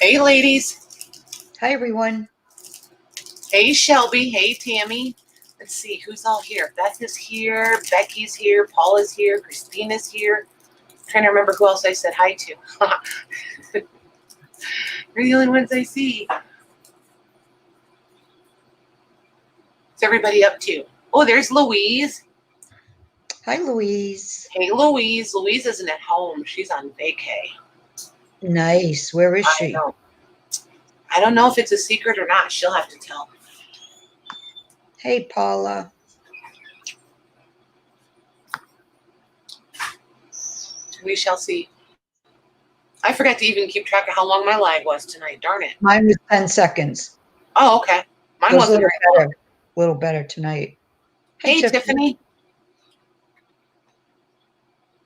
Hey, ladies. Hi, everyone. Hey, Shelby. Hey, Tammy. Let's see who's all here. Beth is here. Becky's here. Paul is here. Christina's here. I'm trying to remember who else I said hi to. You're the only ones I see. What's everybody up to? Oh, there's Louise. Hi, Louise. Hey, Louise. Louise isn't at home. She's on vacay. Nice. Where is I she? know. I don't know if it's a secret or not. She'll have to tell. Hey, Paula. We shall see. I forgot to even keep track of how long my lag was tonight. Darn it. Mine was 10 seconds. Oh, okay. Mine It was wasn't very long. a little better tonight. Hey, Tiffany.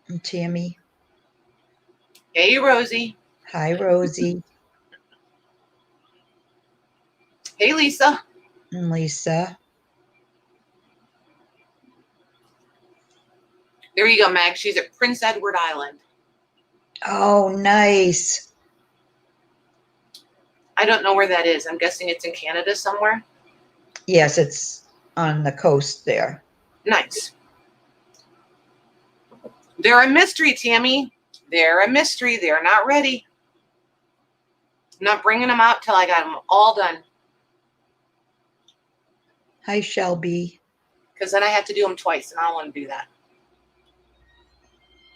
And Tammy. Hey, Rosie. Hi, Rosie. Hey, Lisa. And Lisa. There you go, Mag. She's at Prince Edward Island. Oh, nice. I don't know where that is. I'm guessing it's in Canada somewhere. Yes, it's on the coast there. Nice. They're a mystery, Tammy. They're a mystery. They're not ready. I'm not bringing them out till I got them all done. Hi, Shelby. Because then I have to do them twice, and I don't want to do that.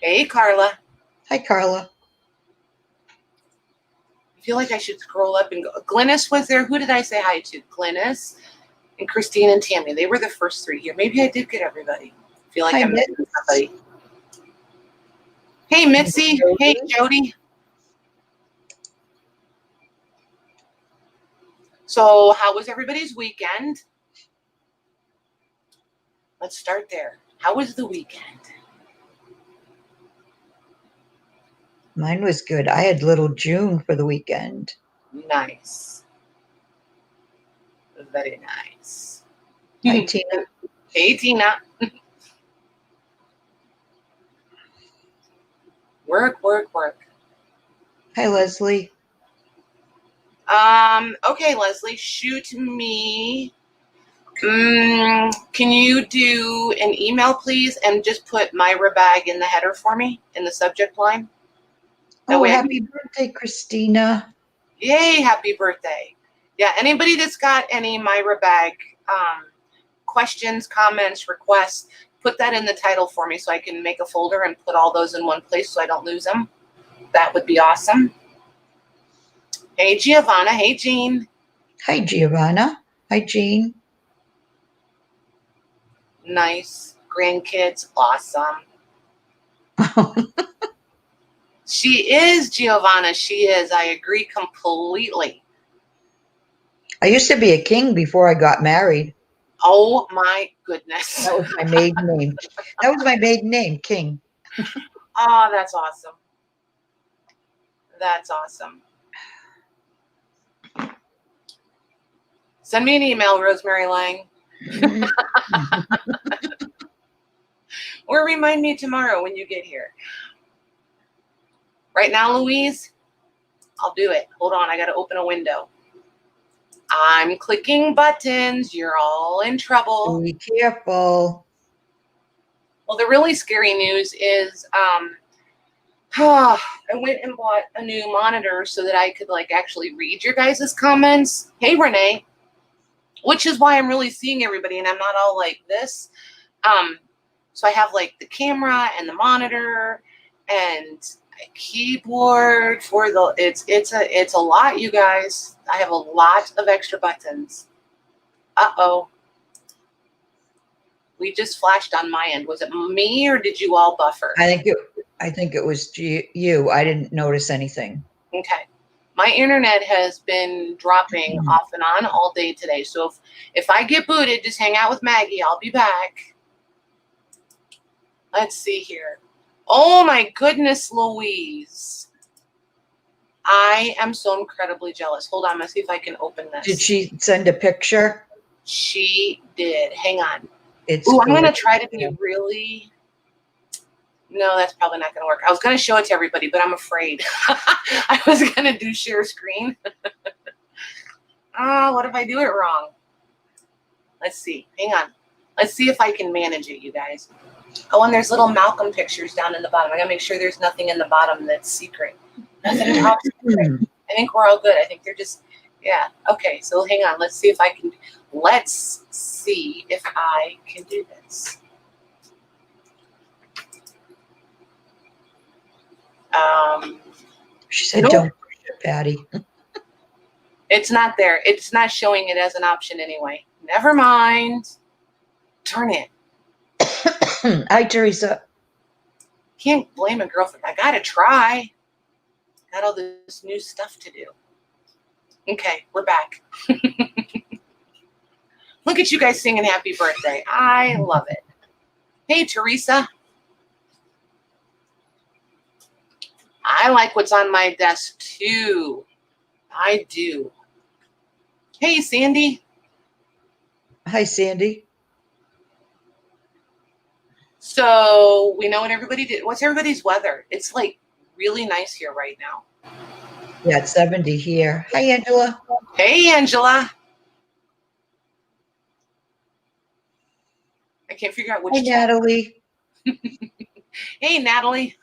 Hey, Carla. Hi, Carla. I feel like I should scroll up and go. Glynis was there. Who did I say hi to? Glynis and Christine and Tammy. They were the first three here. Maybe I did get everybody. I feel like Hi, I'm missing somebody. Hey, Mitzi. Hey, Jody. So how was everybody's weekend? Let's start there. How was the weekend? Mine was good. I had little June for the weekend. Nice. Very nice. Hi, Tina. Hey, Tina. Work, work, work. Hi, Leslie. Okay, Leslie, shoot me. Can you do an email, please, and just put Myra Bag in the header for me, in the subject line? Oh, happy birthday, Christina. Yay, happy birthday. Yeah, anybody that's got any Myra Bag questions, comments, requests, put that in the title for me so I can make a folder and put all those in one place so I don't lose them. That would be awesome. Hey, Giovanna. Hey, Jean. Hi, Giovanna. Hi, Jean. Nice. Grandkids. Awesome. She is, Giovanna. She is. I agree completely. I used to be a king before I got married. Oh, my goodness. That was my maiden name. That was my maiden name, King. Oh, that's awesome. That's awesome. Send me an email, Rosemary Lang. Or remind me tomorrow when you get here. Right now, Louise, I'll do it. Hold on, I got to open a window. I'm clicking buttons. You're all in trouble. Be careful. Well, the really scary news is I went and bought a new monitor so that I could actually read your guys' comments. Hey, Renee. Which is why I'm really seeing everybody and I'm not all like this. So I have the camera and the monitor and a keyboard for the it's a lot, you guys. I have a lot of extra buttons. Uh-oh. We just flashed on my end. Was it me or did you all buffer? I think it was you. I didn't notice anything. Okay. My internet has been dropping off and on all day today. So if I get booted, just hang out with Maggie. I'll be back. Let's see here. Oh my goodness, Louise. I am so incredibly jealous. Hold on, let's see if I can open this. Did she send a picture? She did. Hang on. It's I'm going to try to be really... No, that's probably not going to work. I was going to show it to everybody, but I'm afraid. I was going to do share screen. Oh, what if I do it wrong? Let's see. Hang on. Let's see if I can manage it, you guys. Oh, and there's little Malcolm pictures down in the bottom. I got to make sure there's nothing in the bottom that's secret. Nothing top secret. I think we're all good. I think they're just, yeah. Okay, so hang on. Let's see if I can do this. She said, don't push it, Patty. It's not there. It's not showing it as an option anyway. Never mind. Turn it. Hi, Teresa. Can't blame a girlfriend. I got to try. Got all this new stuff to do. Okay, we're back. Look at you guys singing happy birthday. I love it. Hey, Teresa. I like what's on my desk, too. I do. Hey, Sandy. Hi, Sandy. So we know what everybody did. What's everybody's weather? It's like really nice here right now. Yeah, it's 70 here. Hi, Angela. Hey, Angela. I can't figure out which. Hi, Natalie. Hey, Natalie.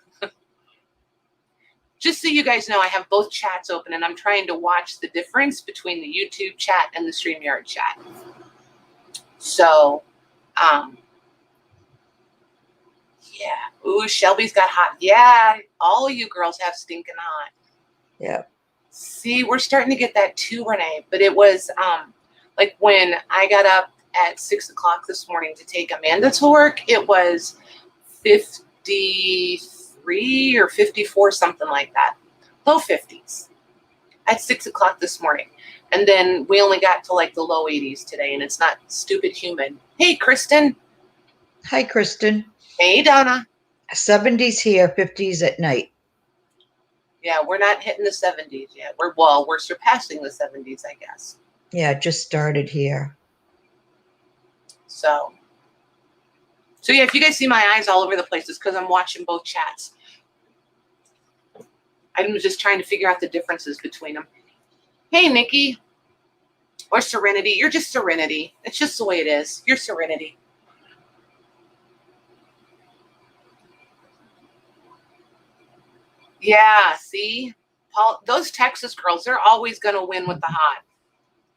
Just so you guys know, I have both chats open, and I'm trying to watch the difference between the YouTube chat and the StreamYard chat. So, yeah. Ooh, Shelby's got hot. Yeah, all of you girls have stinking hot. Yeah. See, we're starting to get that too, Renee. But it was like when I got up at 6 o'clock this morning to take Amanda to work, it was 53 or 54, something like that. Low 50s at 6 o'clock this morning. And then we only got to like the low 80s today, and it's not stupid humid. Hey, Kristen. Hi, Kristen. Hey, Donna. 70s here, 50s at night. Yeah, we're not hitting the 70s yet. We're surpassing the 70s, I guess. Yeah, it just started here. So yeah, if you guys see my eyes all over the place, it's because I'm watching both chats. I'm just trying to figure out the differences between them. Hey, Nikki. Or Serenity. You're just Serenity. It's just the way it is. You're Serenity. Yeah, see? Paul, those Texas girls, they're always going to win with the hot.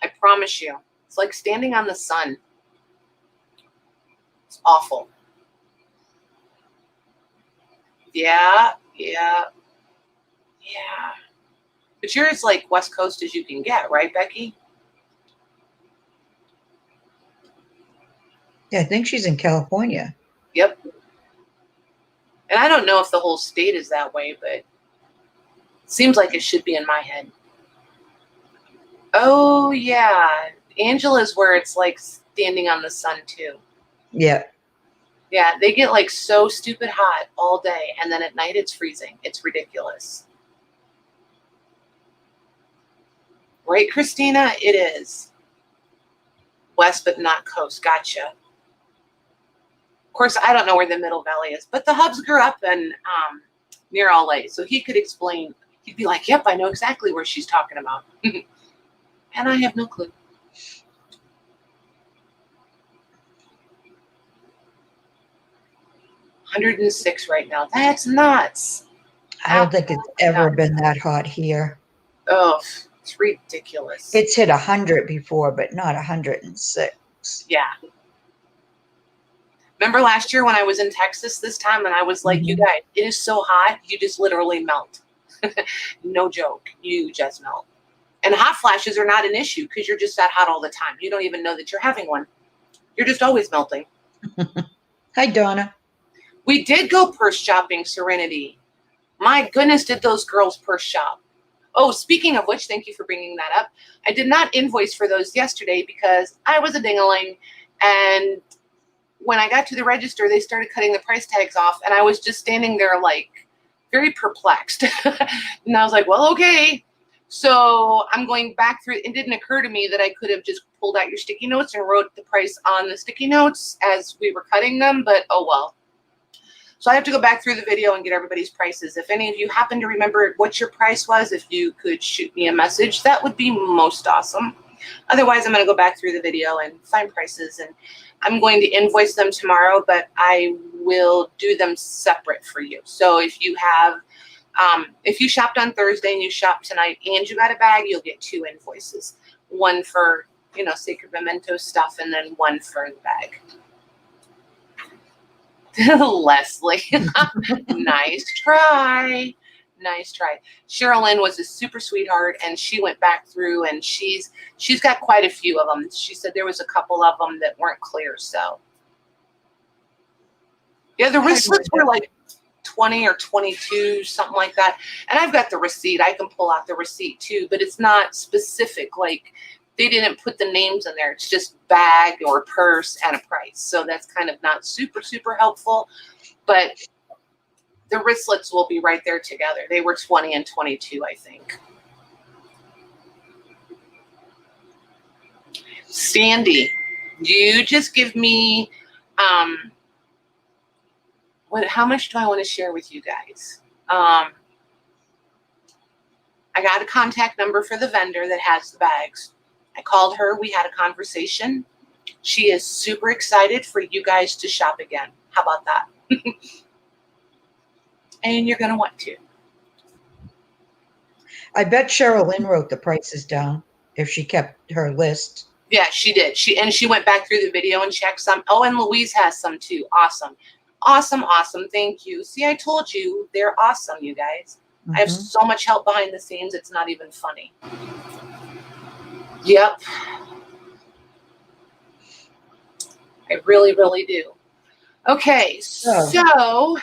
I promise you. It's like standing on the sun. It's awful. Yeah. But you're as like West Coast as you can get, right, Becky? Yeah, I think she's in California. Yep. And I don't know if the whole state is that way, but it seems like it should be in my head. Oh, yeah. Angela's where it's like standing on the sun, too. Yeah. Yeah, they get like so stupid hot all day, and then at night it's freezing. It's ridiculous. Right, Christina? It is. West, but not coast. Gotcha. Of course, I don't know where the Middle Valley is, but the Hubs grew up in near LA, so he could explain. He'd be like, yep, I know exactly where she's talking about. And I have no clue. $106 right now. That's nuts. I don't think it's ever been that hot here. Oh, it's ridiculous. It's hit 100 before, but not 106. Yeah. Remember last year when I was in Texas this time, and I was like, you guys, it is so hot, you just literally melt. No joke. You just melt. And hot flashes are not an issue because you're just that hot all the time. You don't even know that you're having one. You're just always melting. Hi, Donna. We did go purse shopping, Serenity. My goodness, did those girls purse shop. Oh, speaking of which, thank you for bringing that up. I did not invoice for those yesterday because I was a ding-a-ling, and when I got to the register, they started cutting the price tags off, and I was just standing there like very perplexed. And I was like, well, okay. So I'm going back through. It didn't occur to me that I could have just pulled out your sticky notes and wrote the price on the sticky notes as we were cutting them, but oh well. So I have to go back through the video and get everybody's prices. If any of you happen to remember what your price was, if you could shoot me a message, that would be most awesome. Otherwise, I'm going to go back through the video and find prices, and I'm going to invoice them tomorrow, but I will do them separate for you. So if you have, if you shopped on Thursday and you shopped tonight and you got a bag, you'll get 2 invoices. One for, you know, Sacred Memento stuff, and then one for the bag. Leslie, nice try. Nice try. Sherilyn was a super sweetheart, and she went back through, and she's got quite a few of them. She said there was a couple of them that weren't clear. So yeah, the wristlets were like 20 or 22, something like that. And I've got the receipt. I can pull out the receipt too, but it's not specific. Like, they didn't put the names in there. It's just bag or purse and a price. So that's kind of not super, super helpful. But the wristlets will be right there together. They were 20 and 22, I think. Sandy, you just give me, how much do I want to share with you guys? I got a contact number for the vendor that has the bags. I called her. We had a conversation. She is super excited for you guys to shop again. How about that? And you're going to want to. I bet Sherilyn wrote the prices down if she kept her list. Yeah, she did. She went back through the video and checked some. Oh, and Louise has some too. Awesome. Awesome, awesome. Thank you. See, I told you they're awesome, you guys. Mm-hmm. I have so much help behind the scenes. It's not even funny. Yep. I really, really do. Okay, so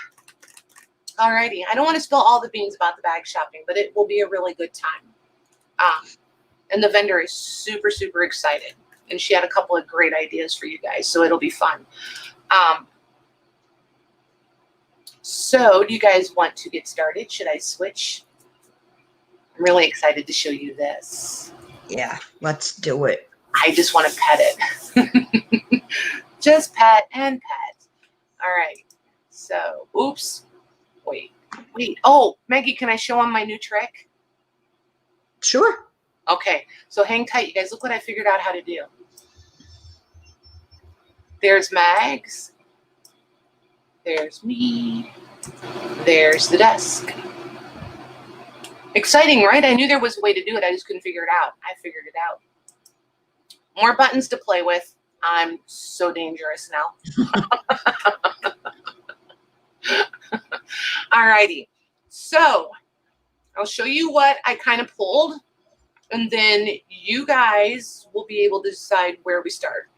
alrighty. I don't want to spill all the beans about the bag shopping, but it will be a really good time. And the vendor is super, super excited. And she had a couple of great ideas for you guys, so it'll be fun. So do you guys want to get started? Should I switch? I'm really excited to show you this. Yeah, let's do it. I just want to pet it. Just pet and pet. All right. So, oops. Wait. Oh, Maggie, can I show them my new trick? Sure. Okay. So hang tight, you guys. Look what I figured out how to do. There's Mags. There's me. There's the desk. Exciting, right? I knew there was a way to do it. I just couldn't figure it out. I figured it out. More buttons to play with. I'm so dangerous now. Alrighty. So I'll show you what I kind of pulled, and then you guys will be able to decide where we start.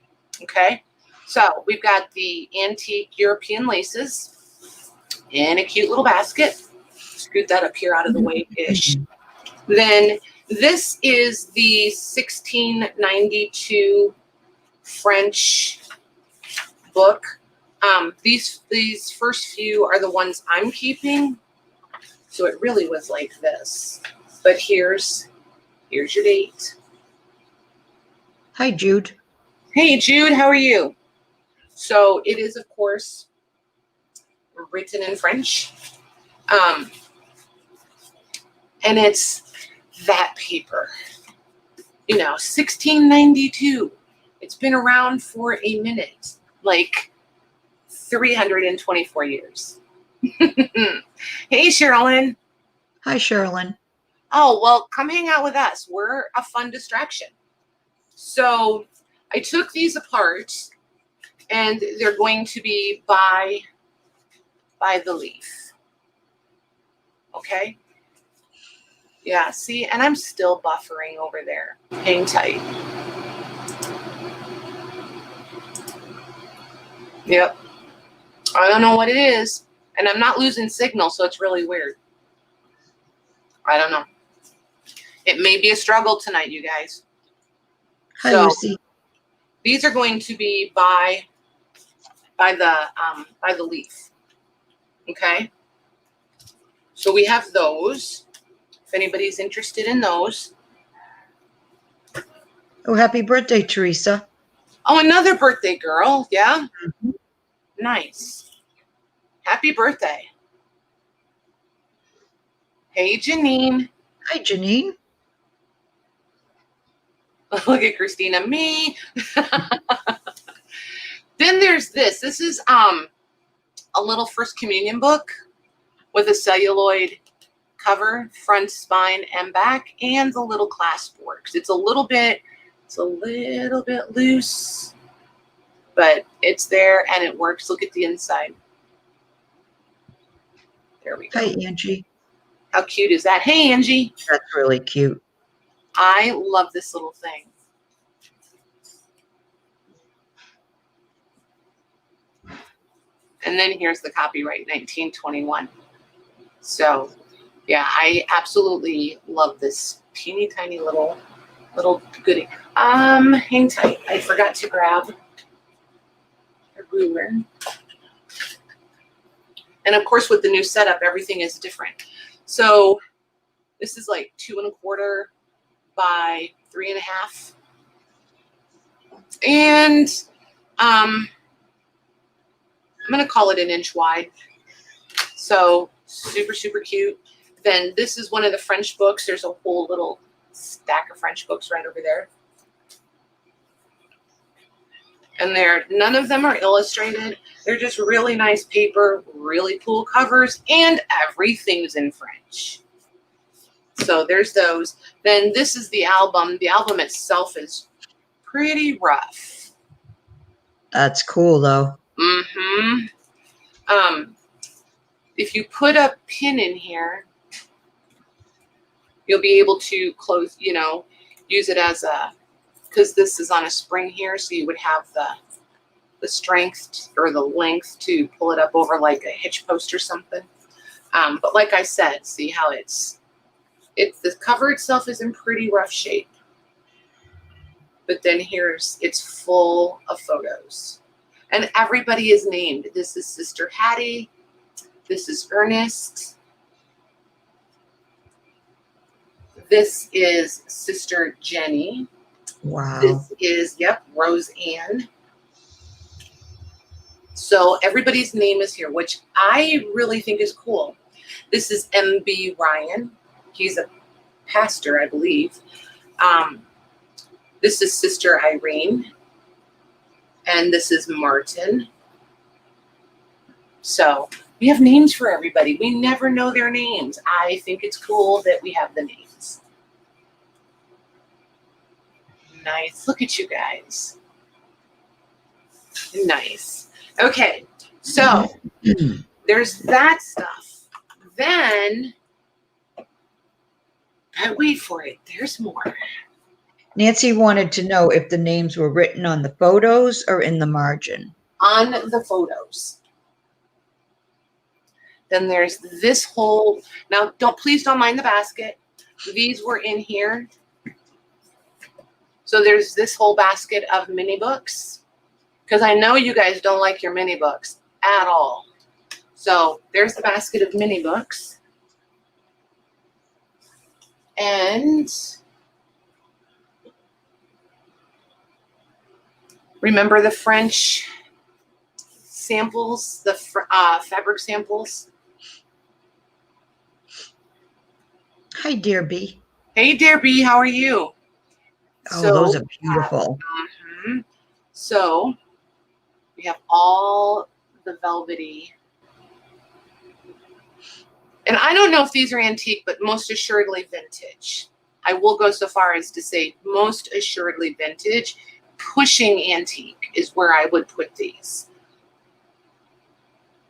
Okay? So we've got the antique European laces in a cute little basket. Scoot that up here out of the way-ish. Then this is the 1692 French book. These first few are the ones I'm keeping. So it really was like this. But here's your date. Hi, Jude. Hey, Jude, how are you? So it is, of course, written in French. And it's that paper. You know, 1692. It's been around for a minute. Like 324 years. Hey, Sherilyn. Hi, Sherilyn. Oh, well, come hang out with us. We're a fun distraction. So I took these apart, and they're going to be by the leaf. Okay? Yeah, see? And I'm still buffering over there. Hang tight. Yep. I don't know what it is. And I'm not losing signal, so it's really weird. I don't know. It may be a struggle tonight, you guys. Hi, so Lucy. These are going to be by the leaf. Okay? So we have those. If anybody's interested in those. Oh, happy birthday, Teresa. Oh, another birthday girl. Yeah? Mm-hmm. Nice. Happy birthday. Hey, Janine. Hi, Janine. Look at Christina. Me. Then there's this. This is a little First Communion book with a celluloid cover, front, spine, and back, and the little clasp works. It's a little bit loose, but it's there and it works. Look at the inside. There we go. Hi, Angie. How cute is that? Hey, Angie. That's really cute. I love this little thing. And then here's the copyright, 1921. So, yeah, I absolutely love this teeny tiny little goodie. Hang tight. I forgot to grab a ruler. And of course, with the new setup, everything is different. So this is like 2 1/4 by 3 1/2. And I'm going to call it 1 inch wide. So super, super cute. Then this is one of the French books. There's a whole little stack of French books right over there. And none of them are illustrated. They're just really nice paper, really cool covers, and everything's in French. So there's those. Then this is the album. The album itself is pretty rough. That's cool, though. Mm-hmm. If you put a pin in here, you'll be able to close, use it as because this is on a spring here, so you would have the strength or the length to pull it up over like a hitch post or something. But like I said, see how the cover itself is in pretty rough shape. But then it's full of photos. And everybody is named. This is Sister Hattie. This is Ernest. This is Sister Jenny. Wow. This is, Roseanne. So everybody's name is here, which I really think is cool. This is M.B. Ryan. He's a pastor, I believe. This is Sister Irene. And this is Martin. So we have names for everybody. We never know their names. I think it's cool that we have the names. Nice. Look at you guys. Nice. Okay. So there's that stuff. Then, wait for it. There's more. Nancy wanted to know if the names were written on the photos or in the margin. On the photos. Then there's this whole, now please don't mind the basket. These were in here. So there's this whole basket of mini books, because I know you guys don't like your mini books at all. So there's the basket of mini books. And remember the French samples, the fabric samples? Hi, dear B. Hey, dear B, how are you? Oh, those are beautiful. So we have all the velvety. And I don't know if these are antique, but most assuredly vintage. I will go so far as to say most assuredly vintage. Pushing antique is where I would put these.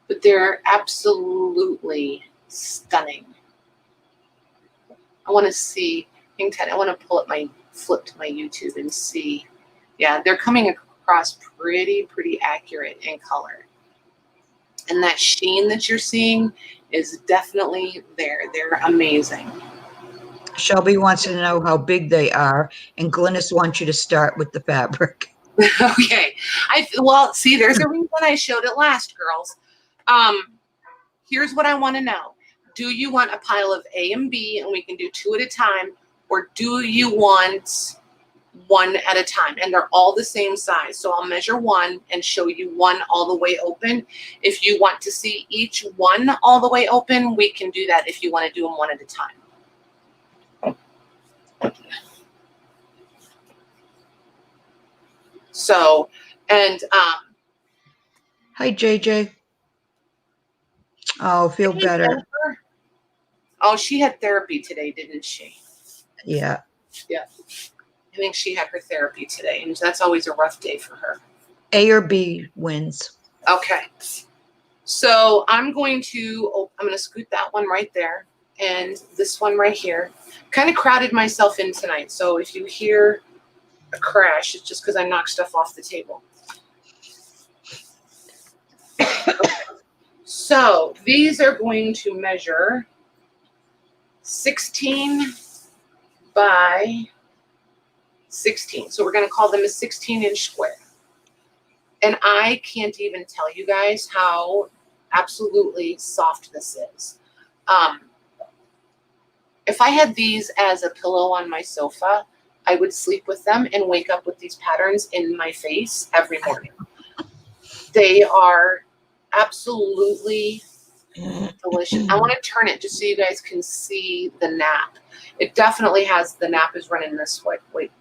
But they're absolutely stunning. I want to see, hang tight, I want to flip to my YouTube and see. Yeah, they're coming across pretty accurate in color. And that sheen that you're seeing is definitely there. They're amazing. Shelby wants to know how big they are, and Glynis wants you to start with the fabric. Okay. Well, see, there's a reason I showed it last, girls. Here's what I want to know. Do you want a pile of A and B, and we can do 2 at a time, or do you want one at a time, and they're all the same size. So I'll measure one and show you one all the way open. If you want to see each one all the way open, we can do that if you want to do them one at a time. So, and Hi, JJ. Oh, feel hey, better. Jennifer. Oh, she had therapy today, didn't she? Yeah. Yeah. I think she had her therapy today, and that's always a rough day for her. A or B wins. Okay. So I'm going to scoot that one right there and this one right here. Kind of crowded myself in tonight. So if you hear a crash, it's just because I knocked stuff off the table. Okay. So these are going to measure 16 by 16. So we're going to call them a 16-inch square. And I can't even tell you guys how absolutely soft this is. If I had these as a pillow on my sofa, I would sleep with them and wake up with these patterns in my face every morning. They are absolutely delicious. I want to turn it just so you guys can see the nap. It definitely has, the nap is running this way. Wait,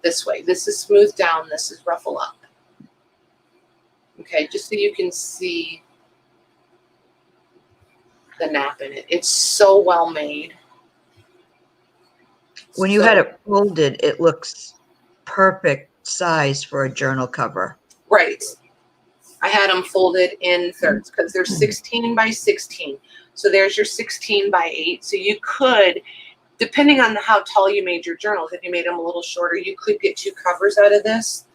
this way. This is smooth down. This is ruffle up. Okay, just so you can see the nap in it. It's so well made. When you had it folded, it looks perfect size for a journal cover. Right. I had them folded in thirds because they're 16 by 16. So there's your 16 by 8. So you could, depending on how tall you made your journals, if you made them a little shorter, you could get 2 covers out of this.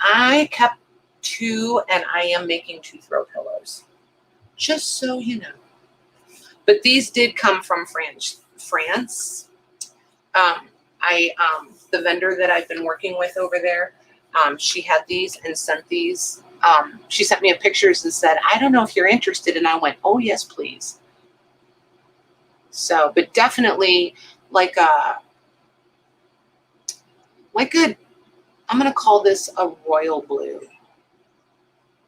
I kept 2, and I am making 2 throw pillows, just so you know. But these did come from France. The vendor that I've been working with over there, she had these and sent these. She sent me a pictures and said, I don't know if you're interested. And I went, oh, yes, please. So, but definitely like a, I'm going to call this a royal blue.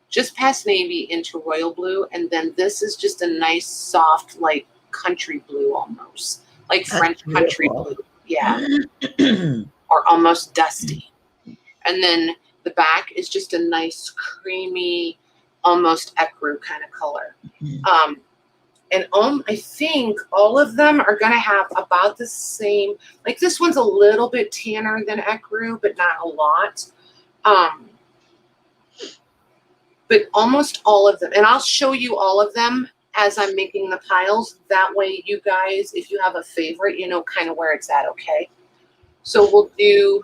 Just past navy into royal blue. And then this is just a nice, soft, like country blue almost. Like That's French country beautiful. blue. Yeah. Or almost dusty. And then the back is just a nice, creamy, almost ecru kind of color. And I think all of them are going to have about the same, like this one's a little bit tanner than ecru, but not a lot. But almost all of them, and I'll show you all of them as I'm making the piles. That way you guys, if you have a favorite, you know kind of where it's at, okay? So we'll do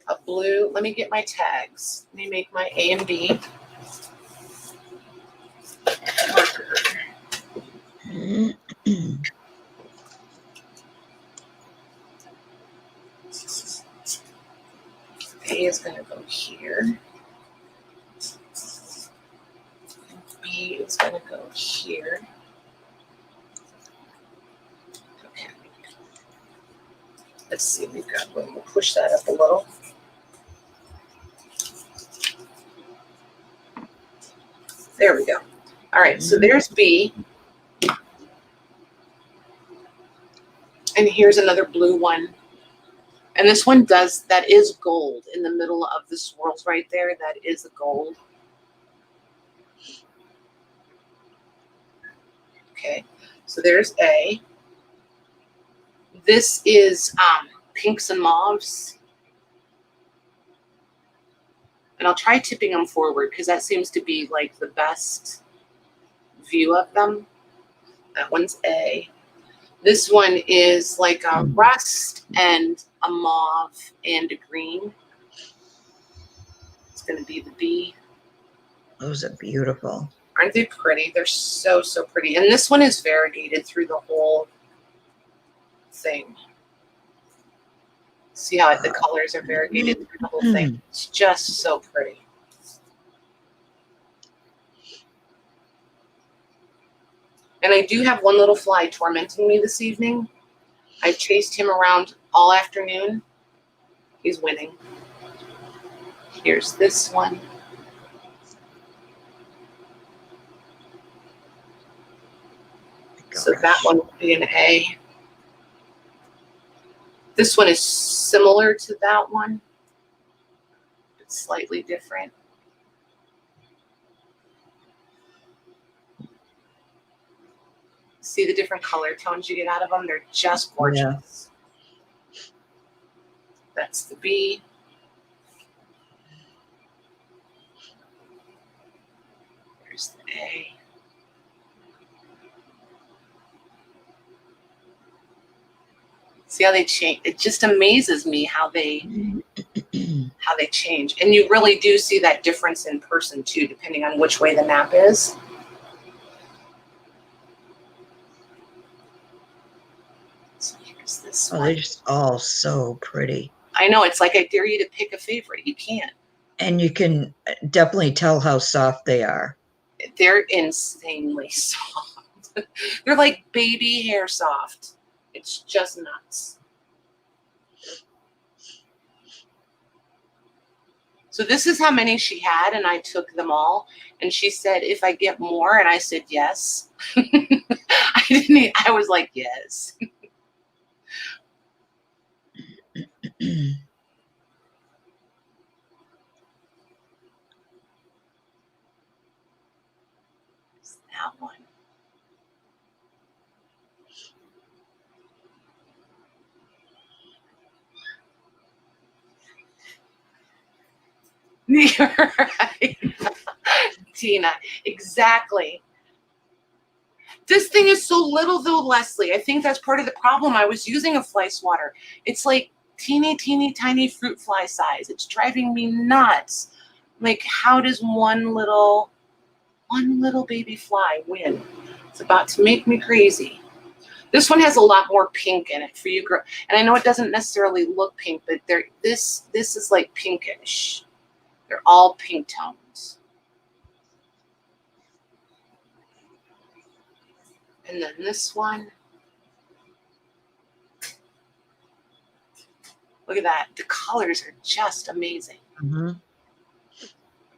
a blue. Let me get my tags. Let me make my A and B. Marker. A is going to go here. B is going to go here. Okay. Let's see. We've got one. We'll push that up a little. There we go. All right. So there's B. And here's another blue one. And this one that is gold in the middle of the swirls right there. That is a gold. Okay, so there's A. This is pinks and mauves. And I'll try tipping them forward because that seems to be like the best view of them. That one's A. This one is like a rust and a mauve and a green. It's going to be the B. Those are beautiful. Aren't they pretty? They're so, so pretty. And this one is variegated through the whole thing. See how the colors are variegated through the whole thing? It's just so pretty. And I do have one little fly tormenting me this evening. I've chased him around all afternoon. He's winning. Here's this one. So that one will be an A. This one is similar to that one. It's slightly different. See the different color tones you get out of them? They're just gorgeous. Yeah. That's the B. There's the A. See how they change? It just amazes me how they change. And you really do see that difference in person too, depending on which way the nap is. So here's this one. They're just all so pretty. I know, it's like I dare you to pick a favorite. You can't. And you can definitely tell how soft they are. They're insanely soft. They're like baby hair soft. It's just nuts. So this is how many she had, and I took them all. And she said, if I get more, and I said, yes. I was like, yes. That one. You're right. Tina, exactly. This thing is so little though, Leslie. I think that's part of the problem. I was using a fly swatter. It's like teeny, teeny, tiny fruit fly size. It's driving me nuts. Like, how does one little baby fly win? It's about to make me crazy. This one has a lot more pink in it for you, girl. And I know it doesn't necessarily look pink, but this is like pinkish. They're all pink tones. And then this one. Look at that. The colors are just amazing. Mm-hmm.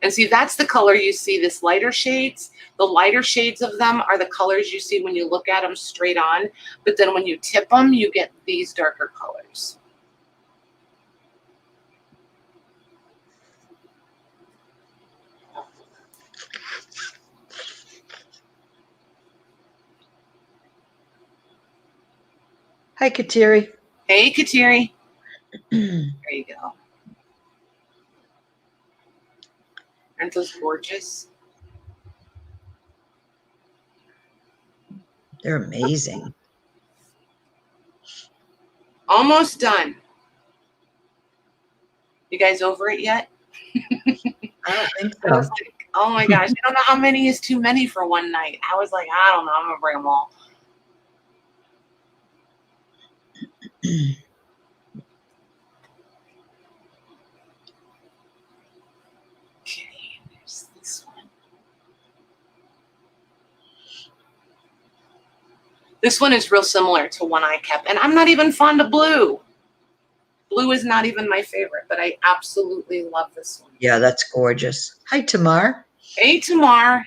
And see, that's the color you see, this lighter shades. The lighter shades of them are the colors you see when you look at them straight on. But then when you tip them, you get these darker colors. Hi, Kateri. Hey, Kateri. There you go. Aren't those gorgeous? They're amazing. Almost done. You guys over it yet? I don't think so. I was like, oh my gosh, I don't know how many is too many for one night. I was like, I don't know. I'm going to bring them all. Okay, there's this one. This one is real similar to one I kept, and I'm not even fond of blue. Blue is not even my favorite, but I absolutely love this one. Yeah, that's gorgeous. Hi, Tamar. Hey, Tamar.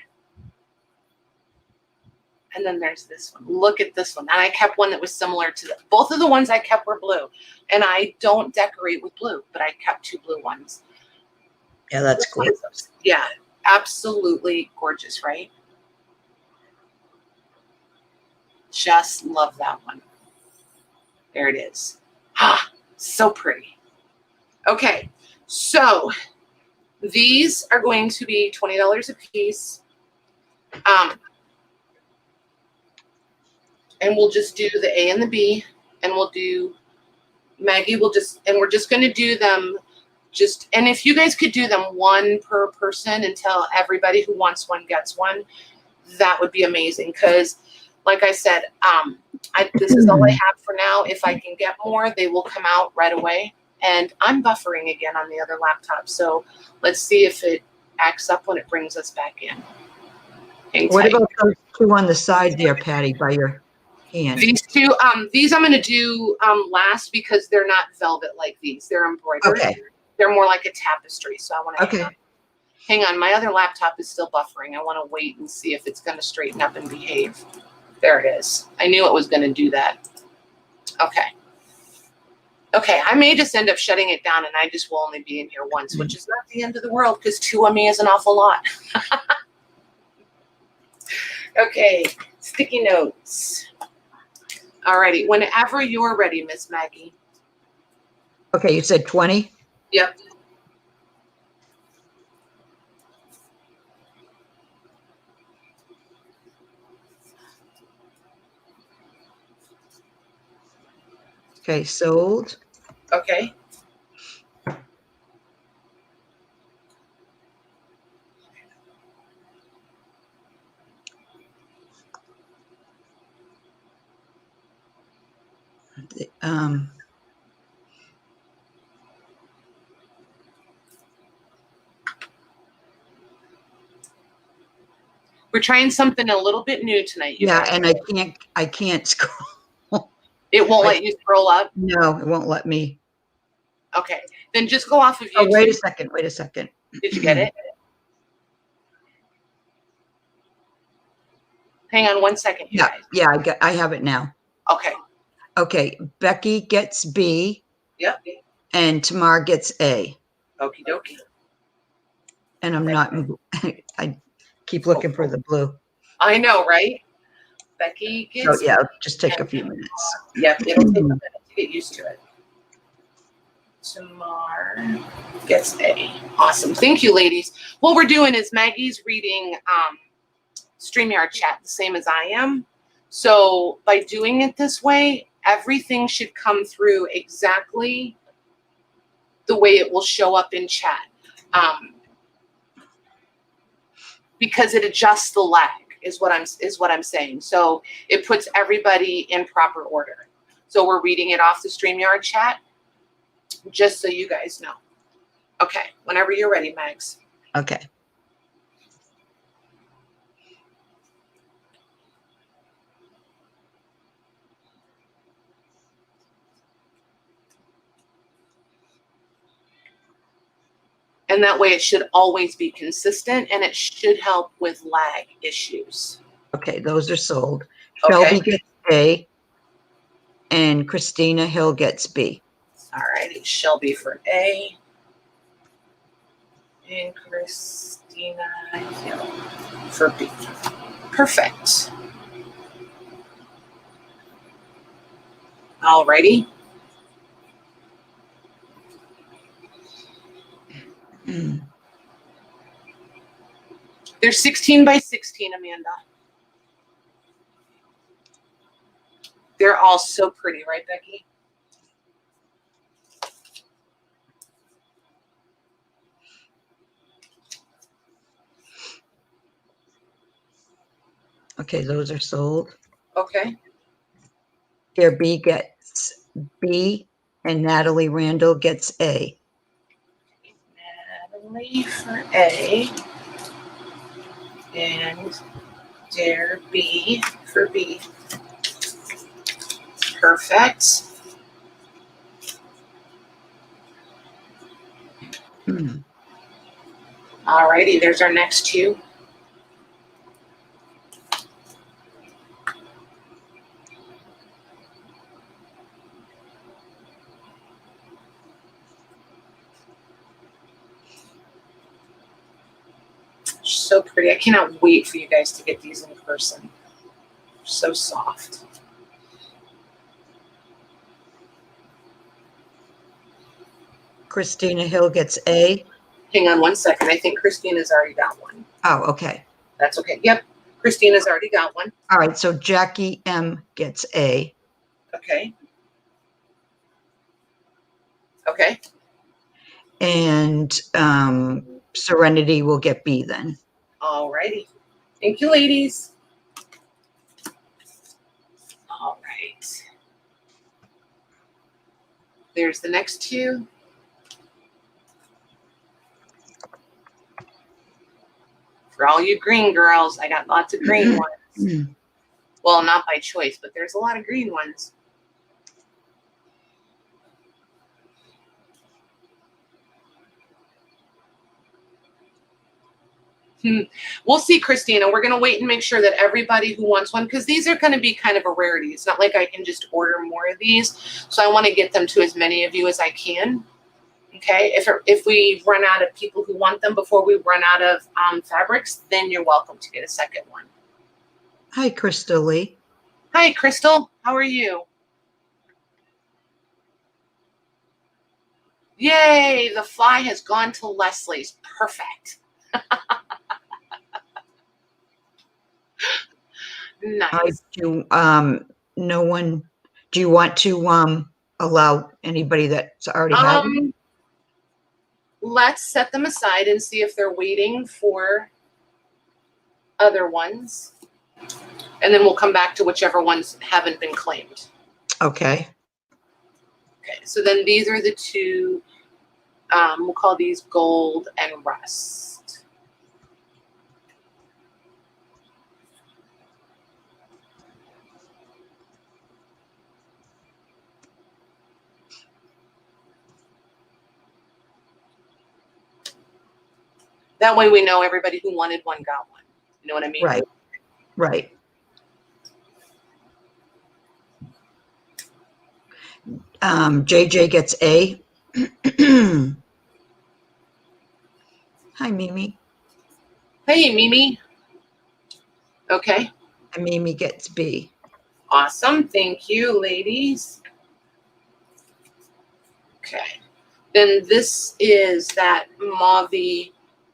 And then there's this one. Look at this one. And I kept one that was similar to this. Both of the ones I kept were blue. And I don't decorate with blue, but I kept two blue ones. Yeah, that's gorgeous. Yeah, absolutely gorgeous, right? Just love that one. There it is. Ah, so pretty. Okay, so these are going to be $20 a piece. And we'll just do the A and the B, and we'll do, Maggie will just, and we're just going to do them just, and if you guys could do them one per person until everybody who wants one gets one, that would be amazing. Because like I said, this is all I have for now. If I can get more, they will come out right away. And I'm buffering again on the other laptop. So let's see if it acts up when it brings us back in. What about those two on the side there, Patty, by your hand. These two, these I'm going to do last because they're not velvet like these. They're embroidered. Okay. They're more like a tapestry. So I want to Okay. hang on. My other laptop is still buffering. I want to wait and see if it's going to straighten up and behave. There it is. I knew it was going to do that. Okay. Okay, I may just end up shutting it down and I just will only be in here once, which is not the end of the world because 2 of me is an awful lot. Okay, sticky notes. Alrighty, whenever you're ready, Miss Maggie. Okay, you said 20? Yep. Okay, sold. Okay. We're trying something a little bit new tonight, you Yeah, guys. and I can't scroll. It won't let you scroll up? No, it won't let me. Okay, then just go off of YouTube. Oh, wait a second. Did you get it? Hang on 1 second, you guys. Yeah, I have it now. Okay. Okay, Becky gets B. Yep. And Tamar gets A. Okie dokie. And I'm not, I keep looking for the blue. I know, right? Becky So gets. yeah, it'll just take a few minutes. Yep, it'll take a minute to get used to it. Tamar gets A. Awesome. Thank you, ladies. What we're doing is Maggie's reading StreamYard chat the same as I am. So by doing it this way, everything should come through exactly the way it will show up in chat. Because it adjusts the lag is what I'm saying. So it puts everybody in proper order. So we're reading it off the StreamYard chat, just so you guys know. Okay, whenever you're ready, Mags. Okay. And that way it should always be consistent and it should help with lag issues. Okay, those are sold. Okay. Shelby gets A and Christina Hill gets B. All righty, Shelby for A and Christina Hill for B. Perfect. All righty. They're 16 by 16, Amanda. They're all so pretty, right, Becky? Okay, those are sold. Okay. Here B gets B and Natalie Randall gets A. Natalie for A and Dare B for B. Perfect. All righty, there's our next two. So pretty. I cannot wait for you guys to get these in person. So soft. Christina Hill gets A. Hang on 1 second. I think Christina's already got one. Oh, okay. That's okay. Yep. Christina's already got one. All right, so Jackie M gets A. Okay. Okay. And Serenity will get B then. All righty. Thank you, ladies. All right. There's the next two. For all you green girls, I got lots of green ones. Well, not by choice, but there's a lot of green ones. We'll see, Christina. We're going to wait and make sure that everybody who wants one, because these are going to be kind of a rarity. It's not like I can just order more of these. So I want to get them to as many of you as I can. Okay. If we run out of people who want them before we run out of fabrics, then you're welcome to get a second one. Hi, Crystal Lee. Hi, Crystal. How are you? Yay. The fly has gone to Leslie's. Perfect. Nice. Do no one? Do you want to allow anybody that's already had them? Let's set them aside and see if they're waiting for other ones, and then we'll come back to whichever ones haven't been claimed. Okay. Okay. So then these are the two. We'll call these gold and rust. That way we know everybody who wanted one got one. You know what I mean? Right. Right. JJ gets A. Hi, Mimi. Hey, Mimi. Okay. And Mimi gets B. Awesome. Thank you, ladies. Okay. Then this is that mauve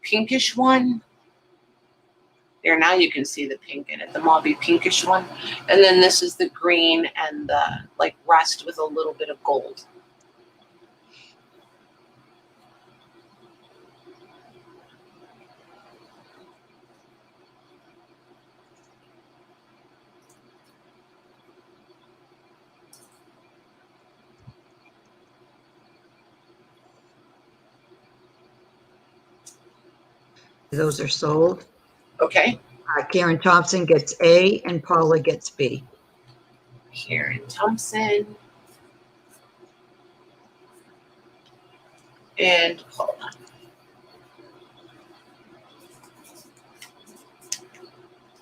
pinkish one. There, now you can see the pink in it, the mauve pinkish one. And then this is the green and the like rust with a little bit of gold. Those are sold. Okay. Karen Thompson gets A and Paula gets B. Karen Thompson and Paula.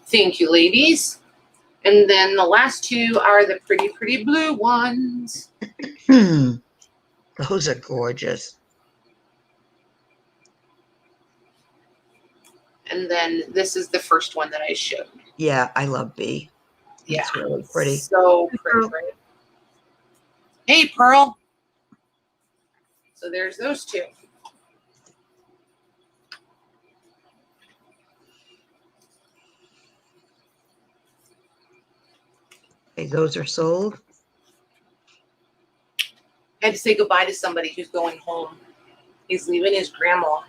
Thank you, ladies. And then the last two are the pretty, pretty blue ones. Those are gorgeous. And then this is the first one that I showed. Yeah, I love B. Yeah, it's really pretty. So pretty, right? Hey, Pearl. So there's those two. Okay, those are sold. I had to say goodbye to somebody who's going home. He's leaving his grandma.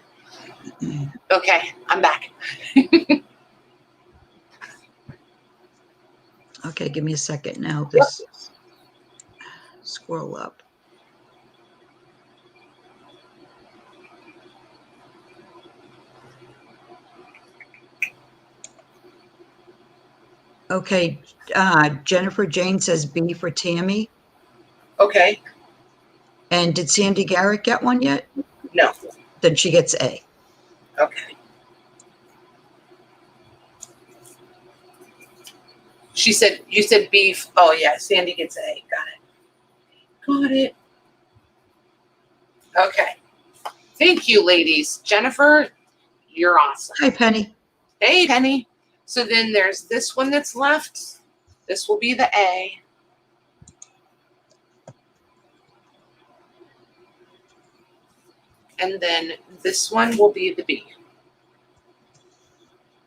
Okay, I'm back. Okay, give me a second now. This scroll up. Okay, Jennifer Jane says B for Tammy. Okay. And did Sandy Garrett get one yet? No. Then she gets A. Okay. She said, you said beef. Oh, yeah, Sandy gets A. Got it. Okay. Thank you, ladies. Jennifer, you're awesome. Hi, Penny. Hey, Penny. So then there's this one that's left. This will be the A. And then this one will be the B.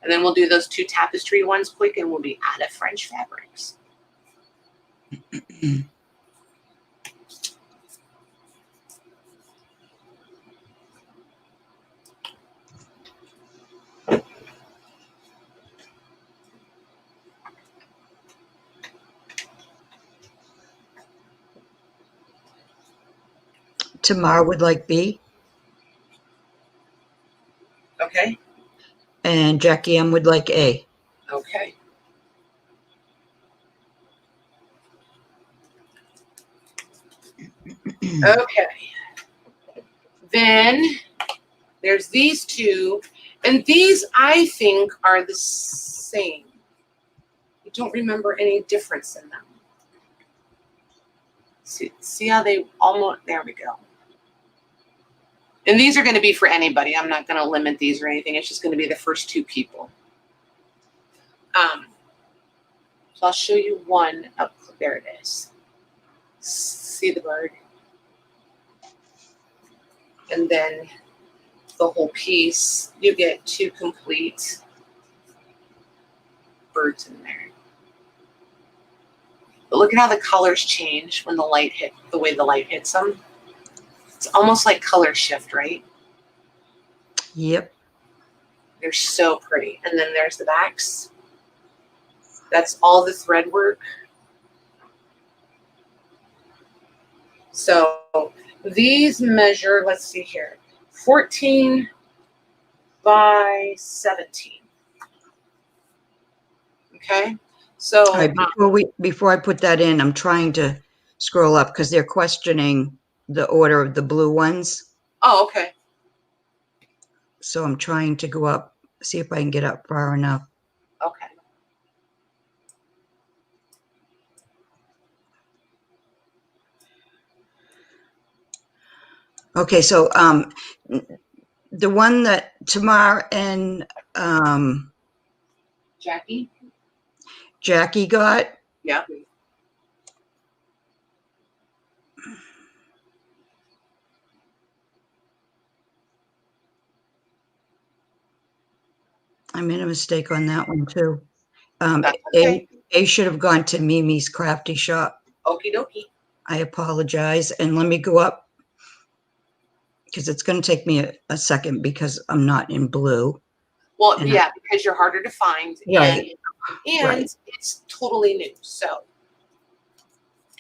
And then we'll do those two tapestry ones quick and we'll be out of French fabrics. Tamar would like B. Okay. And Jackie M would like A. Okay. Okay. Then there's these two, and these I think are the same. I don't remember any difference in them. See how they almost, there we go. And these are going to be for anybody. I'm not going to limit these or anything. It's just going to be the first two people. So I'll show you one up there. It is. See the bird? And then the whole piece, you get two complete birds in there. But look at how the colors change when the light hit, the way the light hits them. It's almost like color shift, right? Yep. They're so pretty. And then there's the backs. That's all the thread work. So these measure, let's see here, 14 by 17. Okay. So All right, before I put that in, I'm trying to scroll up because they're questioning the order of the blue ones. oh, okay. So I'm trying to go up, see if I can get up far enough. Okay. Okay, so the one that Tamar and Jackie got, Yeah. I made a mistake on that one too. That's okay. A should have gone to Mimi's Crafty Shop. Okie dokie. I apologize. And let me go up because it's going to take me a second because I'm not in blue. Well, And yeah, because you're harder to find. Right. And Right. it's totally new. So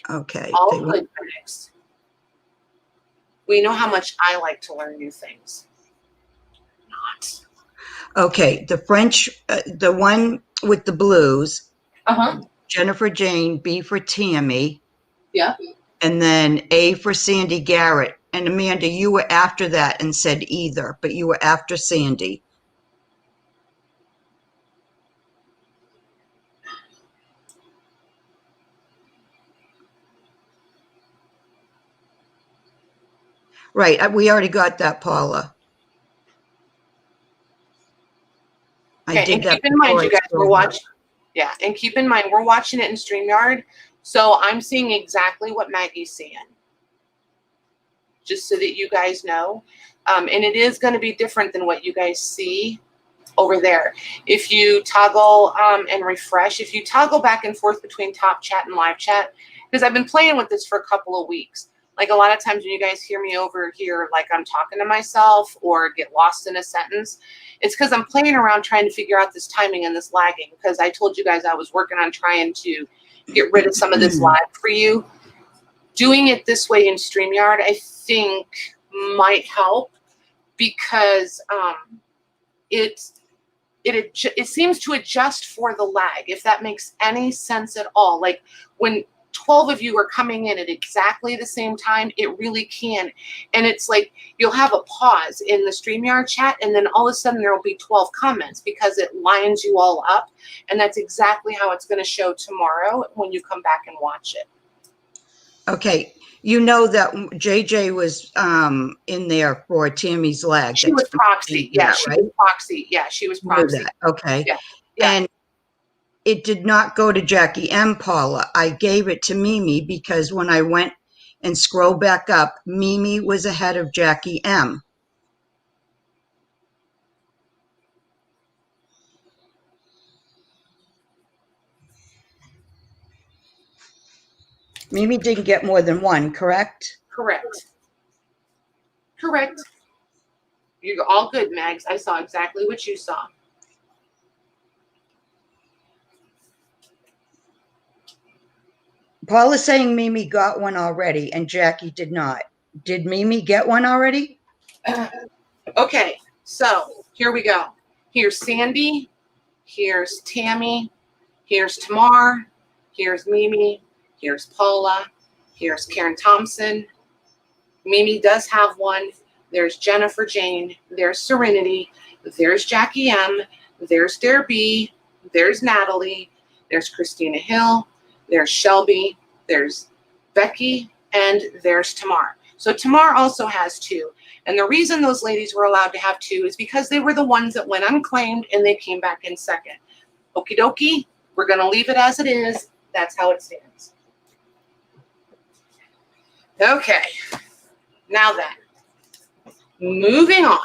Okay. all good things. We know how much I like to learn new things. Not. Okay. The French, the one with the blues, Jennifer Jane, B for Tammy. Yeah. And then A for Sandy Garrett. And Amanda, you were after that and said either, but you were after Sandy. Right. We already got that, Paula. Okay, I did and that. keep in mind, you guys, before I we're watching. Yeah, and keep in mind, we're watching it in StreamYard, so I'm seeing exactly what Maggie's seeing. Just so that you guys know. And it is going to be different than what you guys see over there. If you toggle and refresh, if you toggle back and forth between top chat and live chat, because I've been playing with this for a couple of weeks. Like a lot of times when you guys hear me over here, like I'm talking to myself or get lost in a sentence, it's because I'm playing around trying to figure out this timing and this lagging, because I told you guys I was working on trying to get rid of some of this lag for you. Doing it this way in StreamYard, I think might help, because it seems to adjust for the lag, if that makes any sense at all. Like when 12 of you are coming in at exactly the same time, it really can. And it's like you'll have a pause in the StreamYard chat, and then all of a sudden there will be 12 comments because it lines you all up. And that's exactly how it's going to show tomorrow when you come back and watch it. Okay, you know that JJ was in there for Tammy's leg. She was proxy. Yeah, she was proxy. Yeah, she was proxy. Okay. Yeah. And it did not go to Jackie M, Paula. I gave it to Mimi because when I went and scrolled back up, Mimi was ahead of Jackie M. Mimi didn't get more than one, correct? Correct. You're all good, Mags. I saw exactly what you saw. Paula's saying Mimi got one already and Jackie did not. Did Mimi get one already? Okay, so here we go. Here's Sandy. Here's Tammy. Here's Tamar. Here's Mimi. Here's Paula. Here's Karen Thompson. Mimi does have one. There's Jennifer Jane. There's Serenity. There's Jackie M. There's Dare B. There's Natalie. There's Christina Hill. There's Shelby. There's Becky. And there's Tamar. So Tamar also has 2. And the reason those ladies were allowed to have 2 is because they were the ones that went unclaimed and they came back in second. Okie dokie. We're going to leave it as it is. That's how it stands. Okay. Now then, moving on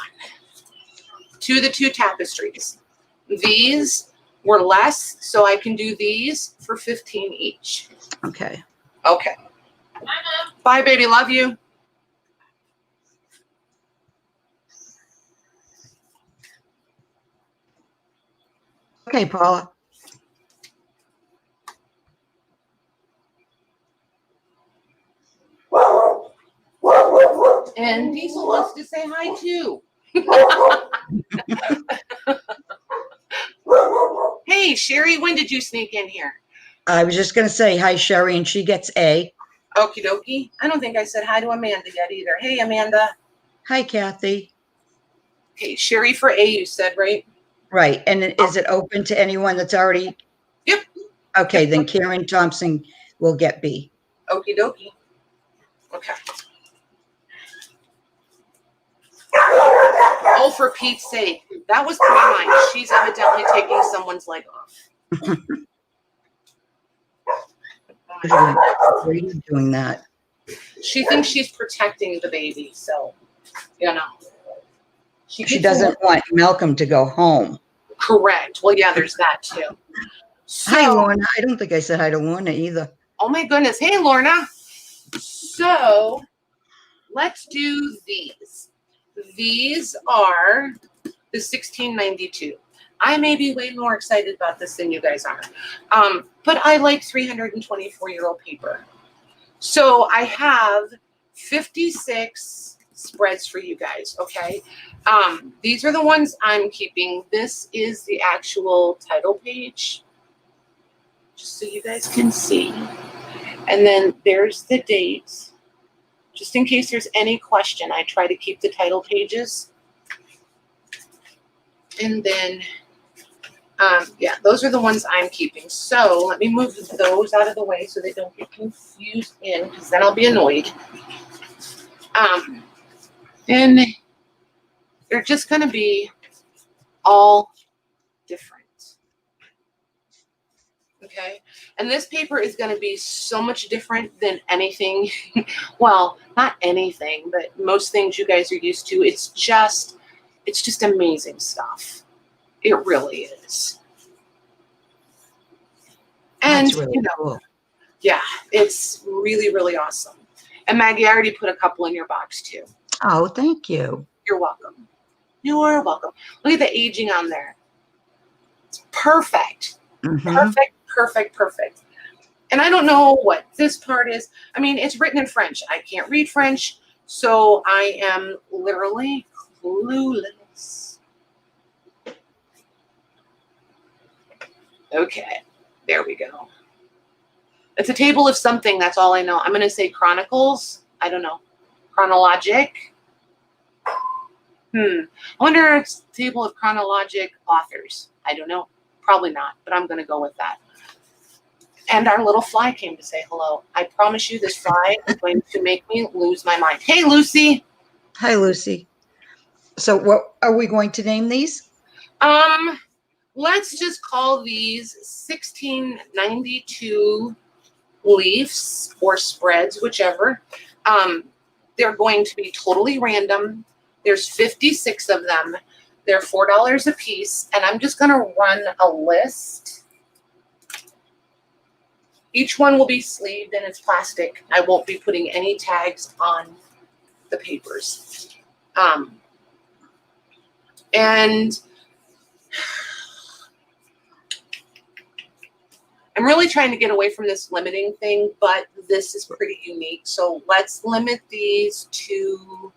to the 2 tapestries. These were less, so I can do these for $15 each. Okay. Okay. Bye, baby. Love you. Okay, Paula. And Diesel wants to say hi too. Hey, Sherry, when did you sneak in here? I was just going to say hi, Sherry, and she gets A. Okie dokie. I don't think I said hi to Amanda yet either. Hey, Amanda. Hi, Kathy. Okay, Sherry for A, you said, right? Right. And is it open to anyone that's already? Yep. Okay, then Karen Thompson will get B. Okie dokie. Okay. Oh, for Pete's sake. That was pretty mine. She's evidently taking someone's leg off. Why are you doing that? She thinks she's protecting the baby, so, you know. She doesn't want Malcolm to go home. Correct. Well, yeah, there's that too. So, Hi, Lorna. I don't think I said hi to Lorna either. Oh my goodness. Hey, Lorna. So let's do these. These are the 1692. I may be way more excited about this than you guys are. But I like 324-year-old paper. So I have 56 spreads for you guys, okay? These are the ones I'm keeping. This is the actual title page, just so you guys can see. And then there's the date. Just in case there's any question, I try to keep the title pages. And then, yeah, those are the ones I'm keeping. So let me move those out of the way so they don't get confused in, because then I'll be annoyed. And they're just going to be all different. Okay, and this paper is going to be so much different than anything. Well, not anything, but most things you guys are used to. It's just amazing stuff. It really is. And That's really cool. Yeah, it's really, really awesome. And Maggie, I already put a couple in your box too. Oh, thank you. You're welcome. You're welcome. Look at the aging on there. It's perfect. Mm-hmm. Perfect, perfect, perfect. And I don't know what this part is. I mean, it's written in French. I can't read French, so I am literally clueless. Okay, there we go. It's a table of something. That's all I know. I'm going to say Chronicles. I don't know. Chronologic. I wonder if it's a table of chronologic authors. I don't know. Probably not, but I'm going to go with that. And our little fly came to say hello. I promise you this fly is going to make me lose my mind. Hey, Lucy. Hi, Lucy. So what are we going to name these? Let's just call these 1692 leaves or spreads, whichever. They're going to be totally random. There's 56 of them. They're $4 a piece, and I'm just going to run a list. Each one will be sleeved and it's plastic. I won't be putting any tags on the papers. And I'm really trying to get away from this limiting thing, but this is pretty unique. So let's limit these to,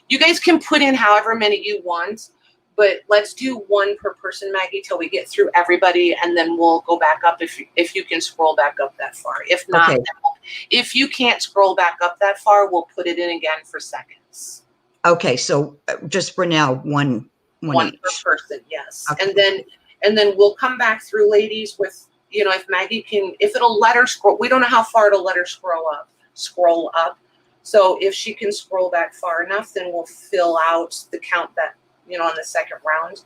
you guys can put in however many you want, but let's do one per person, Maggie, till we get through everybody, and then we'll go back up if you can scroll back up that far. If not, Okay. then we'll If you can't scroll back up that far, we'll put it in again for seconds. Okay, so just for now, one One each. per person, yes. Okay. And then we'll come back through, ladies, with, you know, if Maggie can, if it'll let her scroll, we don't know how far it'll let her scroll up. So if she can scroll back far enough, then we'll fill out the count that, you know, on the second round.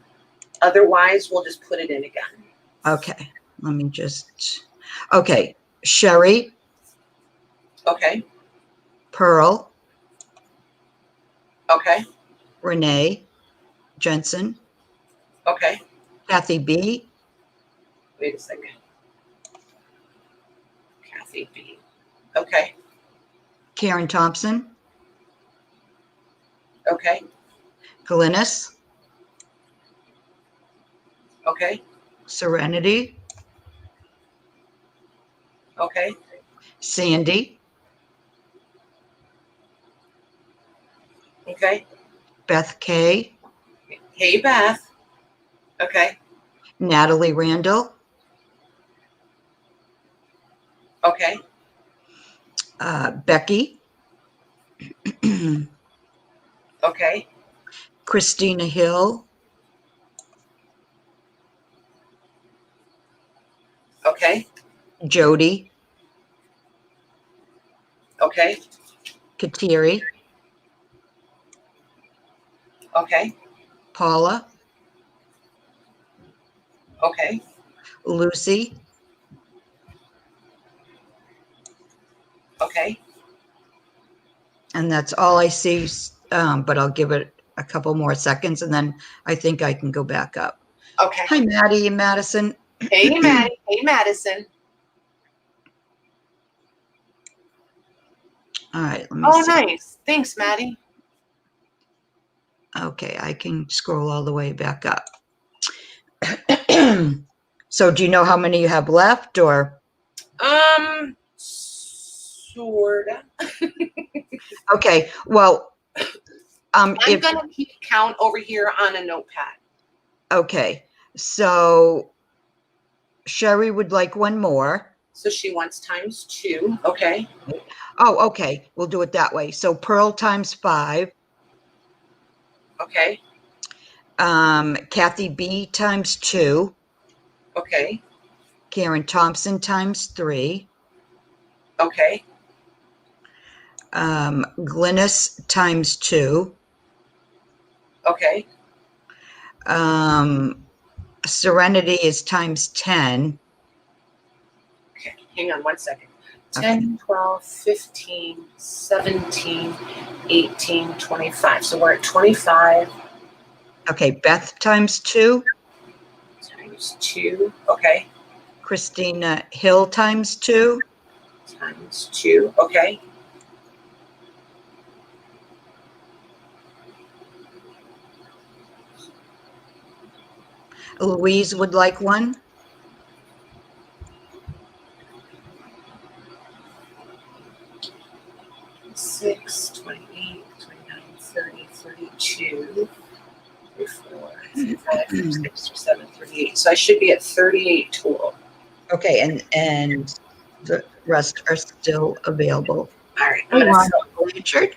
Otherwise, we'll just put it in again. Okay, let me just, okay, Sherry, Okay, Pearl, okay, Renee, Jensen, okay. Kathy B, Wait a second. Kathy B. Okay, Karen Thompson, okay, Glynis, okay, Serenity, okay, Sandy, okay. Beth K, Hey, Beth. Okay, Natalie Randall, okay, Becky, okay, Christina Hill, okay, Jody, okay, Kateri, okay, Paula, okay, Lucy, okay. and that's all I see, but I'll give it a couple more seconds and then I think I can go back up. Okay. Hi, Maddie and Madison. Hey, Maddie. Hey, Madison. All right, let me Oh, see. nice. Thanks, Maddie. Okay, I can scroll all the way back up. So do you know how many you have left or? Sorta. Okay, well, I'm if, gonna keep count over here on a notepad. okay, so Sherry would like one more. So she wants ×2. Okay. Oh, okay, we'll do it that way. So Pearl times 5, Okay. Kathy B times 2, Okay. Karen Thompson times 3, Okay. Glynis times 2, Okay. Serenity is times 10. Okay. Hang on one second. Okay. 10, 12, 15, 17, 18, 25. So we're at 25 Okay, Beth times 2, ×2. Okay. Christina Hill times 2, ×2. Okay. Louise would like one. 6, 28, 29, 30, 32, 34, 35, 36, 37, 38. So I should be at 38 total. Okay, and the rest are still available. All right. Hey, Rhonda Blanchard.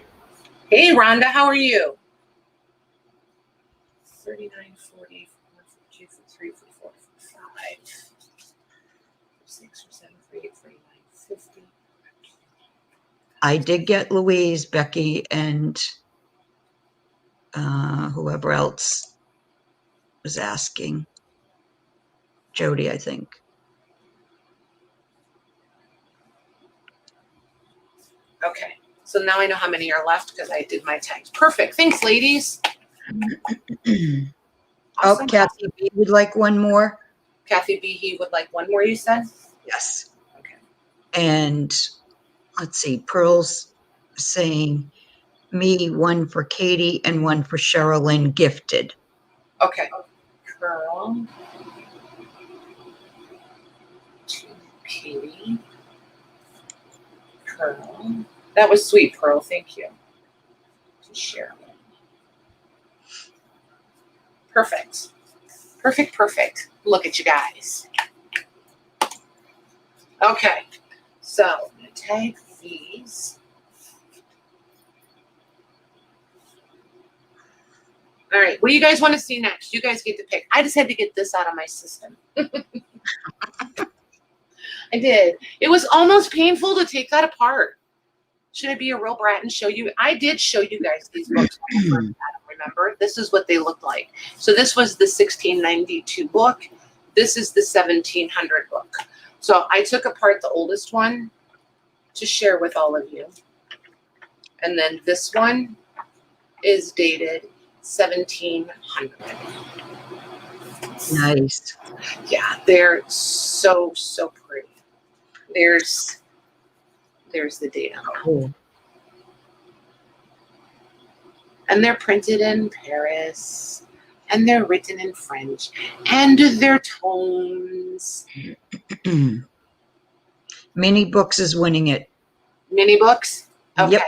Hey, Rhonda, how are you? 39, 40, 42, 43, 44, 45, 6, 7, 38, 39, 50. I did get Louise, Becky, and whoever else was asking. Jody, I think. Okay. So now I know how many are left because I did my tags. Perfect. Thanks, ladies. Oh, Awesome. Kathy B would like one more. Kathy B, he would like one more, you said? Yes. Okay. And let's see, Pearl's saying me one for Katie and one for Sherilyn gifted. Okay. Pearl. To Katie. Pearl. That was sweet, Pearl. Thank you. To Sherilyn. Perfect. Perfect. Look at you guys. Okay. So I'm going to tag these. All right, what do you guys want to see next? You guys get to pick. I just had to get this out of my system. I did. It was almost painful to take that apart. Should I be a real brat and show you? I did show you guys these books. Remember, this is what they looked like. So this was the 1692 book. This is the 1700 book. So I took apart the oldest one to share with all of you. And then this one is dated 1700. Nice. Yeah, they're so pretty. There's the date on them. Cool. And they're printed in Paris, and they're written in French, and they're tomes. Mini Books is winning it. Mini books? Okay. Yep.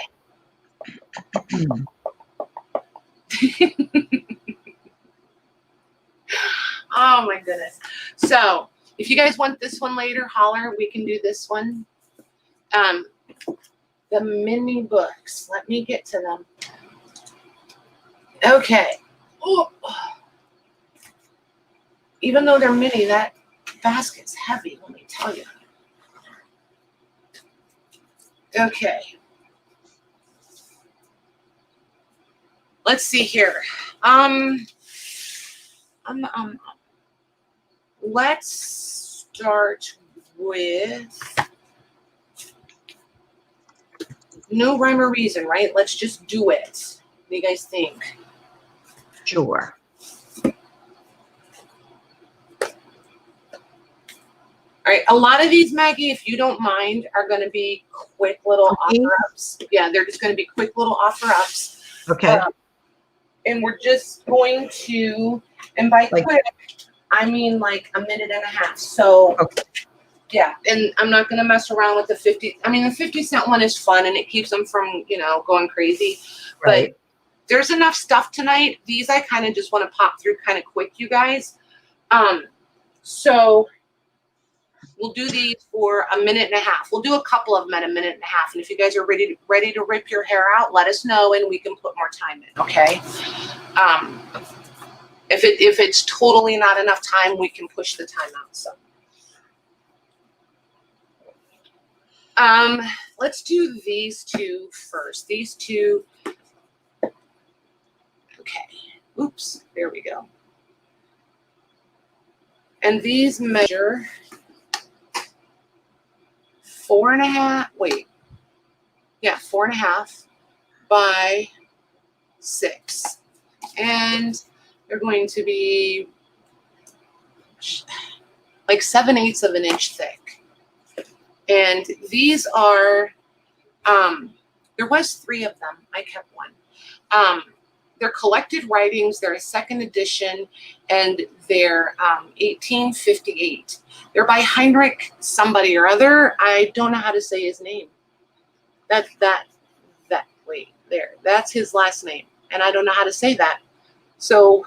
Oh my goodness. So if you guys want this one later, holler. We can do this one. The mini books. Let me get to them. Okay. Ooh. Even though they're mini, that basket's heavy, let me tell you. Okay. Let's see here. Let's start with no rhyme or reason, right? Let's just do it. What do you guys think? Sure. All right, a lot of these, Maggie, if you don't mind, are going to be quick little offer-ups. Yeah, they're just going to be quick little offer-ups. Okay. And we're just going to, and by Like- quick, I mean like a minute and a half. So, Okay. yeah, and I'm not going to mess around with the 50. I mean, the 50-cent one is fun, and it keeps them from, going crazy. Right. But there's enough stuff tonight. These I kind of just want to pop through kind of quick, you guys. So we'll do these for a minute and a half. We'll do a couple of them at a minute and a half. And if you guys are ready to rip your hair out, let us know and we can put more time in, okay? If it's totally not enough time, we can push the time out. So let's do these two first. These two. Okay. Oops. There we go. And these measure 4.5. Wait. Yeah, 4.5 by 6. And they're going to be like 7/8 of an inch thick. And these are, there was 3 of them. I kept one. They're collected writings. They're a second edition, and they're 1858. They're by Heinrich somebody or other. I don't know how to say his name. Wait, there. That's his last name, and I don't know how to say that. So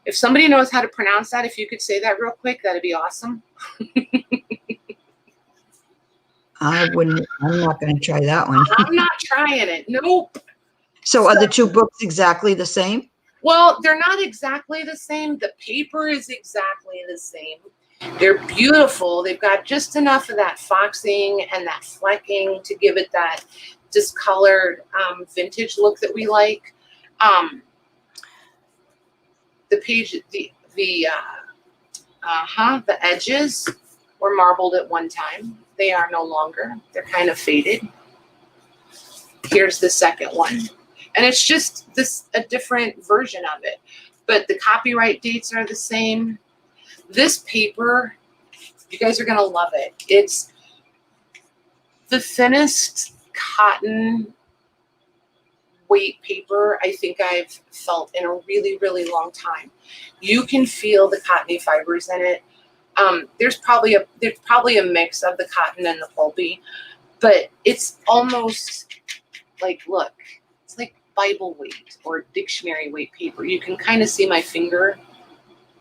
if somebody knows how to pronounce that, if you could say that real quick, that'd be awesome. I'm not going to try that one. I'm not trying it. Nope. So are the two books exactly the same? Well, they're not exactly the same. The paper is exactly the same. They're beautiful. They've got just enough of that foxing and that flecking to give it that discolored vintage look that we like. The page, the edges were marbled at one time. They are no longer. They're kind of faded. Here's the second one. And it's just a different version of it. But the copyright dates are the same. This paper, you guys are going to love it. It's the thinnest cotton weight paper I think I've felt in a really, really long time. You can feel the cottony fibers in it. There's probably a mix of the cotton and the pulpy, but it's almost like, look, it's like Bible weight or dictionary weight paper. You can kind of see my finger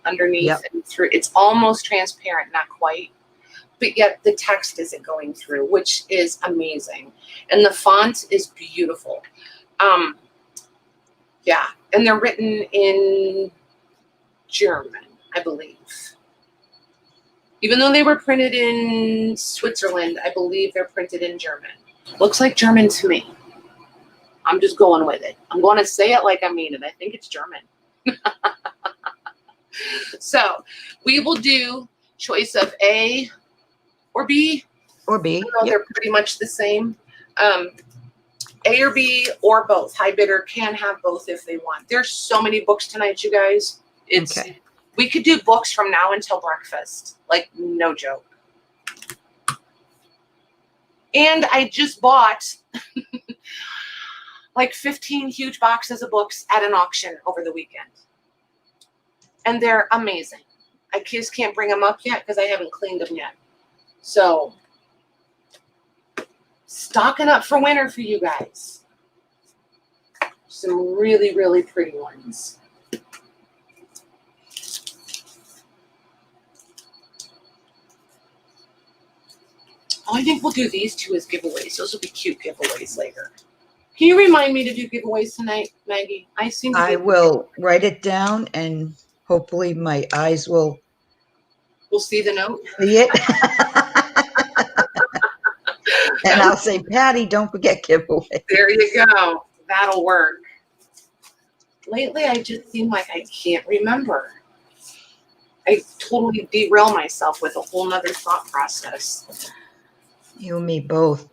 underneath. Yep. And through. It's almost transparent, not quite, but yet the text isn't going through, which is amazing. And the font is beautiful. Yeah, and they're written in German, I believe. Even though they were printed in Switzerland, I believe they're printed in German. Looks like German to me. I'm just going with it. I'm going to say it like I mean it. I think it's German. So we will do choice of A or B. Or B. Yep. They're pretty much the same. A or B or both. High bidder can have both if they want. There's so many books tonight, you guys. It's okay. We could do books from now until breakfast. Like, no joke. And I just bought like 15 huge boxes of books at an auction over the weekend. And they're amazing. I just can't bring them up yet because I haven't cleaned them yet. So, stocking up for winter for you guys. Some really, really pretty ones. Oh, I think we'll do these two as giveaways. Those will be cute giveaways later. Can you remind me to do giveaways tonight, Maggie? I will write it down, and hopefully my eyes will see the note. See it. And I'll say, Patty, don't forget giveaway. There you go. That'll work. Lately, I just seem like I can't remember. I totally derail myself with a whole nother thought process. You and me both.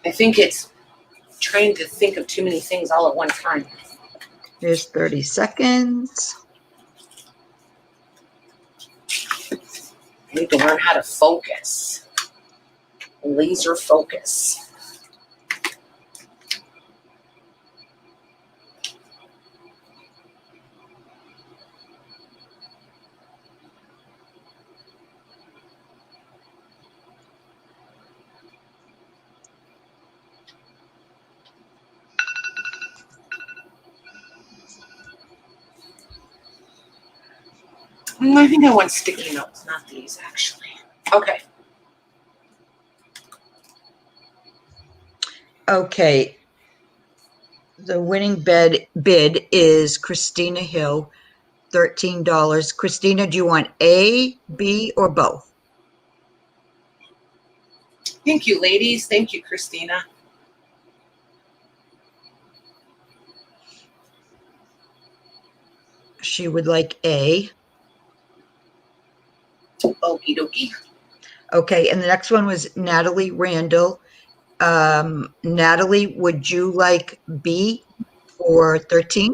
I think it's trying to think of too many things all at one time. There's 30 seconds. I need to learn how to focus. Laser focus. I think I want sticky notes, not these, actually. Okay. Okay. The winning bid is Christina Hill, $13. Christina, do you want A, B, or both? Thank you, ladies. Thank you, Christina. She would like A. Okie dokie. Okay, and the next one was Natalie Randall. Natalie, would you like B for 13?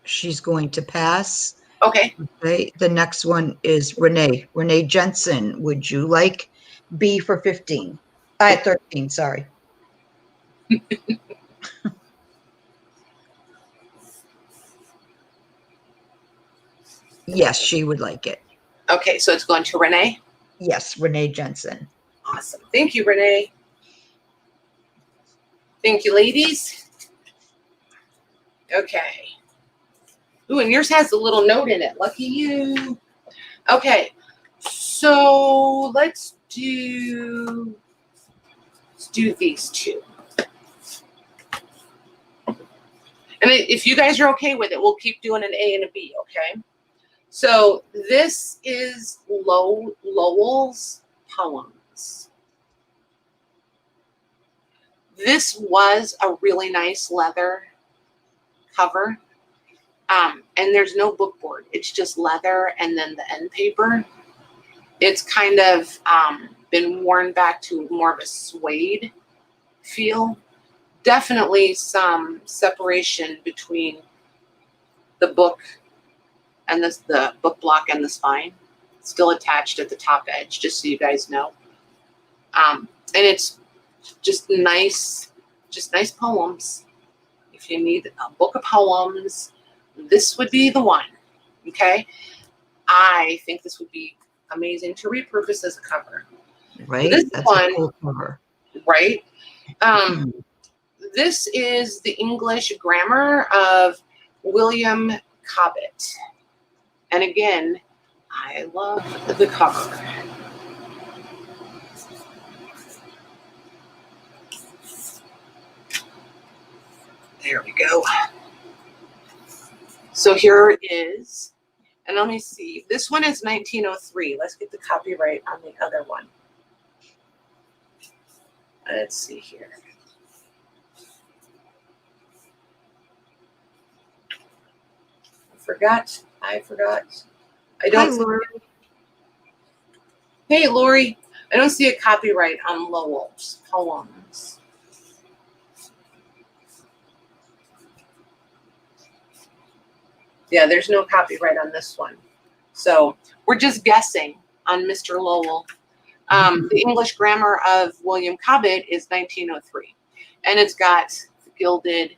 She's going to pass. Okay. Okay, the next one is Renee. Renee Jensen, would you like B for 15? 13, sorry. Yes, she would like it. Okay, so it's going to Renee? Yes, Renee Jensen. Awesome. Thank you, Renee. Thank you, ladies. Okay. Ooh, and yours has a little note in it. Lucky you. Okay, so let's do these two. And if you guys are okay with it, we'll keep doing an A and a B, okay? So this is Lowell's Poems. This was a really nice leather cover. And there's no book board. It's just leather and then the end paper. It's kind of been worn back to more of a suede feel. Definitely some separation between the book and the book block and the spine. Still attached at the top edge, just so you guys know. And it's just nice poems. If you need a book of poems, this would be the one, okay? I think this would be amazing to repurpose as a cover. Right? This That's one, a cool cover. right? This is the English grammar of William Cobbett. And again, I love the cover. There we go. So here it is. And let me see. This one is 1903. Let's get the copyright on the other one. Let's see here. I forgot. I don't. Hi, Lori. Hey, Lori. I don't see a copyright on Lowell's poems. Yeah, there's no copyright on this one. So we're just guessing on Mr. Lowell. The English grammar of William Cobbett is 1903. And it's got the gilded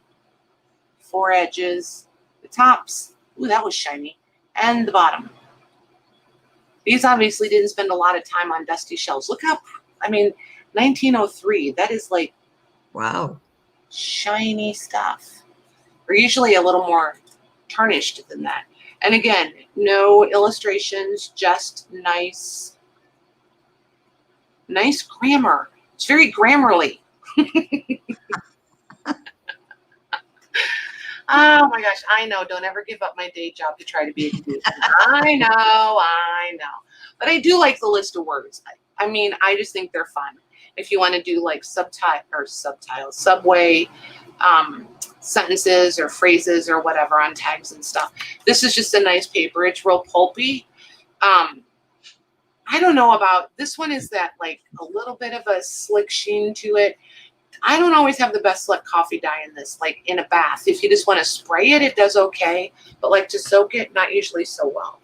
four edges, the tops. Ooh, that was shiny. And the bottom. These obviously didn't spend a lot of time on dusty shelves. Look how, 1903. That is like Wow. shiny stuff. We're usually a little more tarnished than that. And again, no illustrations, just nice grammar. It's very grammarly. Oh my gosh, I know. Don't ever give up my day job to try to be a comedian. I know. But I do like the list of words. I just think they're fun. If you want to do like subway sentences or phrases or whatever on tags and stuff. This is just a nice paper. It's real pulpy. I don't know about this one. Is that like a little bit of a slick sheen to it? I don't always have the best luck coffee dye in this, like in a bath. If you just want to spray it, it does okay. But like to soak it, not usually so well.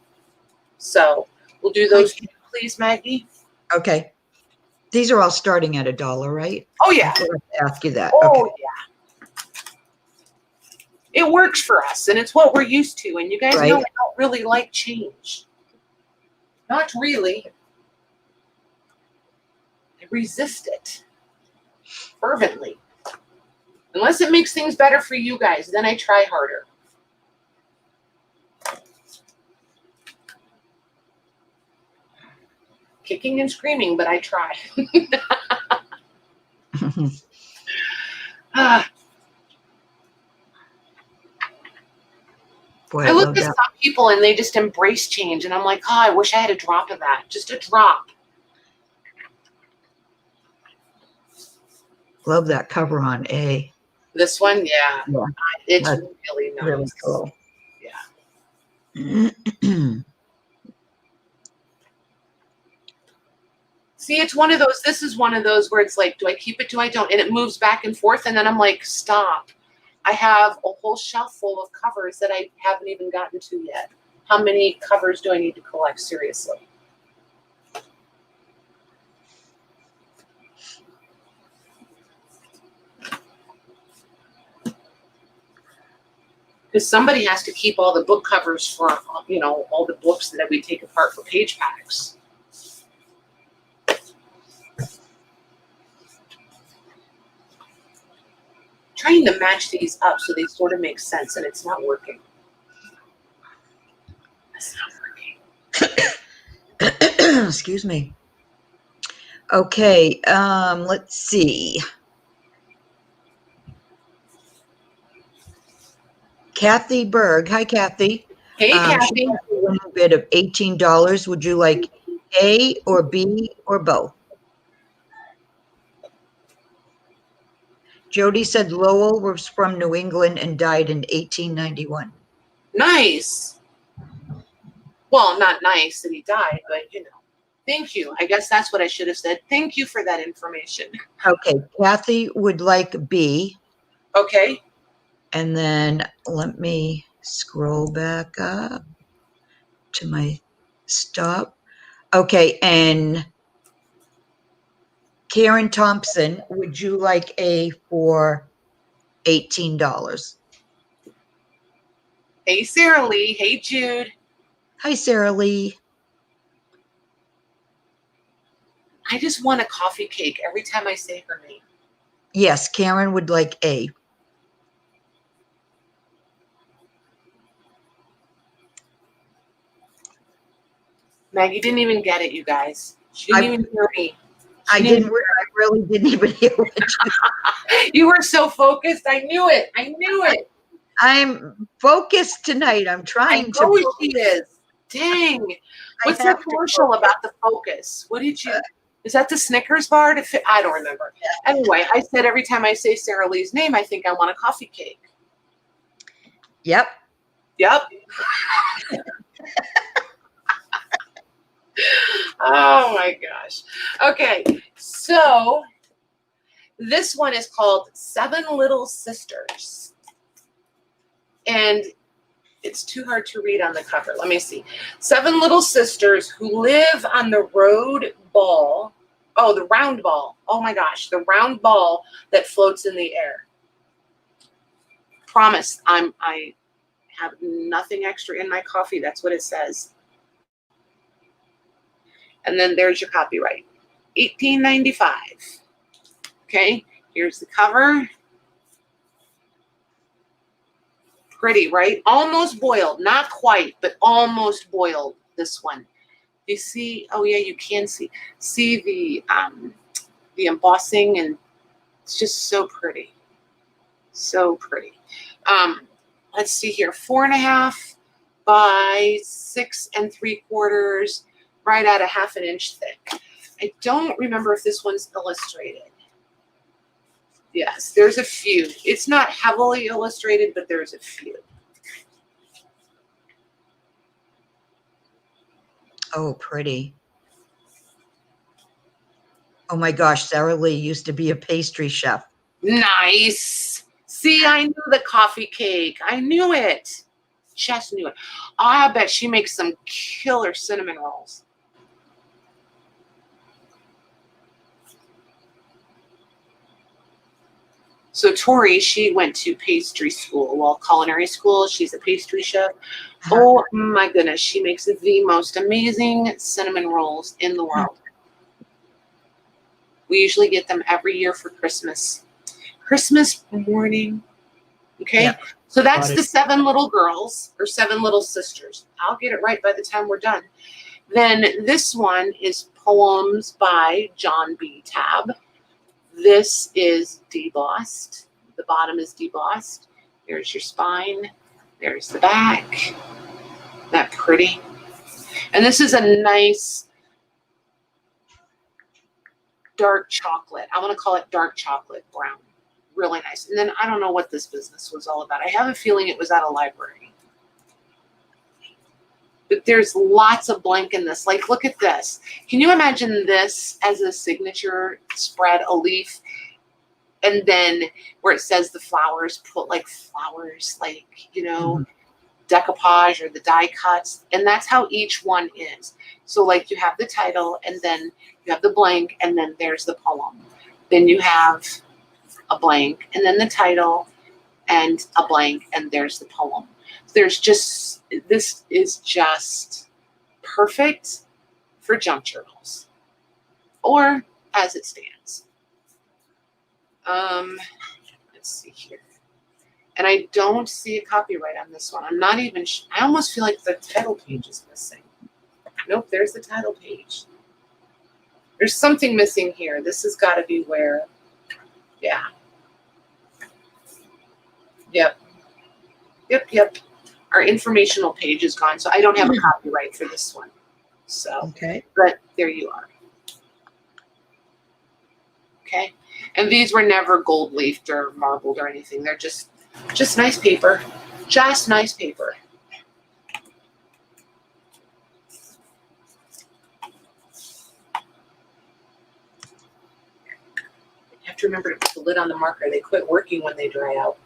So we'll do those, please, Maggie. Okay. These are all starting at $1, right? Oh, yeah. I forgot to ask you that. Oh, Okay. yeah. It works for us, and it's what we're used to. And you guys know I don't really like change. Not really. I resist it fervently. Unless it makes things better for you guys, then I try harder. Kicking and screaming, but I try. Boy, I look love at that. some people and they just embrace change, and I'm like, oh, I wish I had a drop of that. Just a drop. Love that cover on A. This one, yeah. It's That's really nice. really cool. Yeah. See, it's one of those, this is one of those where it's like, do I keep it, do I don't? And it moves back and forth, and then I'm like, stop. I have a whole shelf full of covers that I haven't even gotten to yet. How many covers do I need to collect, seriously? Because somebody has to keep all the book covers for, all the books that we take apart for page packs. Trying to match these up so they sort of make sense, and it's not working. It's not working. Excuse me. Okay, let's see. Kathy Berg. Hi, Kathy. Hey, Kathy. She has a winning bid of $18. Would you like A or B or both? Jody said Lowell was from New England and died in 1891. Nice. Well, not nice that he died, but thank you. I guess that's what I should have said. Thank you for that information. Okay, Kathy would like B. Okay. And then let me scroll back up to my stop. Okay, and Karen Thompson, would you like A for $18? Hey, Sarah Lee. Hey, Jude. Hi, Sarah Lee. I just want a coffee cake every time I say her name. Yes, Karen would like A. Maggie didn't even get it, you guys. She didn't even hear me. I really didn't even hear it. You were so focused. I knew it. I knew it. I'm focused tonight. I'm I trying to. know she is. Dang. What's that have to commercial focus. about the focus? What did you? Is that the Snickers bar? To fit? I don't remember. Anyway, I said every time I say Sarah Lee's name, I think I want a coffee cake. Yep. Yep. Oh my gosh. Okay, so this one is called Seven Little Sisters. And it's too hard to read on the cover. Let me see. Seven little sisters who live on the road ball. Oh, the round ball. Oh my gosh, the round ball that floats in the air. Promise, I have nothing extra in my coffee. That's what it says. And then there's your copyright. $18.95. Okay, here's the cover. Pretty, right? Almost boiled. Not quite, but almost boiled, this one. You see, oh yeah, you can see the embossing, and it's just so pretty. So pretty. Let's see here, 4.5 by 6 3/4, right at a 1/2 inch thick. I don't remember if this one's illustrated. Yes, there's a few. It's not heavily illustrated, but there's a few. Oh, pretty. Oh my gosh, Sarah Lee used to be a pastry chef. Nice. See, I knew the coffee cake. I knew it. Just knew it. I bet she makes some killer cinnamon rolls. So Tori, she went to pastry school, well, culinary school. She's a pastry chef. Oh my goodness, she makes the most amazing cinnamon rolls in the world. We usually get them every year for Christmas. Christmas morning. Okay, yeah. So that's the 7 little girls, or 7 little sisters. I'll get it right by the time we're done. Then this one is Poems by John B. Tabb. This is debossed. The bottom is debossed. There's your spine. There's the back. Isn't that pretty? And this is a nice dark chocolate. I want to call it dark chocolate brown. Really nice. And then I don't know what this business was all about. I have a feeling it was at a library. But there's lots of blank in this. Like, look at this. Can you imagine this as a signature spread, a leaf, and then where it says the flowers, put like flowers, like, you know, decoupage or the die cuts. And that's how each one is. So like you have the title, and then you have the blank, and then there's the poem. Then you have a blank, and then the title, and a blank, and there's the poem. There's just, this is just perfect for junk journals, or as it stands. Let's see here. And I don't see a copyright on this one. I'm not even, I almost feel like the title page is missing. Nope, there's the title page. There's something missing here. This has got to be where, yeah. Yep. Our informational page is gone, so I don't have a copyright for this one. So, okay. But there you are. Okay, and these were never gold leafed or marbled or anything. They're just nice paper, just nice paper. You have to remember to put the lid on the marker. They quit working when they dry out.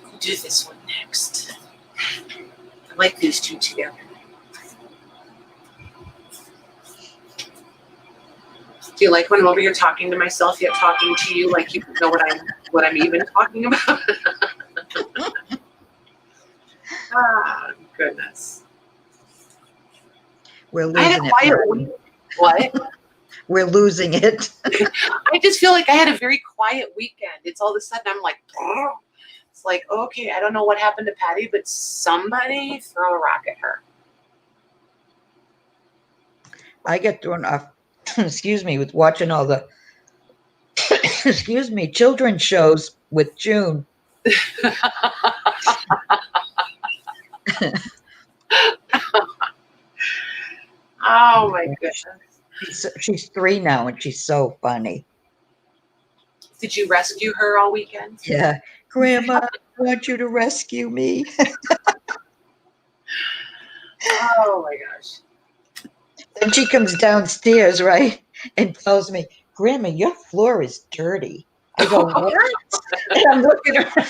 We'll do this one next. I like these two together. Do you like when I'm over here talking to myself yet talking to you like you know what I'm even talking about? Ah, goodness. We're I had losing a it. quiet week. What? We're losing it. I just feel like I had a very quiet weekend. It's all of a sudden I'm like, it's like, okay, I don't know what happened to Patty, but somebody throw a rock at her. I get thrown off, excuse me, with watching all the, excuse me, children's shows with June. Oh my goodness. She's 3 now and she's so funny. Did you rescue her all weekend? Yeah. Grandma, I want you to rescue me. Oh my gosh. Then she comes downstairs, right? And tells me, Grandma, your floor is dirty. I go, what? And I'm looking around.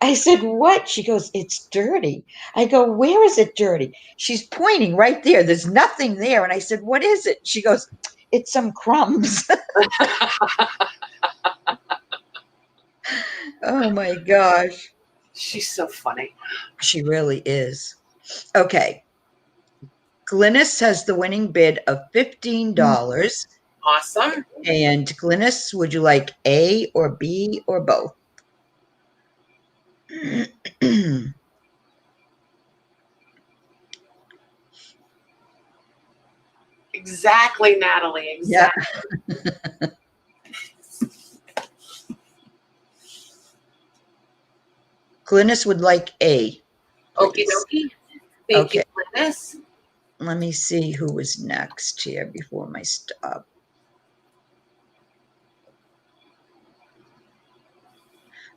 I said, what? She goes, it's dirty. I go, where is it dirty? She's pointing right there. There's nothing there. And I said, what is it? She goes, it's some crumbs. Oh my gosh. She's so funny. She really is. Okay. Glynis has the winning bid of $15. Awesome. And Glynis, would you like A or B or both? Exactly, Natalie. Exactly. Yeah. Glynis would like A. Okie Please. dokie. Thank Okay. you, Glynis. Let me see who was next here before my stop.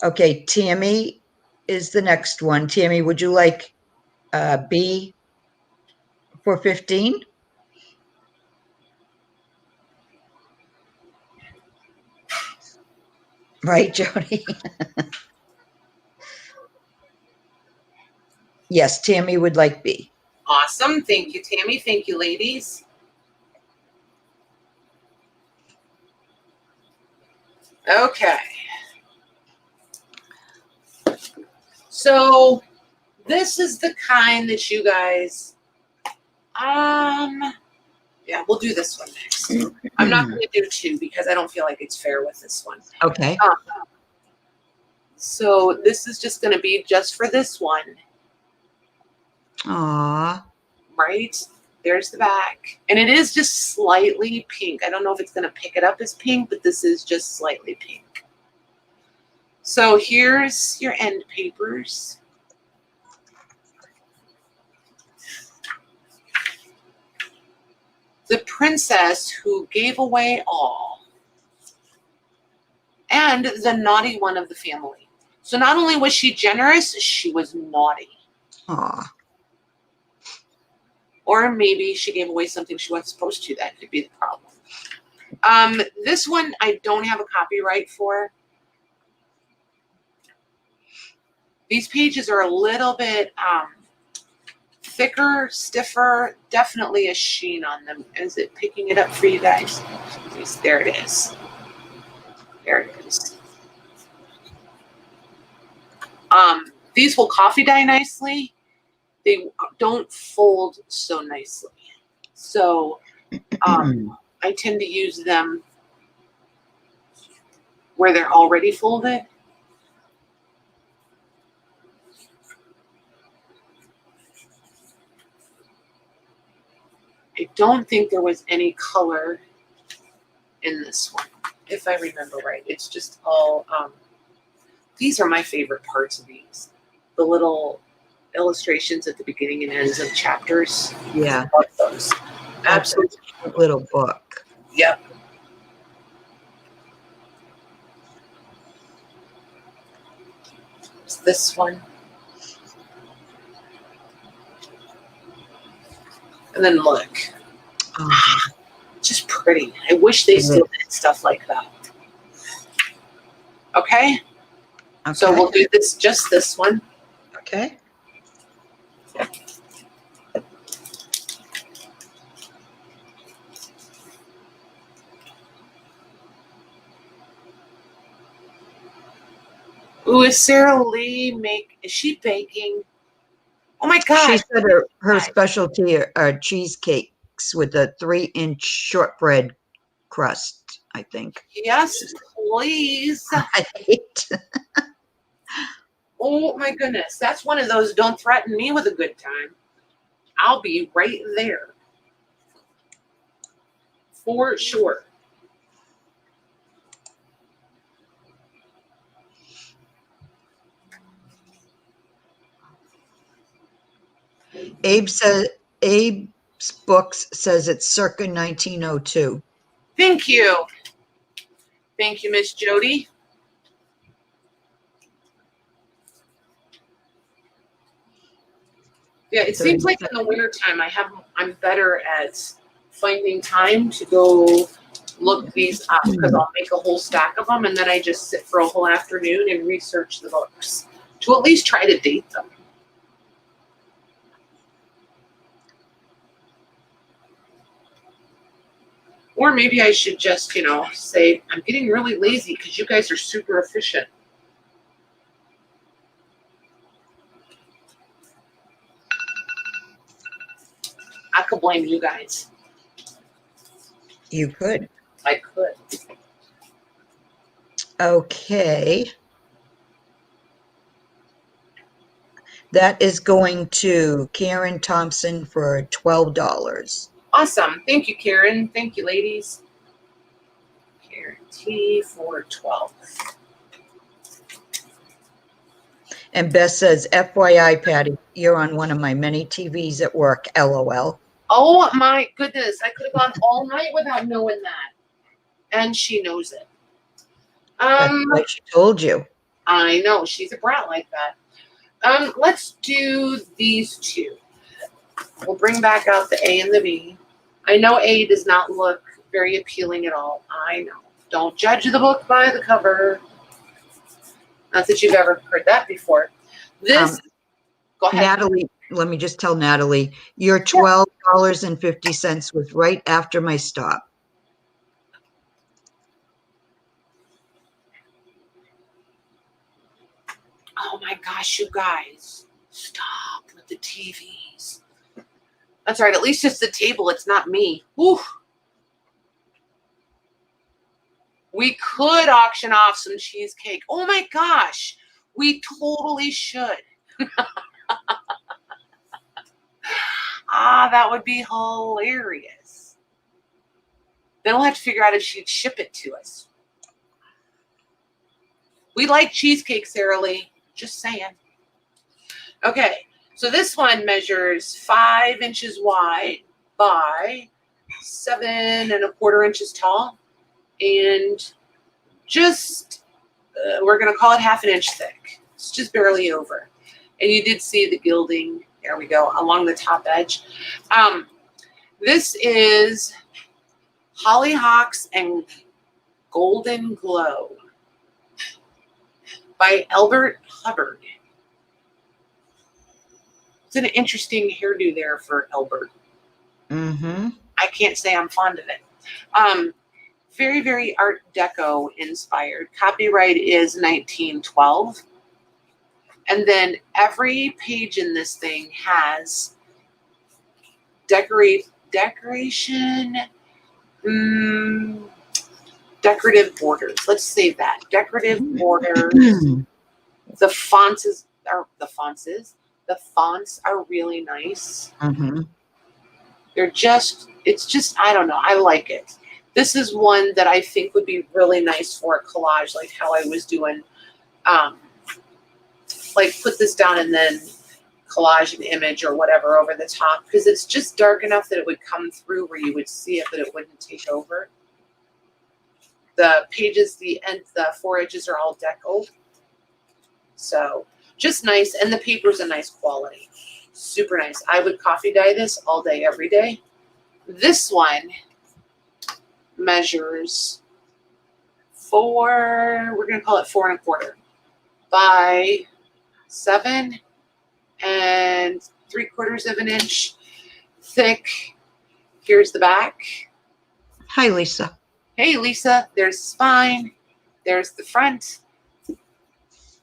Okay, Tammy is the next one. Tammy, would you like B for 15? Right, Jody? Yes, Tammy would like B. Awesome. Thank you, Tammy. Thank you, ladies. Okay. So this is the kind that you guys, yeah, we'll do this one next. I'm not going to do 2 because I don't feel like it's fair with this one. Okay. So this is just going to be just for this one. Aw. Right? There's the back. And it is just slightly pink. I don't know if it's going to pick it up as pink, but this is just slightly pink. So here's your end papers. The princess who gave away all. And the naughty one of the family. So not only was she generous, she was naughty. Aw. Or maybe she gave away something she wasn't supposed to. That could be the problem. This one I don't have a copyright for. These pages are a little bit thicker, stiffer, definitely a sheen on them. Is it picking it up for you guys? There it is. There it is. These will coffee dye nicely. They don't fold so nicely. So I tend to use them where they're already folded. I don't think there was any color in this one, if I remember right. It's just all, these are my favorite parts of these. The little illustrations at the beginning and ends of chapters. Yeah. I love those. Absolutely. Little book. Yep. It's this one. And then look. Oh. Just pretty. I wish they still did stuff like that. Okay? So we'll do this, just this one. Okay. Ooh, is Sarah Lee is she baking? Oh my She gosh. said her specialty are cheesecakes with a 3-inch shortbread crust, I think. Yes, please. Right. Oh my goodness. That's one of those don't threaten me with a good time. I'll be right there. For sure. Abe's books says it's circa 1902. Thank you. Thank you, Miss Jody. Yeah, it seems like in the wintertime I'm better at finding time to go look these up because I'll make a whole stack of them and then I just sit for a whole afternoon and research the books to at least try to date them. Or maybe I should just, say, I'm getting really lazy because you guys are super efficient. I could blame you guys. You could. I could. Okay. That is going to Karen Thompson for $12. Awesome. Thank you, Karen. Thank you, ladies. Karen T for 12. And Beth says, FYI, Patty, you're on one of my many TVs at work, LOL. Oh my goodness. I could have gone all night without knowing that. And she knows it. That's what she told you. I know. She's a brat like that. Let's do these two. We'll bring back out the A and the B. I know A does not look very appealing at all. I know. Don't judge the book by the cover. Not that you've ever heard that before. This, go ahead. Natalie, let me just tell Natalie, your $12.50 was right after my stop. Oh my gosh, you guys. Stop with the TVs. That's right. At least it's the table. It's not me. Whew. We could auction off some cheesecake. Oh my gosh. We totally should. That would be hilarious. Then we'll have to figure out if she'd ship it to us. We like cheesecake, Sarah Lee. Just saying. Okay, so this one measures 5 inches wide by 7¼ inches tall, and just we're going to call it ½ an inch thick. It's just barely over. And you did see the gilding. There we go, along the top edge. This is Hollyhocks and Golden Glow by Albert Hubbard. It's an interesting hairdo there for Albert. Mm-hmm. I can't say I'm fond of it. Very, very Art Deco inspired. Copyright is 1912. And then every page in this thing has decorative borders. Let's save that. Decorative borders. The fonts are really nice. Mm-hmm. It's just, I don't know. I like it. This is one that I think would be really nice for a collage, like how I was doing, like put this down and then collage an image or whatever over the top, because it's just dark enough that it would come through where you would see it, but it wouldn't take over. The pages, the 4 edges are all deco. So just nice. And the paper's a nice quality. Super nice. I would coffee dye this all day, every day. This one measures we're going to call it 4¼ by 7 3/4 inch thick. Here's the back. Hi, Lisa. Hey, Lisa. There's the spine. There's the front.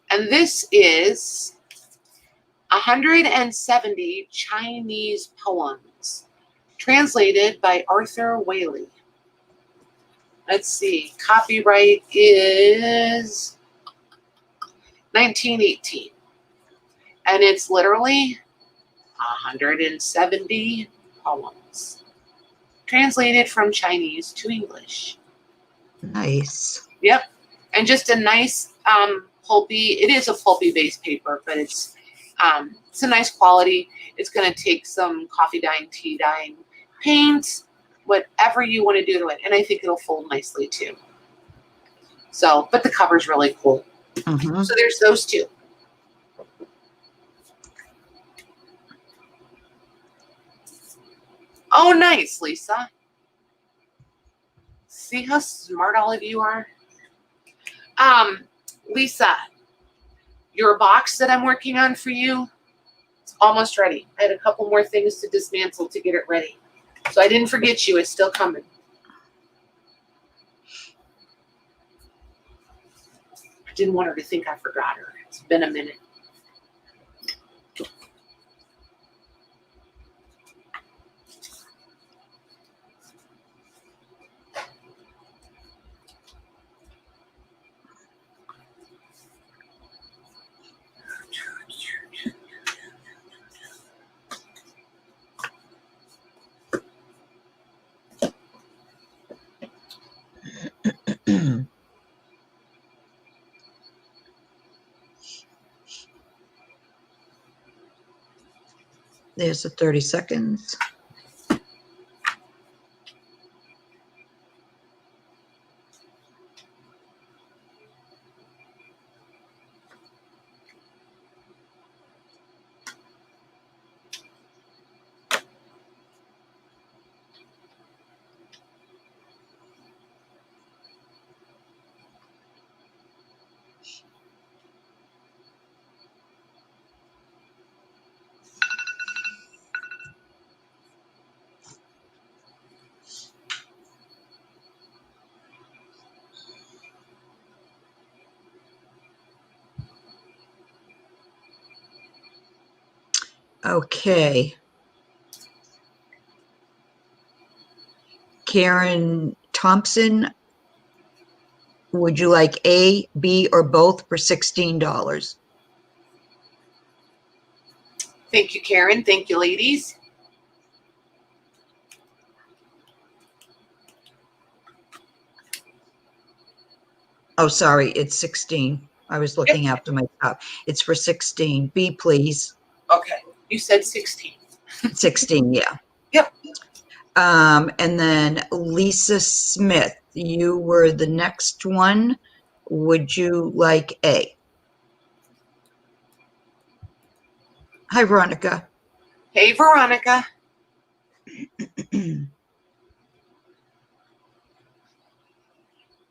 And this is 170 Chinese poems, translated by Arthur Whaley. Let's see, copyright is 1918. And it's literally 170 poems, translated from Chinese to English. Nice. Yep. And just a nice pulpy, it is a pulpy based paper, but it's a nice quality. It's going to take some coffee dyeing, tea dyeing, paint, whatever you want to do to it. And I think it'll fold nicely too. So, but the cover's really cool. Mm-hmm. So there's those two. Oh, nice, Lisa. See how smart all of you are? Lisa, your box that I'm working on for you, it's almost ready. I had a couple more things to dismantle to get it ready. So I didn't forget you. It's still coming. I didn't want her to think I forgot her. It's been a minute. There's the 30 seconds. Okay. Karen Thompson, would you like A, B, or both for $16? Thank you, Karen. Thank you, ladies. Oh, sorry, it's 16. I was looking after my top. It's for 16. B, please. Okay. You said 16. 16, yeah. Yep. And then Lisa Smith, you were the next one. Would you like A? Hi, Veronica. Hey, Veronica.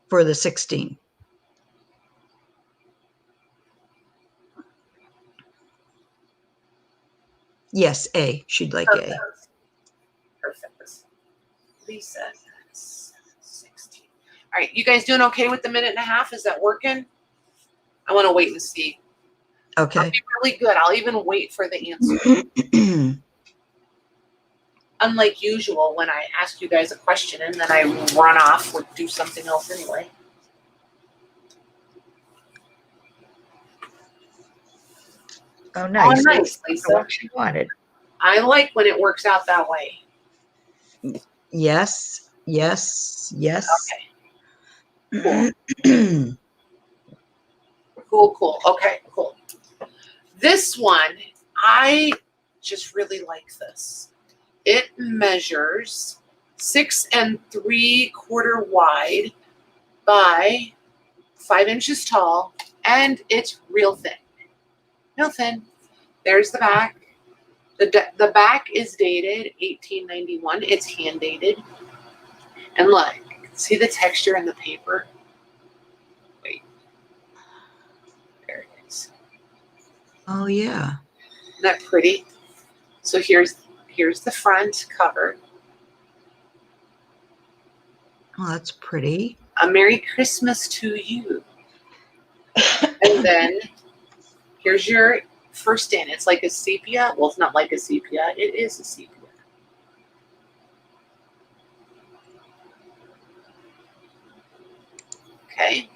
For the 16. Yes, A. She'd like Perfect. A. Perfect. Lisa, 16. All right. You guys doing okay with the minute and a half? Is that working? I want to wait and see. Okay. I'll be really good. I'll even wait for the answer. Unlike usual, when I ask you guys a question and then I run off or do something else anyway. Oh, nice. Oh, nice, Lisa. What she wanted. I like when it works out that way. Yes, yes, yes. Okay. Cool. Cool. Okay, cool. This one, I just really like this. It measures 6 3/4 wide by 5 inches tall, and it's real thin. Real thin. There's the back. The back is dated 1891. It's hand dated. And look, see the texture in the paper? Wait. There it is. Oh, yeah. Isn't that pretty? So here's the front cover. Oh, that's pretty. A Merry Christmas to you. And then Here's your first in. It's like a sepia. Well, it's not like a sepia. It is a sepia. Okay.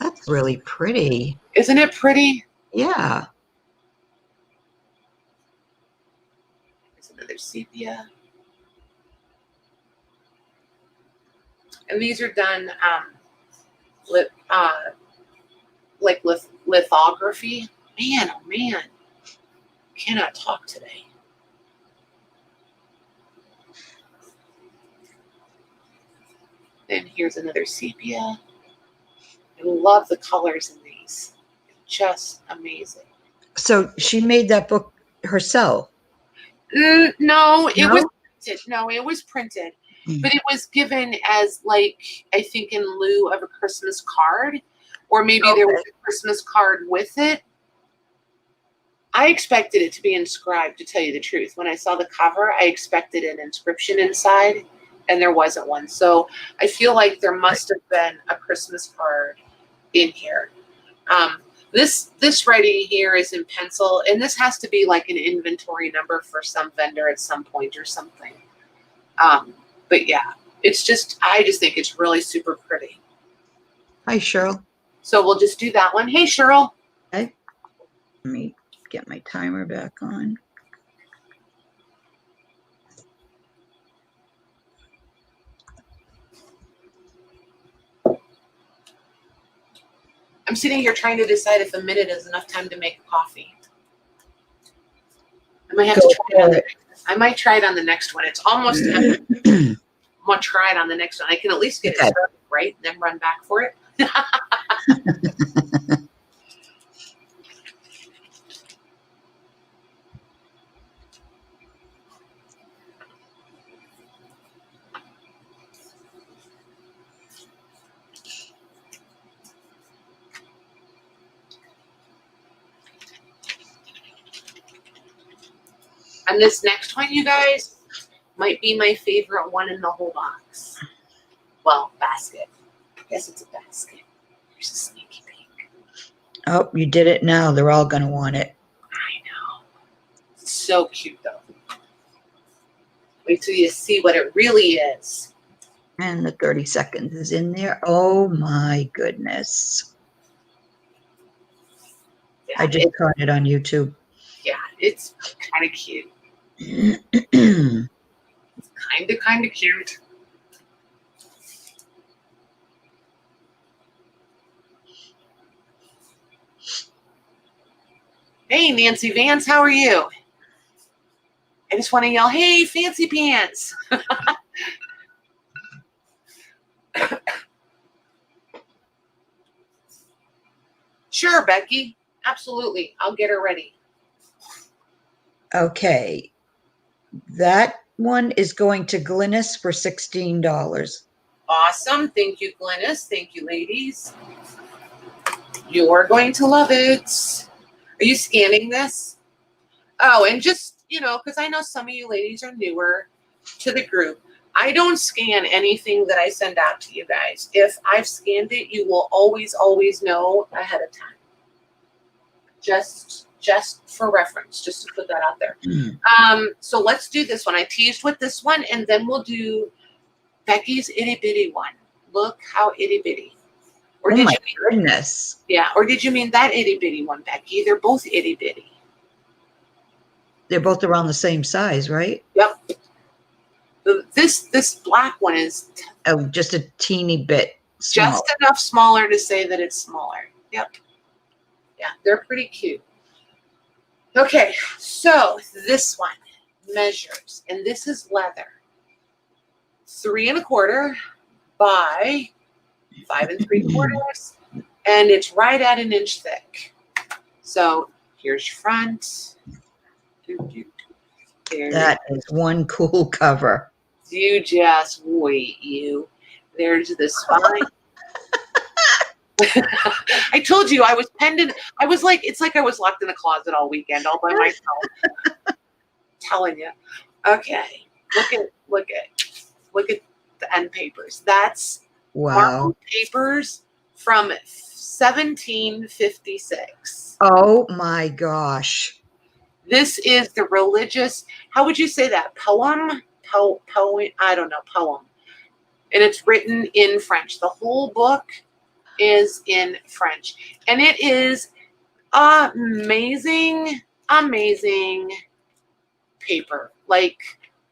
That's really pretty. Isn't it pretty? Yeah. There's another sepia. And these are done like lithography. Man, oh man. Cannot talk today. And here's another sepia. I love the colors in these. Just amazing. So she made that book herself. No, it No? was printed. No, it was printed. Mm. But it was given as, like, I think in lieu of a Christmas card. Or maybe there was a Christmas card with it. I expected it to be inscribed, to tell you the truth. When I saw the cover, I expected an inscription inside, and there wasn't one. So I feel like there must have been a Christmas card in here. This writing here is in pencil, and this has to be like an inventory number for some vendor at some point or something. But yeah, it's just, I just think it's really super pretty. Hi, Cheryl. So we'll just do that one. Hey, Cheryl. Okay. Let me get my timer back on. I'm sitting here trying to decide if a minute is enough time to make coffee. I might have to try it on the I might try it on the next one. It's almost empty. I'm gonna try it on the next one. I can at least get it started, right? And then run back for it. And this next one, you guys, might be my favorite one in the whole box. Well, basket. I guess it's a basket. Here's a sneaky peek. Oh, you did it now. They're all going to want it. I know. It's so cute, though. Wait till you see what it really is. And the 30 seconds is in there. Oh, my goodness. Yeah, I just caught it on YouTube. Yeah, it's kind of cute. Kind of cute. Hey, Nancy Vance, how are you? I just want to yell, hey, Fancy Pants. Sure, Becky. Absolutely. I'll get her ready. Okay. That one is going to Glynis for $16. Awesome. Thank you, Glynis. Thank you, ladies. You're going to love it. Are you scanning this? Oh, and just, because I know some of you ladies are newer to the group, I don't scan anything that I send out to you guys. If I've scanned it, you will always, always know ahead of time. Just for reference, just to put that out there. So let's do this one. I teased with this one, and then we'll do Becky's itty bitty one. Look how itty bitty. Or Oh did my you mean, goodness. yeah, or did you mean that itty bitty one, Becky? They're both itty bitty. They're both around the same size, right? Yep. This black one is Oh, just a teeny bit small. just enough smaller to say that it's smaller. Yep. Yeah, they're pretty cute. Okay, so this one measures, and this is leather. 3 1/4 by 5 3/4, and it's right at 1 inch thick. So here's your front. That is one cool cover. You just wait, you. There's the spine. I told you I was pendant. I was like, it's like I was locked in a closet all weekend, all by myself. Telling you. Okay. Look at the end papers. That's Wow. marble papers from 1756. Oh my gosh. This is the religious, how would you say that? Poem? Poem? I don't know, poem. And it's written in French. The whole book is in French. And it is amazing, amazing paper. Like,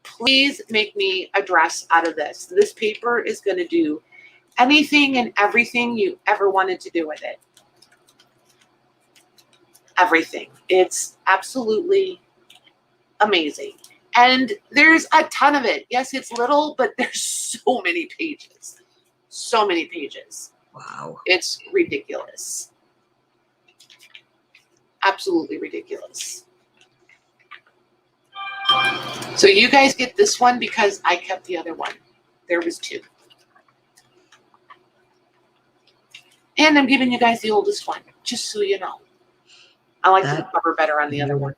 please make me a dress out of this. This paper is going to do anything and everything you ever wanted to do with it. Everything. It's absolutely amazing. And there's a ton of it. Yes, it's little, but there's so many pages. So many pages. Wow. It's ridiculous. Absolutely ridiculous. So you guys get this one because I kept the other one. There was two. And I'm giving you guys the oldest one, just so you know. I like the cover better on the other one.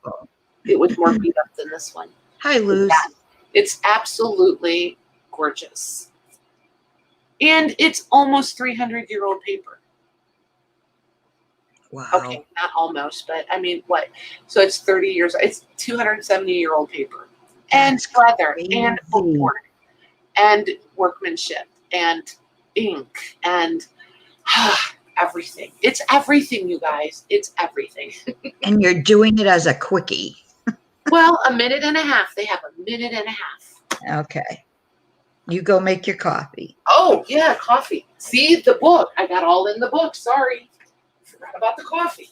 It was more beat up than this one. Hi, Luz. It's absolutely gorgeous. And it's almost 300-year-old paper. Wow. Okay, not almost, but I mean, what? So it's 30 years. It's 270-year-old paper. And leather, and bookboard, and workmanship, and ink, and everything. It's everything, you guys. It's everything. And you're doing it as a quickie. Well, a minute and a half. They have a minute and a half. Okay. You go make your coffee. Oh, yeah, coffee. See, the book. I got all in the book. Sorry. Forgot about the coffee.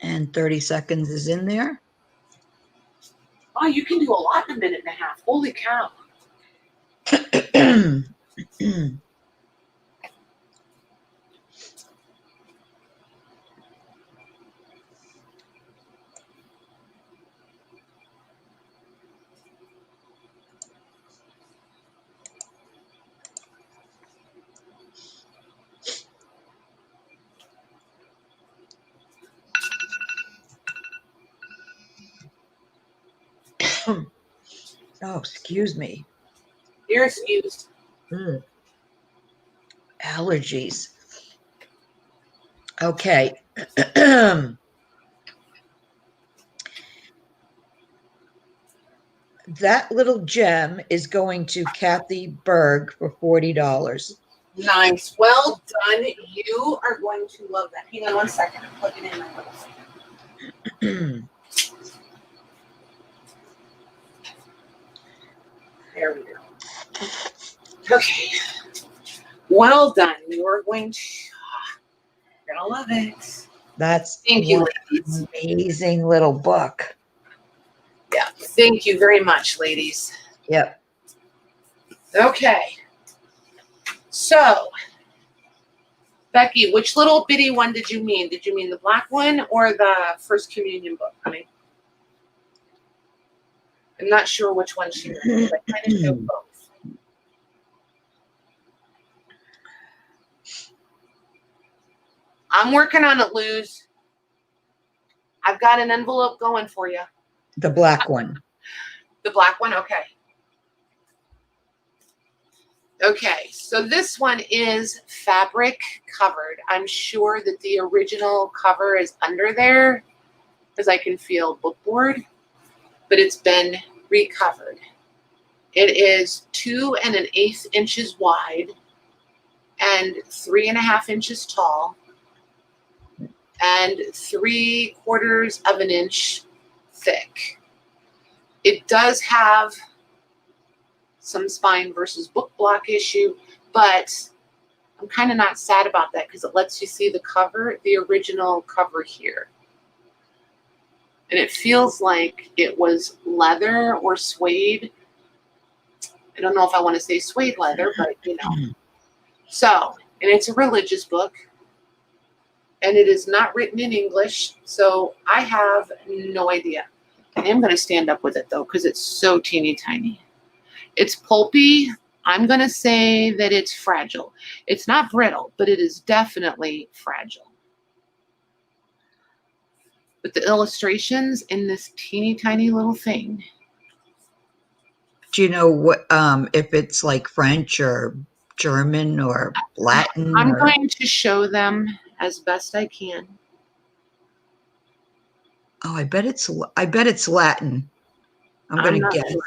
And 30 seconds is in there. Oh, you can do a lot in a minute and a half. Holy cow. Oh, excuse me. You're excused. Allergies. Okay. That little gem is going to Kathy Berg for $40. Nice. Well done. You are going to love that. Hang on one second. I'm plugging in my phone. There we go. Okay. Well done. You are going to, you're going to love it. That's Thank you, ladies. Amazing little book. Yeah. Thank you very much, ladies. Yep. Okay. So, Becky, which little bitty one did you mean? Did you mean the black one or the First Communion book, honey? I'm not sure which one she meant. I kind of know both. I'm working on it, Luz. I've got an envelope going for you. The black one. The black one? Okay. Okay, so this one is fabric covered. I'm sure that the original cover is under there because I can feel bookboard, but it's been recovered. It is 2 1/8 inches wide and 3 1/2 inches tall. and 3/4 of an inch thick. It does have some spine versus book block issue, but I'm kind of not sad about that because it lets you see the cover, the original cover here. And it feels like it was leather or suede. I don't know if I want to say suede leather, but you know. So, and it's a religious book. And it is not written in English, so I have no idea. I am going to stand up with it, though, because it's so teeny tiny. It's pulpy. I'm going to say that it's fragile. It's not brittle, but it is definitely fragile. But the illustrations in this teeny tiny little thing. Do you know what if it's like French or German or Latin? I'm going to show them as best I can. Oh, I bet it's Latin. I'm going to guess. Sure.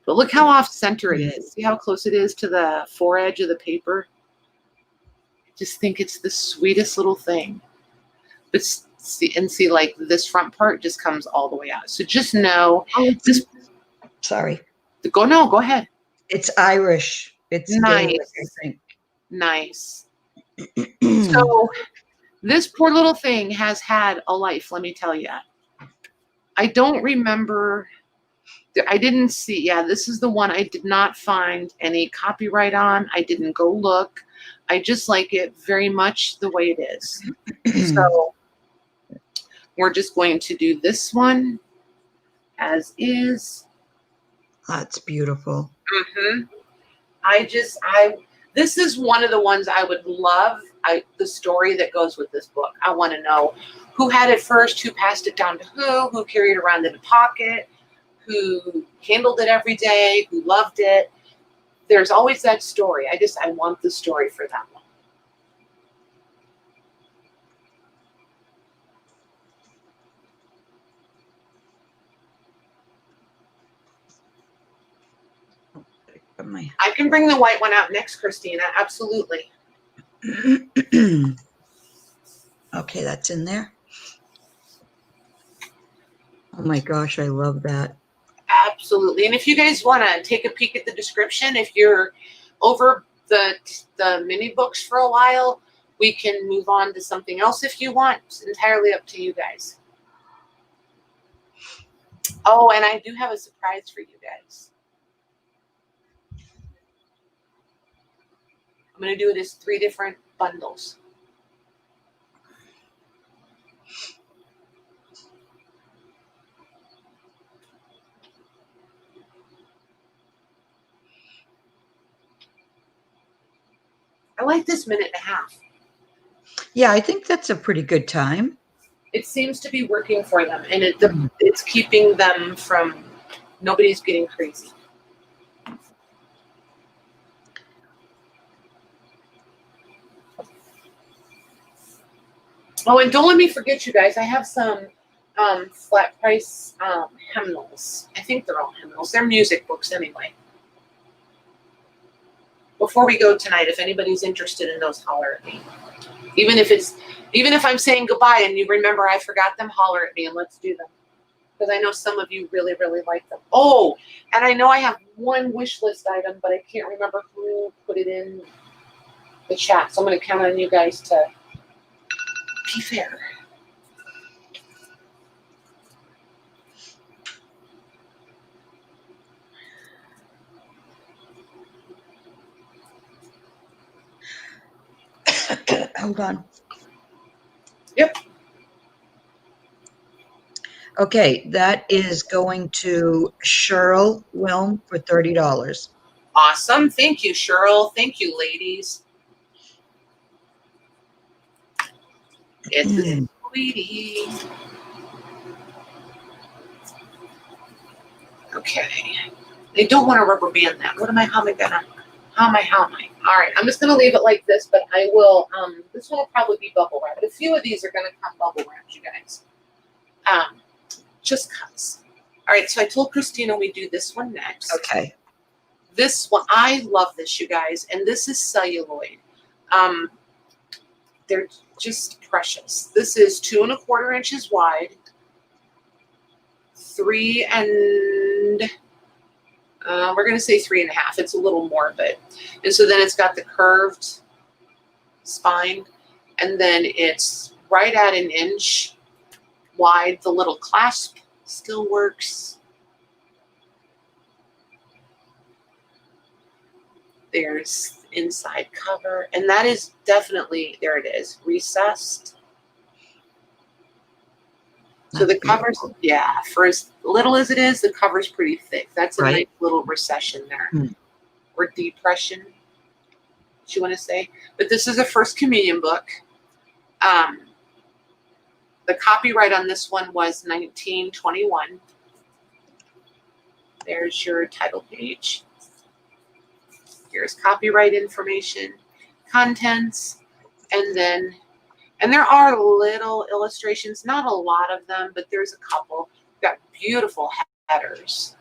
But look how off center it is. See how close it is to the foredge of the paper? I just think it's the sweetest little thing. But see, like this front part just comes all the way out. So just know this. Sorry. Go ahead. It's Irish. It's nice. Gaelic, I think. Nice. So this poor little thing has had a life, let me tell you. I don't remember. I didn't see. Yeah, this is the one I did not find any copyright on. I didn't go look. I just like it very much the way it is. So we're just going to do this one as is. That's beautiful. Mm-hmm. This is one of the ones I would love. The story that goes with this book. I want to know who had it first, who passed it down to who carried it around in a pocket, who handled it every day, who loved it. There's always that story. I want the story for that one. I can bring the white one out next, Christina. Absolutely. Okay, that's in there. Oh my gosh, I love that. Absolutely. And if you guys want to take a peek at the description, if you're over the mini books for a while, we can move on to something else if you want. It's entirely up to you guys. Oh, and I do have a surprise for you guys. I'm going to do it as 3 different bundles. I like this 1.5 minutes. Yeah, I think that's a pretty good time. It seems to be working for them, and it's keeping them from, nobody's getting crazy. Oh, and don't let me forget, you guys, I have some flat price hymnals. I think they're all hymnals. They're music books anyway. Before we go tonight, if anybody's interested in those, holler at me. Even if I'm saying goodbye and you remember I forgot them, holler at me and let's do them. Because I know some of you really, really like them. Oh, and I know I have one wish list item, but I can't remember who put it in the chat. So I'm going to count on you guys to be fair. Hold on. Yep. Okay, that is going to Cheryl Wilm for $30. Awesome. Thank you, Cheryl. Thank you, ladies. It's sweetie. Okay. They don't want to rubber band that. How am I? All right. I'm just going to leave it like this, but I will, this one will probably be bubble wrapped. A few of these are going to come bubble wrapped, you guys. Just cuts. All right. So I told Christina we do this one next. Okay. This one, I love this, you guys. And this is celluloid. they're just precious. This is 2 1/4 inches wide, 3 and we're going to say 3 1/2. It's a little more, and so then it's got the curved spine, and then it's right at 1 inch wide. The little clasp still works. There's inside cover, and that is definitely, there it is, recessed. So the cover's, yeah, for as little as it is, the cover's pretty thick. That's a nice little recession there, or depression, what you want to say. But this is a First Communion book. The copyright on this one was 1921. There's your title page. Here's copyright information, contents, and there are little illustrations, not a lot of them, but there's a couple. Got beautiful headers.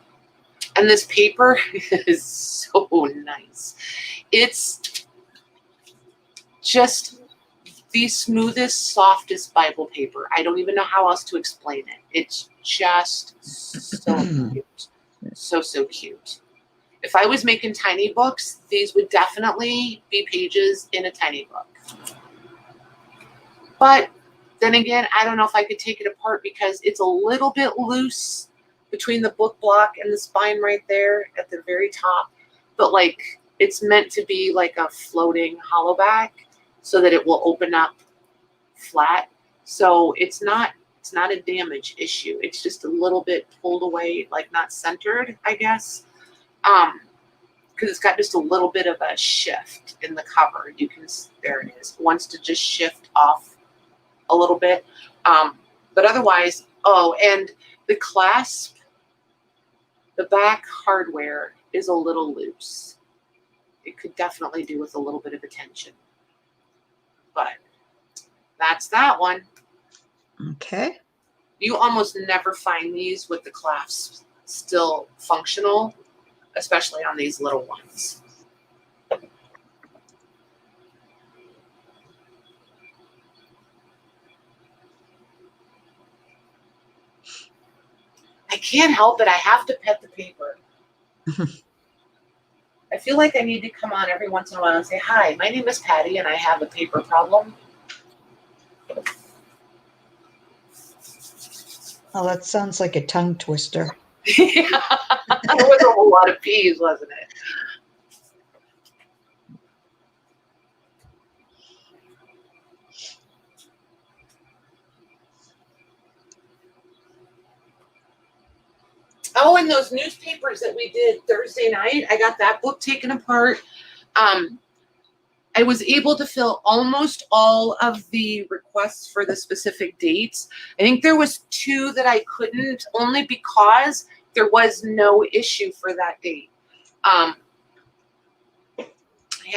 And this paper is so nice. It's just the smoothest, softest Bible paper. I don't even know how else to explain it. It's just so cute. So cute. If I was making tiny books, these would definitely be pages in a tiny book. But then again, I don't know if I could take it apart because it's a little bit loose between the book block and the spine right there at the very top. But like, it's meant to be like a floating hollow back so that it will open up flat. So it's not a damage issue. It's just a little bit pulled away, like not centered, I guess. Because it's got just a little bit of a shift in the cover. You can, there it is. It wants to just shift off a little bit. But otherwise, oh, and the clasp, the back hardware is a little loose. It could definitely do with a little bit of attention. But that's that one. Okay. You almost never find these with the clasps still functional, especially on these little ones. I can't help it. I have to pet the paper. I feel like I need to come on every once in a while and say, hi, my name is Patty and I have a paper problem. Oh, that sounds like a tongue twister. Yeah, there was a whole lot of P's, wasn't it? Oh, and those newspapers that we did Thursday night, I got that book taken apart. I was able to fill almost all of the requests for the specific dates. I think there was 2 that I couldn't, only because there was no issue for that date. I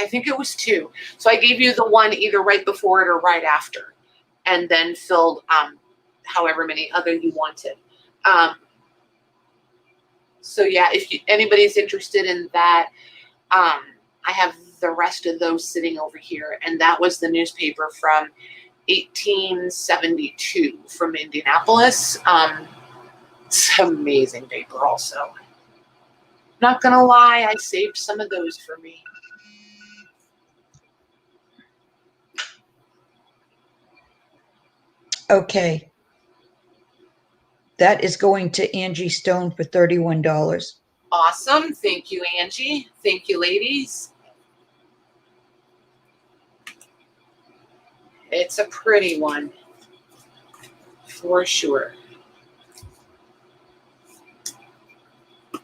think it was 2. So I gave you the one either right before it or right after, and then filled however many other you wanted. So yeah, if anybody's interested in that, I have the rest of those sitting over here, and that was the newspaper from 1872 from Indianapolis. It's amazing paper also. Not gonna lie, I saved some of those for me. Okay. That is going to Angie Stone for $31. Awesome. Thank you, Angie. Thank you, ladies. It's a pretty one, for sure. Can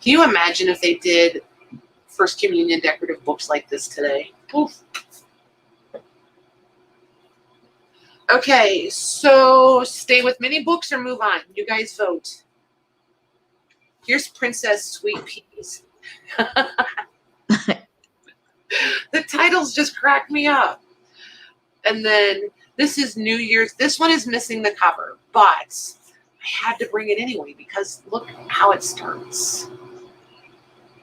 you imagine if they did First Communion decorative books like this today? Oof. Okay, so stay with mini books or move on? You guys vote. Here's Princess Sweet Peas. The titles just crack me up. And then this is New Year's. This one is missing the cover, but I had to bring it anyway because look how it starts.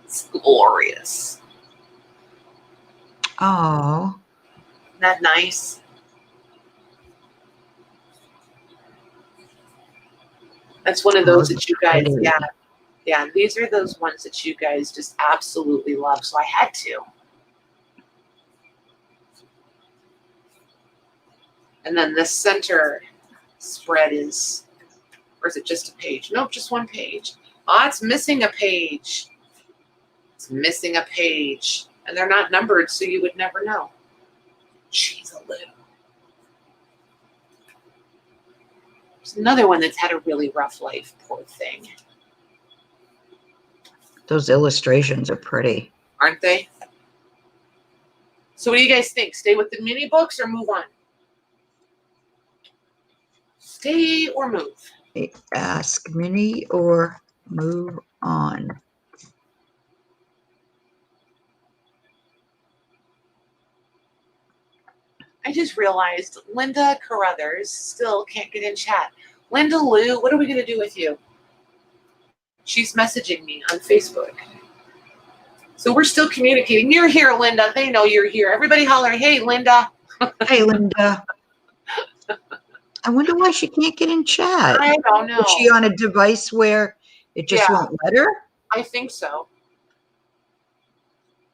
It's glorious. Oh. Isn't that nice? That's one of those that you guys, yeah, these are those ones that you guys just absolutely love. So I had to. And then this center spread is, or is it just a page? Nope, just one page. Oh, it's missing a page. It's missing a page. And they're not numbered, so you would never know. Jeez, a little. There's another one that's had a really rough life, poor thing. Those illustrations are pretty. Aren't they? So what do you guys think? Stay with the mini books or move on? Stay or move? Ask mini or move on. I just realized Linda Carruthers still can't get in chat. Linda Lou, what are we going to do with you? She's messaging me on Facebook. So we're still communicating. You're here, Linda. They know you're here. Everybody holler, hey, Linda. Hey, Linda. I wonder why she can't get in chat. I don't know. Is she on a device where it just won't let her? I think so.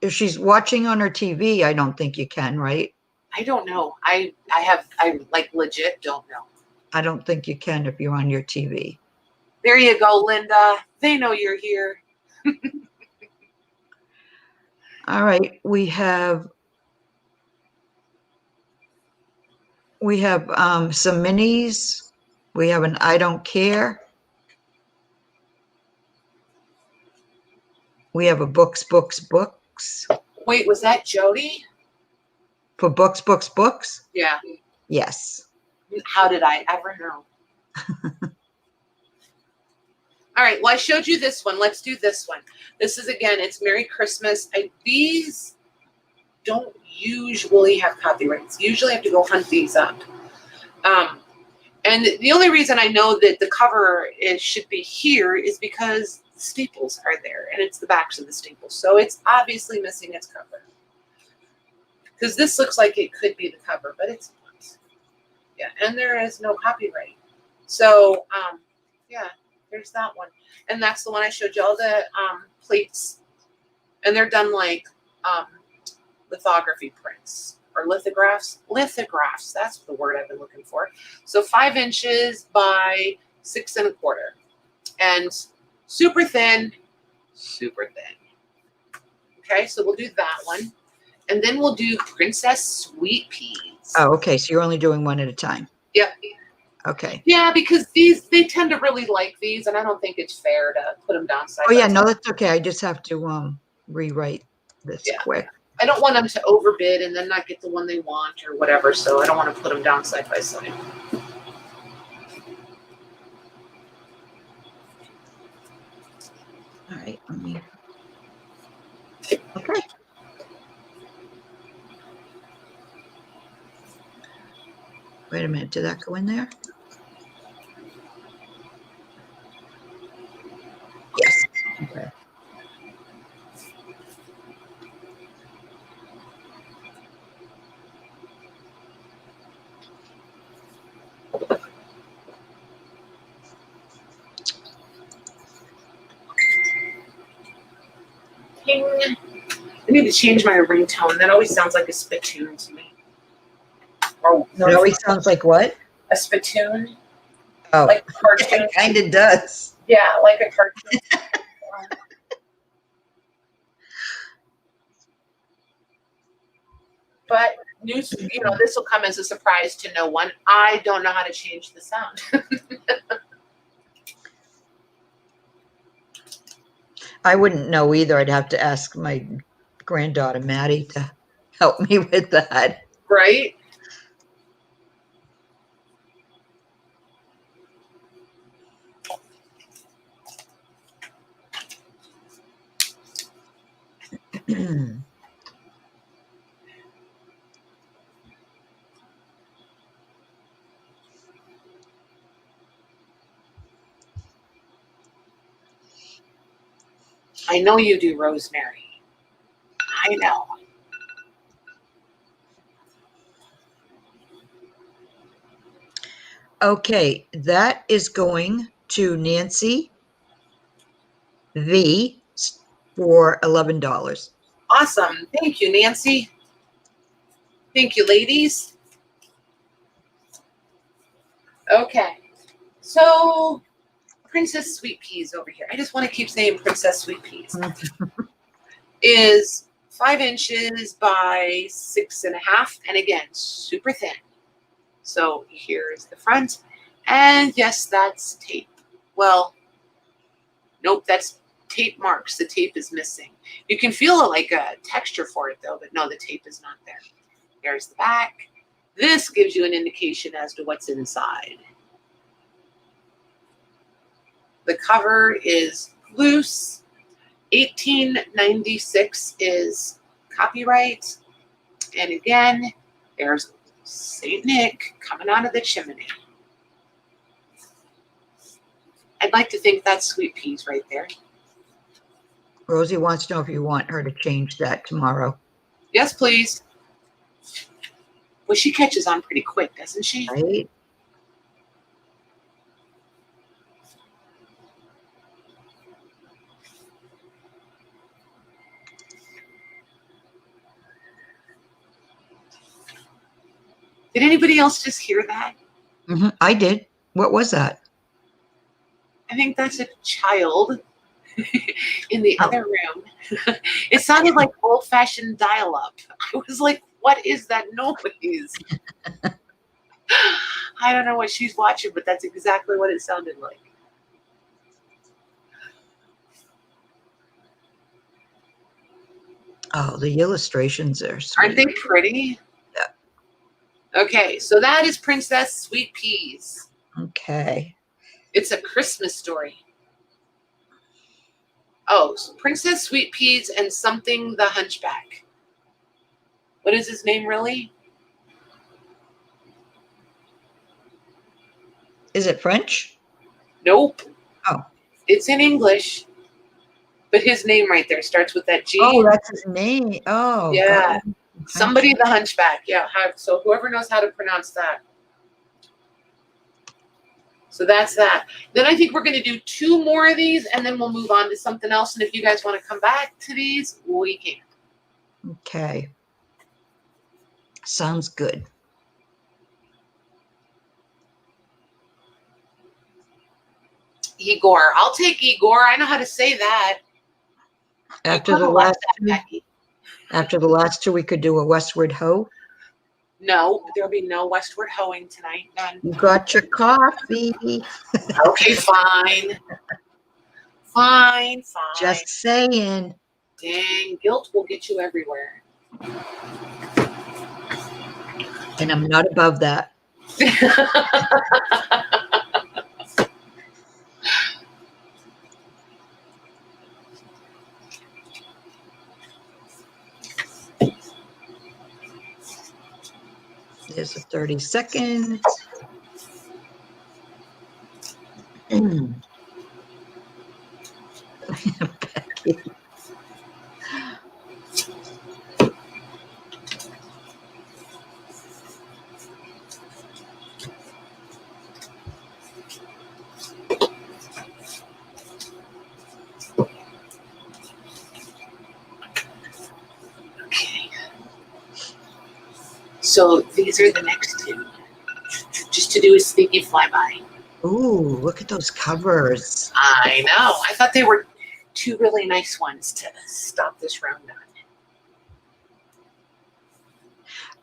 If she's watching on her TV, I don't think you can, right? I don't know. I like legit don't know. I don't think you can if you're on your TV. There you go, Linda. They know you're here. All right, we have some minis. We have an I don't care. We have a books. Wait, was that Jody? For books? Yeah. Yes. How did I ever know? All right, well, I showed you this one. Let's do this one. This is, again, it's Merry Christmas. These don't usually have copyrights. Usually I have to go hunt these up. And the only reason I know that the cover should be here is because the staples are there, and it's the backs of the staples. So it's obviously missing its cover. Because this looks like it could be the cover, but it's not. Yeah, and there is no copyright. So, yeah, there's that one. And that's the one I showed you, all the plates. And they're done like lithography prints. Or lithographs. Lithographs, that's the word I've been looking for. So 5 inches by 6 1/4. And super thin. Okay, so we'll do that one. And then we'll do Princess Sweet Peas. Oh, okay. So you're only doing one at a time. Yep. Okay. Yeah, because they tend to really like these, and I don't think it's fair to put them down side. Oh yeah, no, that's okay. I just have to rewrite this quick. I don't want them to overbid and then not get the one they want or whatever, so I don't want to put them down side by side. All right, okay. Wait a minute, did that go in there? Yes. Okay. Ping. I need to change my ringtone. That always sounds like a spittoon to me. Or no, It always sounds like what? A spittoon. Oh, like a cartoon. It kind of does. Yeah, like a cartoon. But news, this will come as a surprise to no one. I don't know how to change the sound. I wouldn't know either. I'd have to ask my granddaughter, Maddie, to help me with that. Right? I know you do, Rosemary. I know. Okay, that is going to Nancy V for $11. Awesome. Thank you, Nancy. Thank you, ladies. Okay. So, Princess Sweet Peas over here. I just want to keep saying Princess Sweet Peas. Is 5 inches by 6.5. And again, super thin. So here's the front. And yes, that's tape. Well, nope, that's tape marks. The tape is missing. You can feel like a texture for it though, but no, the tape is not there. There's the back. This gives you an indication as to what's inside. The cover is loose. 1896 is copyright. And again, there's St. Nick coming out of the chimney. I'd like to think that's Sweet Peas right there. Rosie wants to know if you want her to change that tomorrow. Yes, please. Well, she catches on pretty quick, doesn't she? Right? Did anybody else just hear that? I did. What was that? I think that's a child in the other room. It sounded like old-fashioned dial-up. I was like, what is that noise? I don't know what she's watching, but that's exactly what it sounded like. Oh, the illustrations are sweet. Aren't they pretty? Yeah. Okay, so that is Princess Sweet Peas. Okay. It's a Christmas story. Oh, so Princess Sweet Peas and something the Hunchback. What is his name really? Is it French? Nope. Oh. It's in English. But his name right there starts with that G. Oh, that's his name. Oh, yeah. God. Somebody the Hunchback. Yeah. So whoever knows how to pronounce that. So that's that. Then I think we're going to do 2 more of these, and then we'll move on to something else. And if you guys want to come back to these, we can. Okay. Sounds good. Igor. I'll take Igor. I know how to say that. After the last two, we could do a westward hoe. No, there'll be no westward hoeing tonight. None. You got your coffee. Okay, fine. Fine. Just saying. Dang, guilt will get you everywhere. And I'm not above that. There's a 30 seconds. Becky. Okay. So these are the next 2. Just to do a sneaky flyby. Ooh, look at those covers. I know. I thought they were 2 really nice ones to stop this round on.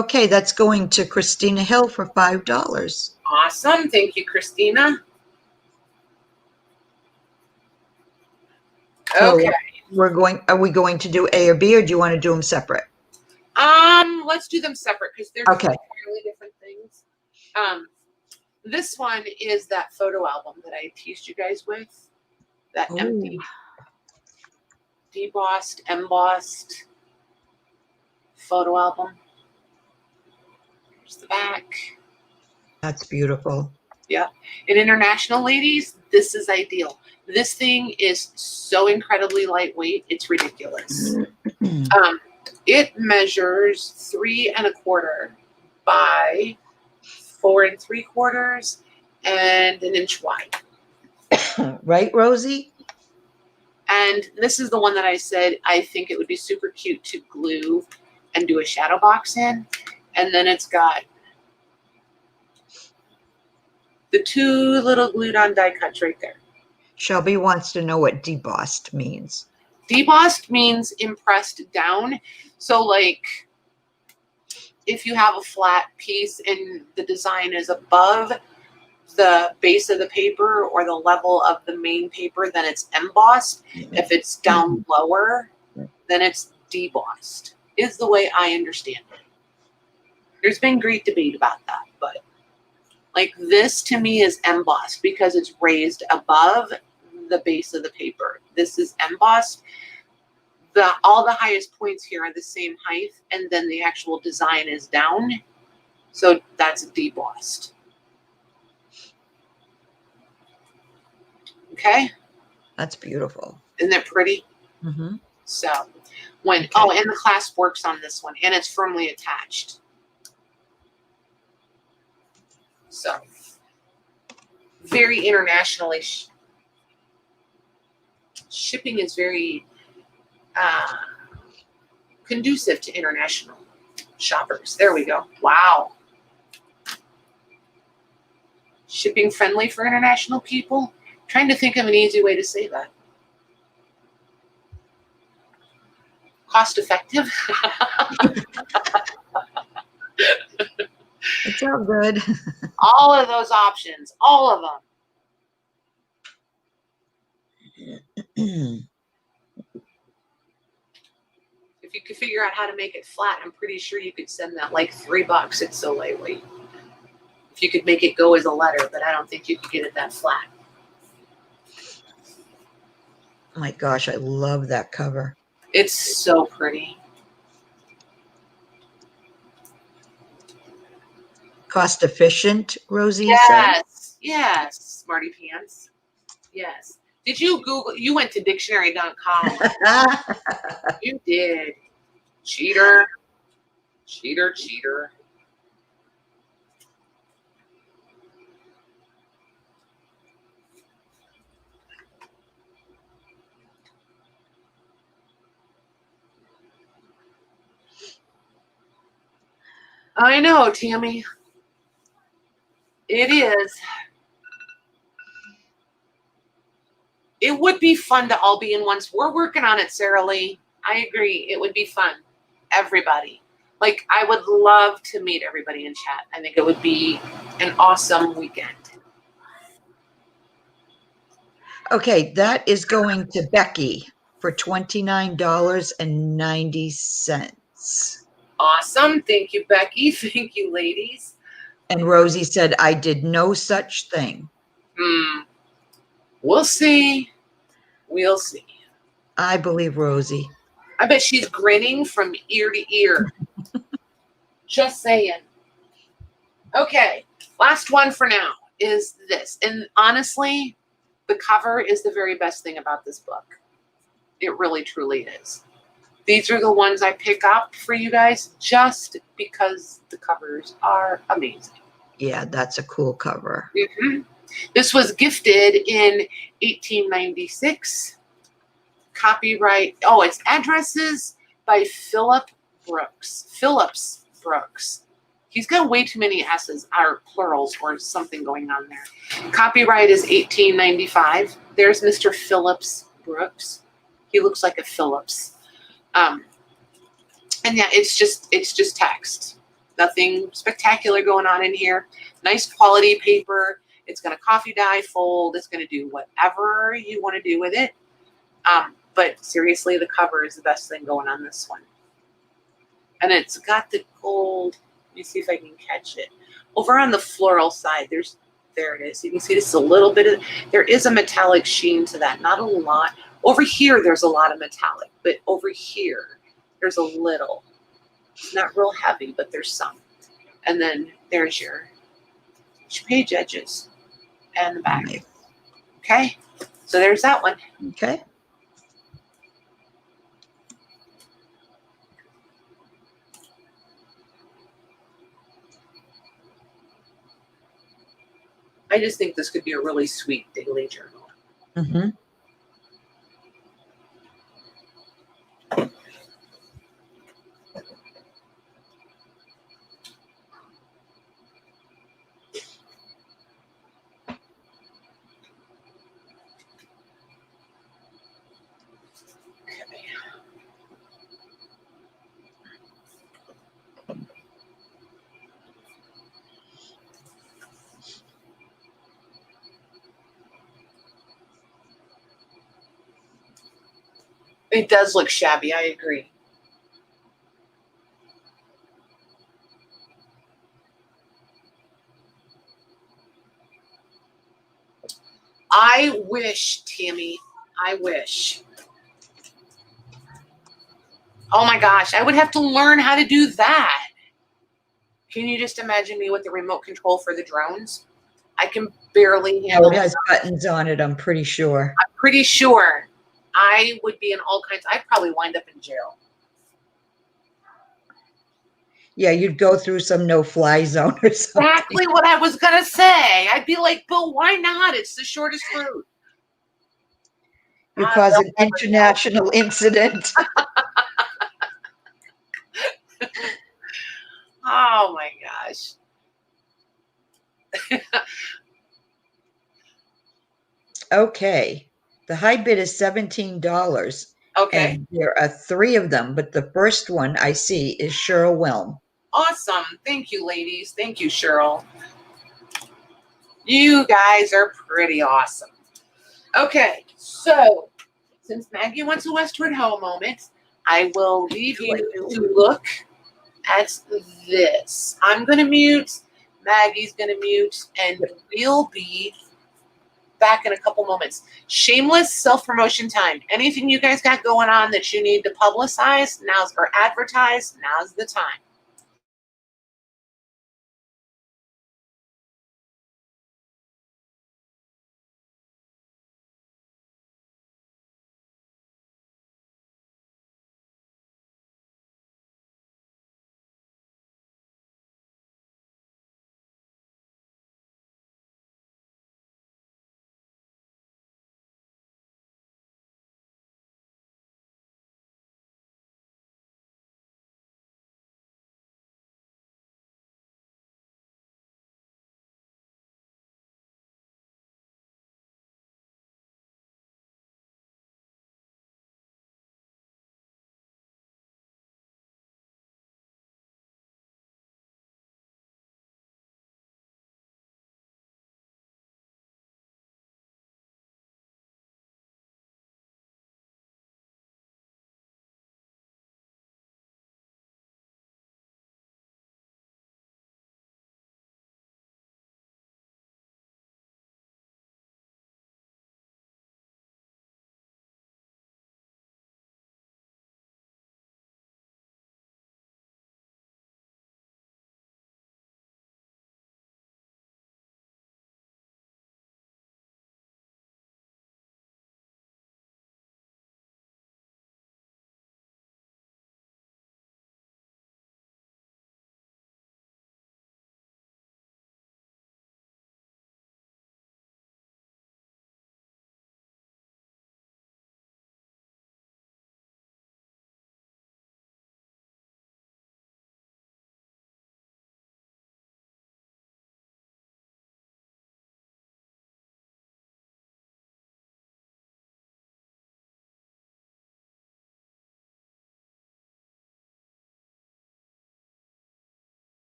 Okay, that's going to Christina Hill for $5. Awesome. Thank you, Christina. Okay. So are we going to do A or B, or do you want to do them separate? Let's do them separate because they're Okay. entirely different things. This one is that photo album that I teased you guys with. That empty, debossed, embossed photo album. Here's the back. That's beautiful. Yeah. And international ladies, this is ideal. This thing is so incredibly lightweight, it's ridiculous. It measures 3 1/4 by 4 3/4, and an inch wide. Right, Rosie? And this is the one that I said I think it would be super cute to glue and do a shadow box in. And then it's got the two little glued on die cuts right there. Shelby wants to know what debossed means. Debossed means impressed down. So like if you have a flat piece and the design is above the base of the paper or the level of the main paper, then it's embossed. If it's down lower, then it's debossed, is the way I understand it. There's been great debate about that, but like this to me is embossed because it's raised above the base of the paper. This is embossed. All the highest points here are the same height, and then the actual design is down. So that's debossed. Okay? That's beautiful. Isn't that pretty? Mm-hmm. So when Okay. oh, and the clasp works on this one, and it's firmly attached. So very internationally shipping is very conducive to international shoppers. There we go. Wow. Shipping friendly for international people. Trying to think of an easy way to say that. Cost effective. It's all good. All of those options, all of them. If you could figure out how to make it flat, I'm pretty sure you could send that like $3. It's so lightweight. If you could make it go as a letter, but I don't think you could get it that flat. Oh my gosh, I love that cover. It's so pretty. Cost efficient, Rosie Yes, yes, smarty pants. Yes. Did you Google? You went to dictionary.com. said. You did. Cheater. Cheater, cheater. I know, Tammy. It is. It would be fun to all be in once. We're working on it, Sarah Lee. I agree. It would be fun. Everybody. Like, I would love to meet everybody in chat. I think it would be an awesome weekend. Okay, that is going to Becky for $29.90. Awesome. Thank you, Becky. Thank you, ladies. And Rosie said, I did no such thing. We'll see. We'll see. I believe Rosie. I bet she's grinning from ear to ear. Just saying. Okay, last one for now is this. And honestly, the cover is the very best thing about this book. It really, truly is. These are the ones I pick up for you guys just because the covers are amazing. Yeah, that's a cool cover. Mm-hmm. This was gifted in 1896. Copyright, oh, it's addresses by Phillips Brooks. He's got way too many S's, or plurals, or something going on there. Copyright is 1895. There's Mr. Phillips Brooks. He looks like a Phillips. And yeah, it's just text. Nothing spectacular going on in here. Nice quality paper. It's going to coffee dye fold. It's going to do whatever you want to do with it. But seriously, the cover is the best thing going on this one. And it's got the gold. Let me see if I can catch it. Over on the floral side, there it is. You can see just a little bit of, there is a metallic sheen to that. Not a lot. Over here, there's a lot of metallic. But over here, there's a little. It's not real heavy, but there's some. And then there's your page edges and the back. Nice. Okay? So there's that one. Okay. I just think this could be a really sweet daily journal. Mm-hmm. It does look shabby, I agree. I wish, Tammy, I wish. Oh my gosh, I would have to learn how to do that. Can you just imagine me with the remote control for the drones? I can barely Oh, handle it it. has buttons on it, I'm pretty sure. I'm pretty sure I would be in all kinds. I'd probably wind up in jail. Yeah, you'd go through some no-fly zone or something. Exactly what I was going to say. I'd be like, but why not? It's the shortest route. You cause an international incident. Oh my gosh. Okay. The high bid is $17. Okay. And there are 3 of them, but the first one I see is Cheryl Wilm. Awesome. Thank you, ladies. Thank you, Cheryl. You guys are pretty awesome. Okay, so since Maggie wants a Westward Ho moment, I will leave you to look at this. I'm going to mute. Maggie's going to mute, and we'll be back in a couple moments. Shameless self-promotion time. Anything you guys got going on that you need to publicize or advertise, now's the time.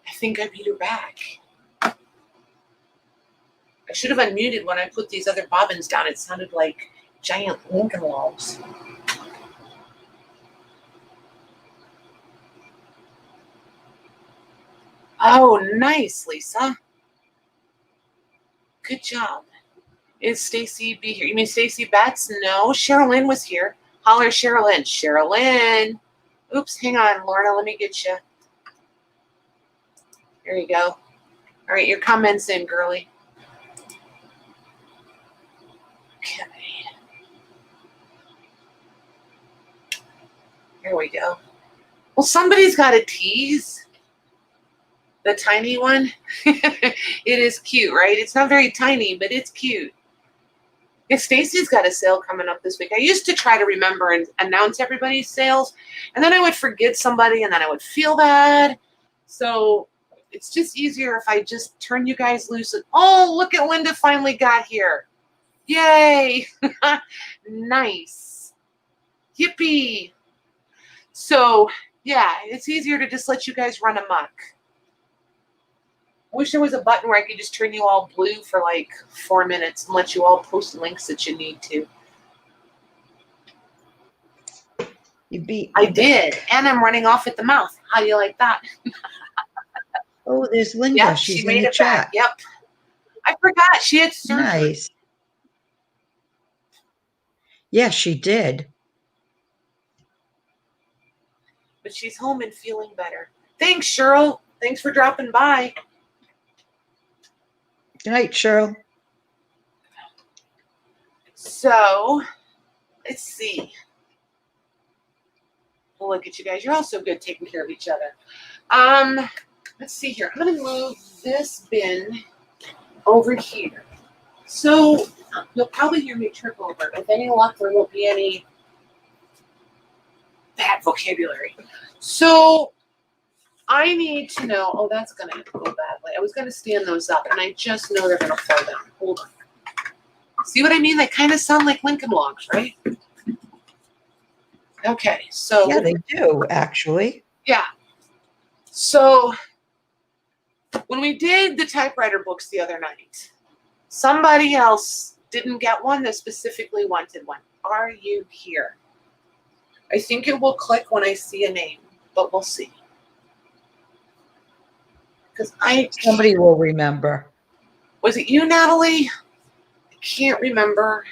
I think I beat her back. I should have unmuted when I put these other bobbins down. It sounded like giant Lincoln logs. Oh, nice, Lisa. Good job. Is Stacy B here? You mean Stacy Betts? No, Sherilyn was here. Holler, Sherilyn. Sherilyn. Oops, hang on, Lorna. Let me get you. There you go. All All right, your comments in, girly. Okay. There we go. Well, somebody's got a tease. The tiny one. It is cute, right? It's not very tiny, but it's cute. Yeah, Stacy's got a sale coming up this week. I used to try to remember and announce everybody's sales, and then I would forget somebody, and then I would feel bad. So it's just easier if I just turn you guys loose. And, oh, look at Linda finally got here. Yay. Nice. Yippee. So, yeah, it's easier to just let you guys run amok. I wish there was a button where I could just turn you all blue for like 4 minutes and let you all post links that you need to. You beat. I did, and I'm running off at the mouth. How do you like that? Oh, there's Linda. Yep, She's she in made the it chat. back. Yep. I forgot she had surgery. Nice. Yeah, she did. But she's home and feeling better. Thanks, Cheryl. Thanks for dropping by. Good night, Cheryl. So, let's see. Well, look at you guys. You're all so good taking care of each other. Let's see here. I'm going to move this bin over here. So, you'll probably hear me trip over. With any luck, there won't be any bad vocabulary. So, I need to know. Oh, that's going to go badly. I was going to stand those up, and I just know they're going to fall down. Hold on. See what I mean? They kind of sound like Lincoln Logs, right? Okay, so. Yeah, they do, actually. Yeah. So, when we did the typewriter books the other night, somebody else didn't get one that specifically wanted one. Are you here? I think it will click when I see a name, but we'll see. Because Somebody will remember. Was it you, Natalie? I can't remember.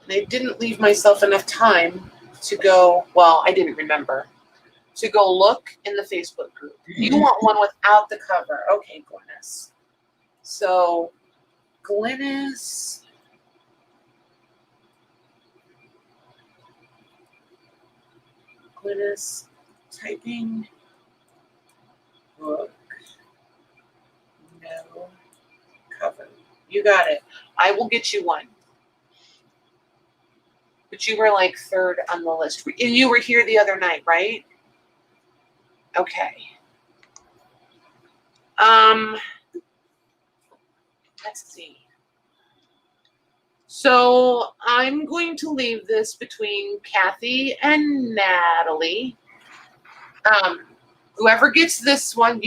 I didn't leave myself enough time to go, well, I didn't remember, to go look in the Facebook group. You want one without the cover. Okay, Glynis. So, Glynis. Glynis typing book. No cover. You got it. I will get you one. But you were like third on the list. And you were here the other night, right? Okay. Let's see. So I'm going to leave this between Kathy and Natalie. Whoever gets this one,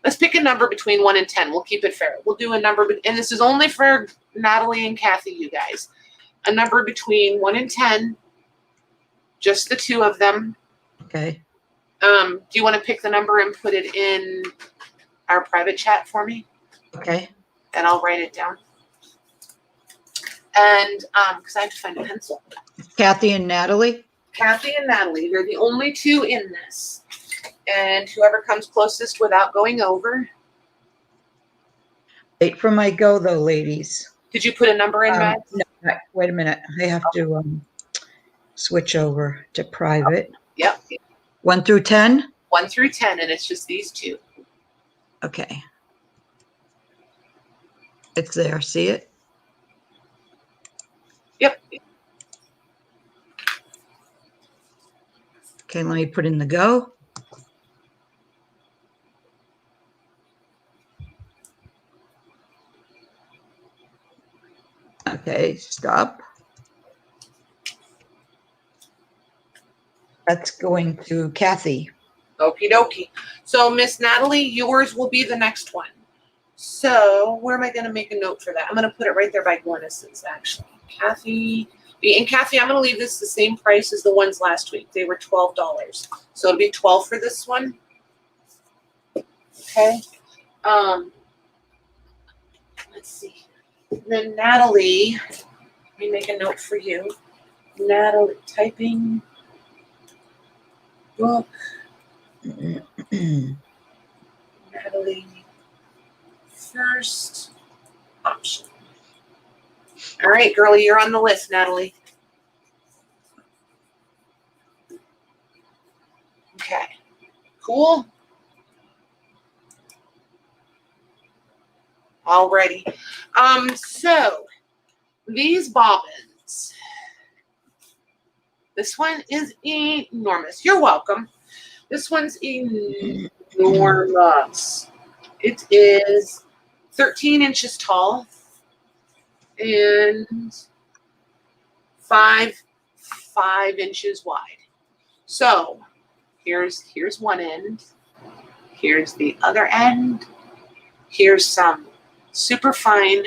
let's pick a number between 1 and 10. We'll keep it fair. We'll do a number, and this is only for Natalie and Kathy, you guys. A number between 1 and 10, just the two of them. Okay. Do you want to pick the number and put it in our private chat for me? Okay. And I'll write it down. And because I have to find a pencil. Kathy and Natalie? Kathy and Natalie, they're the only two in this. And whoever comes closest without going over. Wait for my go, though, ladies. Did you put a number in, Matt? No, wait a minute. I have to switch over to private. Yep. 1 through 10? 1 through 10, and it's just these two. Okay. It's there. See it? Yep. Okay, let me put in the go. Okay, stop. That's going to Kathy. Okie dokie. So, Miss Natalie, yours will be the next one. So, where am I going to make a note for that? I'm going to put it right there by Glynis's, actually. Kathy. And Kathy, I'm going to leave this the same price as the ones last week. They were $12. So, it'll be $12 for this one. Okay. Let's see. And then Natalie, let me make a note for you. Natalie typing book. Natalie first option. All right, girlie, you're on the list, Natalie. Okay, cool. Alrighty. So these bobbins. This one is enormous. You're welcome. This one's enormous. It is 13 inches tall and 5 inches wide. So here's one end. Here's the other end. Here's some super fine,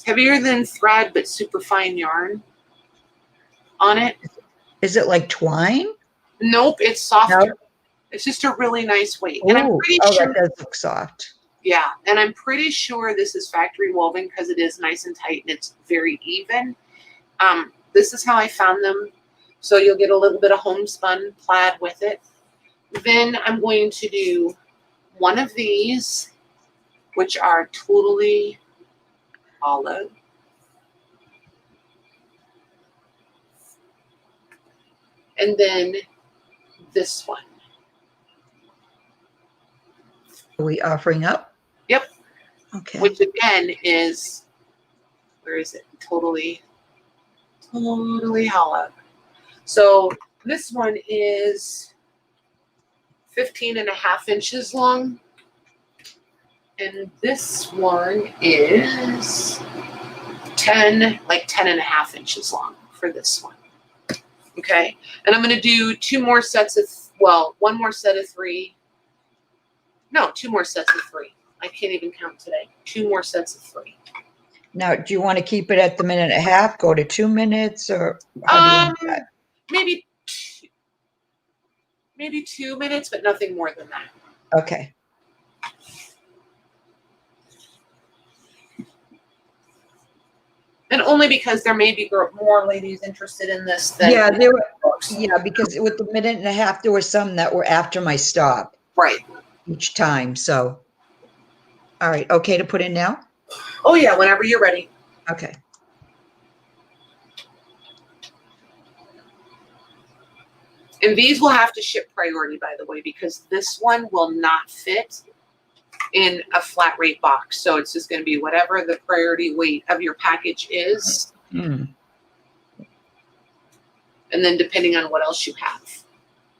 heavier than thread, but super fine yarn on it. Is it like twine? Nope, it's softer. No? It's just a really nice weight. Ooh, And I'm pretty sure that does look soft. Yeah, and I'm pretty sure this is factory woven because it is nice and tight and it's very even. This is how I found them. So you'll get a little bit of homespun plaid with it. Then I'm going to do one of these, which are totally hollow. And then this one. Are we offering up? Yep. Okay. Which again is, where is it? Totally hollow. So this one is 15.5 inches long. And this one is 10.5 inches long for this one. Okay. And I'm going to do one more set of 3. No, 2 more sets of 3. I can't even count today. 2 more sets of 3. Now, do you want to keep it at the 1.5, go to 2 minutes, or how do you want that? Maybe 2 minutes, but nothing more than that. Okay. And only because there may be more ladies interested in this than because with the 1.5, there were some that were after my stop. Right. Each time. So, all right. Okay to put in now? Oh, yeah. Whenever you're ready. Okay. And these will have to ship priority, by the way, because this one will not fit in a flat rate box. So it's just going to be whatever the priority weight of your package is. Mm. And then depending on what else you have.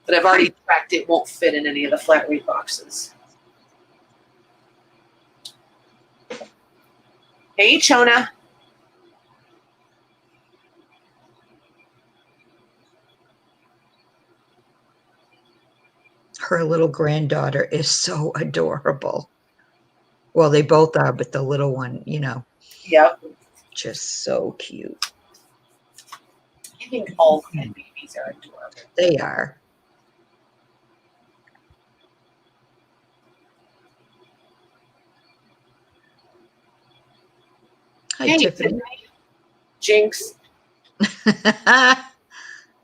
But I've already tracked it won't fit in any of the flat rate boxes. Hey, Chona. Her little granddaughter is so adorable. Well, they both are, but the little one, Yep. just so cute. I think all babies are adorable. They are. Hi, Hey, Tiffany. Jinx. I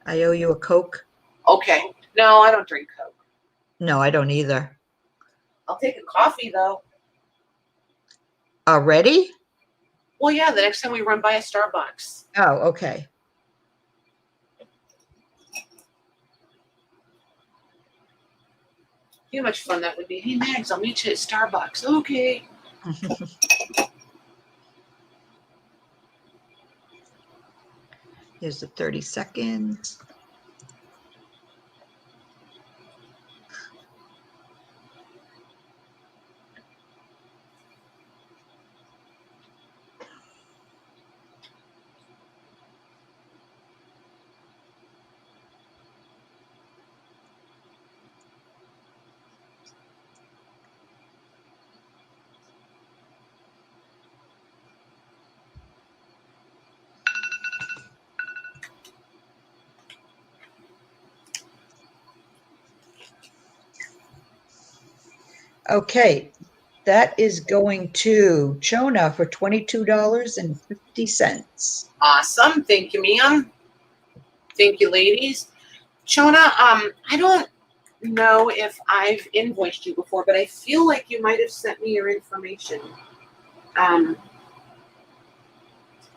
owe you a Coke. Okay. No, I don't drink Coke. No, I don't either. I'll take a coffee, though. Already? Well, yeah, the next time we run by a Starbucks. Oh, okay. See how much fun that would be. Hey, Mags, I'll meet you at Starbucks. Okay. Here's the 30 seconds. Okay, That is going to Chona for $22.50. Awesome. Thank you, ma'am. Thank you, ladies. Chona, I don't know if I've invoiced you before, but I feel like you might have sent me your information.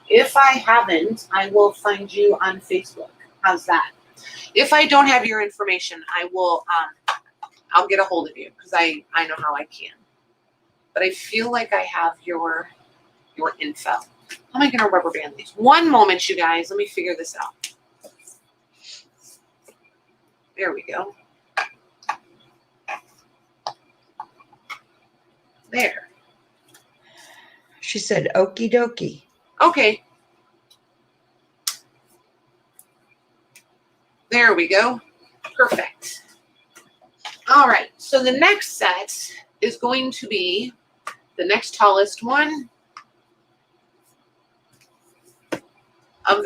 If I haven't, I will find you on Facebook. How's that? If I don't have your information, I will, I'll get a hold of you because I know how I can. But I feel like I have your info. How am I going to rubber band these? One moment, you guys. Let me figure this out. There we go. There. She said, okie dokie. Okay. There we go. Perfect. All right. So the next set is going to be the next tallest one of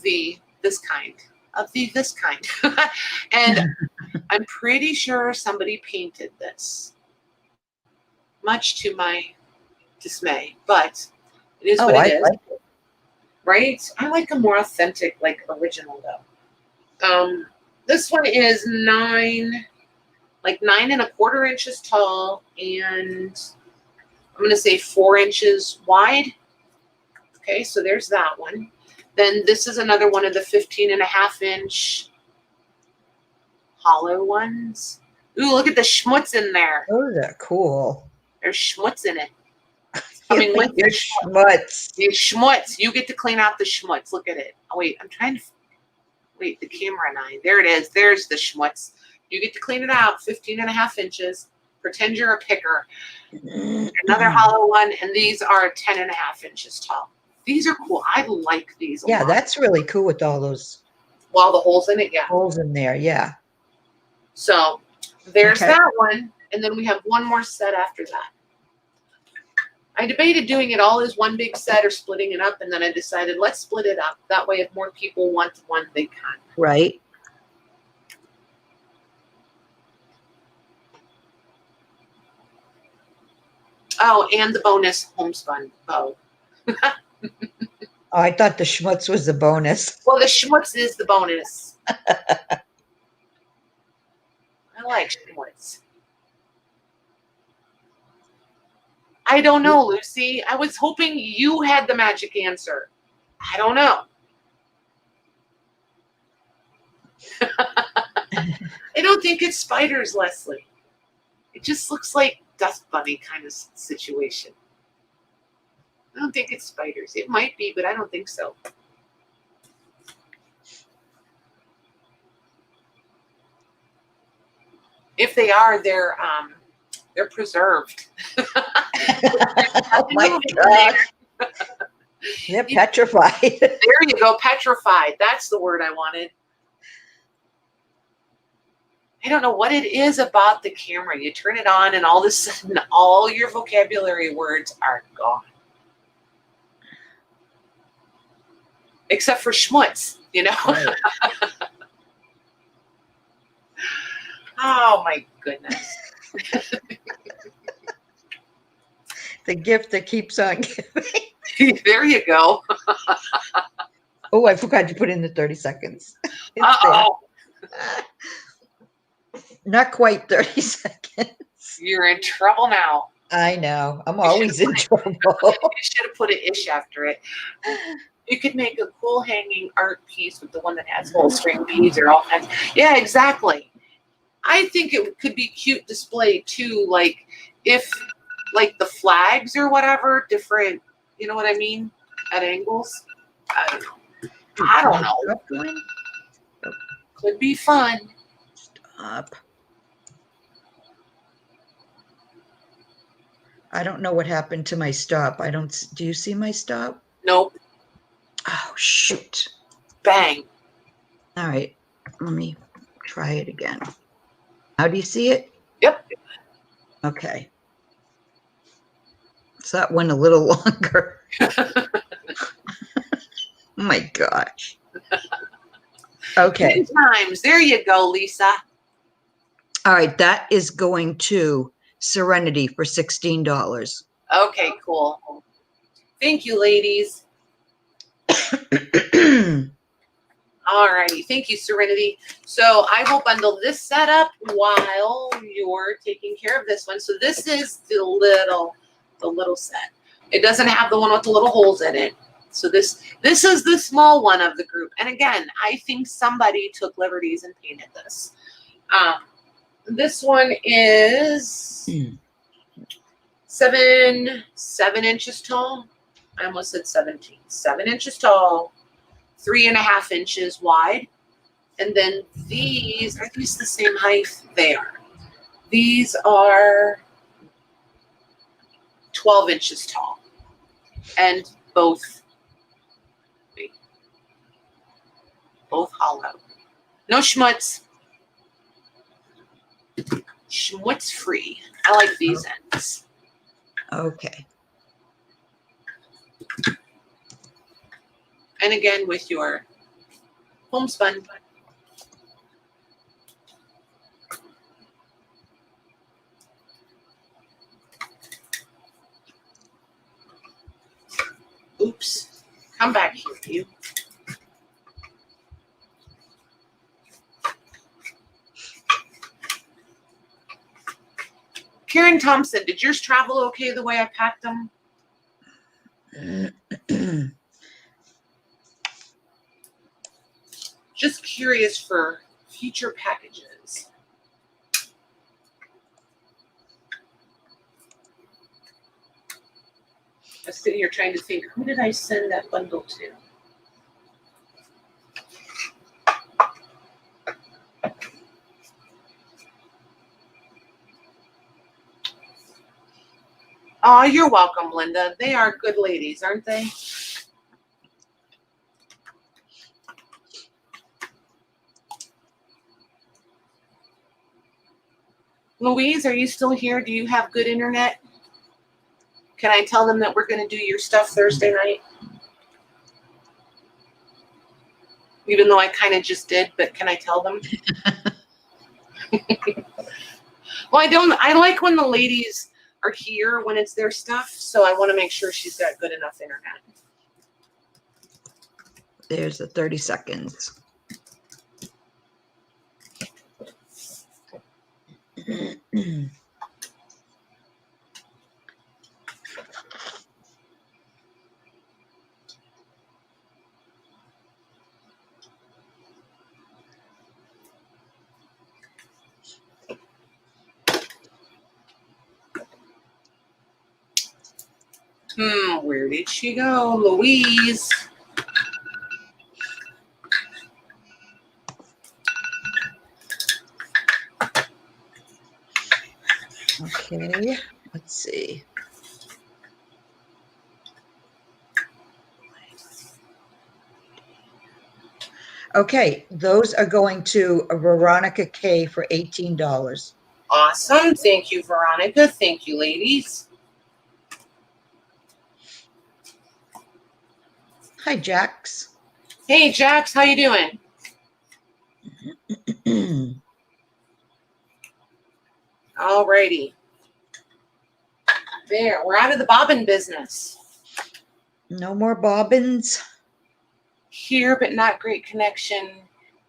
this kind. And I'm pretty sure somebody painted this, much to my dismay, but it is what it is. Like it. Right? I like a more authentic, like original though. This one is 9 1/4 inches tall, and I'm going to say 4 inches wide. Okay, so there's that one. Then this is another one of the 15.5-inch hollow ones. Ooh, look at the schmutz in there. Oh, they're cool. There's schmutz in it. Coming with your schmutz. The schmutz. You get to clean out the schmutz. Look at it. Oh, wait, I'm trying to... Wait, the camera and I. There it is. There's the schmutz. You get to clean it out. 15.5 inches. Pretend you're a picker. Another hollow one. And these are 10.5 inches tall. These are cool. I like these a lot. Yeah, that's really cool with all those... Well, the holes in it, yeah. Holes in there, yeah. So, there's that one. And then we have one more set after that. I debated doing it all as one big set or splitting it up, and then I decided let's split it up. That way, if more people want one, they can. Right. Oh, and the bonus homespun bow. Oh, I thought the schmutz was the bonus. Well, the schmutz is the bonus. I like schmutz. I don't know, Lucy. I was hoping you had the magic answer. I don't know. I don't think it's spiders, Leslie. It just looks like dust bunny kind of situation. I don't think it's spiders. It might be, but I don't think so. If they are, they're preserved. Oh my gosh. They're petrified. There you go, petrified. That's the word I wanted. I don't know what it is about the camera. You turn it on and all of a sudden all your vocabulary words are gone. Except for schmutz, you know? Right. Oh my goodness. The gift that keeps on giving. There you go. Oh, I forgot to put in the 30 seconds. Uh-oh. Not quite 30 seconds. You're in trouble now. I know. I'm always in trouble. You should have put an ish after it. You could make a cool hanging art piece with the one that has whole string beads or all kinds. Yeah, exactly. I think it could be cute display too, like if like the flags or whatever, different, you know what I mean? At angles. I don't know. I don't know. Could be fun. Stop. I don't know what happened to my stop. Do you see my stop? Nope. Oh, shoot. Bang. All right. Let me try it again. How do you see it? Yep. Okay. So that went a little longer. Oh my gosh. Okay. 10 times. There you go, Lisa. All right. That is going to Serenity for $16. Okay, cool. Thank you, ladies. Alrighty, thank you, Serenity. So I will bundle this setup while you're taking care of this one. So this is the little set. It doesn't have the one with the little holes in it. So this is the small one of the group. And again, I think somebody took liberties and painted this. This one is 7 inches tall. I almost said 17. 7 inches tall. 3.5 inches wide. And then these, are these the same height? They are. These are 12 inches tall. And both hollow. No schmutz. Schmutz free. I like these ends. Okay. And again with your homespun. Oops. Come back here, you. Karen Thompson, did yours travel okay the way I packed them? Just curious for future packages. I was sitting here trying to think, who did I send that bundle to? Oh, you're welcome, Linda. They are good ladies, aren't they? Louise, are you still here? Do you have good internet? Can I tell them that we're going to do your stuff Thursday night? Even though I kind of just did, but can I tell them? Well, I like when the ladies are here when it's their stuff, so I want to make sure she's got good enough internet. There's the 30 seconds. Where did she go? Louise. Okay, let's see. Okay, those are going to Veronica K for $18. Awesome. Thank you, Veronica. Thank you, ladies. Hi, Jax. Hey, Jax, how you doing? Alrighty. There, we're out of the bobbin business. No more bobbins. Here, but not great connection.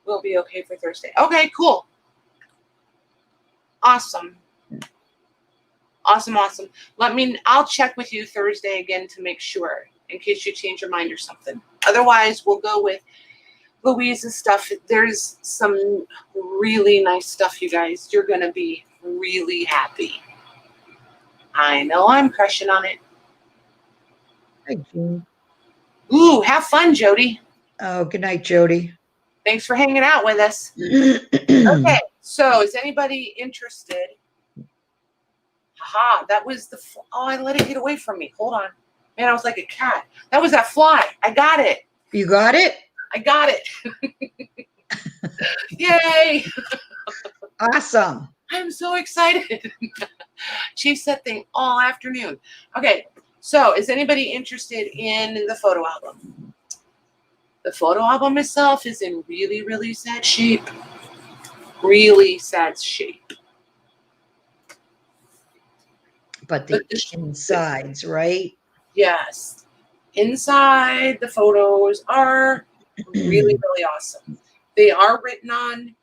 We'll be okay for Thursday. Okay, cool. Awesome. Awesome. I'll check with you Thursday again to make sure, in case you change your mind or something. Otherwise, we'll go with Louise's stuff. There's some really nice stuff, you guys. You're going to be really happy. I know I'm crushing on it. Hi, Jean. Ooh, have fun, Jody. Oh, good night, Jody. Thanks for hanging out with us. Okay, so is anybody interested? Haha, that was the, oh, I let it get away from me. Hold on. Man, I was like a cat. That was that fly. I got it. You got it? I got it. Yay. Awesome. I'm so excited. Chased that thing all afternoon. Okay, so is anybody interested in the photo album? The photo album itself is in really, really sad shape. Really sad shape. but the But this, insides, right? yes, inside the photos are really, really awesome. They are written on,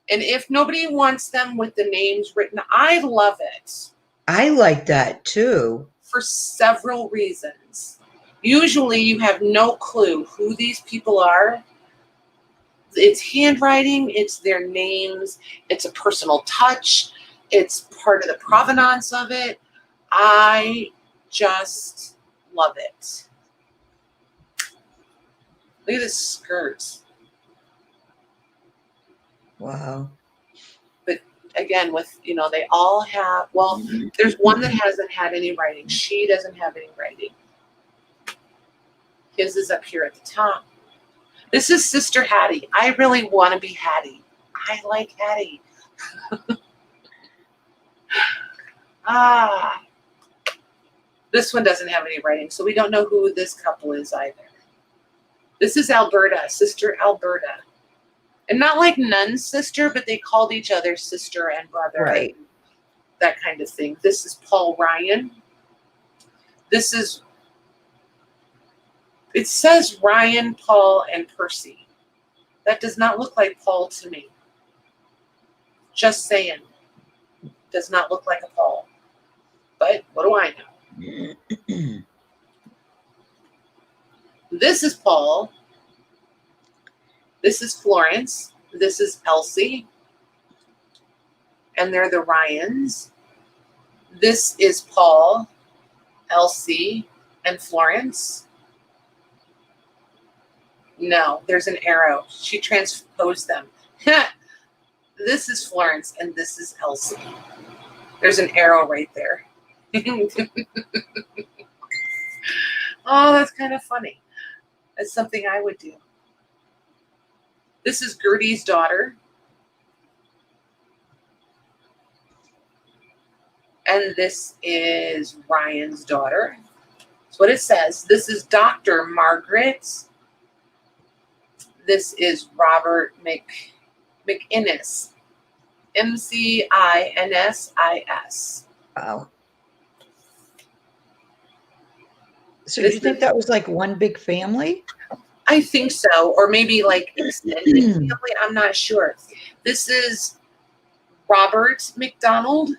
and if nobody wants them with the names written, I love it I like that too. for several reasons. Usually, you have no clue who these people are. It's handwriting, it's their names, it's a personal touch, it's part of the provenance of it. I just love it. Look at this skirt. Wow. But again, with, they all have, well, there's one that hasn't had any writing. She doesn't have any writing. His is up here at the top. This is Sister Hattie. I really want to be Hattie. I like Hattie. This one doesn't have any writing, so we don't know who this couple is either. This is Alberta, Sister Alberta. And not like Nun's sister, but they called each other sister and brother. Right. That kind of thing. This is Paul Ryan. It says Ryan, Paul, and Percy. That does not look like Paul to me. Just saying. Does not look like a Paul. But what do I know? This is Paul. This is Florence. This is Elsie. And they're the Ryans. This is Paul, Elsie, and Florence. No, there's an arrow. She transposed them. This is Florence, and this is Elsie. There's an arrow right there. Oh, that's kind of funny. That's something I would do. This is Gertie's daughter. And this is Ryan's daughter. That's what it says. This is Dr. Margaret. This is Robert McInnes. MCINSIS. Wow. So do you think that was like one big family? I think so. Or maybe like extended family. I'm not sure. This is Robert McDonald.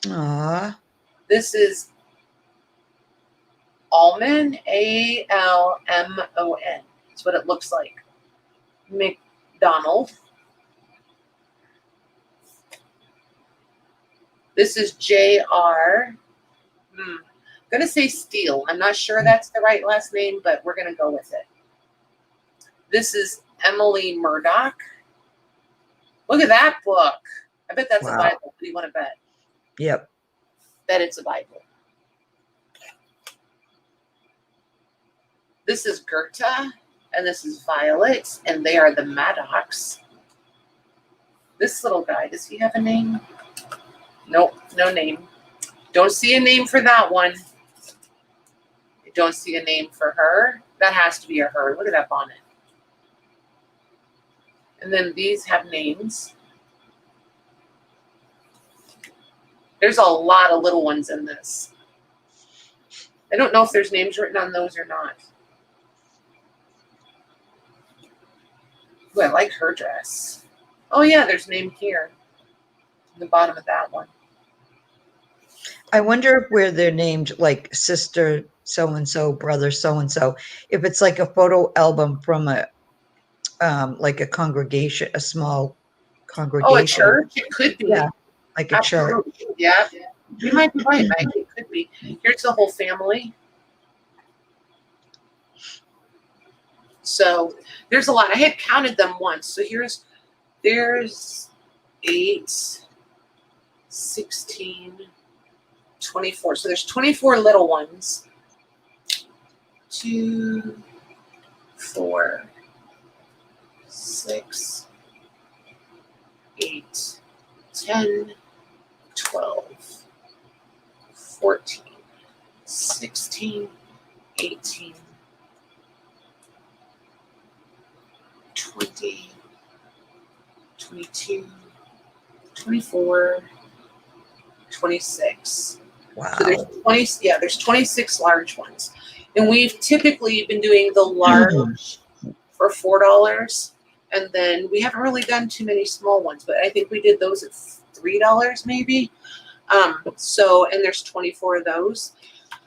Aw. This is Almon, ALMON. That's what it looks like. McDonald. This is JR. I'm going to say Steele. I'm not sure that's the right last name, but we're going to go with it. This is Emily Murdoch. Look at that book. I bet that's a Bible. What do you want to bet? Yep. Bet it's a Bible. This is Goethe, and this is Violet, and they are the Maddocks. This little guy, does he have a name? Nope, no name. Don't see a name for that one. I don't see a name for her. That has to be a her. Look at that bonnet. And then these have names. There's a lot of little ones in this. I don't know if there's names written on those or not. Ooh, I like her dress. Oh yeah, there's name here. In the bottom of that one. I wonder where they're named like sister so-and-so, brother so-and-so. If it's like a photo album from a like a congregation, a small congregation. Oh, a church? It could be. Yeah, like a church. Yeah. You might be right, Mike. It could be. Here's the whole family. So there's a lot. I had counted them once. So there's 8, 16, 24. So there's 24 little ones. 2, 4, 6, 8, 10, 12, 14, 16, 18, 20, 22, 24, 26. So there's Wow. 20, yeah, there's 26 large ones. And we've typically been doing the large for $4. And then we haven't really done too many small ones, but I think we did those at $3 maybe. So, and there's 24 of those. Hi,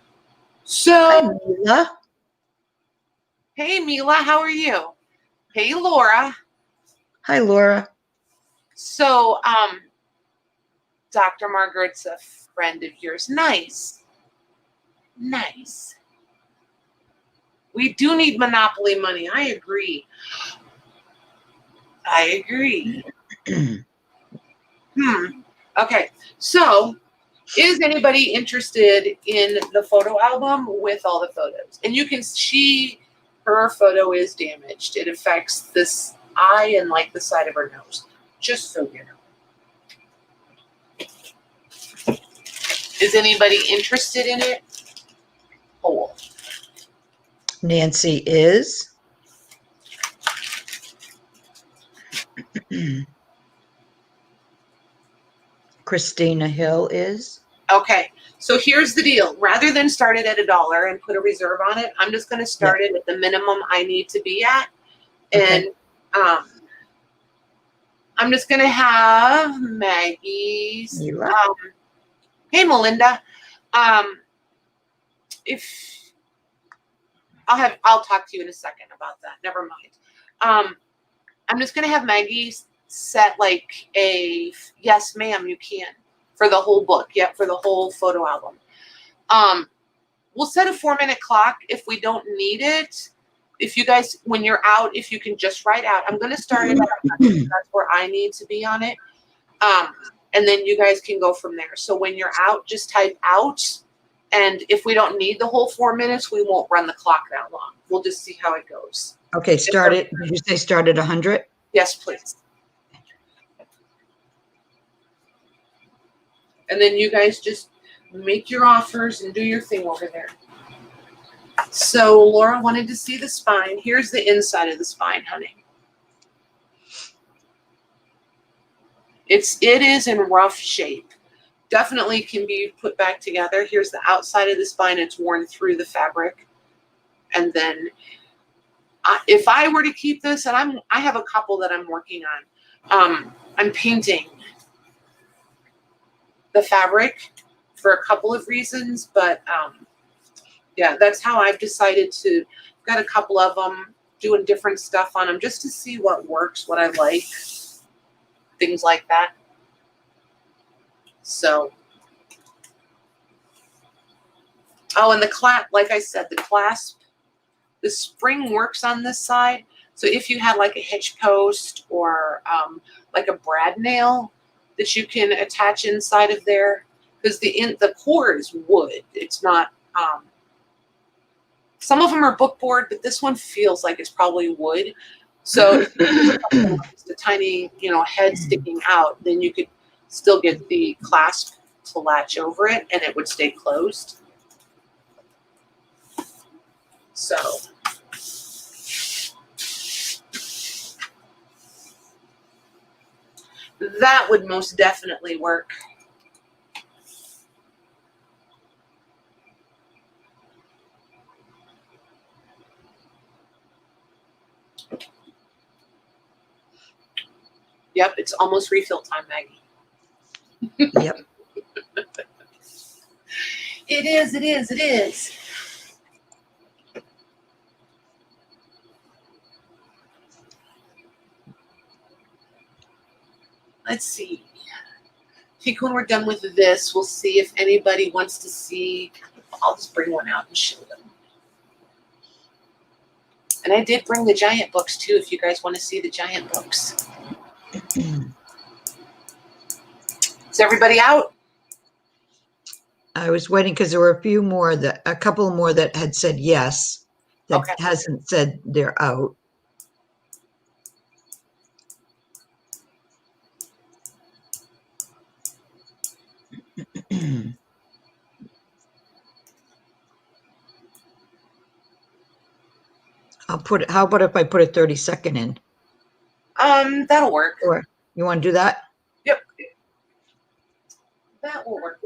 So, Mila. hey, Mila, how are you? Hey, Laura. Hi, Laura. So, Dr. Margaret's a friend of yours. Nice. Nice. We do need Monopoly money. I agree. I agree. Okay. So, is anybody interested in the photo album with all the photos? And you can see her photo is damaged. It affects this eye and like the side of her nose. Just so you know. Is anybody interested in it? Oh. Nancy is. Christina Hill is. Okay. So here's the deal. Rather than start it at $1 and put a reserve on it, I'm just going to start it at the minimum I need to be at. And I'm just going to have Maggie's. Hey, Melinda. If I'll talk to you in a second about that. Never mind. I'm just going to have Maggie set like a yes, ma'am, you can for the whole book. Yep, for the whole photo album. We'll set a 4-minute clock if we don't need it. If you guys, when you're out, if you can just write out, I'm going to start it at 100. That's where I need to be on it. And then you guys can go from there. So when you're out, just type out. And if we don't need the whole 4 minutes, we won't run the clock that long. We'll just see how it goes. Okay, start it. Did you say start at 100? Yes, please. And then you guys just make your offers and do your thing over there. So Laura wanted to see the spine. Here's the inside of the spine, honey. It is in rough shape. Definitely can be put back together. Here's the outside of the spine. It's worn through the fabric. And then if I were to keep this, and I have a couple that I'm working on. I'm painting the fabric for a couple of reasons, but yeah, that's how I've decided to. Got a couple of them doing different stuff on them just to see what works, what I like, things like that. So, oh, and the clasp, like I said, the clasp, the spring works on this side. So if you had like a hitch post or like a brad nail that you can attach inside of there, because the core is wood. It's not. Some of them are bookboard, but this one feels like it's probably wood. So if it's the tiny, head sticking out, then you could still get the clasp to latch over it, and it would stay closed. So. That would most definitely work. Yep, it's almost refill time, Maggie. Yep. It is. Let's see. I think when we're done with this, we'll see if anybody wants to see. I'll just bring one out and show them. And I did bring the giant books too, if you guys want to see the giant books. Is everybody out? I was waiting because there were a couple more that had said yes, that hasn't said they're out. How about if I put a 30-second in? That'll work. Or you want to do that? Yep. That will work.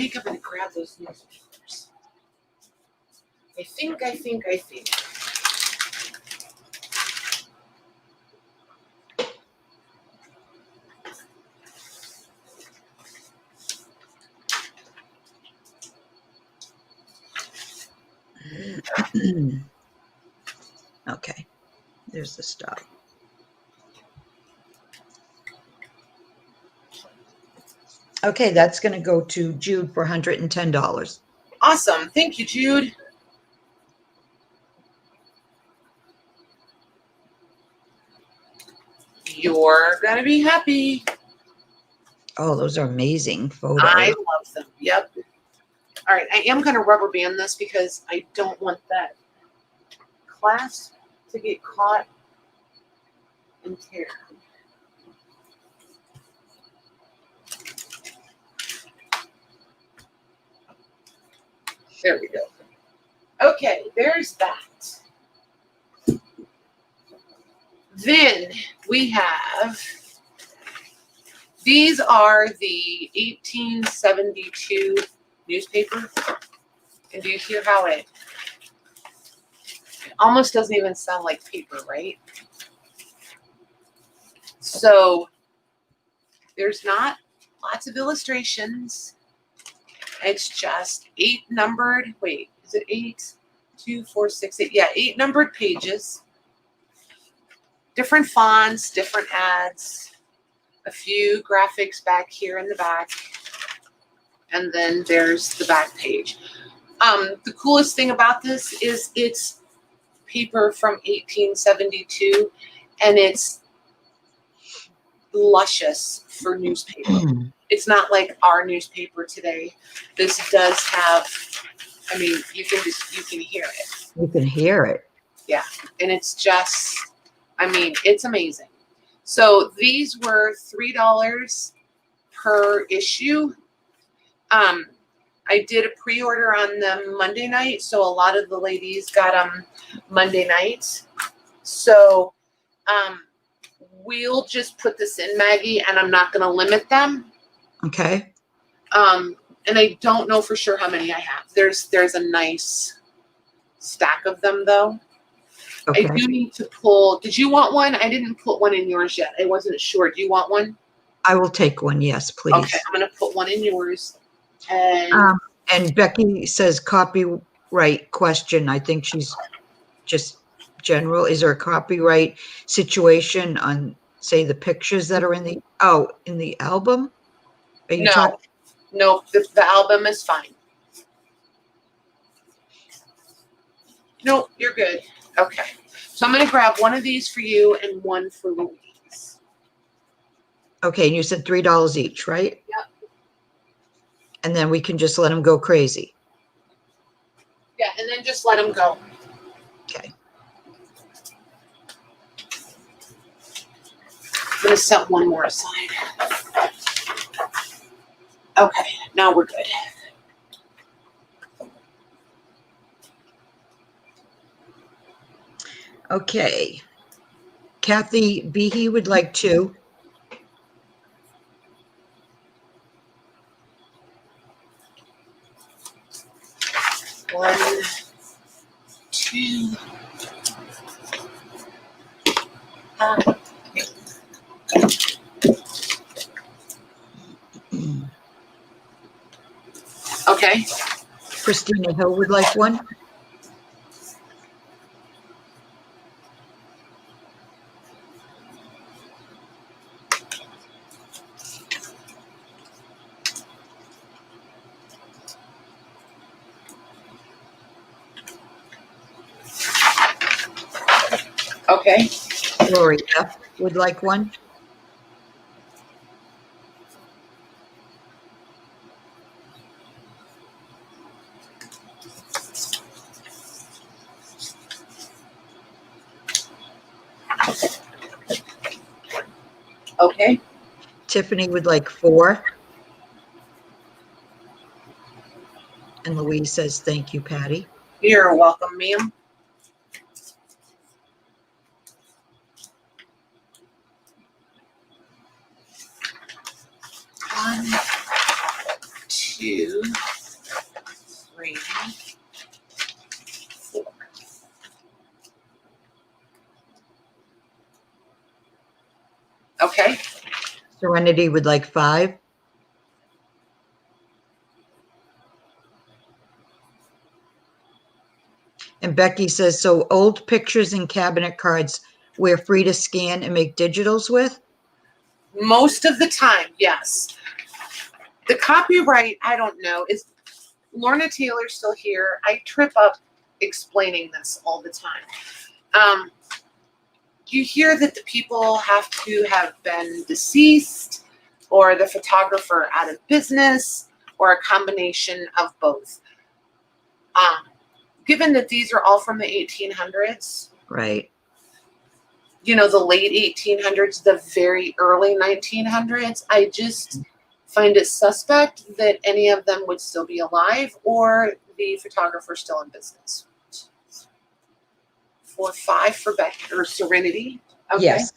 think I'm going to grab those newspapers. I think. Okay, there's the stop. Okay, that's going to go to Jude for $110. Awesome. Thank you, Jude. You're going to be happy. Oh, those are amazing photos. I love them. Yep. All right. I am going to rubber band this because I don't want that clasp to get caught and tear. There we go. Okay, there's that. Then we have, these are the 1872 newspaper. And do you hear how it almost doesn't even sound like paper, right? So there's not lots of illustrations. It's just 8 numbered, wait, is it 8? 2, 4, 6, 8. Yeah, 8 numbered pages. Different fonts, different ads, a few graphics back here in the back. And then there's the back page. The coolest thing about this is it's paper from 1872 and it's luscious for newspaper. It's not like our newspaper today. This does have, I mean, you can hear it. You can hear it. Yeah. And it's just, I mean, it's amazing. So these were $3 per issue. I did a pre-order on them Monday night. So a lot of the ladies got them Monday night. So, we'll just put this in, Maggie, and I'm not going to limit them. Okay. And I don't know for sure how many I have. There's a nice stack of them, though. Okay. I do need to pull. Did you want one? I didn't put one in yours yet. I wasn't sure. Do you want one? I will take one. Yes, please. Okay, I'm going to put one in yours. And Becky says copyright question. I think she's just general. Is there a copyright situation on, say, the pictures that are in the album? Are you talking? No, the album is fine. No, you're good. Okay. So I'm going to grab one of these for you and one for Louise. Okay, and you said $3 each, right? Yep. And then we can just let them go crazy. Yeah, and then just let them go. Okay. I'm going to set one more aside. Okay, now we're good. Okay. Kathy Behe would like 2. One, 2. Okay. Christina Hill would like 1. Okay. Lori F. would like 1. Okay. Tiffany would like 4. And Louise says, thank you, Patty. You're welcome, ma'am. One, 2, 2, 3, 4. Okay. Serenity would like 5. And Becky says, so old pictures and cabinet cards we're free to scan and make digitals with? Most of the time, yes. The copyright, I don't know. Is Lorna Taylor still here? I trip up explaining this all the time. You hear that the people have to have been deceased, or the photographer out of business, or a combination of both. Given that these are all from the 1800s, Right. you know, the late 1800s, the very early 1900s, I just find it suspect that any of them would still be alive or the photographer still in business. 4, 5 for Becky or Serenity. Okay. Yes.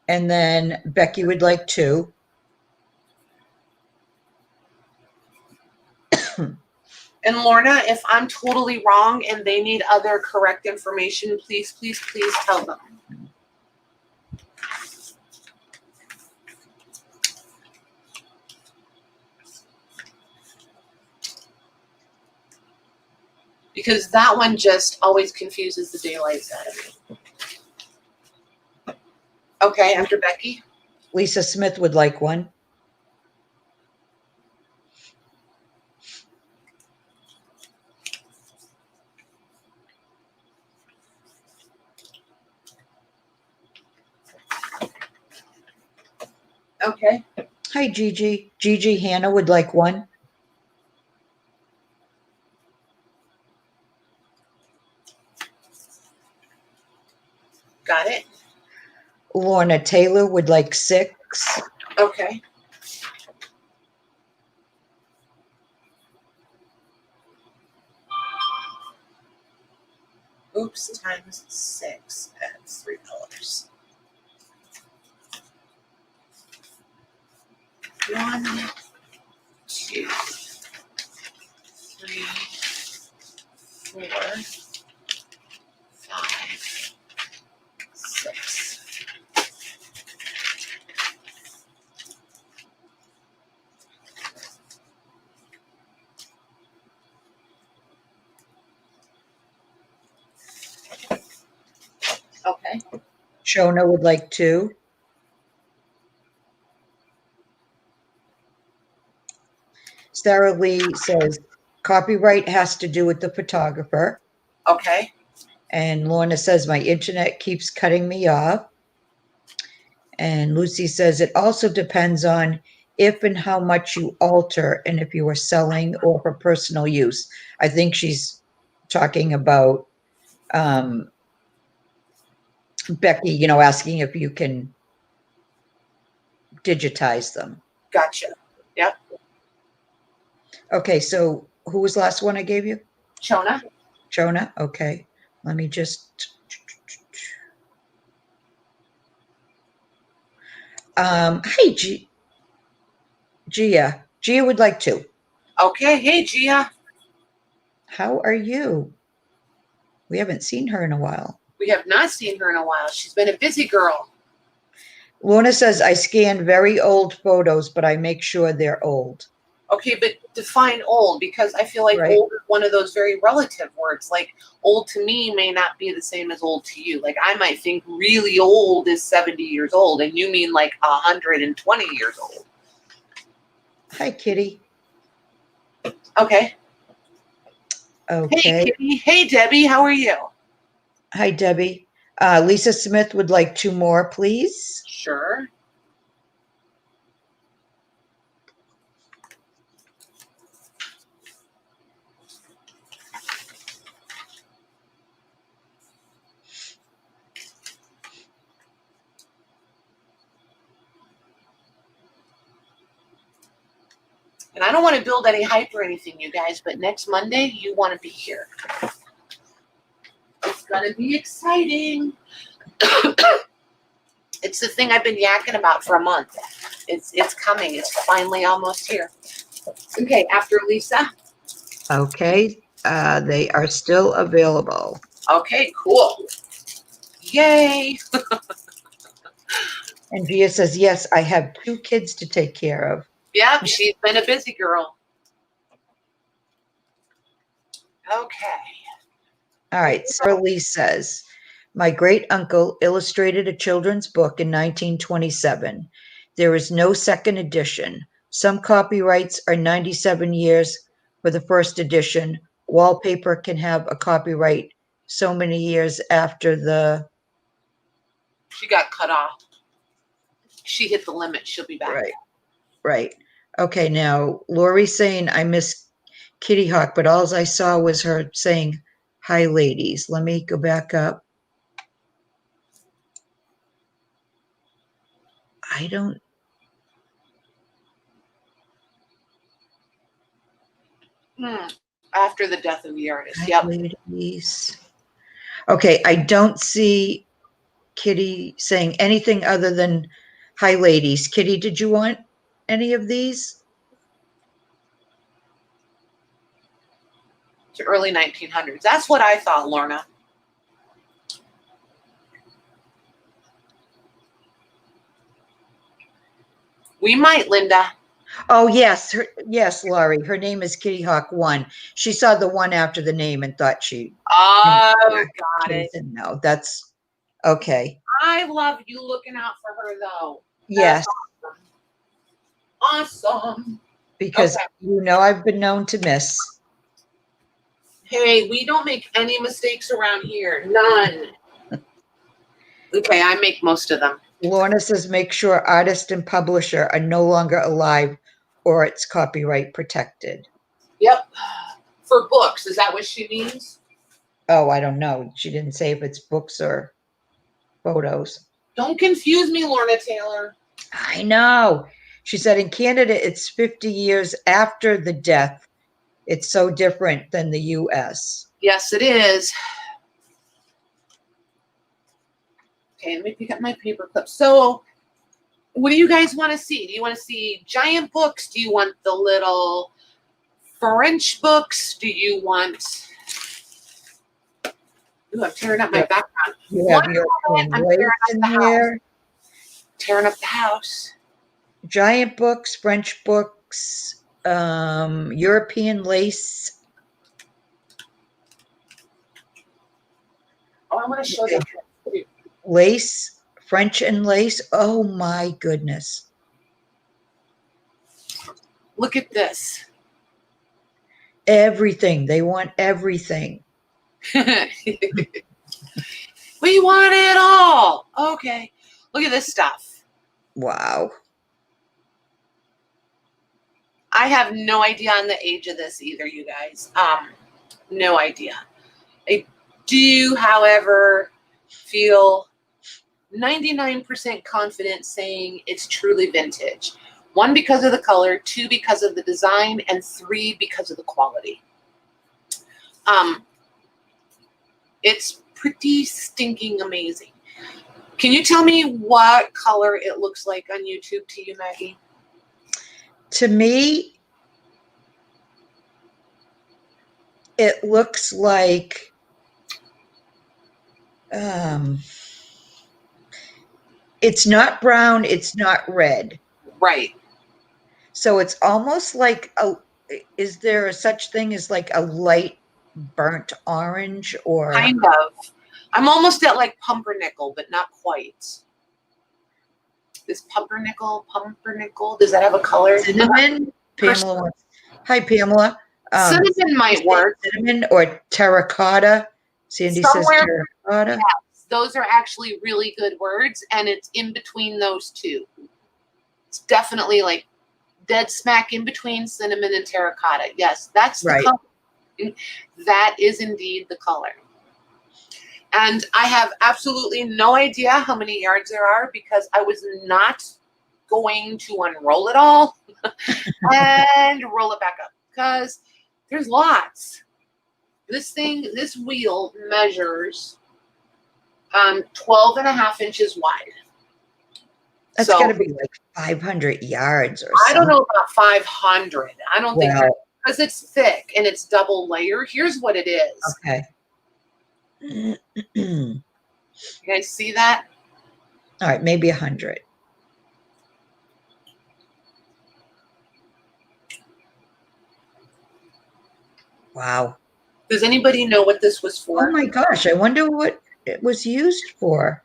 And then Becky would like 2. And Lorna, if I'm totally wrong and they need other correct information, please, please, please tell them. Because that one just always confuses the daylights out of me. Okay, after Becky. Lisa Smith would like 1. Okay. Hi, Gigi. Gigi Hannah would like 1. Got it. Lorna Taylor would like 6. Okay. Oops, times 6 at $3. 1, 2, 3, 4, 5, 6. Okay. Shona would like 2. Sarah Lee says copyright has to do with the photographer. Okay. And Lorna says my internet keeps cutting me off. And Lucy says it also depends on if and how much you alter and if you are selling or for personal use. I think she's talking about Becky, you know, asking if you can digitize them. Gotcha. Yep. Okay, so who was the last one I gave you? Shona. Shona? Okay. Let me just hi Gia. Gia would like 2. Okay. Hey, Gia. How are you? We haven't seen her in a while. We have not seen her in a while. She's been a busy girl. Lorna says, I scan very old photos, but I make sure they're old. Okay, but define old, because I feel like Right. old is one of those very relative words. Like old to me may not be the same as old to you. Like I might think really old is 70 years old, and you mean like 120 years old. Hi, Kitty. Okay. Okay. Hey, Kitty. Hey, Debbie. How are you? Hi, Debbie. Lisa Smith would like 2 more, please. Sure. And I don't want to build any hype or anything, you guys, but next Monday, you want to be here. It's going to be exciting. It's the thing I've been yakking about for a month. It's coming. It's finally almost here. Okay, after Lisa. Okay, they are still available. Okay, cool. Yay. And Gia says, yes, I have 2 kids to take care of. Yep, she's been a busy girl. Okay. All right, Sarah Lee says, my great uncle illustrated a children's book in 1927. There is no second edition. Some copyrights are 97 years for the first edition. Wallpaper can have a copyright so many years after the. She got cut off. She hit the limit. She'll be back. Right, right. Okay, now Lori's saying I miss Kitty Hawk, but all I saw was her saying, hi, ladies. Let me go back up. I don't. After the death of the artist. Hi, Yep. ladies. Okay, I don't see Kitty saying anything other than hi, ladies. Kitty, did you want any of these? To early 1900s. That's what I thought, Lorna. We might, Linda. Oh, yes. Yes, Laurie. Her name is Kitty Hawk 1. She saw the one after the name and thought she. Oh, got it. No, that's okay. I love you looking out for her, though. Yes. Awesome. Because I've been known to miss. Hey, we don't make any mistakes around here. None. Okay, I make most of them. Lorna says make sure artist and publisher are no longer alive or it's copyright protected. Yep. For books, is that what she means? Oh, I don't know. She didn't say if it's books or photos. Don't confuse me, Lorna Taylor. I know. She said in Canada, it's 50 years after the death. It's so different than the US. Yes, it is. Okay, let me pick up my paper clip. So, what do you guys want to see? Do you want to see giant books? Do you want the little French books? Do you want... Ooh, I'm tearing up my background. You have your in here. Tearing up the house. Giant books, French books, European lace. Oh, I want to show them. Lace, French and lace. Oh my goodness. Look at this. Everything. They want everything. We want it all. Okay. Look at this stuff. Wow. I have no idea on the age of this either, you guys. No idea. I do, however, feel 99% confident saying it's truly vintage. 1, because of the color, 2, because of the design, and 3, because of the quality. It's pretty stinking amazing. Can you tell me what color it looks like on YouTube to you, Maggie? To me, it looks like it's not brown, it's not red. Right. So it's almost like is there a such thing as like a light burnt orange or kind of? I'm almost at like pumpernickel, but not quite. This pumpernickel, does that have a color? Cinnamon? Pamela. Hi, Pamela. Cinnamon might work. Cinnamon or terracotta. Sandy says terracotta. Yes, those are actually really good words, and it's in between those two. It's definitely like dead smack in between cinnamon and terracotta. Yes, that's the color. That is indeed the color. And I have absolutely no idea how many yards there are because I was not going to unroll it all and roll it back up because there's lots. This wheel measures 12.5 inches wide. That's So got to be like 500 yards or I don't something. know about 500. I don't think Well, because it's thick and it's double layer. Here's what it is. okay. You guys see that? All right, maybe 100. Wow. Does anybody know what this was Oh for? my gosh, I wonder what it was used for.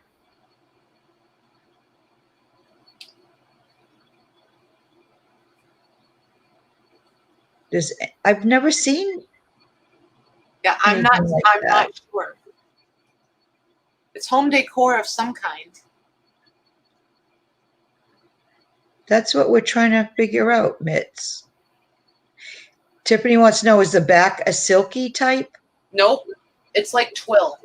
Does I've never seen Yeah, I'm not. anything like I'm that. not sure. It's home decor of some kind. That's what we're trying to figure out, Mitts. Tiffany wants to know, is the back a silky type? Nope. It's like twill.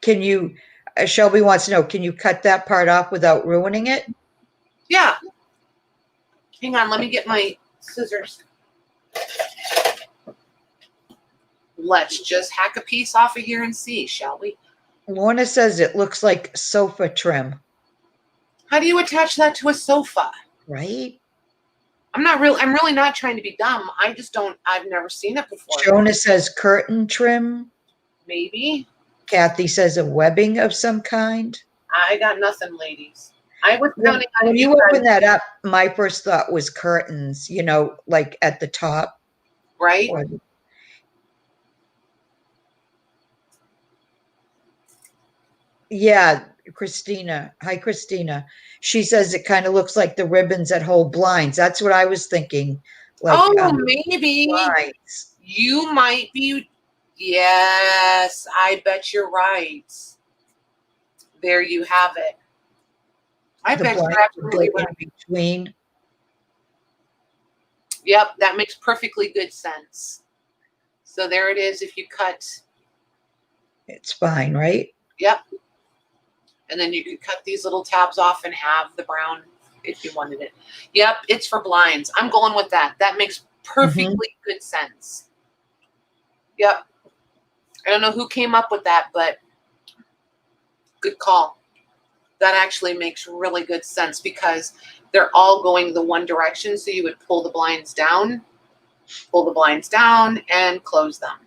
Can you, Shelby wants to know, can you cut that part off without ruining it? Yeah. Hang on. Let me get my scissors. Let's just hack a piece off of here and see, shall we? Lorna says it looks like sofa trim, How do you attach that to a sofa? right? I'm really not trying to be dumb. I just don't. I've never seen it before. Jonah says curtain trim. Maybe. Kathy says a webbing of some kind. I got nothing, ladies. I was counting on When you you open guys, that up, my first thought was curtains, like at the top. right? Or yeah, Christina. Hi, Christina. She says it kind of looks like the ribbons that hold blinds. That's what I was thinking. Like Oh, maybe blinds. you might be. Yes, I bet you're right. There you have it. I The bet blinds you're would go absolutely in right. between. Yep, that makes perfectly good sense. So there it is. If you cut, It's fine, right? yep, and then you could cut these little tabs off and have the brown if you wanted it. Yep, it's for blinds. I'm going with that. That makes perfectly good sense. Yep. I don't know who came up with that, but good call. That actually makes really good sense because they're all going the one direction. So you would pull the blinds down, and close them.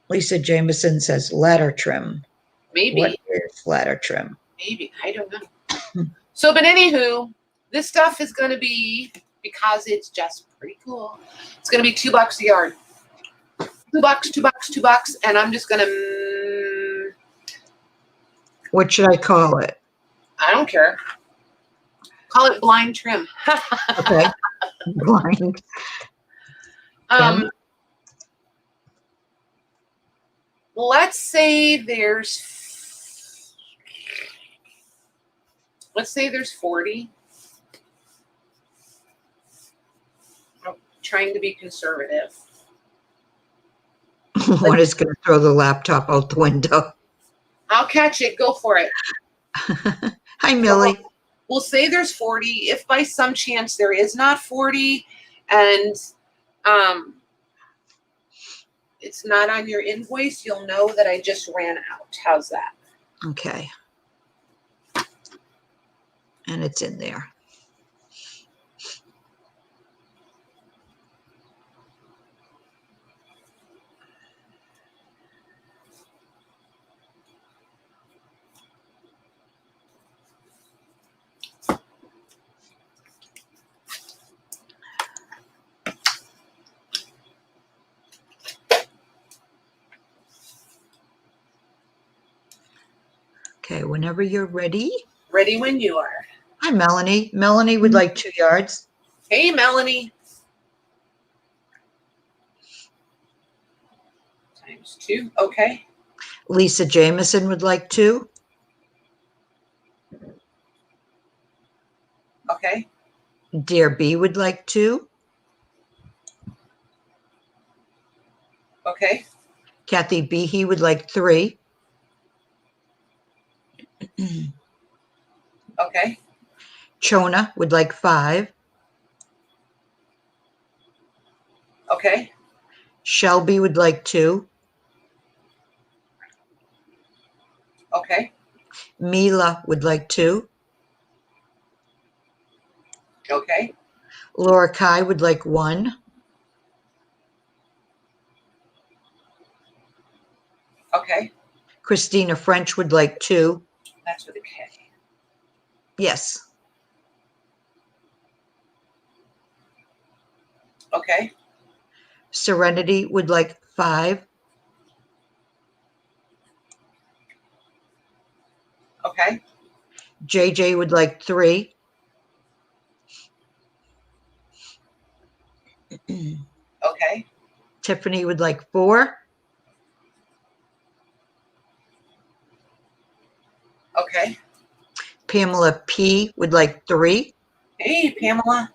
Lisa Jameson says ladder trim. Maybe. What is ladder trim? Maybe. I don't know. So, but anywho, this stuff is going to be, because it's just pretty cool, it's going to be $2 a yard. $2. And I'm just going to, What should I call it? I don't care. Call it blind trim. Okay. Blind. Let's say there's 40. I'm trying to be conservative. One is going to throw the laptop out the window. I'll catch it. Go for it. Hi, Millie. We'll say there's 40. If by some chance there is not 40 and it's not on your invoice, you'll know that I just ran out. How's that? Okay. And it's in there. Okay, whenever you're ready. Ready when you are. Hi, Melanie. Melanie would like 2 yards. Hey, Melanie. Times 2. Okay. Lisa Jameson would like 2. Okay. Dear B would like 2. Okay. Kathy B, he would like 3. Okay. Chona would like 5. Okay. Shelby would like 2. Okay. Mila would like 2. Okay. Laura Kai would like 1. Okay. Christina French would like 2. That's with a K. Yes. Okay. Serenity would like 5. Okay. JJ would like 3. Okay. Tiffany would like 4. Okay. Pamela P would like 3. Hey, Pamela.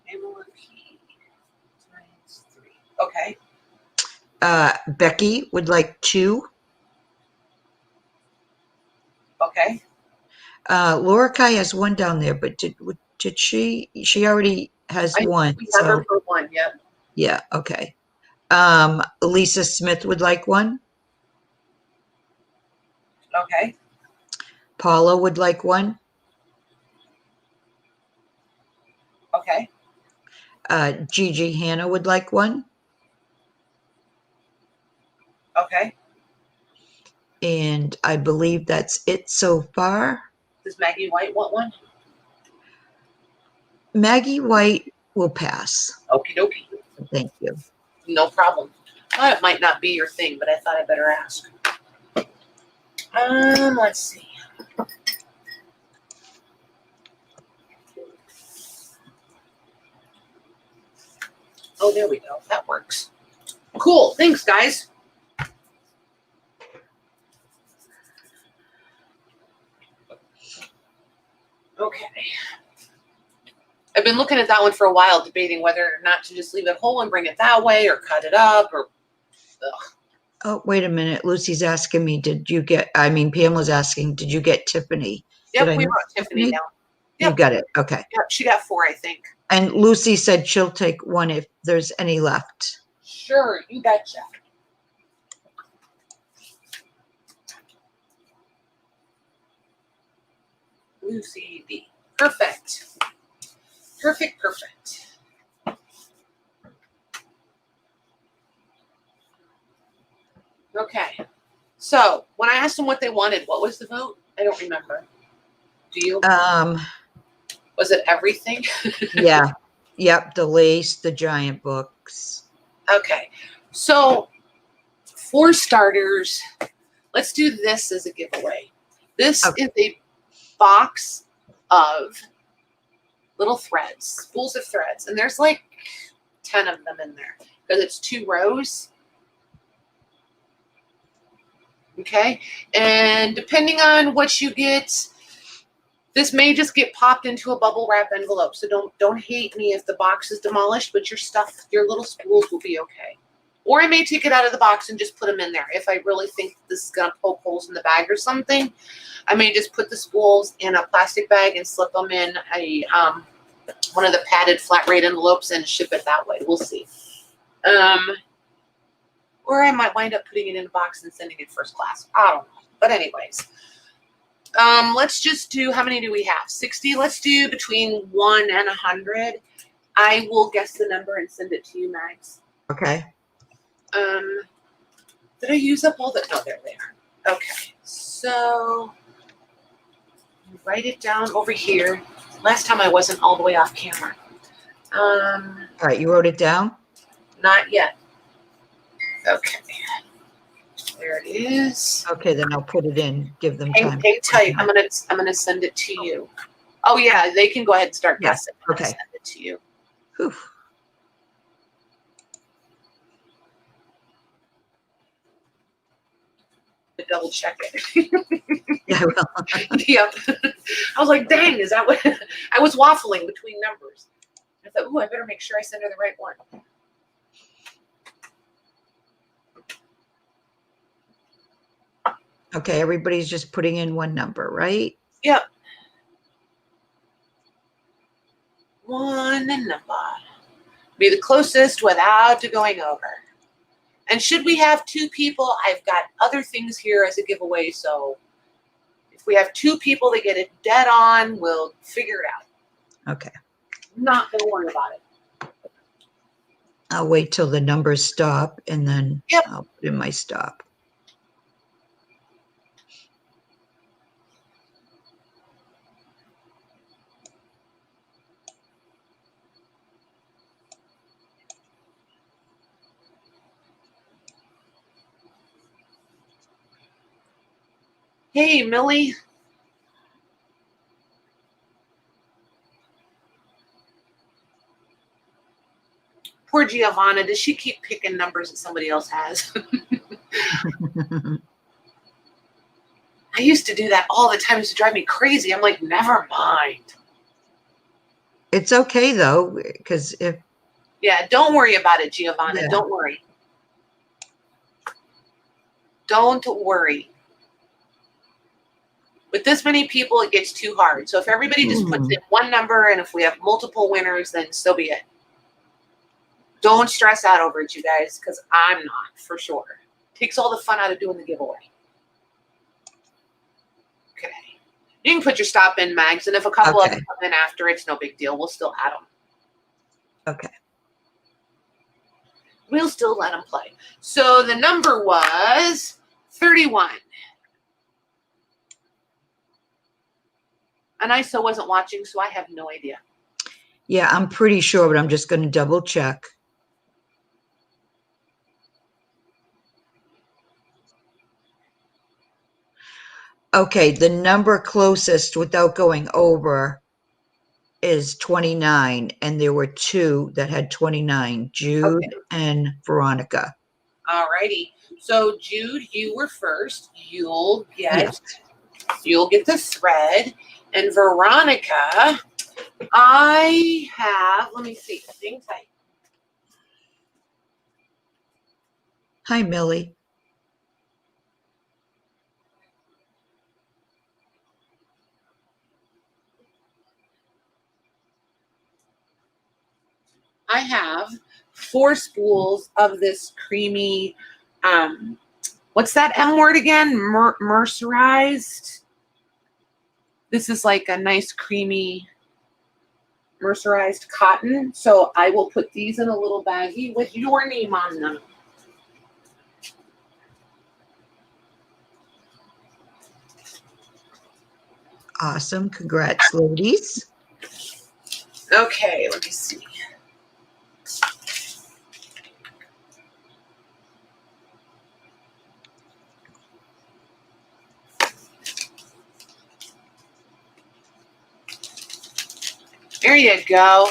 Pamela P times 3. Okay. Becky would like 2. Okay. Laura Kai has 1 down there, but did she already has I 1, we have her so for 1. Yep. yeah, okay. Lisa Smith would like 1. Okay. Paula would like 1. Okay. Gigi Hannah would like 1. Okay. And I believe that's it so far. Does Maggie White want 1? Maggie White will pass. Okie dokie. Thank you. No problem. Thought it might not be your thing, but I thought I better ask. Let's see. Oh, there we go. That works. Cool. Thanks, guys. Okay. I've been looking at that one for a while, debating whether or not to just leave it whole and bring it that way or cut it up or. Ugh. Oh, wait a minute. Lucy's asking me, Pamela's asking, did you get Tiffany? Yep, Did I we miss brought Tiffany down. You Yep. got it. Okay. Yep, she got 4, I think. And Lucy said she'll take 1 if there's any left. Sure, you betcha. Lucy B. Perfect. Perfect, perfect. Okay. So when I asked them what they wanted, what was the vote? I don't remember. Do you? Was it everything? Yeah. Yep. The lace, the giant books. Okay. So for starters, let's do this as a giveaway. This is a box of little threads, spools of threads, and there's like 10 of them in there because it's 2 rows. Okay, and depending on what you get, this may just get popped into a bubble wrap envelope. So don't hate me if the box is demolished, but your stuff, your little spools will be okay. Or I may take it out of the box and just put them in there. If I really think this is gonna poke holes in the bag or something, I may just put the spools in a plastic bag and slip them in a one of the padded flat rate envelopes and ship it that way. We'll see. Or I might wind up putting it in a box and sending it first class. I don't know. But anyways, let's just do, how many do we have? 60. Let's do between 1 and 100. I will guess the number and send it to you, Max. Okay. Did I use up all the? No, there they are. Okay, so write it down over here. Last time I wasn't all the way off camera. All right, you wrote it down? Not yet. Okay. There it is. Okay, then I'll put it in. Give them time. Hang tight. I'm gonna send it to you. Oh yeah, they can go ahead and start guessing. Okay. Send it to you. Whew. Double check it. Yeah, I will. Yep. I was like, dang, is that what I was waffling between numbers? I thought, ooh, I better make sure I send her the right one. Okay, everybody's just putting in one number, right? Yep. One number. Be the closest without going over. And should we have 2 people, I've got other things here as a giveaway. So if we have 2 people that get it dead on, we'll figure it out. Okay. I'm not going to worry about it. I'll wait till the numbers stop and then Yep. I'll put in my stop. Hey, Millie. Poor Giovanna. Does she keep picking numbers that somebody else has? I used to do that all the time. It used to drive me crazy. I'm like, never mind. It's okay though, because if Yeah, don't worry about it, Giovanna. Yeah. Don't worry. Don't worry. With this many people, it gets too hard. So if everybody just puts in one number, and if we have multiple winners, then so be it. Don't stress out over it, you guys, because I'm not, for sure. Takes all the fun out of doing the giveaway. Okay. You can put your stop in, Mags, and if a couple of them come in after, it's no big deal. We'll still add them. Okay. We'll still let them play. So the number was 31. And I still wasn't watching, so I have no idea. Yeah, I'm pretty sure, but I'm just going to double check. Okay, the number closest without going over is 29, and there were 2 that had 29, Jude and Veronica. All righty. So Jude, you were first. You'll get the thread. And Veronica, I have, let me see, hang tight. Hi, Millie. I have 4 spools of this creamy, what's that M word again? Mercerized. This is like a nice creamy mercerized cotton. So I will put these in a little baggie with your name on them. Awesome. Congrats, ladies. Okay, let me see. There you go.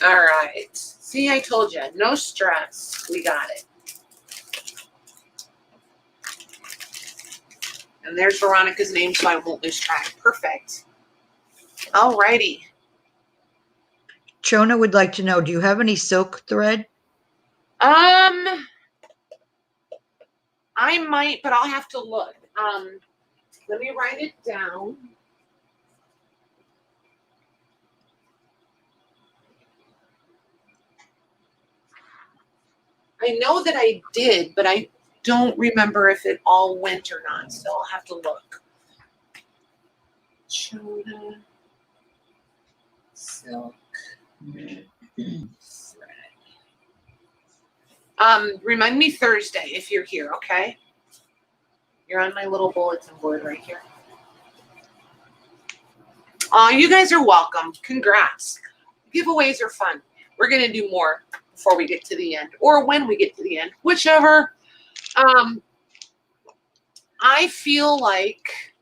All right. See, I told you, no stress. We got it. And there's Veronica's name, so I won't lose track. Perfect. All righty. Chona would like to know, do you have any silk thread? I might, but I'll have to look. Let me write it down. I know that I did, but I don't remember if it all went or not, so I'll have to look. Chona silk thread. Remind me Thursday if you're here, okay? You're on my little bulletin board right here. You guys are welcome. Congrats. Giveaways are fun. We're going to do more before we get to the end, or when we get to the end, whichever. I feel like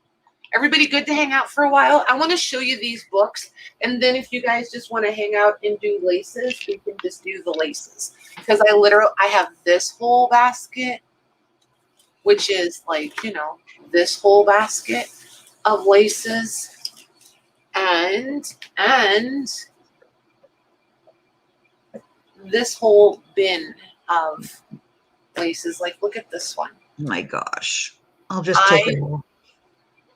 everybody good to hang out for a while. I want to show you these books, and then if you guys just want to hang out and do laces, we can just do the laces. Because I have this whole basket, which is like, you know, this whole basket of laces, and this whole bin of laces. Like, look at this one. My gosh. I'll just take it all.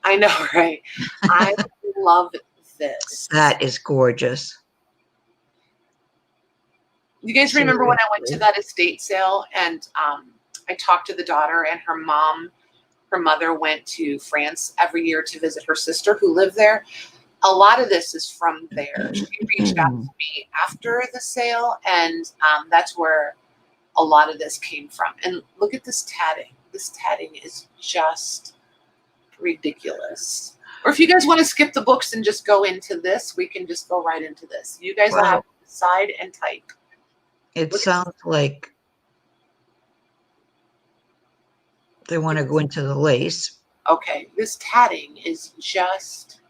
I know, right? I love this. That is gorgeous. You guys remember when I went to Seriously. that estate sale and I talked to the daughter and her mother went to France every year to visit her sister who lived there. A lot of this is from there. She reached out to me after the sale, and that's where a lot of this came from. And look at this tatting. This tatting is just ridiculous. Or if you guys want to skip the books and just go into this, we can just go right into this. You guys will have to decide and type. It sounds like they want to go into the lace. Okay, this tatting is just,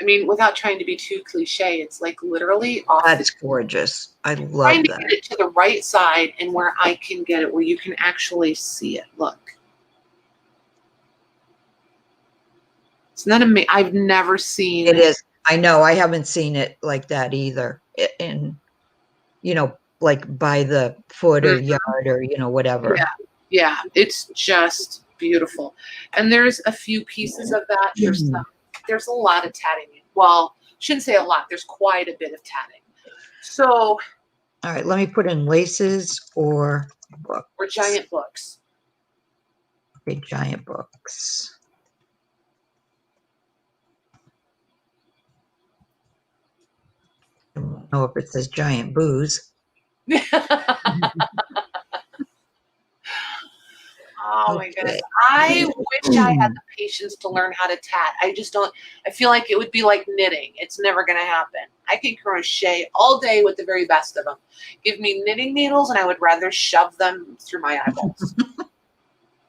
I mean, without trying to be too cliche, it's like literally off. That's gorgeous. I love trying to that. get it to the right side and where I can get it, where you can actually see it. Look. It's not amazing. I've never seen It is. I know. I haven't seen it like that either. In, you know, like by the foot or yard or, you know, whatever. Yeah. Yeah. It's just beautiful. And there's a few pieces of that. There's a lot of tatting. Well, shouldn't say a lot. There's quite a bit of tatting. So. All right. Let me put in laces or books. Or giant books. Okay. Giant books. I don't know if it says giant booze. Oh my goodness. I wish I had the patience to learn how to tat. I just don't. I feel like it would be like knitting. It's never going to happen. I can crochet all day with the very best of them. Give me knitting needles and I would rather shove them through my eyeballs.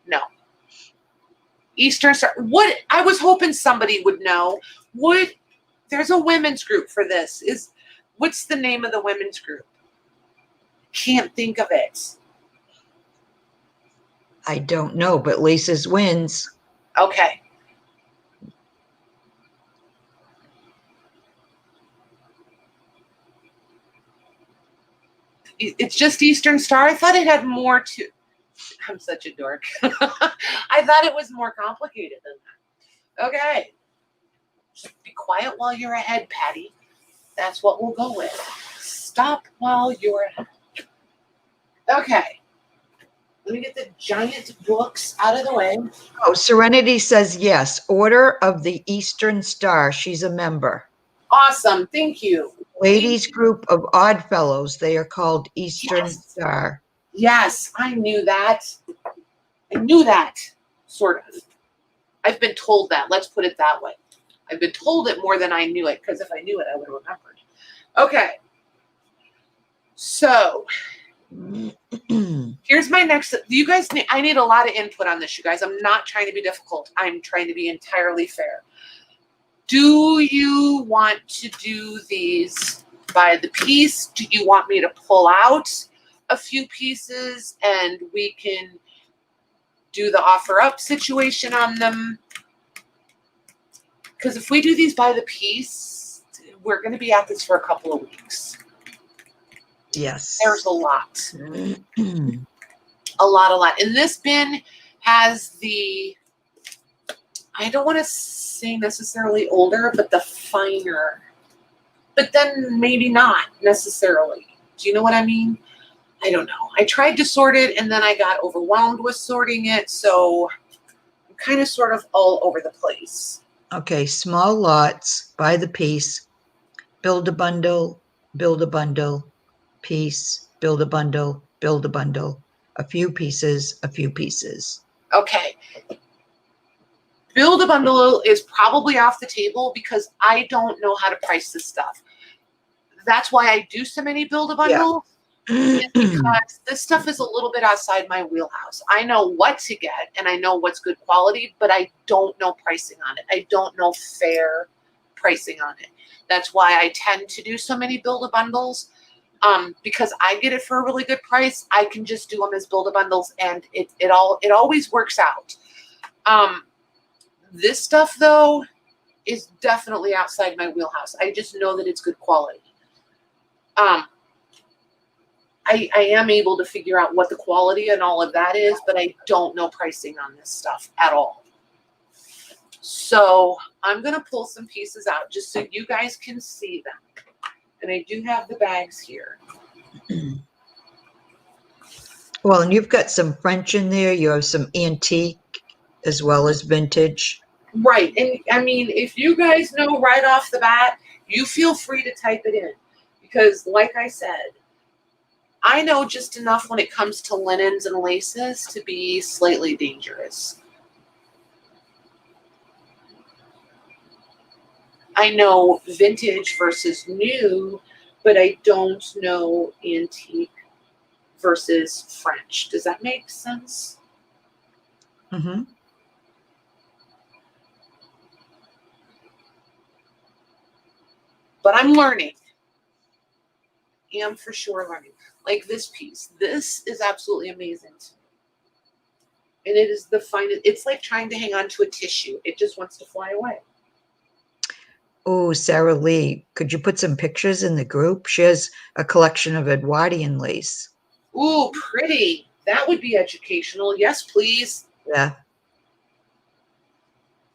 No. Eastern Star. What? I was hoping somebody would know. There's a women's group for this. What's the name of the women's group? Can't think of it. I don't know, but laces wins. Okay. It's just Eastern Star. I thought it had more to. I'm such a dork. I thought it was more complicated than that. Okay. Just be quiet while you're ahead, Patty. That's what we'll go with. Stop while you're ahead. Okay. Let me get the giant books out of the way. Oh, Serenity says yes. Order of the Eastern Star. She's a member. Awesome. Thank you. Ladies group of Odd Fellows. They are called Eastern Star. Yes, I knew that. I knew that, sort of. I've been told that. Let's put it that way. I've been told it more than I knew it, because if I knew it, I would have remembered. Okay. So, here's my next. You guys, I need a lot of input on this, you guys. I'm not trying to be difficult. I'm trying to be entirely fair. Do you want to do these by the piece? Do you want me to pull out a few pieces and we can do the offer up situation on them? Because if we do these by the piece, we're going to be at this for a couple of weeks. Yes. There's a lot. A lot. And this bin has the, I don't want to say necessarily older, but the finer. But then maybe not necessarily. Do you know what I mean? I don't know. I tried to sort it and then I got overwhelmed with sorting it. So I'm kind of sort of all over the place. Okay, small lots by the piece. Build a bundle, piece, build a bundle, a few pieces, a few pieces. Okay. Build a bundle is probably off the table because I don't know how to price this stuff. That's why I do so many build a bundle. Yeah. Because this stuff is a little bit outside my wheelhouse. I know what to get and I know what's good quality, but I don't know pricing on it. I don't know fair pricing on it. That's why I tend to do so many build a bundles. Because I get it for a really good price. I can just do them as build a bundles and it always works out. This stuff though is definitely outside my wheelhouse. I just know that it's good quality. I am able to figure out what the quality and all of that is, but I don't know pricing on this stuff at all. So I'm going to pull some pieces out just so you guys can see them. And I do have the bags here. Well, and you've got some French in there. You have some antique as well as vintage. Right. And I mean, if you guys know right off the bat, you feel free to type it in. Because like I said, I know just enough when it comes to linens and laces to be slightly dangerous. I know vintage versus new, but I don't know antique versus French. Does that make sense? Mm-hmm. But I'm learning. I'm for sure learning. Like this piece. This is absolutely amazing to me. And it is the finest. It's like trying to hang on to a tissue. It just wants to fly away. Oh, Sarah Lee, could you put some pictures in the group? She has a collection of Edwardian lace. Ooh, pretty. That would be educational. Yes, please. Yeah.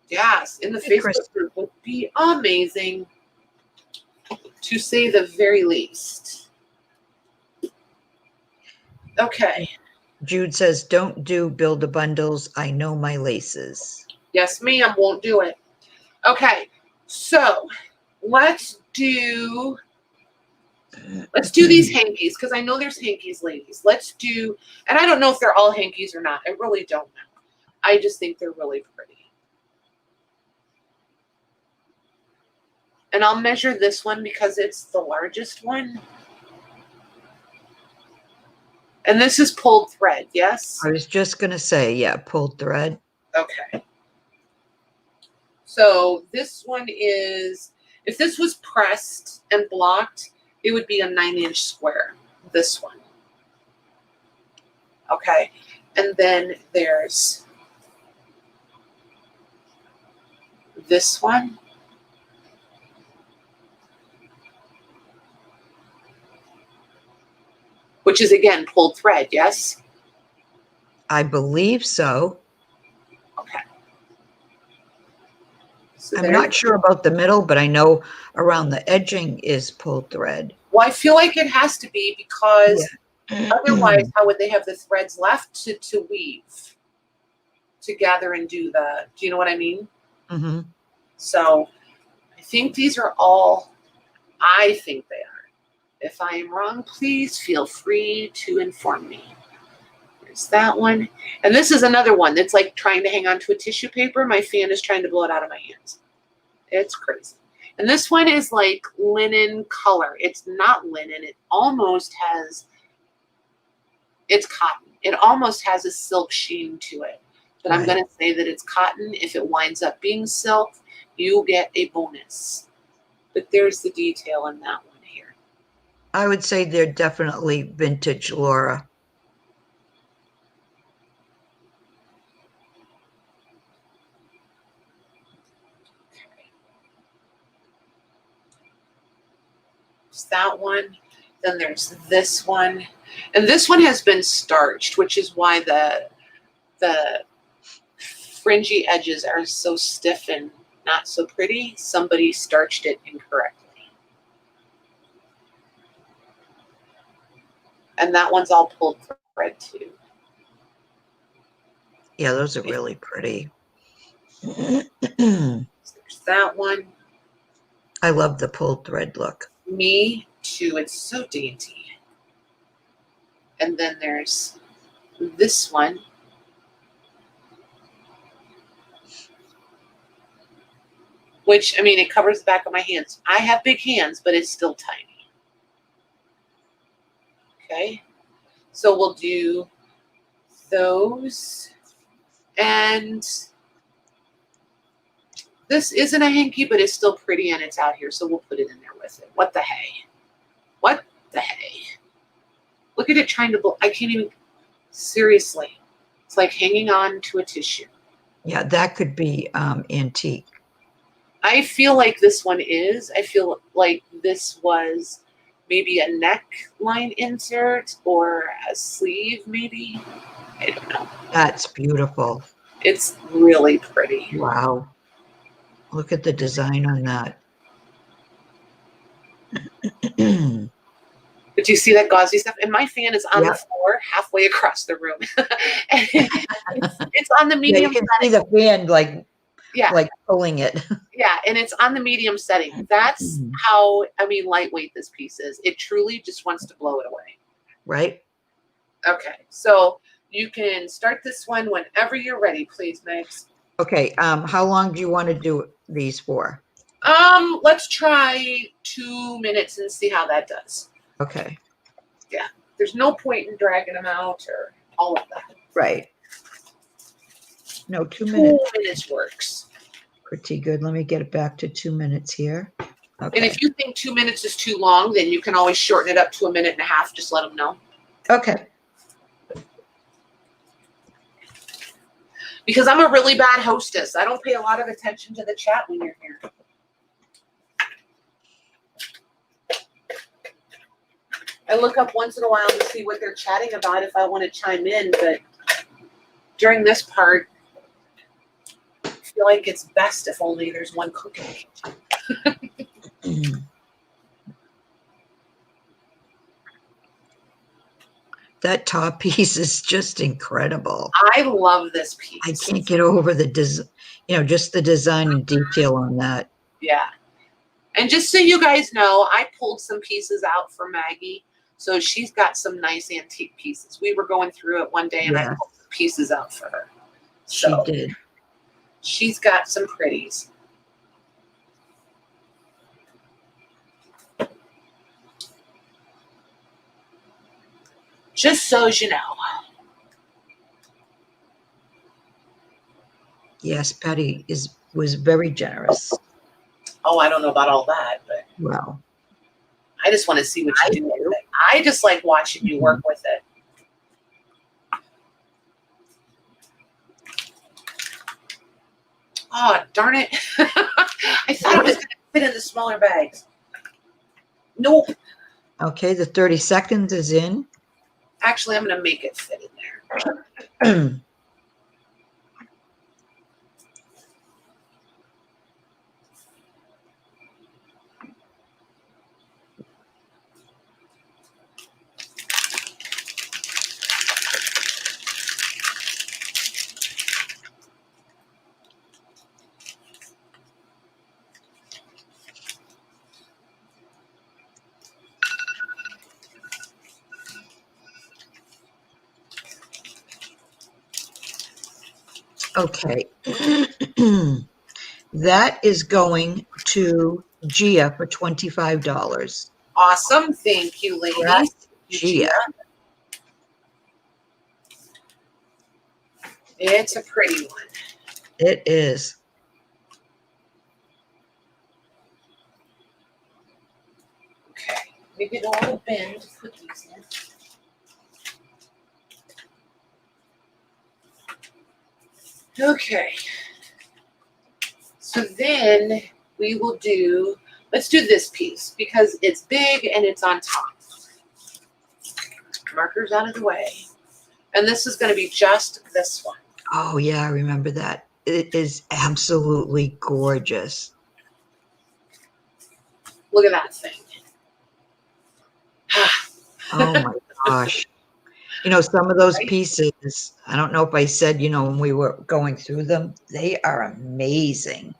Yes, in the Hey, Facebook group would be amazing, to say the very least. Okay. Jude says, don't do build-a-bundles. I know my laces. Yes, ma'am, won't do it. Okay, so let's do these hankies, because I know there's hankies, ladies. Let's do, and I don't know if they're all hankies or not. I really don't know. I just think they're really pretty. And I'll measure this one because it's the largest one. And this is pulled thread, yes? I was just going to say, yeah, pulled thread. Okay. So this one is, if this was pressed and blocked, it would be a 9-inch square, this one. Okay. And then there's this one. Which is, again, pulled thread, yes? I believe so. Okay. So I'm not sure about the middle, but I know around the edging is pulled thread. Well, I feel like it has to be because Yeah. otherwise, how would they have the threads left to weave, to gather and do you know what I mean? Mm-hmm. So I think these are all, I think they are. If I am wrong, please feel free to inform me. There's that one. And this is another one that's like trying to hang on to a tissue paper. My fan is trying to blow it out of my hands. It's crazy. And this one is like linen color. It's not linen. It almost has, it's cotton. It almost has a silk sheen to it. But I'm going to say that it's cotton. If it winds up being silk, you get a bonus. But there's the detail in that one here. I would say they're definitely vintage, Laura. There's that one. Then there's this one. And this one has been starched, which is why the fringy edges are so stiff and not so pretty. Somebody starched it incorrectly. And that one's all pulled thread too. Yeah, those are really pretty. There's that one. I love the pulled thread look. Me too. It's so dainty. And then there's this one. Which, I mean, it covers the back of my hands. I have big hands, but it's still tiny. Okay. So we'll do those. And this isn't a hanky, but it's still pretty and it's out here. So we'll put it in there with it. What the hey? What the hey? Look at it trying to, I can't even, seriously. It's like hanging on to a tissue. Yeah, that could be antique. I feel like this one is. I feel like this was maybe a neckline insert or a sleeve, maybe. I don't know. That's beautiful. It's really pretty. Wow. Look at the design on that. But do you see that gauzy stuff? And my fan is on the Yep. floor halfway across the room. And it's on the Yeah, medium you can see the fan like yeah, pulling it. yeah, and it's on the medium setting. That's how, I mean, lightweight this piece is. It truly just wants to blow it away. Right? Okay, so you can start this one whenever you're ready, please, Megs. Okay, how long do you want to do these for? Let's try 2 minutes and see how that does. Okay. Yeah, there's no point in dragging them out or all of that. Right. No, 2 2 minutes. minutes works. Pretty good. Let me get it back to 2 minutes here. Okay. And if you think 2 minutes is too long, then you can always shorten it up to 1.5 minutes. Just let them know. Okay. Because I'm a really bad hostess. I don't pay a lot of attention to the chat when you're here. I look up once in a while to see what they're chatting about if I want to chime in, but during this part, I feel like it's best if only there's one cooking. That top piece is just incredible. I love this piece. I can't get over the just the design and detail on that. Yeah. And just so you guys know, I pulled some pieces out for Maggie. So she's got some nice antique pieces. We were going through it one day and I pulled some pieces out for her. So she did. She's got some pretties. Just so you know. Yes, Patty was very generous. Oh, I don't know about all that, but well, I just want to see what you do with it. I just like watching you work with it. Oh, darn it. I thought it was going to fit in the smaller bags. Nope. Okay, the 30 seconds is in. Actually, I'm going to make it fit in there. Okay. That is going to Gia for $25. Awesome. Thank you, ladies. Gia. It's a pretty one. It is. Okay. Maybe the little bin to put these in. Okay. So then we will do, let's do this piece because it's big and it's on top. Markers out of the way. And this is going to be just this one. Oh, yeah, I remember that. It is absolutely gorgeous. Look at that thing. Oh, my gosh. You know, some of those pieces, I don't know if I said, when we were going through them, they are amazing.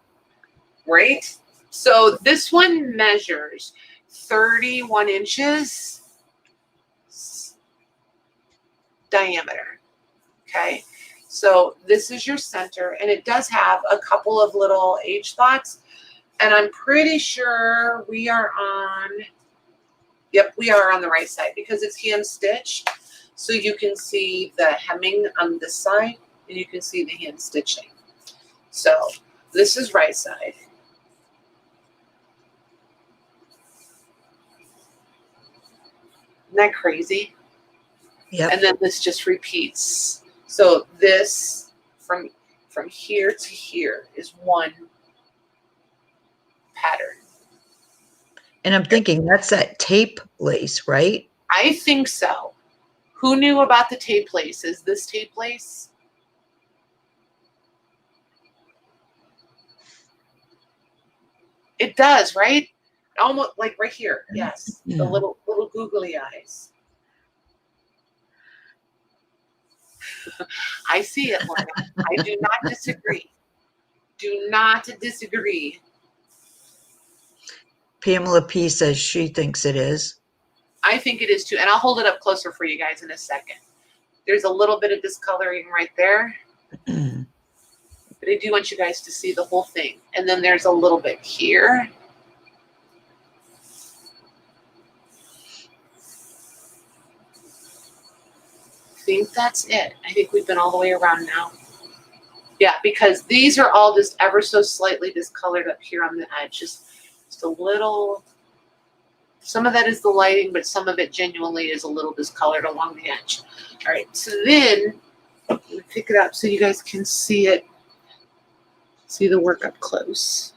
Right? So this one measures 31 inches diameter. Okay. So this is your center, and it does have a couple of little H spots. And I'm pretty sure we are on, yep, we are on the right side because it's hand stitched. So you can see the hemming on this side, and you can see the hand stitching. So this is right side. Isn't that crazy? Yeah. And then this just repeats. So this from here to here is one pattern. And I'm thinking that's that tape lace, right? I think so. Who knew about the tape lace? Is this tape lace? It does, right? Almost like right here. Yes. The Yeah. little googly eyes. I see it, Lorna. I do not disagree. Do not disagree. Pamela P says she thinks it is. I think it is too. And I'll hold it up closer for you guys in a second. There's a little bit of discoloring right there. But I do want you guys to see the whole thing. And then there's a little bit here. I think that's it. I think we've been all the way around now. Yeah, because these are all just ever so slightly discolored up here on the edge. Just a little. Some of that is the lighting, but some of it genuinely is a little discolored along the edge. All right, so then let me pick it up so you guys can see it. See the work up close.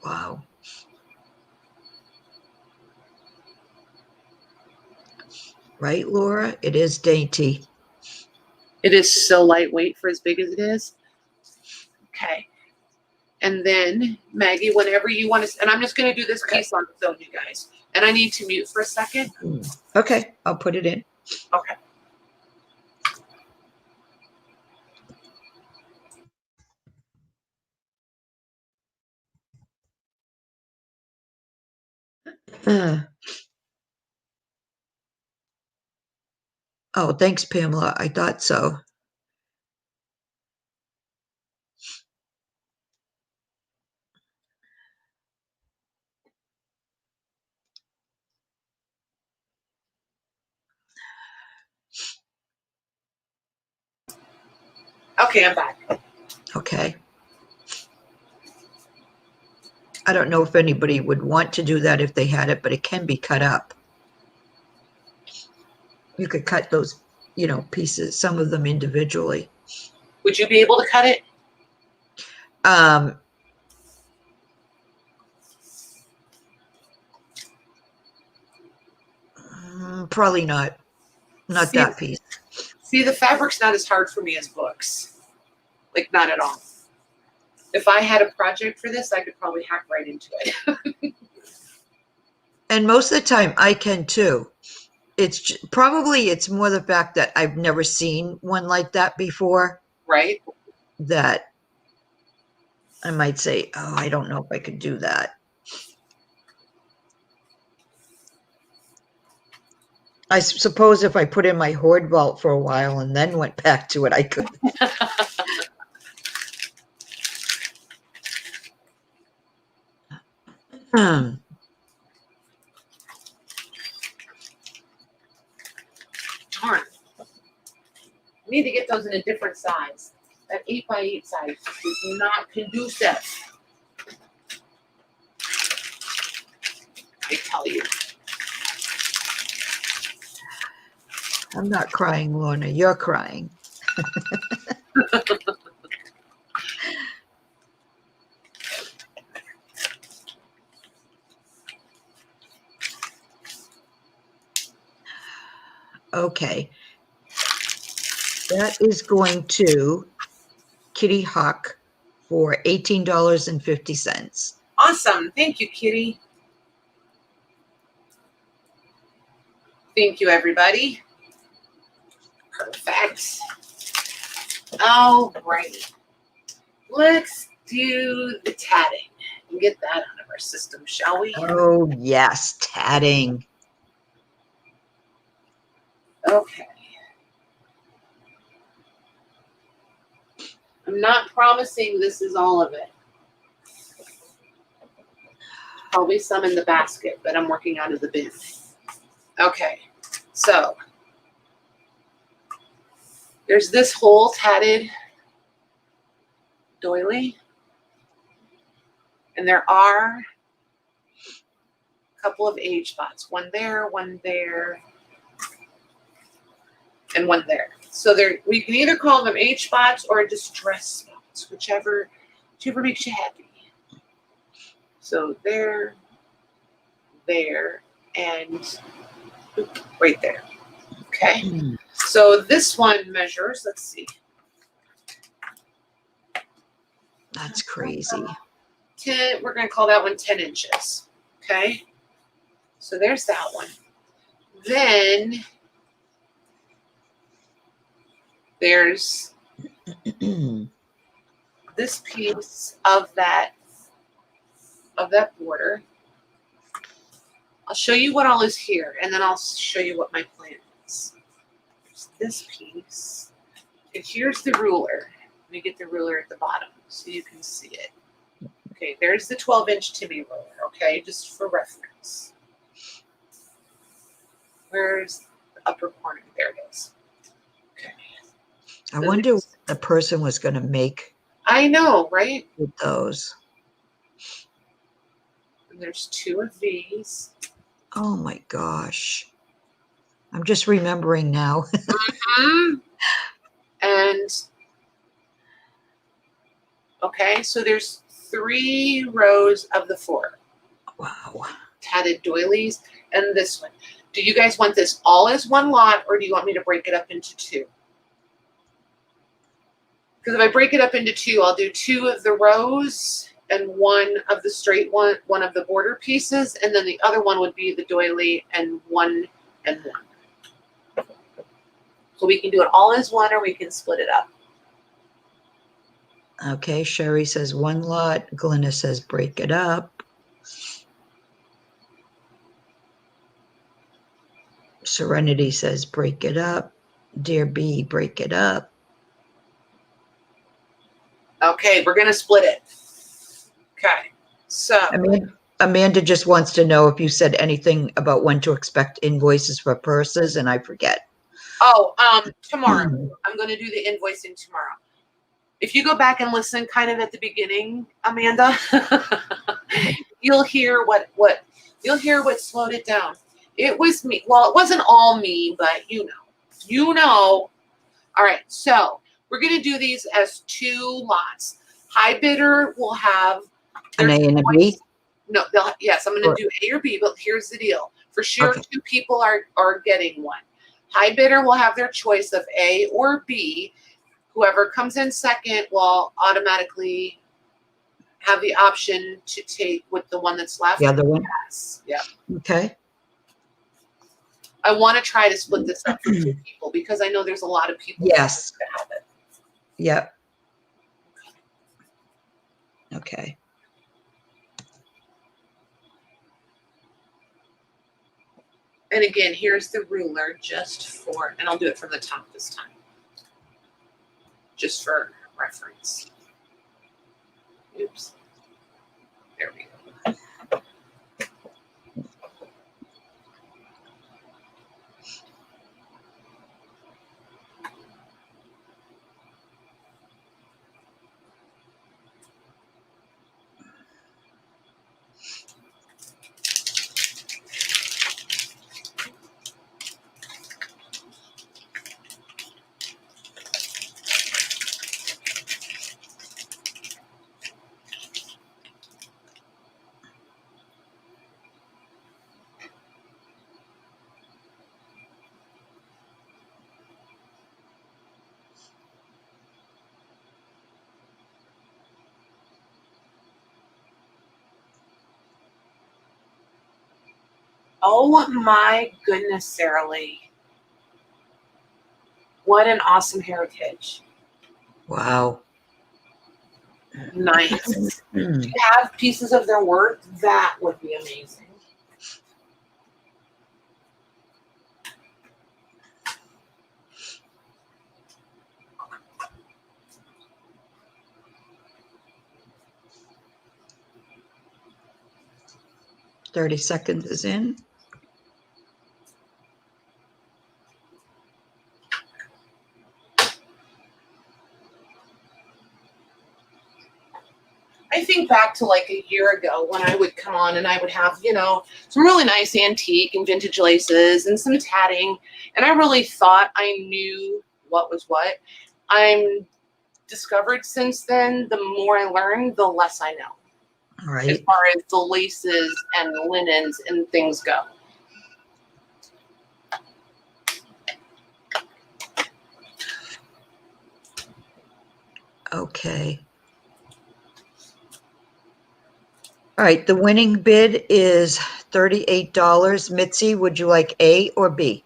Wow. Right, Laura? It is dainty. It is so lightweight for as big as it is. Okay. And then, Maggie, whenever you want to, and I'm just going to do this piece on its own, you guys. And I need to mute for a second. Okay, I'll put it in. Okay. Oh, thanks, Pamela. I thought so. Okay, I'm back. Okay. I don't know if anybody would want to do that if they had it, but it can be cut up. You could cut those, pieces, some of them individually. Would you be able to cut it? Probably not. Not that piece. See, the fabric's not as hard for me as books. Like, not at all. If I had a project for this, I could probably hack right into it. And most of the time I can too. It's more the fact that I've never seen one like that before. Right? That I might say, oh, I don't know if I could do that. I suppose if I put in my hoard vault for a while and then went back to it, I could. Darn. I need to get those in a different size. That 8x8 size is not conducive. I tell you. I'm not crying, Lorna. You're crying. Okay. That is going to Kitty Hawk for $18.50. Awesome. Thank you, Kitty. Thank you, everybody. Perfect. All right. Let's do the tatting and get that out of our system, shall we? Oh, yes, tatting. Okay. I'm not promising this is all of it. Probably some in the basket, but I'm working out of the bin. Okay, so there's this whole tatted doily, and there are a couple of age spots. One there, and one there. So we can either call them age spots or distress spots, whichever makes you happy. So there, and right there. Okay. So this one measures, let's see. That's crazy. 10, we're going to call that one 10 inches. Okay. So there's that one. Then there's this piece of that border. I'll show you what all is here, and then I'll show you what my plan is. There's this piece, and here's the ruler. Let me get the ruler at the bottom so you can see it. Okay, there's the 12-inch Timmy ruler, okay, just for reference. Where's the upper corner? There it is. Okay. I wonder what the person was going to make. I know, right? With those. And there's 2 of these. Oh my gosh. I'm just remembering now. And okay, so there's 3 rows of the 4. Wow. Tatted doilies, and this one. Do you guys want this all as one lot, or do you want me to break it up into 2? Because if I break it up into 2, I'll do 2 of the rows and 1 of the straight one of the border pieces, and then the other one would be the doily and 1 and 1. So we can do it all as one, or we can split it up. Okay, Sherry says 1 lot. Glenna says break it up. Serenity says break it up. Dear B, break it up. Okay, we're going to split it. Okay, so. Amanda just wants to know if you said anything about when to expect invoices for purses, and I forget. Oh, tomorrow. I'm going to do the invoicing tomorrow. If you go back and listen kind of at the beginning, Amanda, you'll hear what slowed it down. It was me. Well, it wasn't all me, but you know. All right, so we're going to do these as 2 lots. High bidder will have An A and a B? No, yes, I'm going to do A or B, but here's the deal. For sure, okay. 2 people are getting one. High bidder will have their choice of A or B. Whoever comes in second will automatically have the option to take with the one that's left. The other one? Yes. Yeah. Okay. I want to try to split this up for 2 people because I know there's a lot of people yes. that have it. Yep. Okay. And again, here's the ruler just for, and I'll do it from the top this time, just for reference. Oops. There we go. Oh my goodness, Sarah Lee. What an awesome heritage. Wow. Nice. To have pieces of their work, that would be amazing. $30 seconds is in. I think back to like a year ago when I would come on and I would have, some really nice antique and vintage laces and some tatting. And I really thought I knew what was what. I'm discovered since then, the more I learn, the less I know. All right. As far as the laces and linens and things go. Okay. All right, the winning bid is $38. Mitzi, would you like A or B?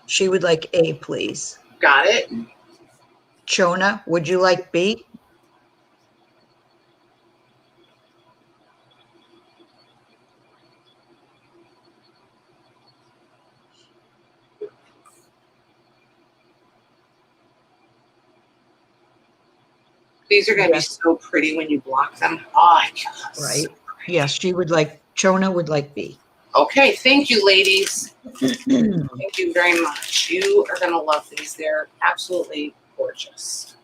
She would like A, please. Got it. Chona, would you like B? These are going to Yes. be so pretty when you block them. Oh, yes. Right. Yes, she would like, Chona would like B. Okay, thank you, ladies. Thank you very much. You are going to love these. They're absolutely gorgeous.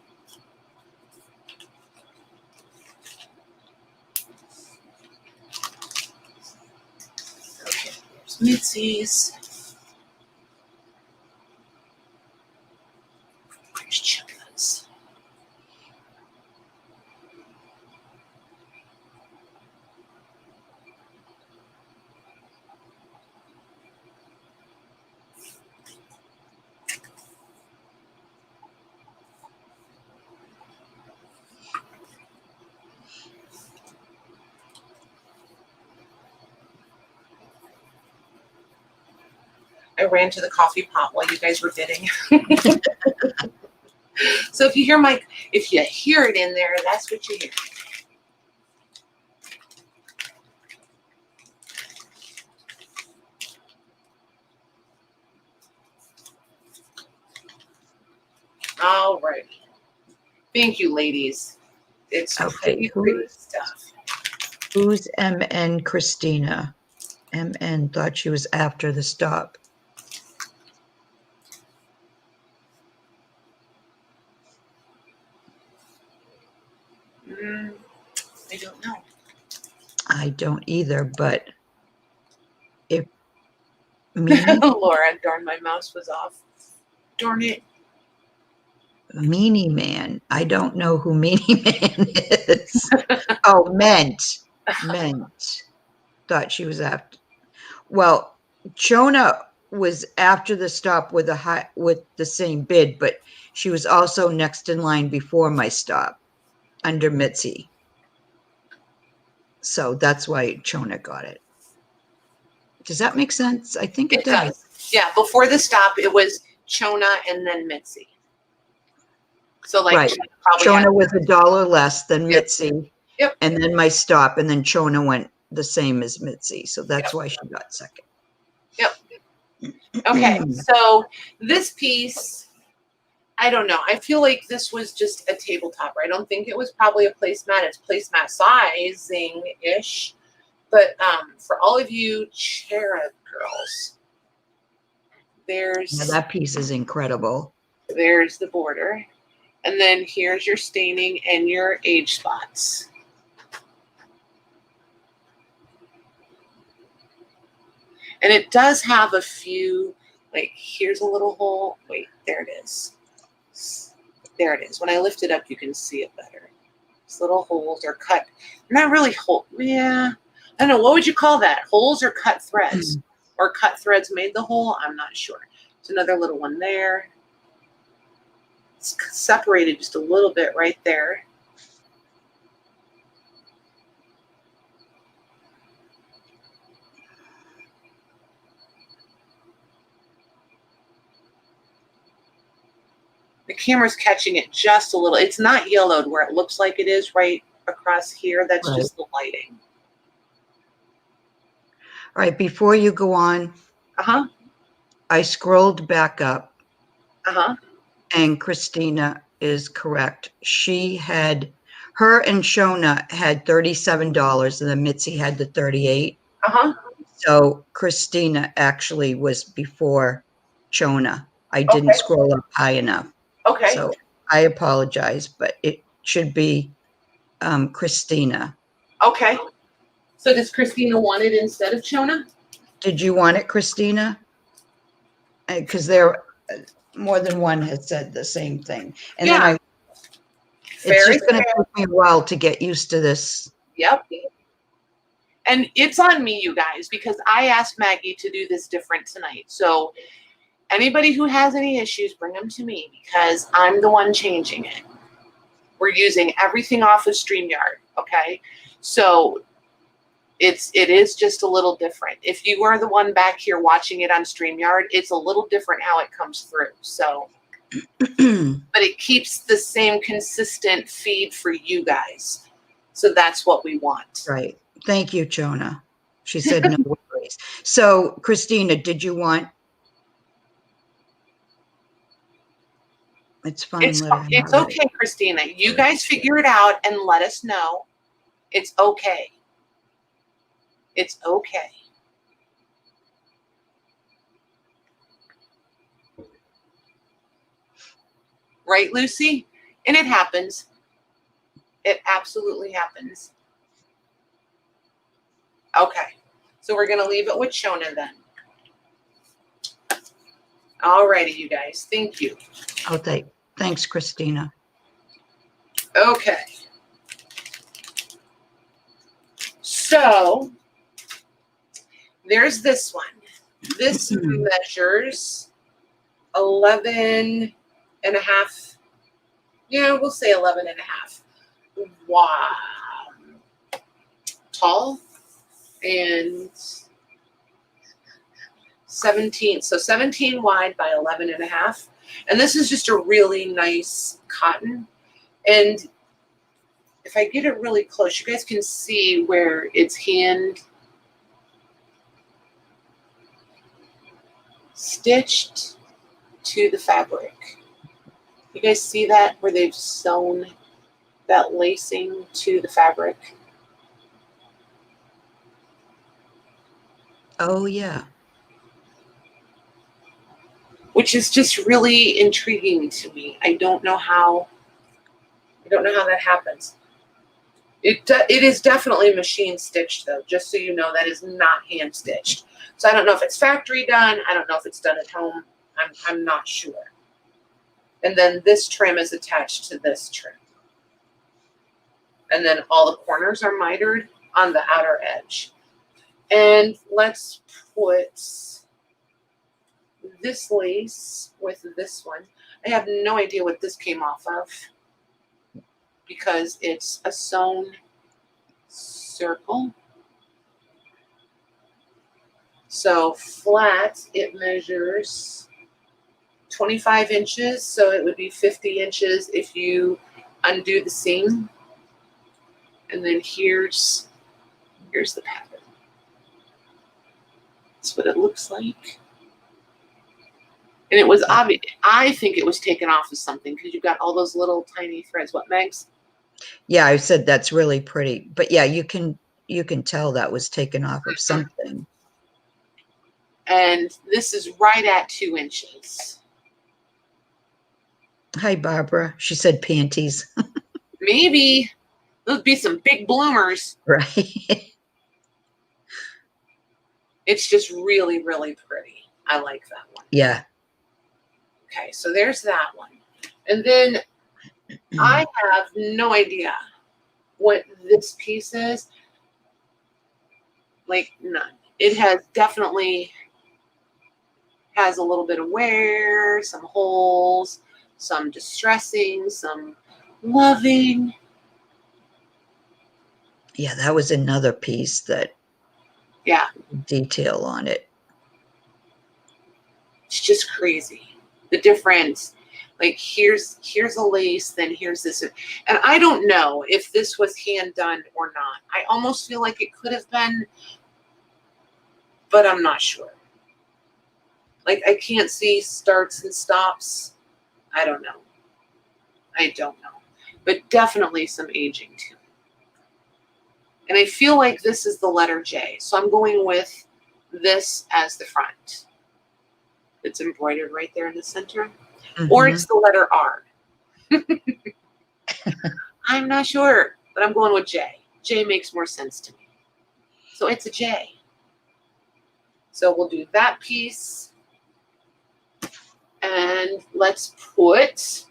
Okay, here's Mitzi's. Here's Chona's. I ran to the coffee pot while you guys were bidding. So if you hear it in there, that's what you hear. All right. Thank you, ladies. It's Okay, pretty stuff. Who's MN Christina? MN thought she was after the stop. I don't know. I don't either, but if Meanie, Laura, darn, my mouse was off. Darn it. Meanie Man, I don't know who Meanie Man is. Oh, Meant. Thought she was after. Well, Chona was after the stop with the same bid, but she was also next in line before my stop under Mitzi. So that's why Chona got it. Does that make sense? I think it does. Yeah, before the stop, it was Chona and then Mitzi. So like Right. Chona was $1 less than Mitzi. Yep. And then my stop, and then Chona went the same as Mitzi. So that's why she got second. Yep. Okay, so this piece, I don't know. I feel like this was just a table topper. I don't think it was probably a placemat. It's placemat sizing-ish. But for all of you cherub girls, Now that piece is incredible. There's the border. And then here's your staining and your age spots. And it does have a few, like here's a little hole. Wait, there it is. There it is. When I lift it up, you can see it better. These little holes are cut. Not really hole. Yeah. I don't know. What would you call that? Holes or cut threads? Or cut threads made the hole? I'm not sure. There's another little one there. It's separated just a little bit right there. The camera's catching it just a little. It's not yellowed where it looks like it is right across here. That's Right. just the lighting. All right, before you go on, I scrolled back up, and Christina is correct. Her and Shona had $37, and then Mitzi had the 38. So Christina actually was before Shona. I didn't scroll up high enough. Okay. So I apologize, but it should be Christina. Okay. So does Christina want it instead of Shona? Did you want it, Christina? Because they're more than one has said the same thing. And Yeah. then it's Very just going to fair. take me a while to get used to this. Yep. And it's on me, you guys, because I asked Maggie to do this different tonight. So anybody who has any issues, bring them to me because I'm the one changing it. We're using everything off of StreamYard, okay? So it is just a little different. If you are the one back here watching it on StreamYard, it's a little different how it comes through. So, but it keeps the same consistent feed for you guys. So that's what we want. Right. Thank you, Jonah. She said no worries. So, Christina, did you want? It's fine. It's Let her it's have it. okay, Christina. You guys figure it out and let us know. It's okay. It's okay. Right, Lucy? And it happens. It absolutely happens. Okay. So we're going to leave it with Shona then. All righty, you guys. Thank you. Okay. Thanks, Christina. Okay. So there's this one. This measures 11 and a half. Yeah, we'll say 11 and a half. Wow. Tall and 17. So 17 wide by 11 and a half. And this is just a really nice cotton. And if I get it really close, you guys can see where it's hand stitched to the fabric. You guys see that where they've sewn that lacing to the fabric? Oh, yeah. Which is just really intriguing to me. I don't know how that happens. It is definitely machine stitched though, just so you know that is not hand stitched. So I don't know if it's factory done. I don't know if it's done at home. I'm not sure. And then this trim is attached to this trim. And then all the corners are mitered on the outer edge. And let's put this lace with this one. I have no idea what this came off of because it's a sewn circle. So flat, it measures 25 inches. So it would be 50 inches if you undo the seam. And then here's the pattern. That's what it looks like. And it was obvious. I think it was taken off of something because you've got all those little tiny threads. What, Megs? Yeah, I said that's really pretty. But yeah, you can tell that was taken off of something. And this is right at 2 inches. Hi, Barbara. She said panties. Maybe. Those would be some big bloomers. Right. It's just really, really pretty. I like that one. Yeah. Okay, so there's that one. And then I have no idea what this piece is. Like, none. It has definitely has a little bit of wear, some holes, some distressing, some loving. Yeah, that was another piece that detail on it. It's just crazy. The difference. Like here's a lace, then here's this. And I don't know if this was hand done or not. I almost feel like it could have been, but I'm not sure. Like I can't see starts and stops. I don't know. But definitely some aging too. And I feel like this is the letter J. So I'm going with this as the front. It's embroidered right there in the center. Mm-hmm. Or it's the letter R. I'm not sure, but I'm going with J. J makes more sense to me. So it's a J. So we'll do that piece. And let's put,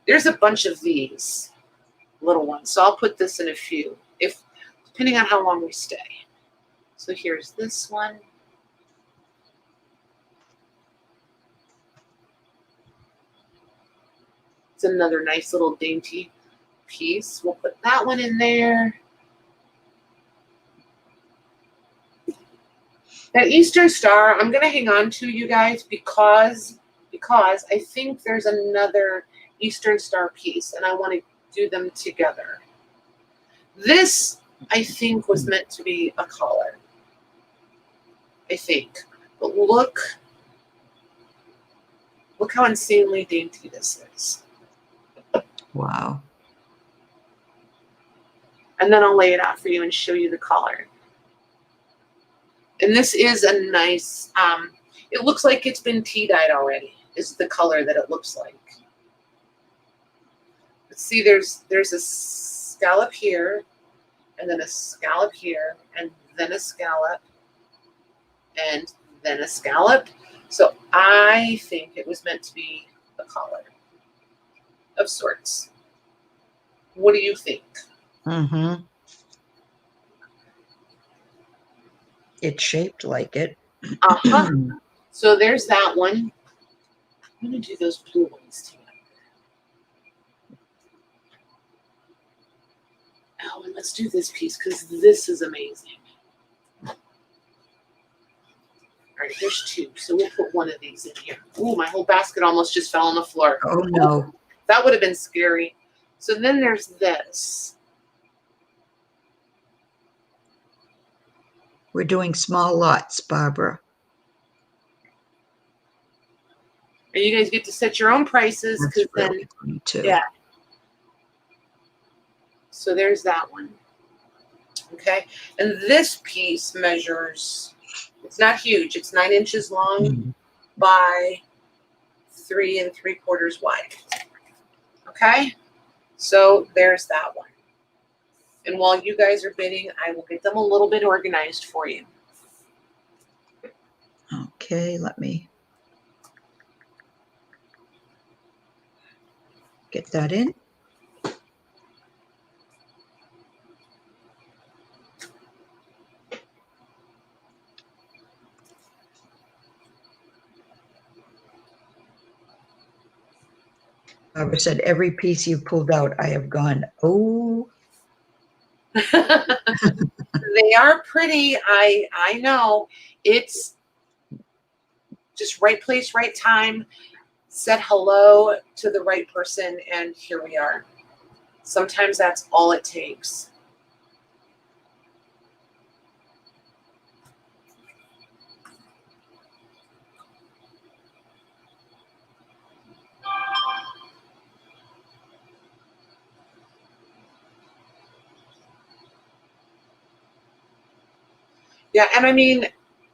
there's a bunch of these little ones. So I'll put this in a few, if depending on how long we stay. So here's this one. It's another nice little dainty piece. We'll put that one in there. That Eastern Star, I'm going to hang on to, you guys, because I think there's another Eastern Star piece, and I want to do them together. This, I think, was meant to be a collar. I think. But look how insanely dainty this is. Wow. And then I'll lay it out for you and show you the collar. And this is a nice, it looks like it's been tea-dyed already, is the color that it looks like. But see, there's a scallop here, and then a scallop here, and then a scallop, and then a scallop. So I think it was meant to be a collar of sorts. What do you think? Mm-hmm. It's shaped like it. Uh-huh. So there's that one. I'm going to do those blue ones together. Oh, and let's do this piece because this is amazing. All right, there's two. So we'll put one of these in here. Ooh, my whole basket almost just fell on the floor. Oh, no. That would have been scary. So then there's this. We're doing small lots, Barbara. And you guys get to set your own prices. That's really funny, too. Yeah. So there's that one. Okay. And this piece measures, it's not huge. It's 9 inches long by 3 3/4 wide. Okay. So there's that one. And while you guys are bidding, I will get them a little bit organized for you. Okay, let me get that in. Barbara said, every piece you pulled out, I have gone, oh. They are pretty. I know. It's just right place, right time. Said hello to the right person, and here we are. Sometimes that's all it takes. Yeah, and I mean,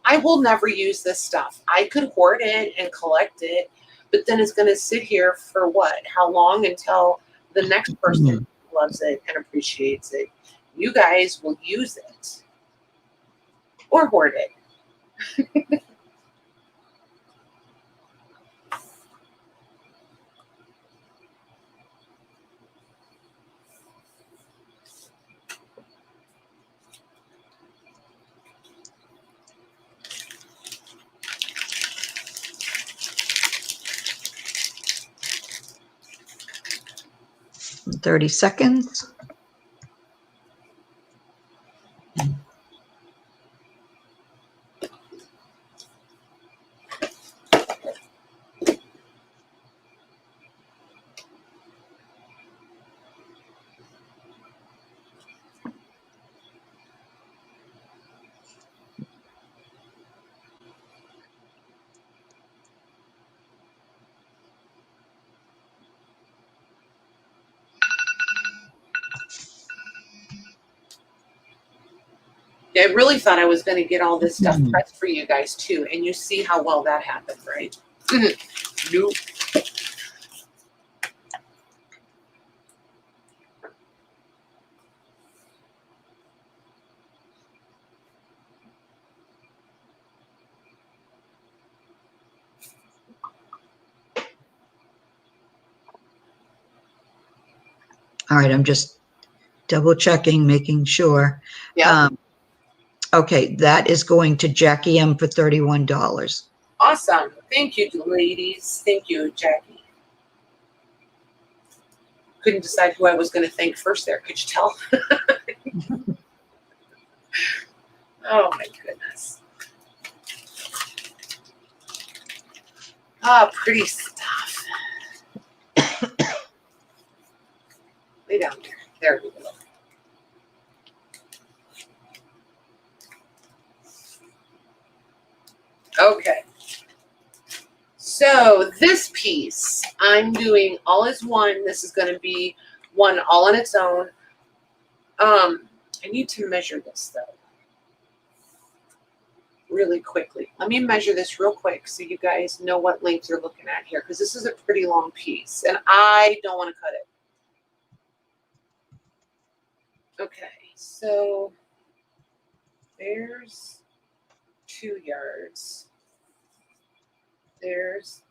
I will never use this stuff. I could hoard it and collect it, but then it's going to sit here for what? How long until the next person loves it and appreciates it? You guys will use it or hoard it. In 30 seconds. Yeah, I really thought I was going to get all this stuff pressed for you guys too, and you see how well that happened, right? Nope. All right, I'm just double checking, making sure. Yeah. Okay, that is going to Jackie M for $31. Awesome. Thank you, ladies. Thank you, Jackie. Couldn't decide who I was going to thank first there. Could you tell? Oh, my goodness. Ah, pretty stuff. Lay down there. There we go. Okay. So this piece, I'm doing all as one. This is going to be one all on its own. I need to measure this, though, really quickly. Let me measure this real quick so you guys know what length you're looking at here, because this is a pretty long piece, and I don't want to cut it. Okay, so there's 2 yards. There's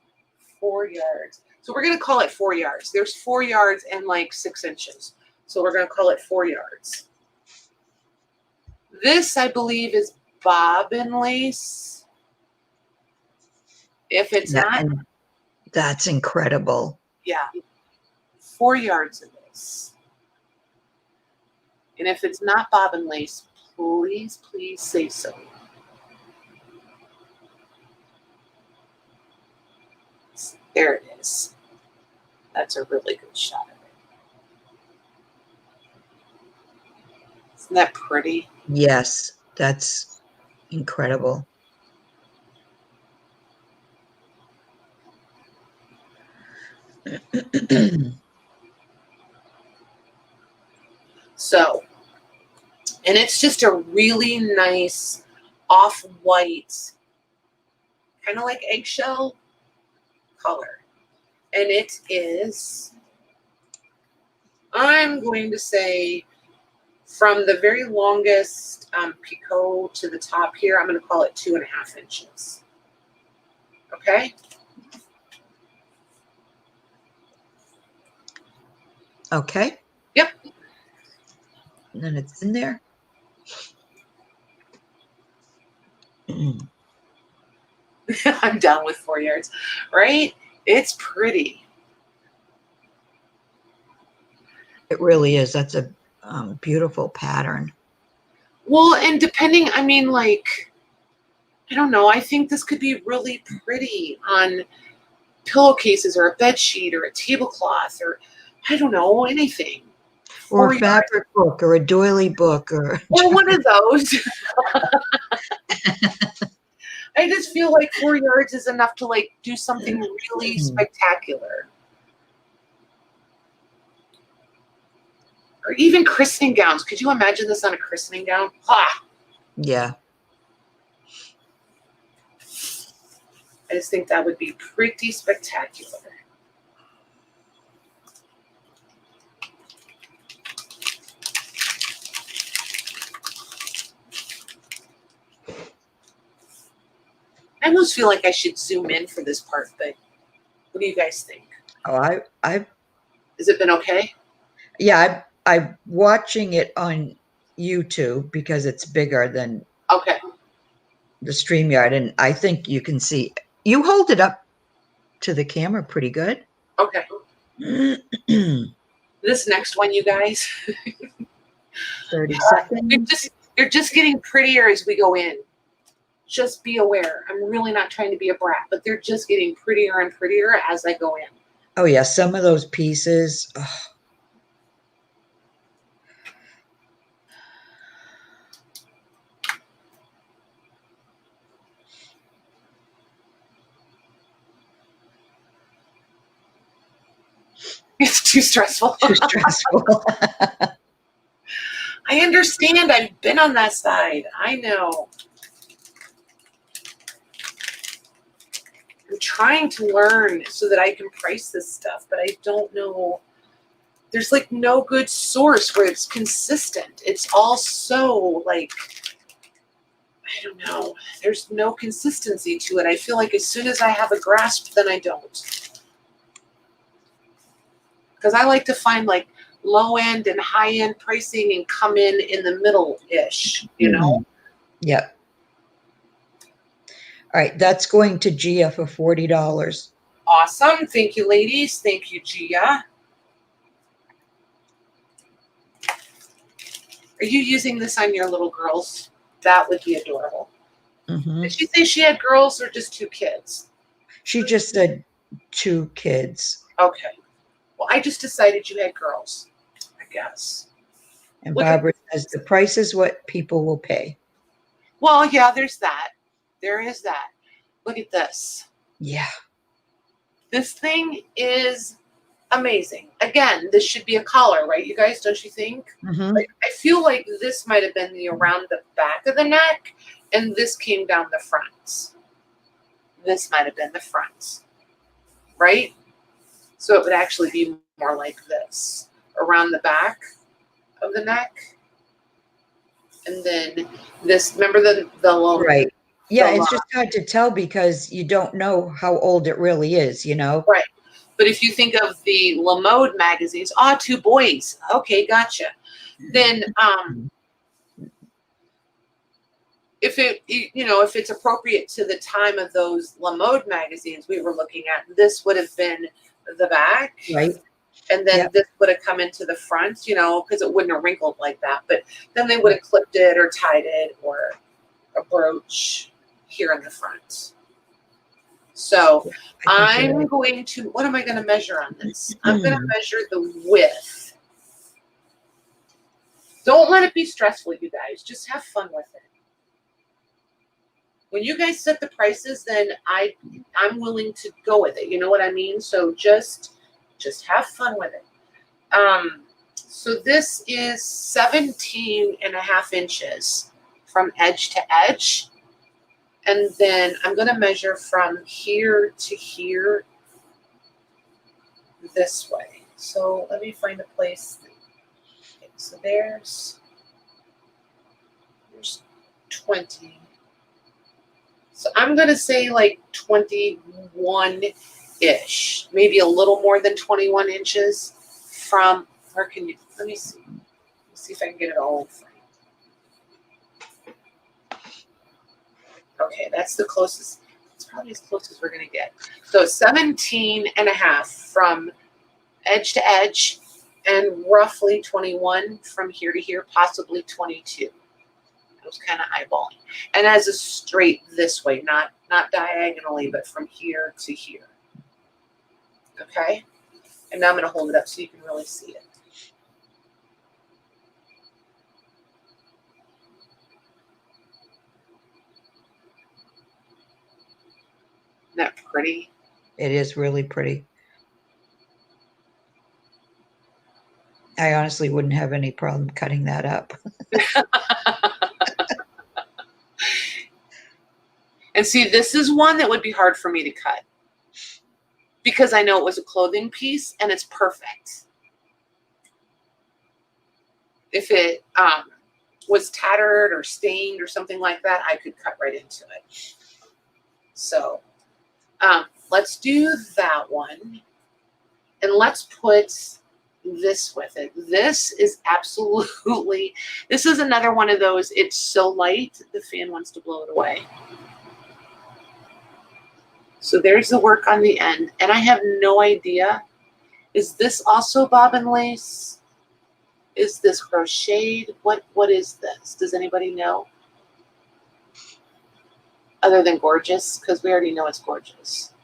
4 yards. So we're going to call it 4 yards. There's 4 yards and like 6 inches. So we're going to call it 4 yards. This, I believe, is bobbin lace. If it's not, That's incredible. yeah, 4 yards of this. And if it's not bobbin lace, please, please say so. There it is. That's a really good shot of it. Isn't that pretty? Yes, that's incredible. So, and it's just a really nice off-white, kind of like eggshell color. And it is, I'm going to say, from the very longest picot to the top here, I'm going to call it 2.5 inches. Okay? Okay. Yep. And then it's in there. I'm done with 4 yards, right? It's pretty. It really is. That's a beautiful pattern. Well, and depending, I mean, like, I don't know. I think this could be really pretty on pillowcases or a bed sheet or a tablecloth or, I don't know, anything. Or a fabric book or a doily book or one of those. I just feel like 4 yards is enough to like do something really spectacular. Or even christening gowns. Could you imagine this on a christening gown? Ha! Yeah. I just think that would be pretty spectacular. I almost feel like I should zoom in for this part, but what do you guys think? Oh, I Has it been okay? Yeah, I'm watching it on YouTube because it's bigger than Okay. the StreamYard, and I think you can see. You hold it up to the camera pretty good. Okay. This next one, you guys. 30 seconds. They're just getting prettier as we go in. Just be aware. I'm really not trying to be a brat, but they're just getting prettier and prettier as I go in. Oh yeah, some of those pieces. Oh. It's too stressful. Too stressful. I understand. I've been on that side. I know. I'm trying to learn so that I can price this stuff, but I don't know. There's like no good source where it's consistent. It's all so like, I don't know. There's no consistency to it. I feel like as soon as I have a grasp, then I don't. Because I like to find like low end and high end pricing and come in the middle-ish, you know? Yep. All right, that's going to Gia for $40. Awesome. Thank you, ladies. Thank you, Gia. Are you using this on your little girls? That would be adorable. Did she say she had girls or just 2 kids? She just said 2 kids. Okay. Well, I just decided you had girls, I guess. And Look Barbara says the price is what people will pay. Well, yeah, there's that. There is that. Look at this. Yeah. This thing is amazing. Again, this should be a collar, right, you guys? Don't you think? Like, I feel like this might have been around the back of the neck, and this came down the front. This might have been the front, right? So it would actually be more like this, around the back of the neck. And then this, remember the logo? Right. Yeah, it's just hard to tell because you don't know how old it really is, you know? Right. But if you think of the La Mode magazines, 2 boys. Okay, gotcha. Then if it's appropriate to the time of those La Mode magazines we were looking at, this would have been the back. Right. And then this would have come into the front, because it wouldn't have wrinkled like that. But then they would have clipped it or tied it or a brooch here in the front. So I'm going to, what am I going to measure on this? I'm going to measure the width. Don't let it be stressful, you guys. Just have fun with it. When you guys set the prices, then I'm willing to go with it. You know what I mean? So just have fun with it. So this is 17.5 inches from edge to edge. And then I'm going to measure from here to here this way. So let me find a place. Okay, so there's 20. So I'm going to say like 21-ish, maybe a little more than 21 inches from, where can you, let me see. Let's see if I can get it all in frame. Okay, that's the closest. It's probably as close as we're going to get. So 17.5 from edge to edge and roughly 21 from here to here, possibly 22. I was kind of eyeballing. And as a straight this way, not diagonally, but from here to here. Okay? And now I'm going to hold it up so you can really see it. Isn't that pretty? It is really pretty. I honestly wouldn't have any problem cutting that up. And see, this is one that would be hard for me to cut because I know it was a clothing piece and it's perfect. If it was tattered or stained or something like that, I could cut right into it. So let's do that one. And let's put this with it. This is absolutely, this is another one of those, it's so light, the fan wants to blow it away. So there's the work on the end. And I have no idea, is this also bobbin lace? Is this crocheted? What is this? Does anybody know? Other than gorgeous, because we already know it's gorgeous.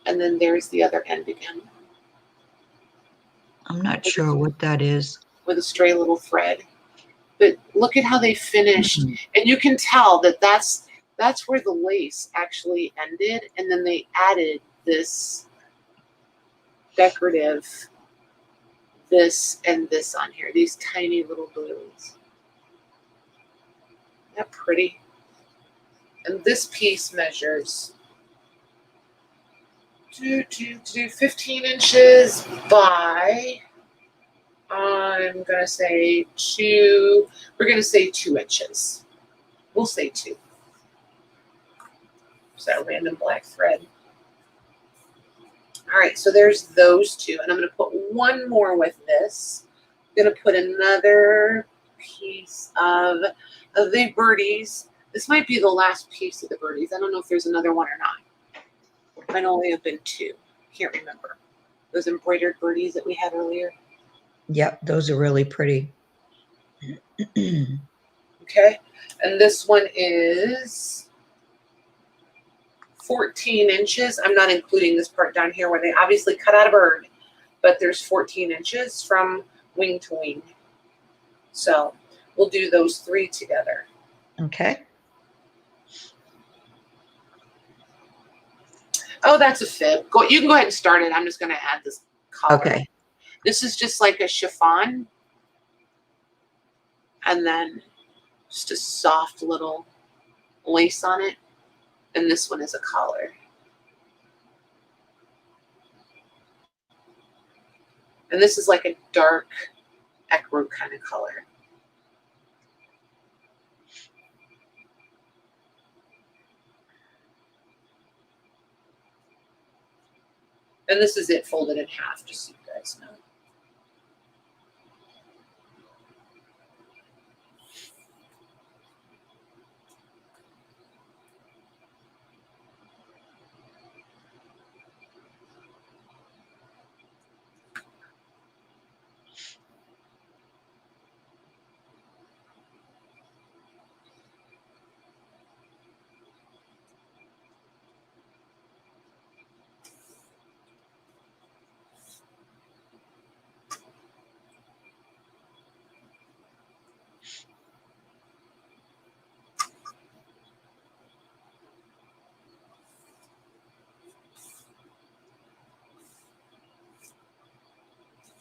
And then there's the other end again. I'm not sure what that is. With a stray little thread. But look at how they finished. And you can tell that that's where the lace actually ended. And then they added this decorative, this and this on here. These tiny little balloons. Isn't that pretty? And this piece measures 15 inches by, I'm going to say 2, we're going to say 2 inches. We'll say 2. Is that random black thread? All right, so there's those two, and I'm going to put one more with this. I'm going to put another piece of the birdies. This might be the last piece of the birdies. I don't know if there's another one or not. Might only have been two. Can't remember. Those embroidered birdies that we had earlier. Yep, those are really pretty. Okay, and this one is 14 inches. I'm not including this part down here where they obviously cut out a bird, but there's 14 inches from wing to wing. So we'll do those three together. Okay. Oh, that's a fib. You can go ahead and start it. I'm just going to add this collar. Okay. This is just like a chiffon. And then just a soft little lace on it. And this one is a collar. And this is like a dark ecru kind of color. And this is it folded in half, just so you guys know.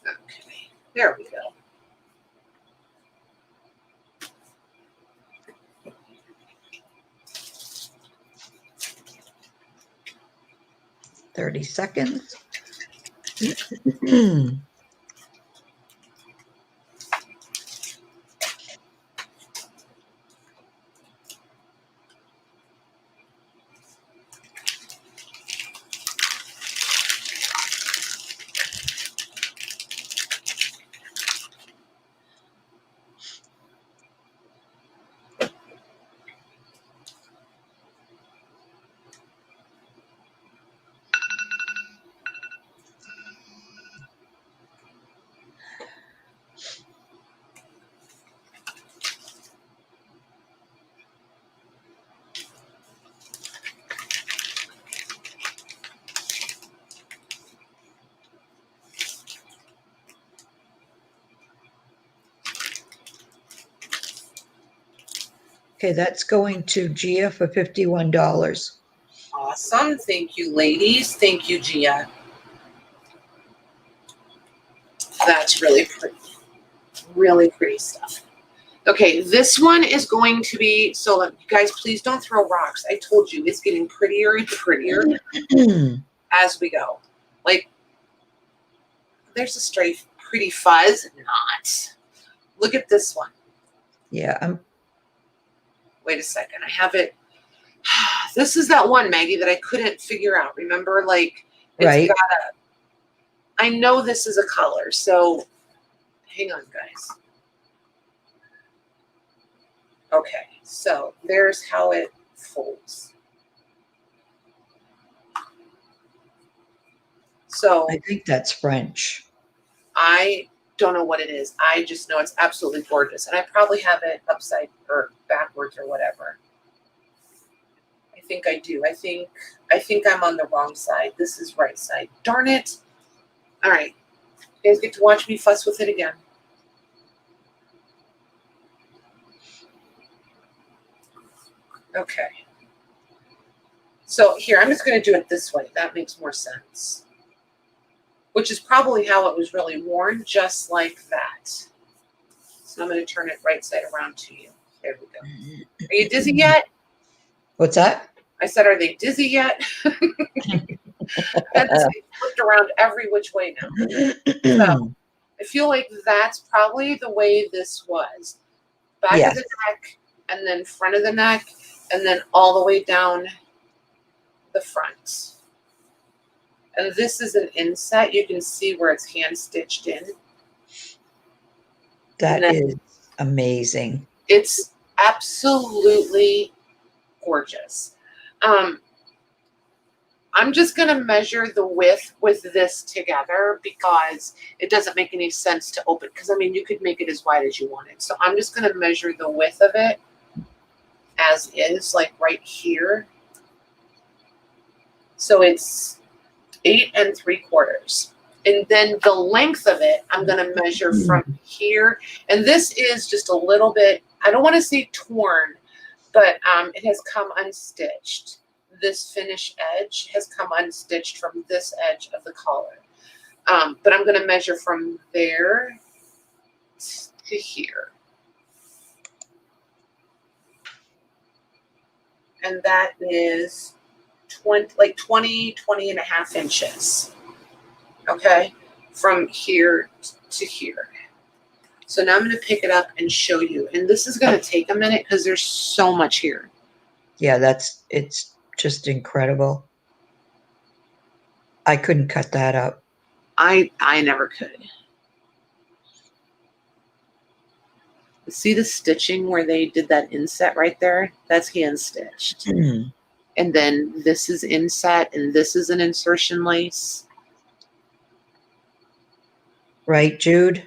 Okay, there we go. $30 seconds. Okay, that's going to Gia for $51. Awesome. Thank you, ladies. Thank you, Gia. That's really pretty. Really pretty stuff. Okay, this one is going to be, so you guys, please don't throw rocks. I told you, it's getting prettier and prettier as we go. Like, there's a stray pretty fuzz. Not. Look at this one. Yeah, Wait a second. I have it. This is that one, Maggie, that I couldn't figure out. Remember, like, it's right. got a, I know this is a color, so hang on, guys. Okay, so there's how it folds. So I think that's French. I don't know what it is. I just know it's absolutely gorgeous. And I probably have it upside or backwards or whatever. I think I do. I think I'm on the wrong side. This is right side. Darn it. All right. You guys get to watch me fuss with it again. Okay. So here, I'm just going to do it this way. That makes more sense. Which is probably how it was really worn, just like that. So I'm going to turn it right side around to you. There we go. Are you dizzy yet? What's that? I said, are they dizzy yet? That's flipped around every which way now. So I feel like that's probably the way this was. Back Yes. of the neck, and then front of the neck, and then all the way down the front. And this is an inset. You can see where it's hand stitched in. That is amazing. It's absolutely gorgeous. I'm just going to measure the width with this together because it doesn't make any sense to open. Because, I mean, you could make it as wide as you wanted. So I'm just going to measure the width of it as is, like right here. So it's 8 3/4. And then the length of it, I'm going to measure from here. And this is just a little bit, I don't want to say torn, but it has come unstitched. This finish edge has come unstitched from this edge of the collar. But I'm going to measure from there to here. And that is 20 and a half inches. Okay, from here to here. So now I'm going to pick it up and show you. And this is going to take a minute because there's so much here. Yeah, it's just incredible. I couldn't cut that up. I never could. See the stitching where they did that inset right there? That's hand stitched. And then this is inset and this is an insertion lace. Right, Jude?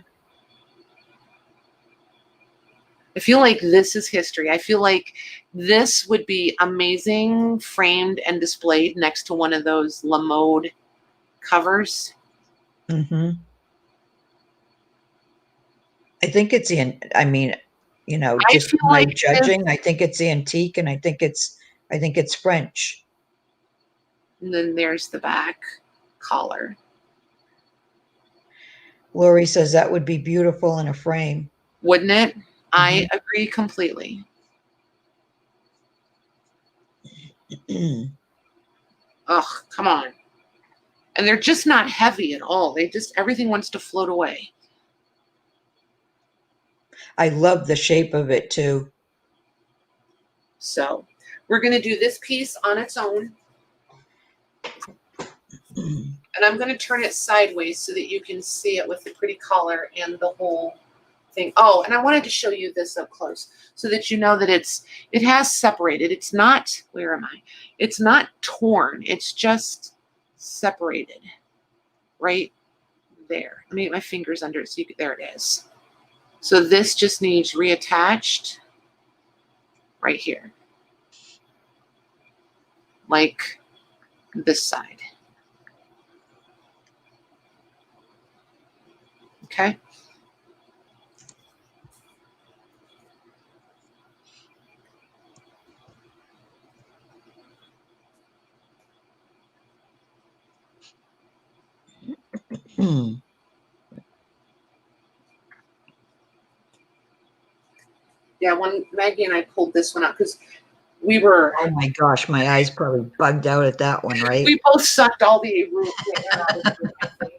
I feel like this is history. I feel like this would be amazing framed and displayed next to one of those La Mode covers. Mm-hmm. I think it's I mean, you know, just my like judging, I think it's antique and I think it's French. And then there's the back collar. Lori says that would be beautiful in a frame. Wouldn't it? I agree completely. Ugh, come on. And they're just not heavy at all. Everything wants to float away. I love the shape of it too. So we're going to do this piece on its own. And I'm going to turn it sideways so that you can see it with the pretty collar and the whole thing. Oh, and I wanted to show you this up close so that you know that it has separated. It's not, where am I? It's not torn. It's just separated right there. Let me get my fingers under it so you can, there it is. So this just needs reattached right here. Like this side. Okay. Yeah, when Maggie and I pulled this one out because we were. Oh my gosh, my eyes probably bugged out at that one, right? We both sucked all the air out of it, I think.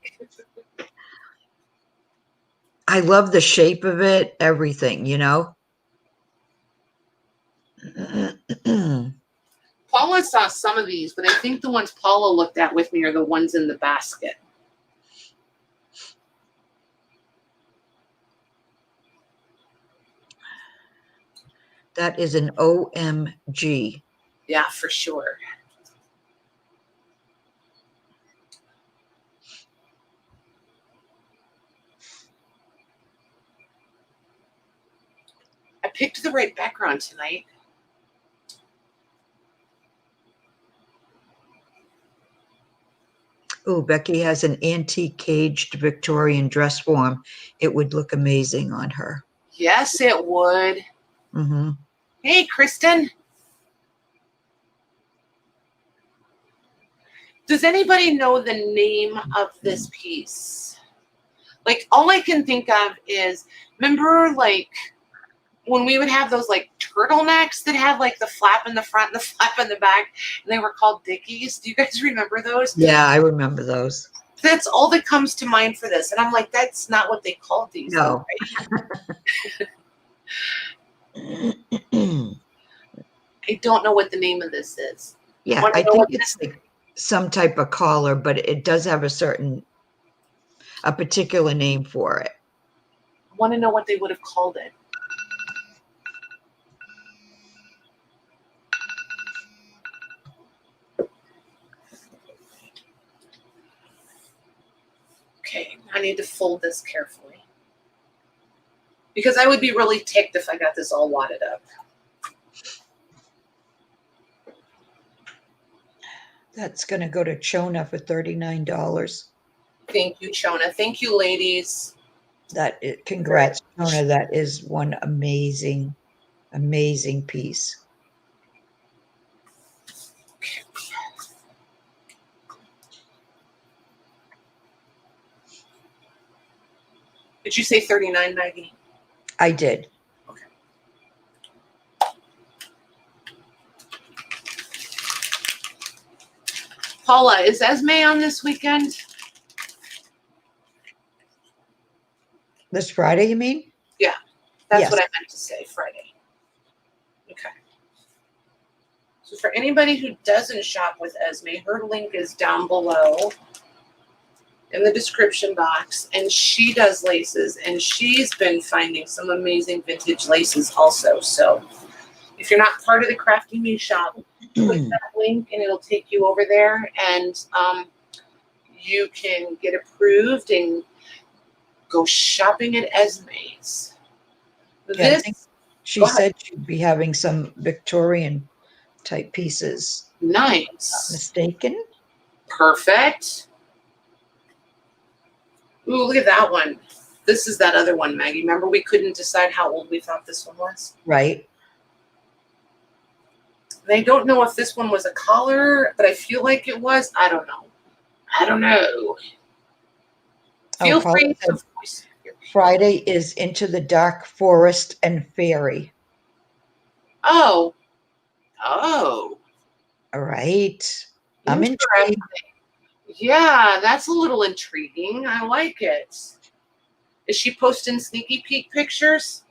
I love the shape of it, everything, you know? Paula saw some of these, but I think the ones Paula looked at with me are the ones in the basket. That is an OMG. Yeah, for sure. I picked the right background tonight. Oh, Becky has an antique caged Victorian dress form. It would look amazing on her. Yes, it would. Mm-hmm. Hey, Kristen. Does anybody know the name of this piece? Like, all I can think of is, remember, like, when we would have those, like, turtlenecks that had, like, the flap in the front and the flap in the back, and they were called Dickies? Do you guys remember those? Yeah, I remember those. That's all that comes to mind for this. And I'm like, that's not what they called these. No. I don't know what the name of this is. Yeah, I think it's like some type of collar, but it does have a particular name for it. I want to know what they would have called it. Okay, I need to fold this carefully. Because I would be really ticked if I got this all wadded up. That's going to go to Chona for $39. Thank you, Chona. Thank you, ladies. Congrats, Chona. That is one amazing, amazing piece. Okay. Did you say 39, Maggie? I did. Okay. Paula, is Esme on this weekend? This Friday, you mean? Yeah, that's Yes. what I meant to say, Friday. Okay. So for anybody who doesn't shop with Esme, her link is down below in the description box, and she does laces, and she's been finding some amazing vintage laces also. So if you're not part of the Crafty Me shop, click that link and it'll take you over there, and you can get approved and go shopping at Esme's. Yeah, I think she said she'd be having some Victorian type pieces. Nice. Not mistaken. Perfect. Ooh, look at that one. This is that other one, Maggie. Remember we couldn't decide how old we thought this one was? Right. And I don't know if this one was a collar, but I feel like it was. I don't know. Feel free to voice your opinion. Friday is Into the Dark Forest and Fairy. Oh. All right. I'm intrigued. Yeah, that's a little intriguing. I like it. Is she posting sneaky peek pictures?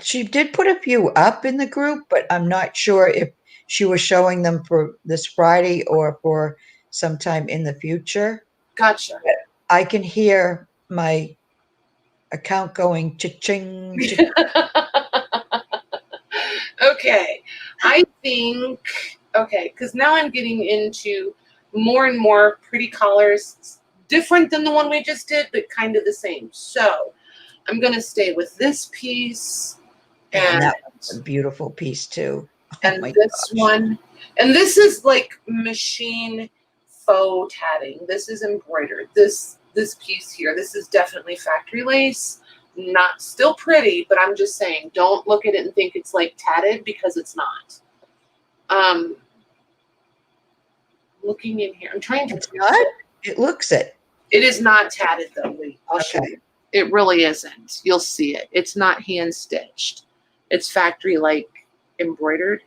She did put a few up in the group, but I'm not sure if she was showing them for this Friday or for sometime in the future. Gotcha. But I can hear my account going cha-ching. Okay. I think, because now I'm getting into more and more pretty collars, different than the one we just did, but kind of the same. So I'm going to stay with this piece. And that was a beautiful piece too. And this one. And this is like machine faux tatting. This is embroidered. This piece here, this is definitely factory lace. Not still pretty, but I'm just saying, don't look at it and think it's like tatted, because it's not. Looking in here, I'm trying to. It's not? It looks it. It is not tatted though. Wait, I'll show you. It really isn't. You'll see it. It's not hand stitched. It's factory like embroidered,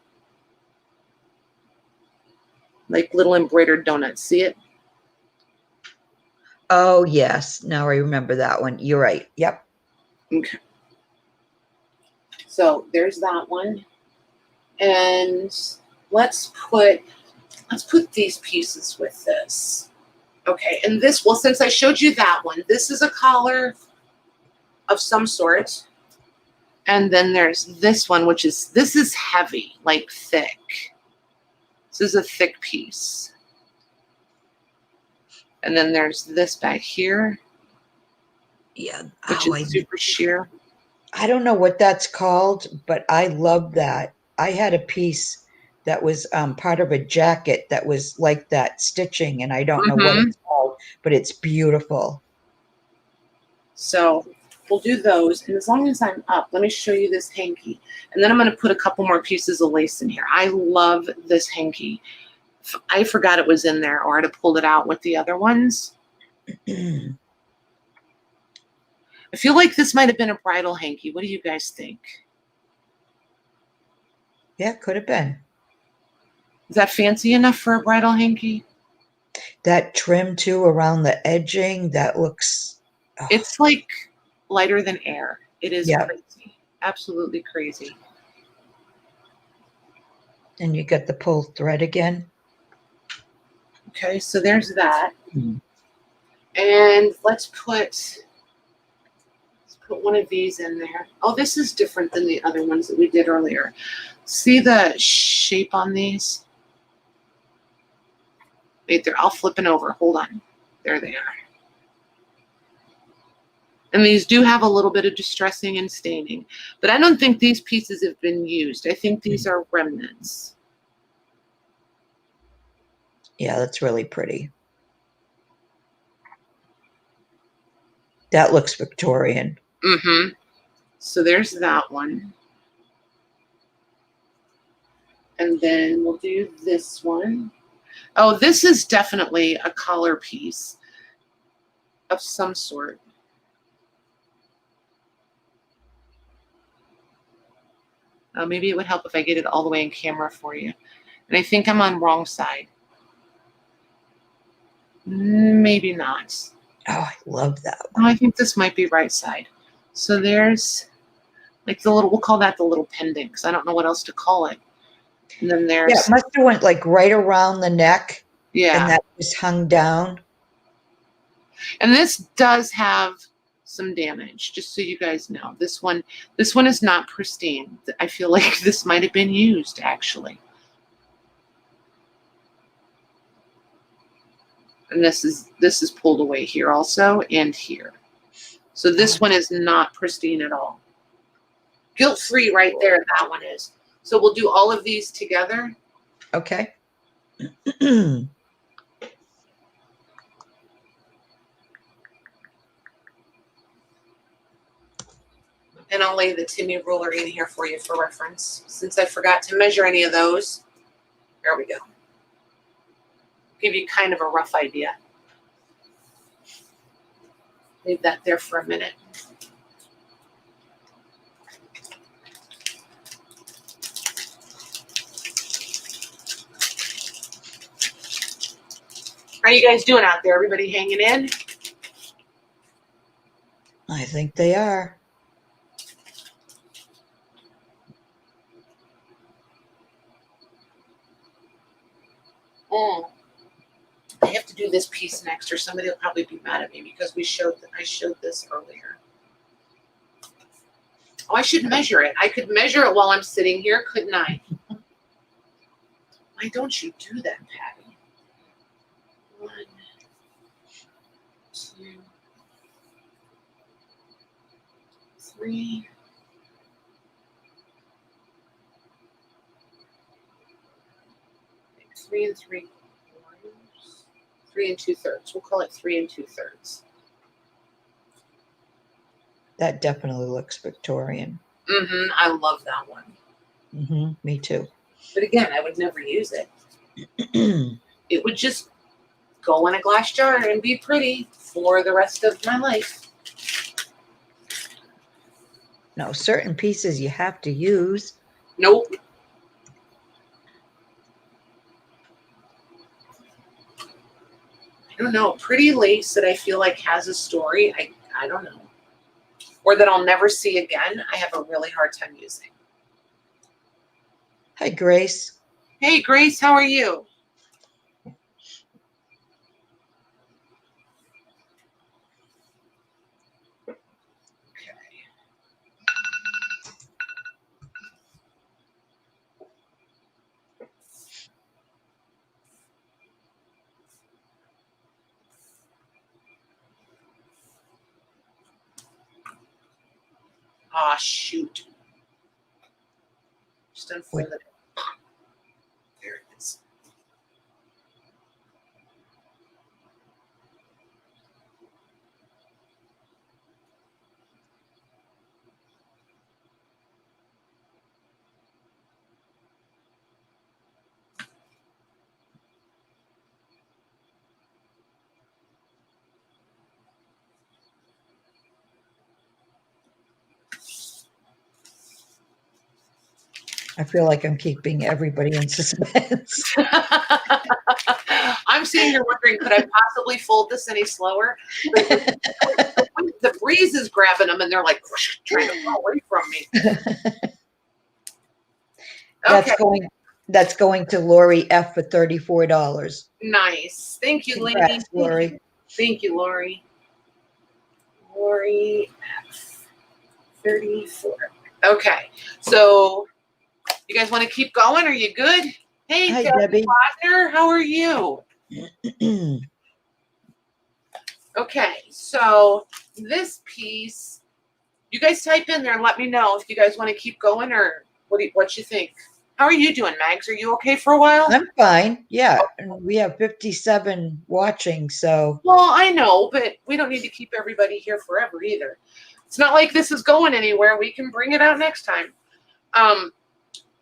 like little embroidered donuts. See it? Oh yes, now I remember that one. You're right. Yep. Okay. So there's that one. And let's put these pieces with this. Okay, and this, well, since I showed you that one, this is a collar of some sort. And then there's this one, which is, this is heavy, like thick. This is a thick piece. And then there's this back here. Yeah. Which is super sheer. I don't know what that's called, but I love that. I had a piece that was part of a jacket that was like that stitching, and I don't know what it's called, but it's beautiful. So we'll do those. And as long as I'm up, let me show you this hanky. And then I'm going to put a couple more pieces of lace in here. I love this hanky. I forgot it was in there, or I'd have pulled it out with the other ones. I feel like this might have been a bridal hanky. What do you guys think? Yeah, could have been. Is that fancy enough for a bridal hanky? That trim too around the edging, that looks... Oh. It's like lighter than air. It is crazy. Absolutely crazy. And you get the pull thread again. Okay, so there's that. Hmm. And let's put one of these in there. Oh, this is different than the other ones that we did earlier. See the shape on these? Wait there, I'll flip it over. Hold on. There they are. And these do have a little bit of distressing and staining, but I don't think these pieces have been used. I think these are remnants. Yeah, that's really pretty. That looks Victorian. Mm-hmm. So there's that one. And then we'll do this one. Oh, this is definitely a collar piece of some sort. Maybe it would help if I get it all the way in camera for you. And I think I'm on wrong side. Maybe not. Oh, I love that Oh, one. I think this might be right side. So there's like the little, we'll call that the little pendant because I don't know what else to call it. And then Yeah, there's, it must have went like right around the neck, yeah. and that just hung down. And this does have some damage, just so you guys know. This one is not pristine. I feel like this might have been used actually. And this is pulled away here also and here. So this one is not pristine at all. Guilt-free right there, that one is. So we'll do all of these together. Okay. And I'll lay the Timmy ruler in here for you for reference, since I forgot to measure any of those. There we go. Give you kind of a rough idea. Leave that there for a minute. How you guys doing out there? Everybody hanging in? I think they are. I have to do this piece next, or somebody will probably be mad at me because I showed this earlier. Oh, I should measure it. I could measure it while I'm sitting here, couldn't I? Why don't you do that, Patty? 1, 2, 3. Like 3 3/4. 3 2/3. We'll call it 3 2/3. That definitely looks Victorian. Mm-hmm. I love that one. Mm-hmm. Me too. But again, I would never use it. It would just go in a glass jar and be pretty for the rest of my life. No, certain pieces you have to use. Nope. I don't know. Pretty lace that I feel like has a story. I don't know. Or that I'll never see again. I have a really hard time using. Hi, Grace. Hey, Grace, how are you? Ah, shoot. Just unfold it. There it is. I feel like I'm keeping everybody in suspense. I'm sitting here wondering, could I possibly fold this any slower? The breeze is grabbing them and they're like trying to fall away from me. Okay. That's going That's going to Lori F for $34. Nice. Thank you, lady. Congrats, Lori. Thank you, Lori. Lori F. 34. Okay. So you guys want to keep going? Are you good? Hey, Hi, Debbie Debbie. Wagner, how are you? Okay, so this piece, you guys type in there and let me know if you guys want to keep going or what you think. How are you doing, Mags? Are you okay for a while? I'm fine. Yeah. And we have 57 watching, so. Well, I know, but we don't need to keep everybody here forever either. It's not like this is going anywhere. We can bring it out next time.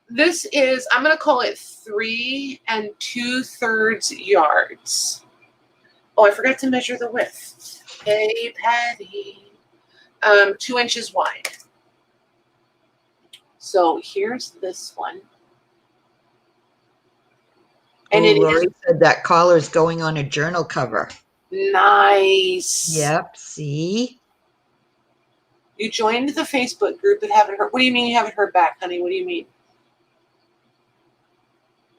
This is, I'm going to call it 3 2/3 yards. Oh, I forgot to measure the width. Hey, Patty. 2 inches wide. So here's this one. And it Lori is said that collar's going on a journal cover. nice. Yep. See? You joined the Facebook group but haven't heard. What do you mean you haven't heard back, honey? What do you mean?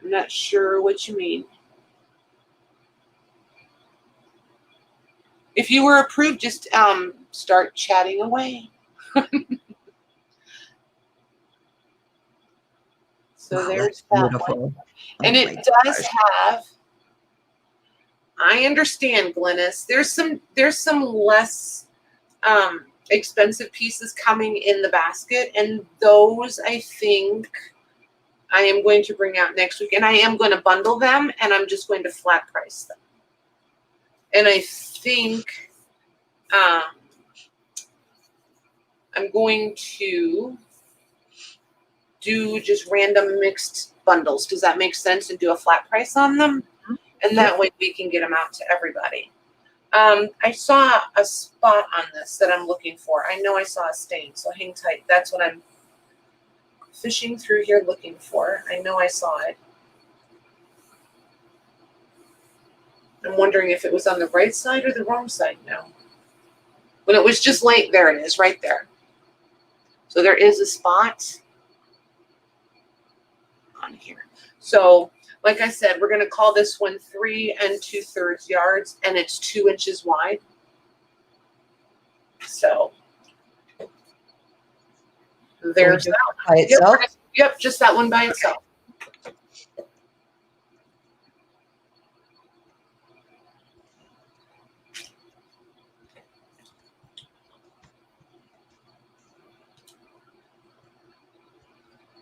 I'm not sure what you mean. If you were approved, just start chatting away. So Wow, there's that's that beautiful. one. Oh And my it does gosh. have, I understand, Glennis, there's some less expensive pieces coming in the basket, and those I think I am going to bring out next week, and I am going to bundle them, and I'm just going to flat price them. And I think I'm going to do just random mixed bundles. Does that make sense? And do a flat price on them, and that way we can get them out to everybody. I saw a spot on this that I'm looking for. I know I saw a stain, so hang tight. That's what I'm fishing through here looking for. I know I saw it. I'm wondering if it was on the right side or the wrong side now. When it was just late, there it is, right there. So there is a spot on here. So, like I said, we're going to call this one 3 2/3 yards, and it's 2 inches wide. So there's that by itself. Yep, just that one by itself.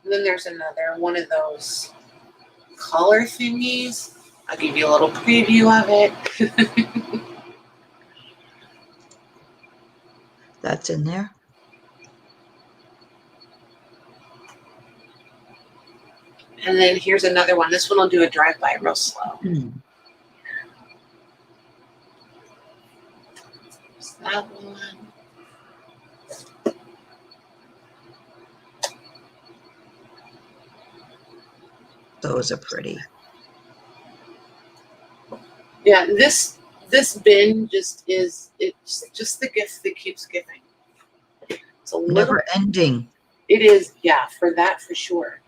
And then there's another one of those color thingies. I'll give you a little preview of it. That's in there. And then here's another one. This one will do a drive-by real slow. There's that one. Those are pretty. Yeah, this bin just is, it's just the gift that keeps giving. It's a little, Never ending. it is, yeah, for that for sure.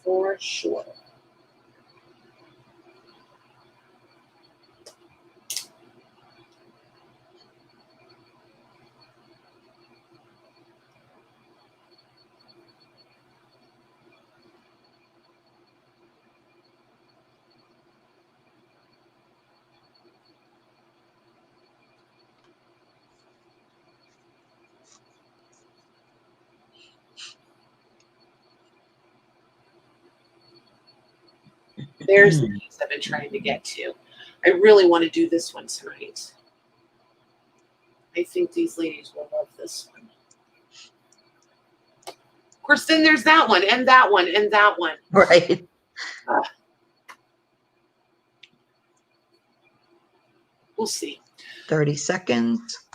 For sure. There's the piece I've been trying to get to. I really want to do this one tonight. I think these ladies will love this one. Of course, then there's that one, and that one, and that one. Right. We'll see. 30 seconds.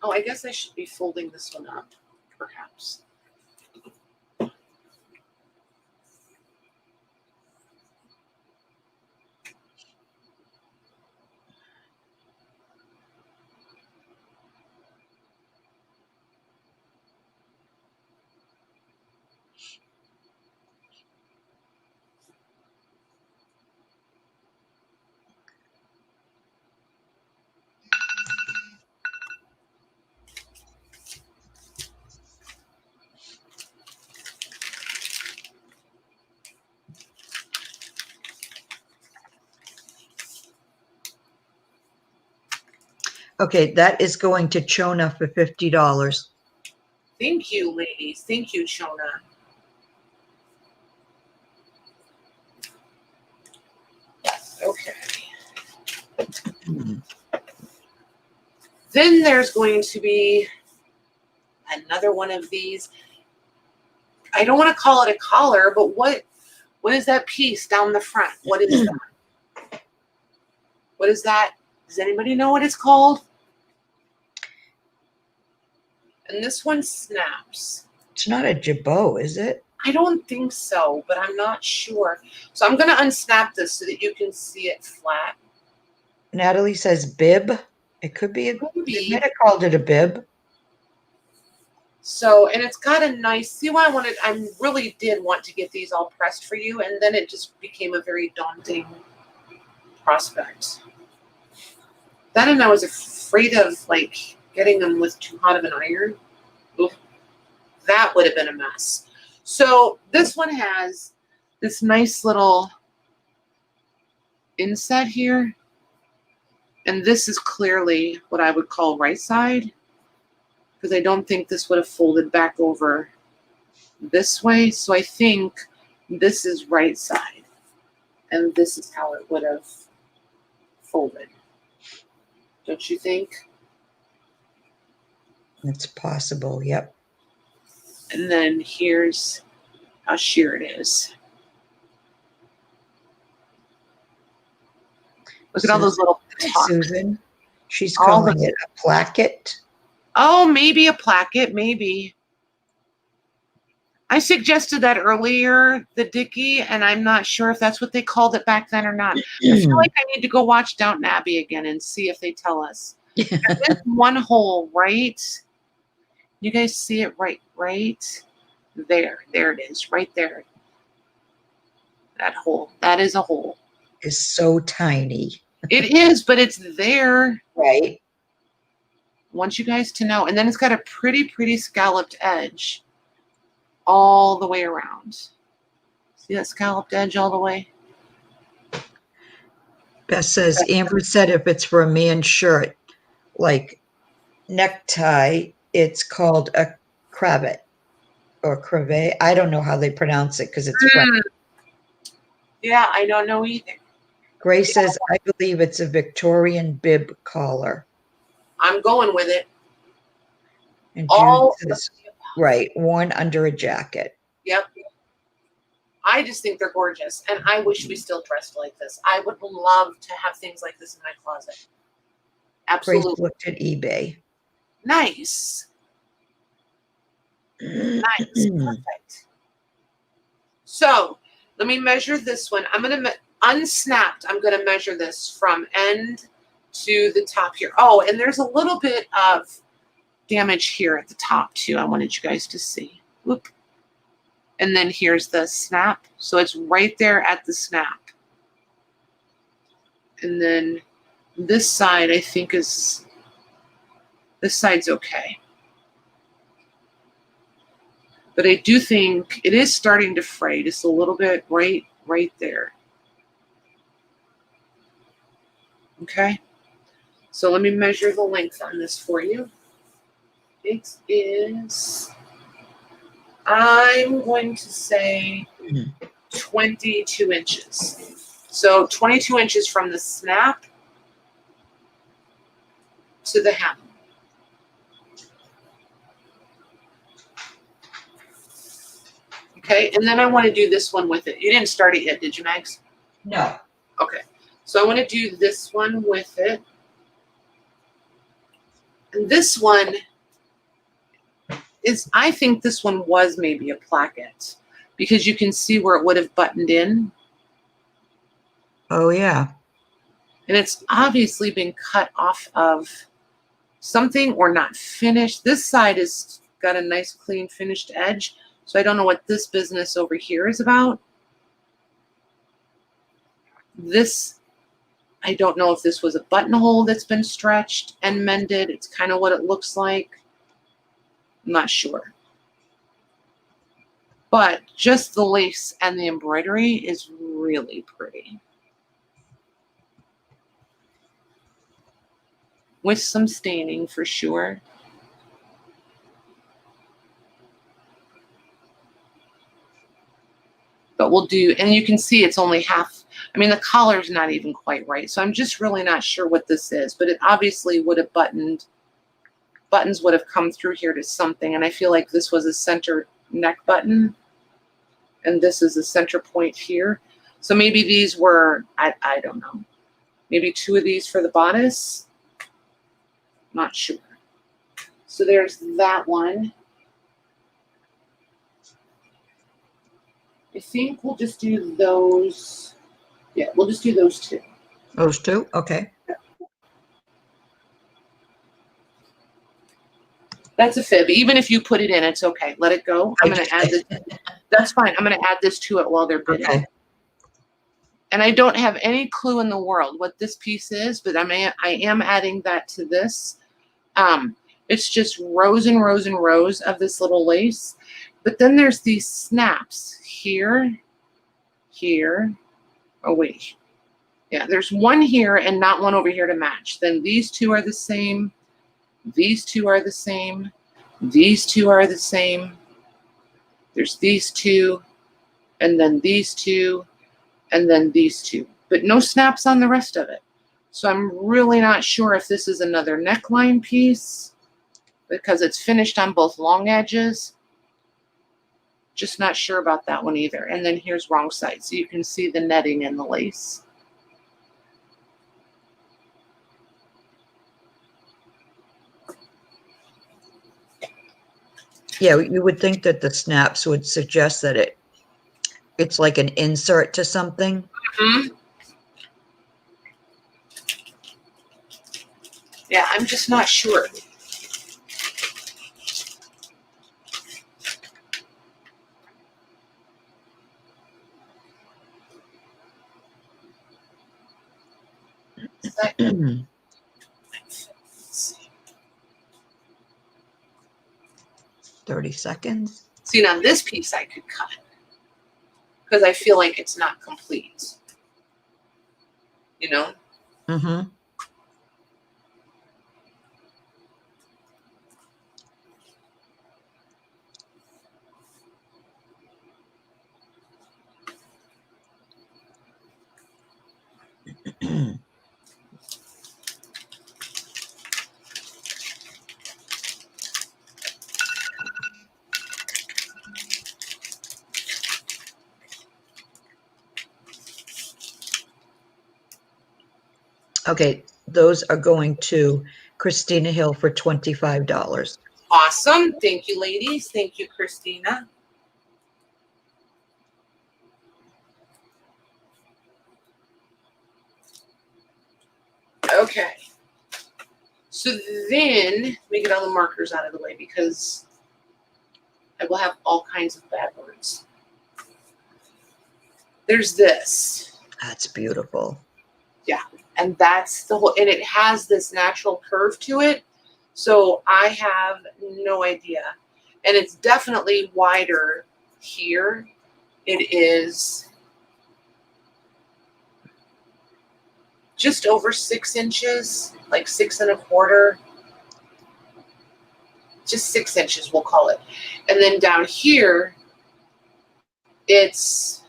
Oh, I guess I should be folding this one up, perhaps. Okay, that is going to Chona for $50. Thank you, ladies. Thank you, Shona. Okay. Then there's going to be another one of these. I don't want to call it a collar, but what is that piece down the front? What is that? What is that? Does anybody know what it's called? And this one snaps. It's not a jabot, is it? I don't think so, but I'm not sure. So I'm going to unsnap this so that you can see it flat. Natalie says bib. It could be a Could be. They might have called it a bib. So, and it's got a nice, see why I really did want to get these all pressed for you, and then it just became a very daunting prospect. That, and I was afraid of like getting them with too hot of an iron. Oof, that would have been a mess. So this one has this nice little inset here, and this is clearly what I would call right side, because I don't think this would have folded back over this way. So I think this is right side, and this is how it would have folded. Don't you think? It's possible, yep. And then here's how sheer it is. Look at all those little tucks. Susan, she's calling it a placket. Oh, maybe a placket, maybe. I suggested that earlier, the Dickie, and I'm not sure if that's what they called it back then or not. I feel like I need to go watch Downton Abbey again and see if they tell us. There's one hole, right? You guys see it right there. There it is, right there. That hole. That is a hole. Is so tiny. It is, but it's there. Right. I want you guys to know. And then it's got a pretty scalloped edge all the way around. See that scalloped edge all the way? Beth says, Amber said if it's for a man's shirt, like necktie, it's called a cravat or cravat. I don't know how they pronounce it because it's French. Yeah, I don't know either. Grace says, I believe it's a Victorian bib collar. I'm going with it. And June says, right, worn under a jacket. Yep. I just think they're gorgeous, and I wish we still dressed like this. I would love to have things like this in my closet. Absolutely. Grace looked at eBay. Nice. Nice. Perfect. So let me measure this one. I'm going to unsnapped. I'm going to measure this from end to the top here. Oh, and there's a little bit of damage here at the top too. I wanted you guys to see. Whoop. And then here's the snap. So it's right there at the snap. And then this side, I think this side's okay. But I do think it is starting to fray just a little bit right there. Okay. So let me measure the length on this for you. It is, I'm going to say 22 inches. So 22 inches from the snap to the hem. Okay, and then I want to do this one with it. You didn't start it yet, did you, Max? No. Okay, so I want to do this one with it. And this one is, I think this one was maybe a placket because you can see where it would have buttoned in. Oh, yeah. And it's obviously been cut off of something or not finished. This side has got a nice clean finished edge. So I don't know what this business over here is about. This, I don't know if this was a buttonhole that's been stretched and mended. It's kind of what it looks like. I'm not sure. But just the lace and the embroidery is really pretty. with some staining for sure. But we'll do, and you can see it's only half. I mean, the collar's not even quite right. So I'm just really not sure what this is, but it obviously would have buttons would have come through here to something. And I feel like this was a center neck button. And this is a center point here. So maybe these were, I don't know, maybe 2 of these for the bodice. Not sure. So there's that one. I think we'll just do those. Yeah, we'll just do those 2. Those 2? Okay. That's a fib. Even if you put it in, it's okay. Let it go. I'm going to add this. That's fine. I'm going to add this to it while they're bidding. Okay. And I don't have any clue in the world what this piece is, but I am adding that to this. It's just rows and rows and rows of this little lace. But then there's these snaps here, here. Oh, wait. Yeah, there's one here and not one over here to match. Then these 2 are the same. These 2 are the same. These 2 are the same. There's these 2, and then these 2, and then these 2. But no snaps on the rest of it. So I'm really not sure if this is another neckline piece because it's finished on both long edges. Just not sure about that one either. And then here's wrong side. So you can see the netting and the lace. Yeah, you would think that the snaps would suggest that it's like an insert to something. Mm-hmm. Yeah, I'm just not sure. Mm. 30 seconds. See, now this piece I could cut because I feel like it's not complete. You know? Mm-hmm. Okay, those are going to Christina Hill for $25. Awesome. Thank you, ladies. Thank you, Christina. Okay. So then let me get all the markers out of the way because I will have all kinds of bad words. There's this. That's beautiful. Yeah. And that's the whole, and it has this natural curve to it. So I have no idea. And it's definitely wider here. It is just over 6 inches, like 6 1/4. Just 6 inches, we'll call it. And then down here, it's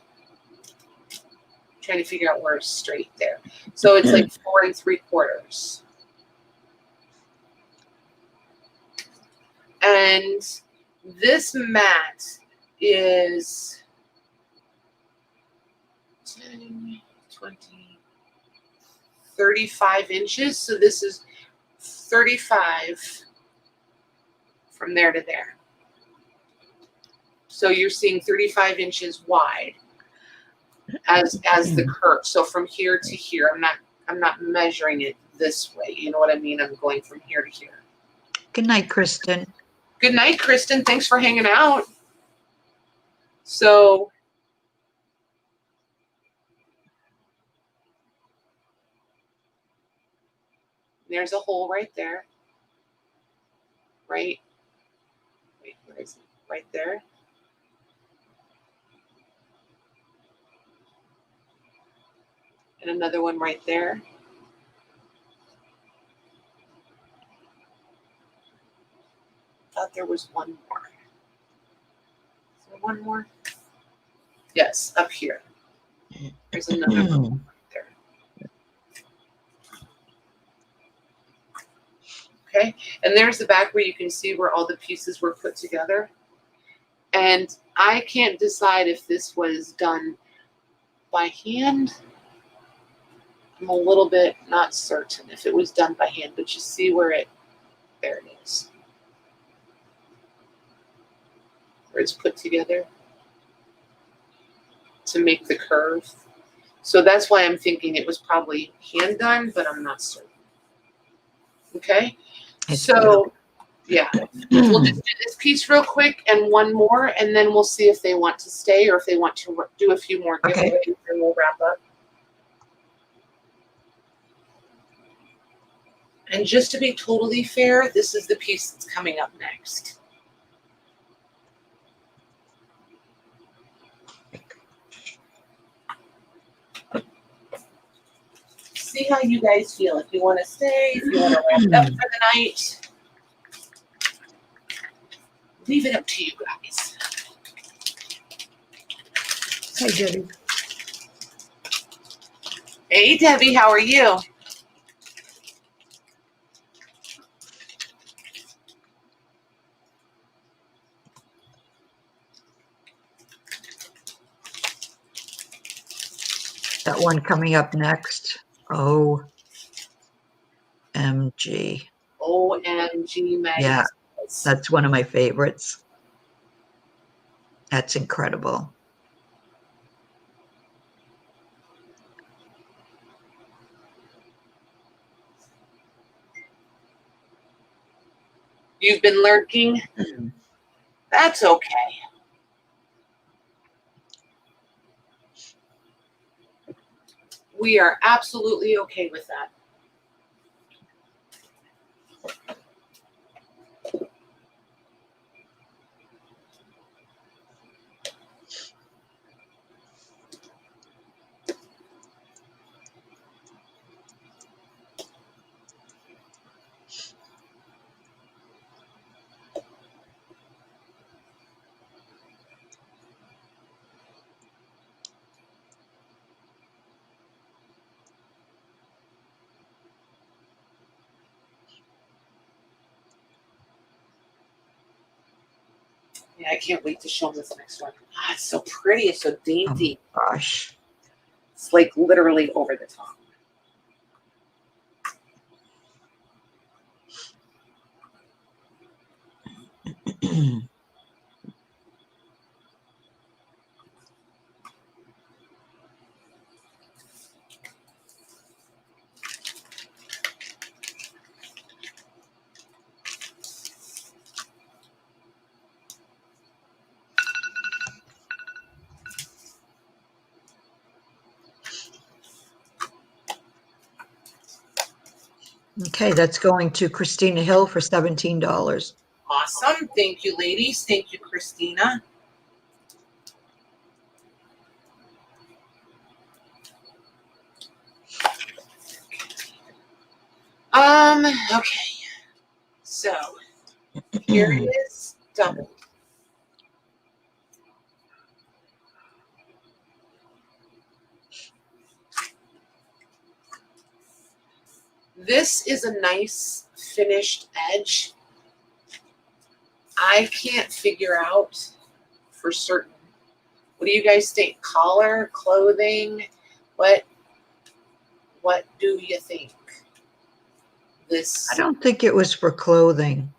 trying to figure out where it's straight there. So it's like 4 3/4. And this mat is 10, 20, 35 inches. So this is 35 from there to there. So you're seeing 35 inches wide as the curve. So from here to here, I'm not measuring it this way. You know what I mean? I'm going from here to here. Good night, Kristen. Good night, Kristen. Thanks for hanging out. So there's a hole right there. Right? Wait, where is it? Right there. And another one right there. there was one more. Is there one more? Yes, up here. There's another one there. Okay, and there's the back where you can see where all the pieces were put together. And I can't decide if this was done by hand. I'm a little bit not certain if it was done by hand, but you see where there it is. Where it's put together to make the curve. So that's why I'm thinking it was probably hand done, but I'm not certain. Okay, so yeah, we'll just do this piece real quick and one more, and then we'll see if they want to stay or if they want to do a few more giveaways, and we'll wrap up. And just to be totally fair, this is the piece that's coming up next. See how you guys feel. If you want to stay, if you want to wrap it up for the night, leave it up to you guys. Hi, Debbie. Hey, Debbie, how are you? That one coming up next. OMG. OMG, Maggie. Yeah, that's one of my favorites. That's incredible. You've been lurking? That's okay. We are absolutely okay with that. Yeah, I can't wait to show them this next one. Ah, it's so pretty. It's so dainty. Oh my gosh. It's like literally over the top. Okay, that's going to Christina Hill for $17. Awesome. Thank you, ladies. Thank you, Christina. Okay. So here it is, doubled. This is a nice finished edge. I can't figure out for certain. What do you guys think? Collar, clothing? What do you think? This. I don't think it was for clothing.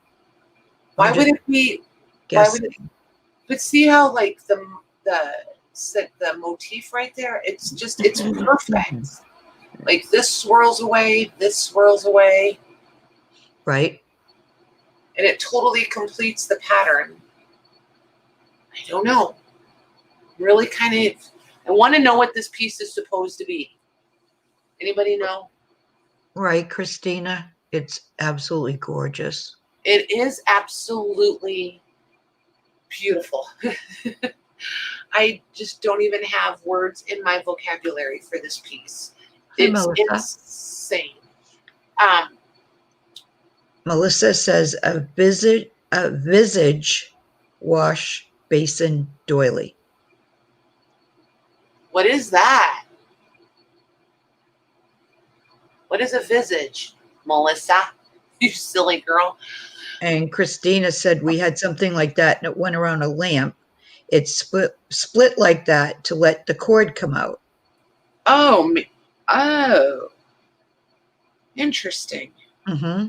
Why would it be? Why would it? But see how like the motif right there? It's just it's perfect. Like this swirls away, this swirls away. Right. And it totally completes the pattern. I don't know. Really kind of, I want to know what this piece is supposed to be. Anybody know? Right, Christina. It's absolutely gorgeous. It is absolutely beautiful. I just don't even have words in my vocabulary for this piece. It's insane. Melissa says a visit a Visage wash basin doily. What is that? What is a Visage, Melissa? You silly girl. And Christina said we had something like that and it went around a lamp. It split like that to let the cord come out. Oh, oh, interesting. Mm-hmm.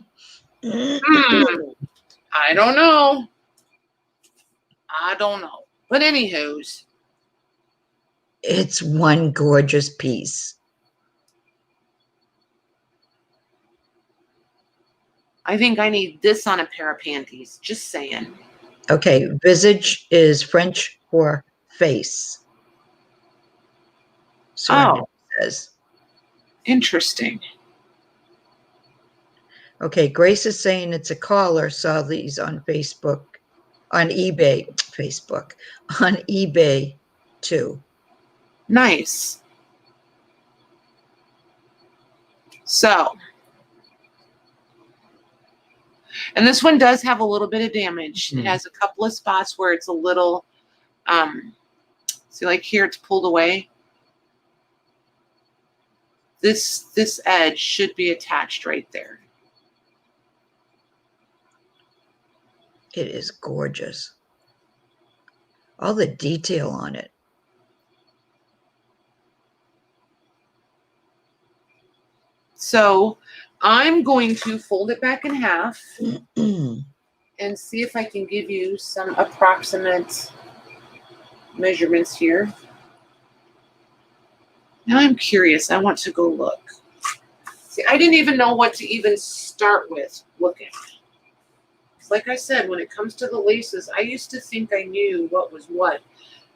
I don't know. I don't know. But anywho's, It's one gorgeous piece. I think I need this on a pair of panties. Just saying. Okay, Visage is French for face. Serenity says. Interesting. Okay, Grace is saying it's a caller, saw these on Facebook, on eBay, on eBay too. Nice. So, and this one does have a little bit of damage. It has a couple of spots where it's a little, see, like here it's pulled away. This edge should be attached right there. It is gorgeous. All the detail on it. So I'm going to fold it back in half and see if I can give you some approximate measurements here. Now I'm curious. I want to go look. See, I didn't even know what to even start with looking. Like I said, when it comes to the laces, I used to think I knew what was what.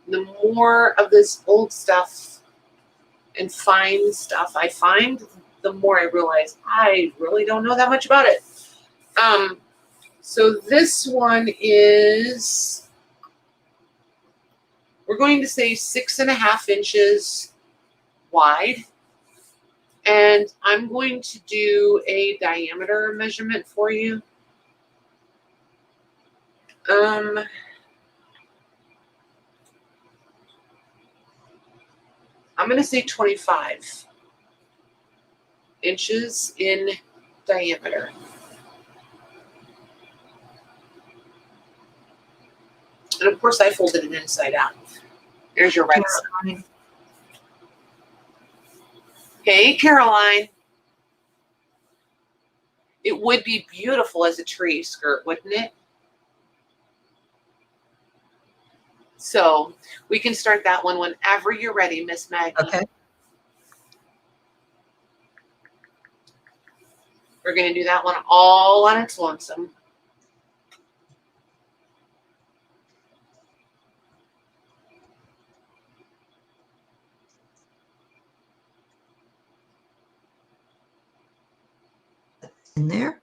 The more of this old stuff and fine stuff I find, the more I realize I really don't know that much about it. So this one is, we're going to say 6.5 inches wide. And I'm going to do a diameter measurement for you. I'm going to say 25 inches in diameter. And of course I folded it inside out. There's your right side. Hey, Caroline. It would be beautiful as a tree skirt, wouldn't it? So we can start that one whenever you're ready, Miss Maggie. Okay. We're going to do that one all on its lonesome. In there.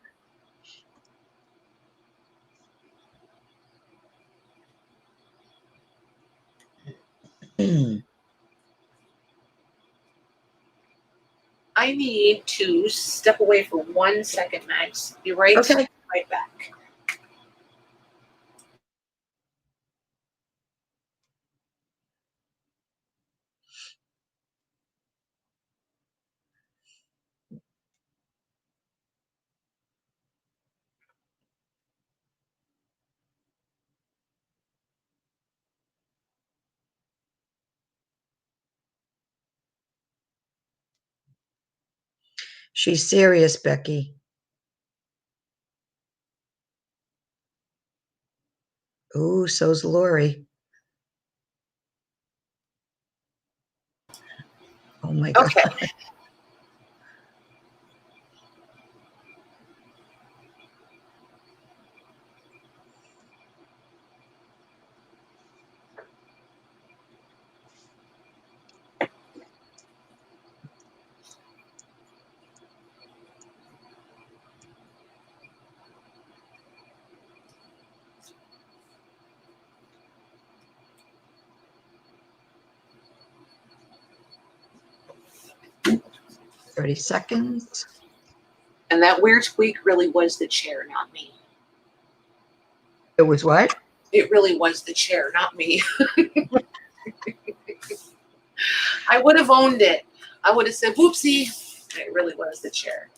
I need to step away for 1 second, Max. Be right back. She's serious, Becky. Ooh, so's Lori. Oh my God. Okay. Thirty seconds. And that weird squeak really was the chair, not me. It was what? It really was the chair, not me. I would have owned it. I would have said, whoopsie. It really was the chair.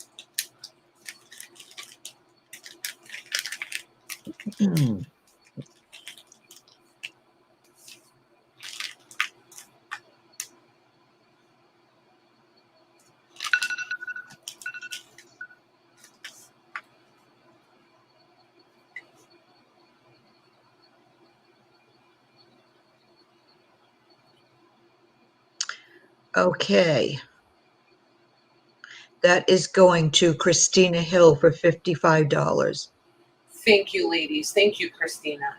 Okay. That is going to Christina Hill for $55. Thank you, ladies. Thank you, Christina.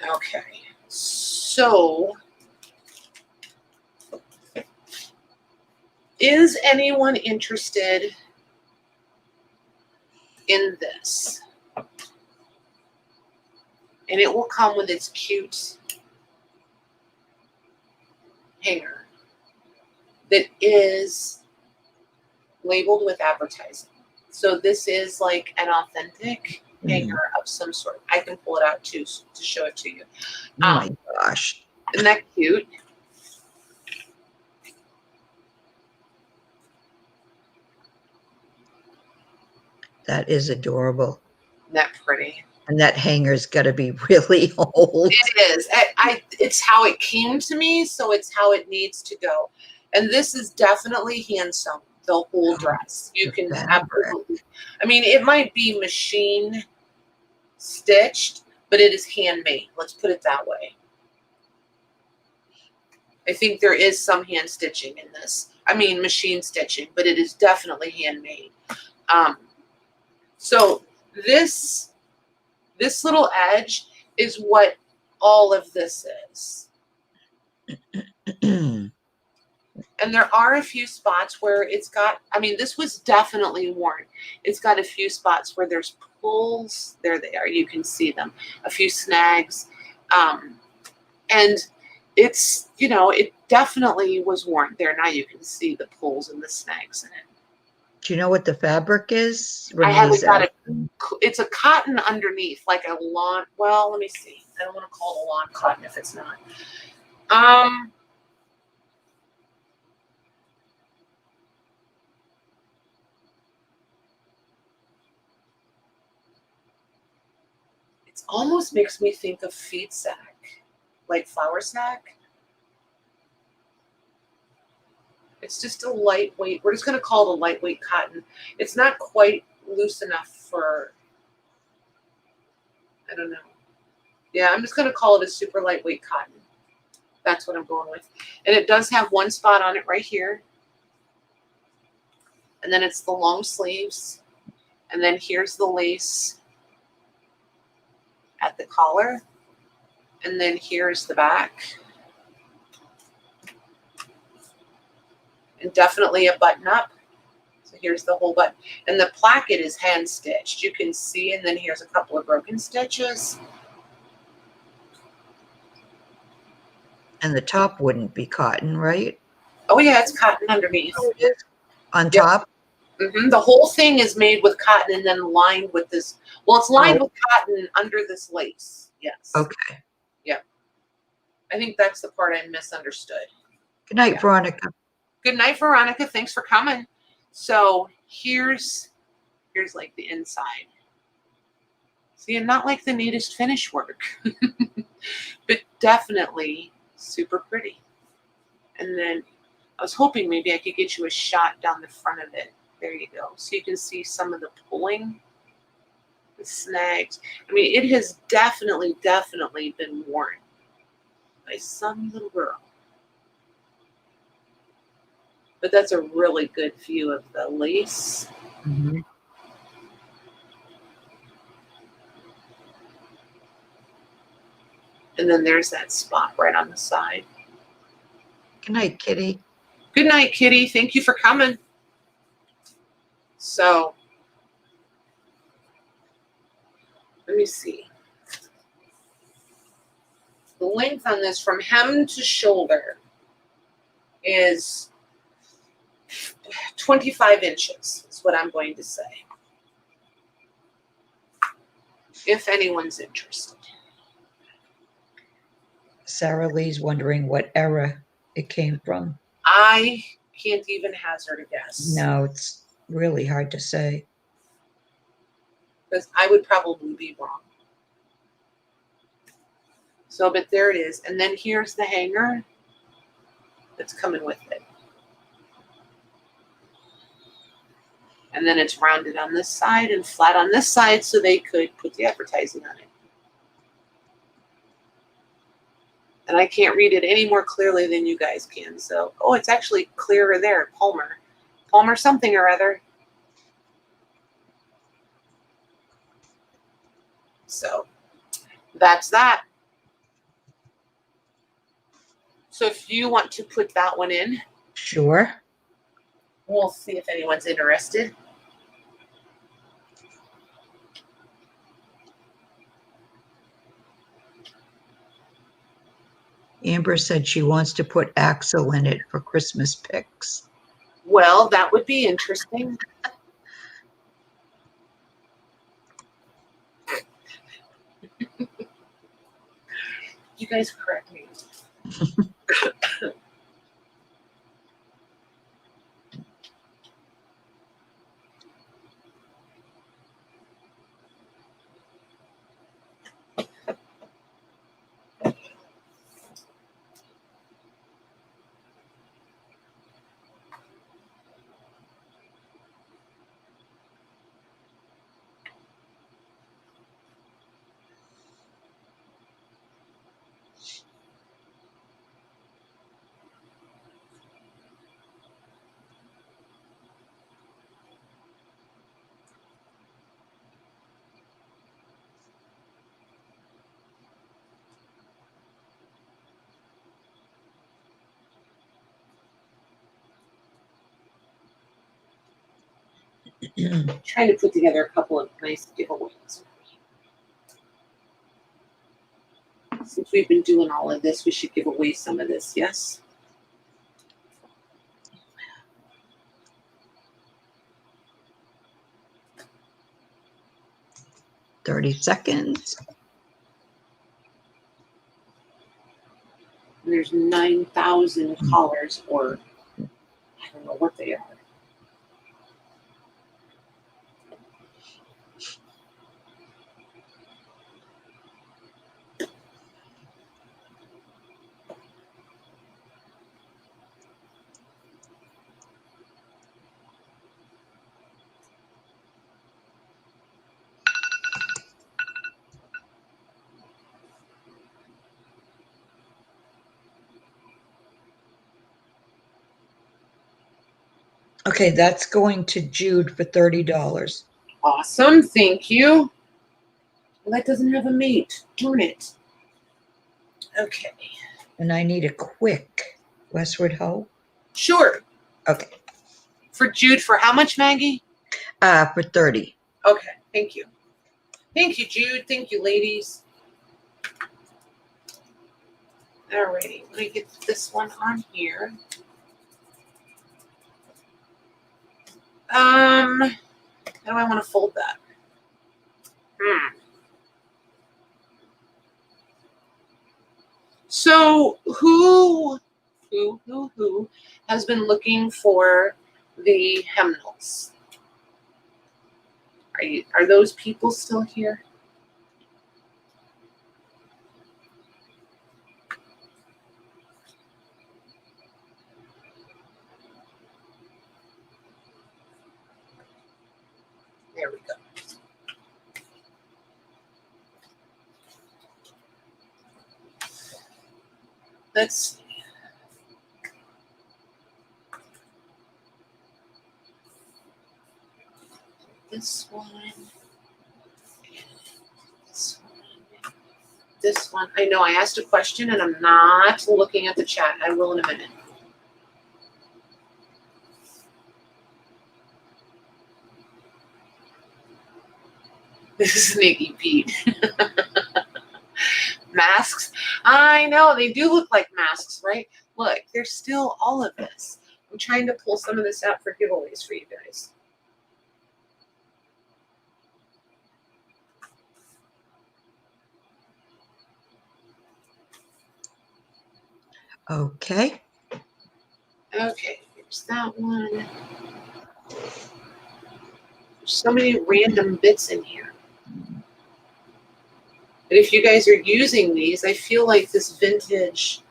Okay. So, is anyone interested in this? And it will come with its cute hanger that is labeled with advertising. So this is like an authentic hanger of some sort. I can pull it out too to show it to you. Oh my gosh. Isn't that cute? That is adorable. Isn't that pretty? And that hanger's got to be really old. It is. It's how it came to me, so it's how it needs to go. And this is definitely hand sewn, the whole dress. You can absolutely. I mean, it might be machine stitched, but it is handmade. Let's put it that way. I think there is some hand stitching in this. I mean, machine stitching, but it is definitely handmade. So this little edge is what all of this is. And there are a few spots where it's got, I mean, this was definitely worn. It's got a few spots where there's pulls. There they are. You can see them. A few snags. And it's, you know, it definitely was worn. There now you can see the pulls and the snags in it. Do you know what the fabric is? I haven't got it. It's a cotton underneath, like a lawn. Well, let me see. I don't want to call it a lawn cotton if it's not. It almost makes me think of feed sack, like flour sack. It's just a lightweight. We're just going to call it a lightweight cotton. It's not quite loose enough for, I don't know. Yeah, I'm just going to call it a super lightweight cotton. That's what I'm going with. And it does have one spot on it right here. And then it's the long sleeves. And then here's the lace at the collar. And then here's the back. And definitely a button up. So here's the whole button. And the placket is hand stitched. You can see, and then here's a couple of broken stitches. And the top wouldn't be cotton, right? Oh yeah, it's cotton underneath. Oh, it is? On top? Mm-hmm. The whole thing is made with cotton and then lined with this. Well, it's lined with cotton under this lace. Yes. Okay. Yeah. I think that's the part I misunderstood. Good night, Veronica. Good night, Veronica. Thanks for coming. So here's like the inside. See, and not like the neatest finish work, but definitely super pretty. And then I was hoping maybe I could get you a shot down the front of it. There you go. So you can see some of the pulling, the snags. I mean, it has definitely been worn by some little girl. But that's a really good view of the lace. Mm-hmm. And then there's that spot right on the side. Good night, Kitty. Good night, Kitty. Thank you for coming. So, let me see. The length on this from hem to shoulder is 25 inches is what I'm going to say. If anyone's interested. Sarah Lee's wondering what era it came from. I can't even hazard a guess. No, it's really hard to say. Because I would probably be wrong. So, but there it is. And then here's the hanger that's coming with it. And then it's rounded on this side and flat on this side so they could put the advertising on it. And I can't read it any more clearly than you guys can. So, oh, it's actually clearer there. Palmer. Palmer something or other. So, that's that. So if you want to put that one in. Sure. We'll see if anyone's interested. Amber said she wants to put Axel in it for Christmas pics. Well, that would be interesting. You guys correct me. Trying to put together a couple of nice giveaways. Since we've been doing all of this, we should give away some of this, yes? $30. And there's 9,000 collars, or I don't know what they are. Okay, that's going to Jude for $30. Awesome, thank you. Well, that doesn't have a mate. Darn it. Okay. And I need a quick Westward Ho. Sure. Okay. For Jude, for how much, Maggie? For 30. Okay, thank you. Thank you, Jude. Thank you, ladies. Alrighty, let me get this one on here. How do I want to fold that? So who has been looking for the hymnals? Are those people still here? There we go. Let's see. This one. This one. This one. I know I asked a question and I'm not looking at the chat. I will in a minute. This is Sneaky Pete. Masks. I know, they do look like masks, right? Look, there's still all of this. I'm trying to pull some of this out for giveaways for you guys. Okay. Okay, here's that one. There's so many random bits in here. But if you guys are using these, I feel like this vintage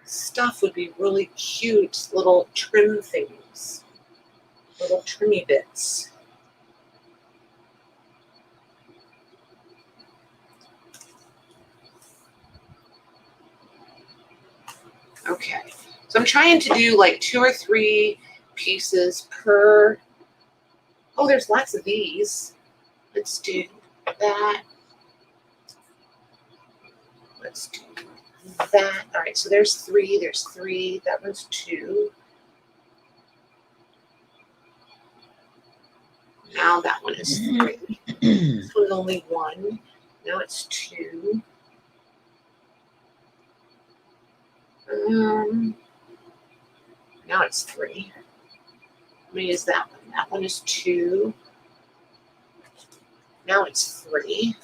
stuff would be really cute, little trim things, little trimmy bits. Okay, so I'm trying to do like 2 or 3 pieces per. Oh, there's lots of these. Let's do that. Let's do that. All right, so there's 3. There's 3. That one's 2. Now that one is 3. This one's only 1. Now it's 2. Now it's 3. How many is that one? That one is 2. Now it's 3.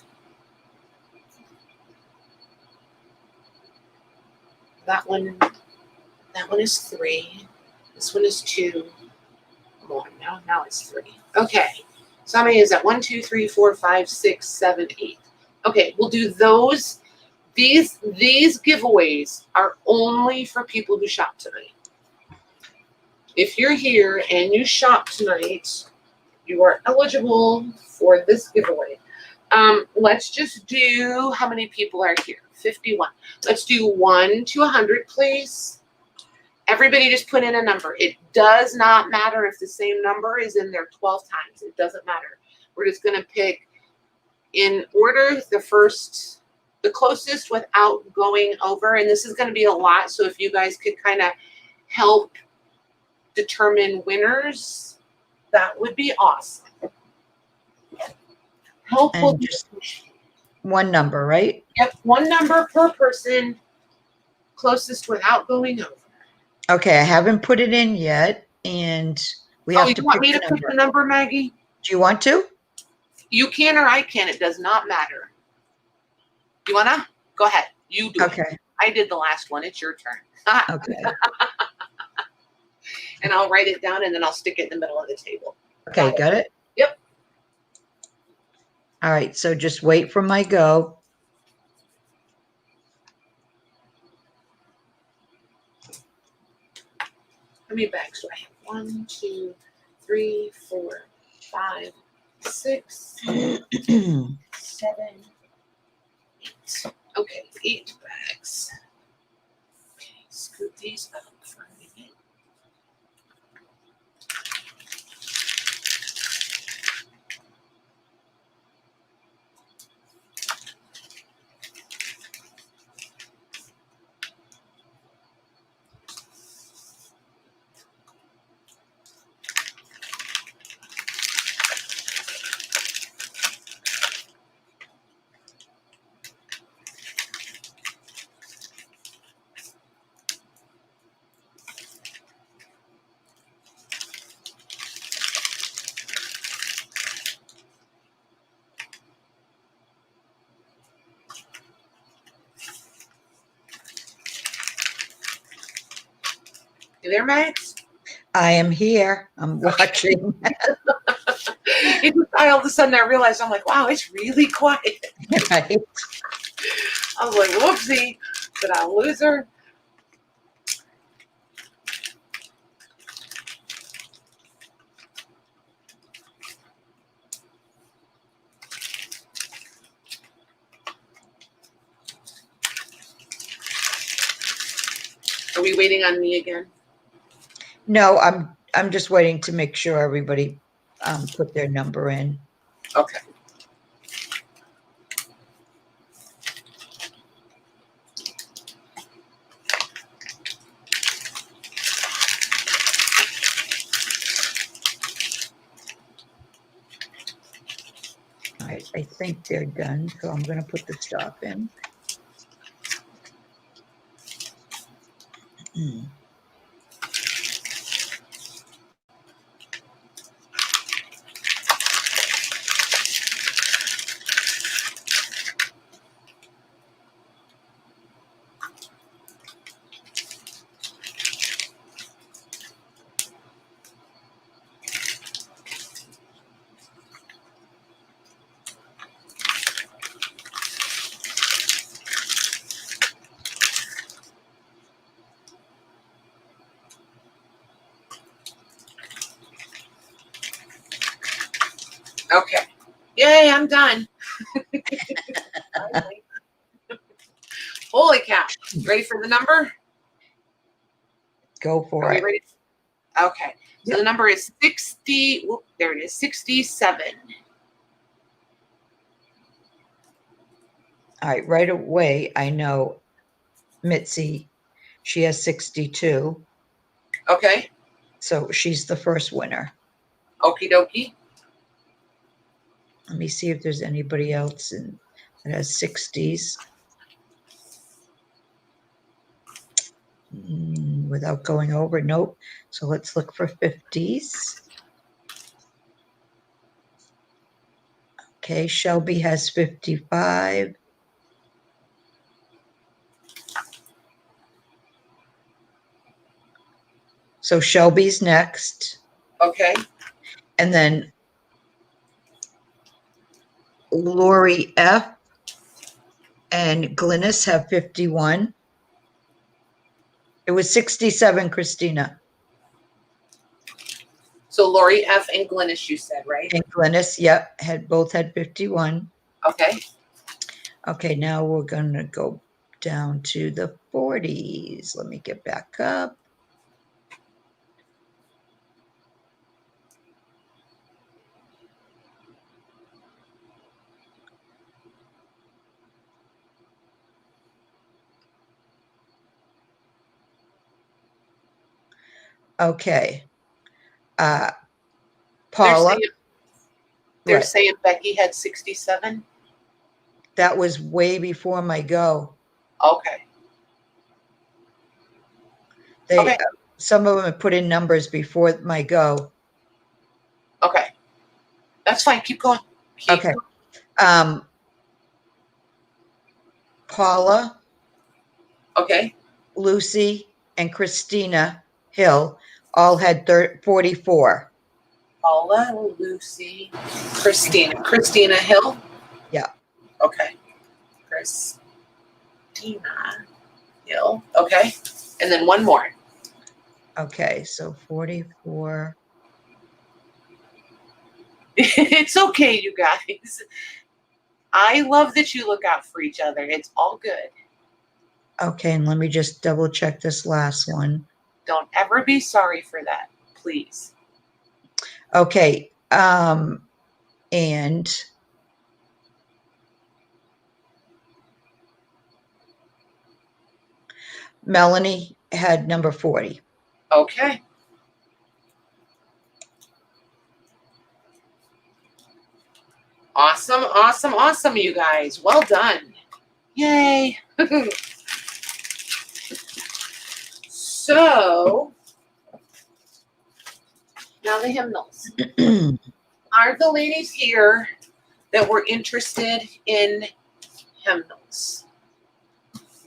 That one is 3. This one is 2. Come on, now it's 3. Okay. So how many is that? 1, 2, 3, 4, 5, 6, 7, 8. Okay, we'll do those. These giveaways are only for people who shop tonight. If you're here and you shop tonight, you are eligible for this giveaway. Let's just do, how many people are here? 51. Let's do 1 to 100, please. Everybody just put in a number. It does not matter if the same number is in there 12 times. It doesn't matter. We're just going to pick in order the closest without going over. And this is going to be a lot. So if you guys could kind of help determine winners, that would be awesome. Helpful. And just one number, right? Yep, one number per person, closest without going over. Okay, I haven't put it in yet, and we have to you want pick me to the pick number. the number, Maggie? Do you want to? You can or I can. It does not matter. You wanna? Go ahead. You do Okay. it. I did the last one. It's your turn. Okay. And I'll write it down, and then I'll stick it in the middle of the table. Okay, got it? Yep. All right, so just wait for my go. How many bags do I have? 1, 2, 3, 4, 5, 6, 7, 8. Okay, 8 bags. Okay, scoop these up for a minute. You there, Max? I am here. I'm watching. All of a sudden I realized, I'm like, wow, it's really quiet. Right. I was like, whoopsie, did I lose her? Are we waiting on me again? No, I'm just waiting to make sure everybody put their number in. Okay. All right, I think they're done, so I'm going to put the stop in. Okay. Yay, I'm done. Holy cow. Ready for the number? Go for Are we it. ready? Okay. So the number is 60. Whoop, there it is. 67. All right. Right away, I know Mitzi, she has 62. Okay. So she's the first winner. Okie dokie. Let me see if there's anybody else that has 60s. Without going over, nope. So let's look for 50s. Okay, Shelby has 55. So Shelby's next. Okay. And then Lori F. and Glynis have 51. It was 67, Christina. So Lori F. and Glynis, you said, right? And Glynis, yep, both had 51. Okay. Okay, now we're going to go down to the 40s. Let me get back up. Okay. Paula. They're saying Becky had 67. That was way before my go. Okay. Okay. Some of them have put in numbers before my go. Okay. That's fine. Keep going. Okay. Paula. Okay. Lucy and Christina Hill all had 44. Paula, Lucy, Christina. Christina Hill? Yeah. Okay. Christina Hill. Okay. And then one more. Okay, so 44. It's okay, you guys. I love that you look out for each other. It's all good. Okay, and let me just double check this last one. Don't ever be sorry for that, please. Okay, and Melanie had number 40. Okay. Awesome, awesome, awesome, you guys. Well done. Yay. So, now the hymnals. Are the ladies here that were interested in hymnals?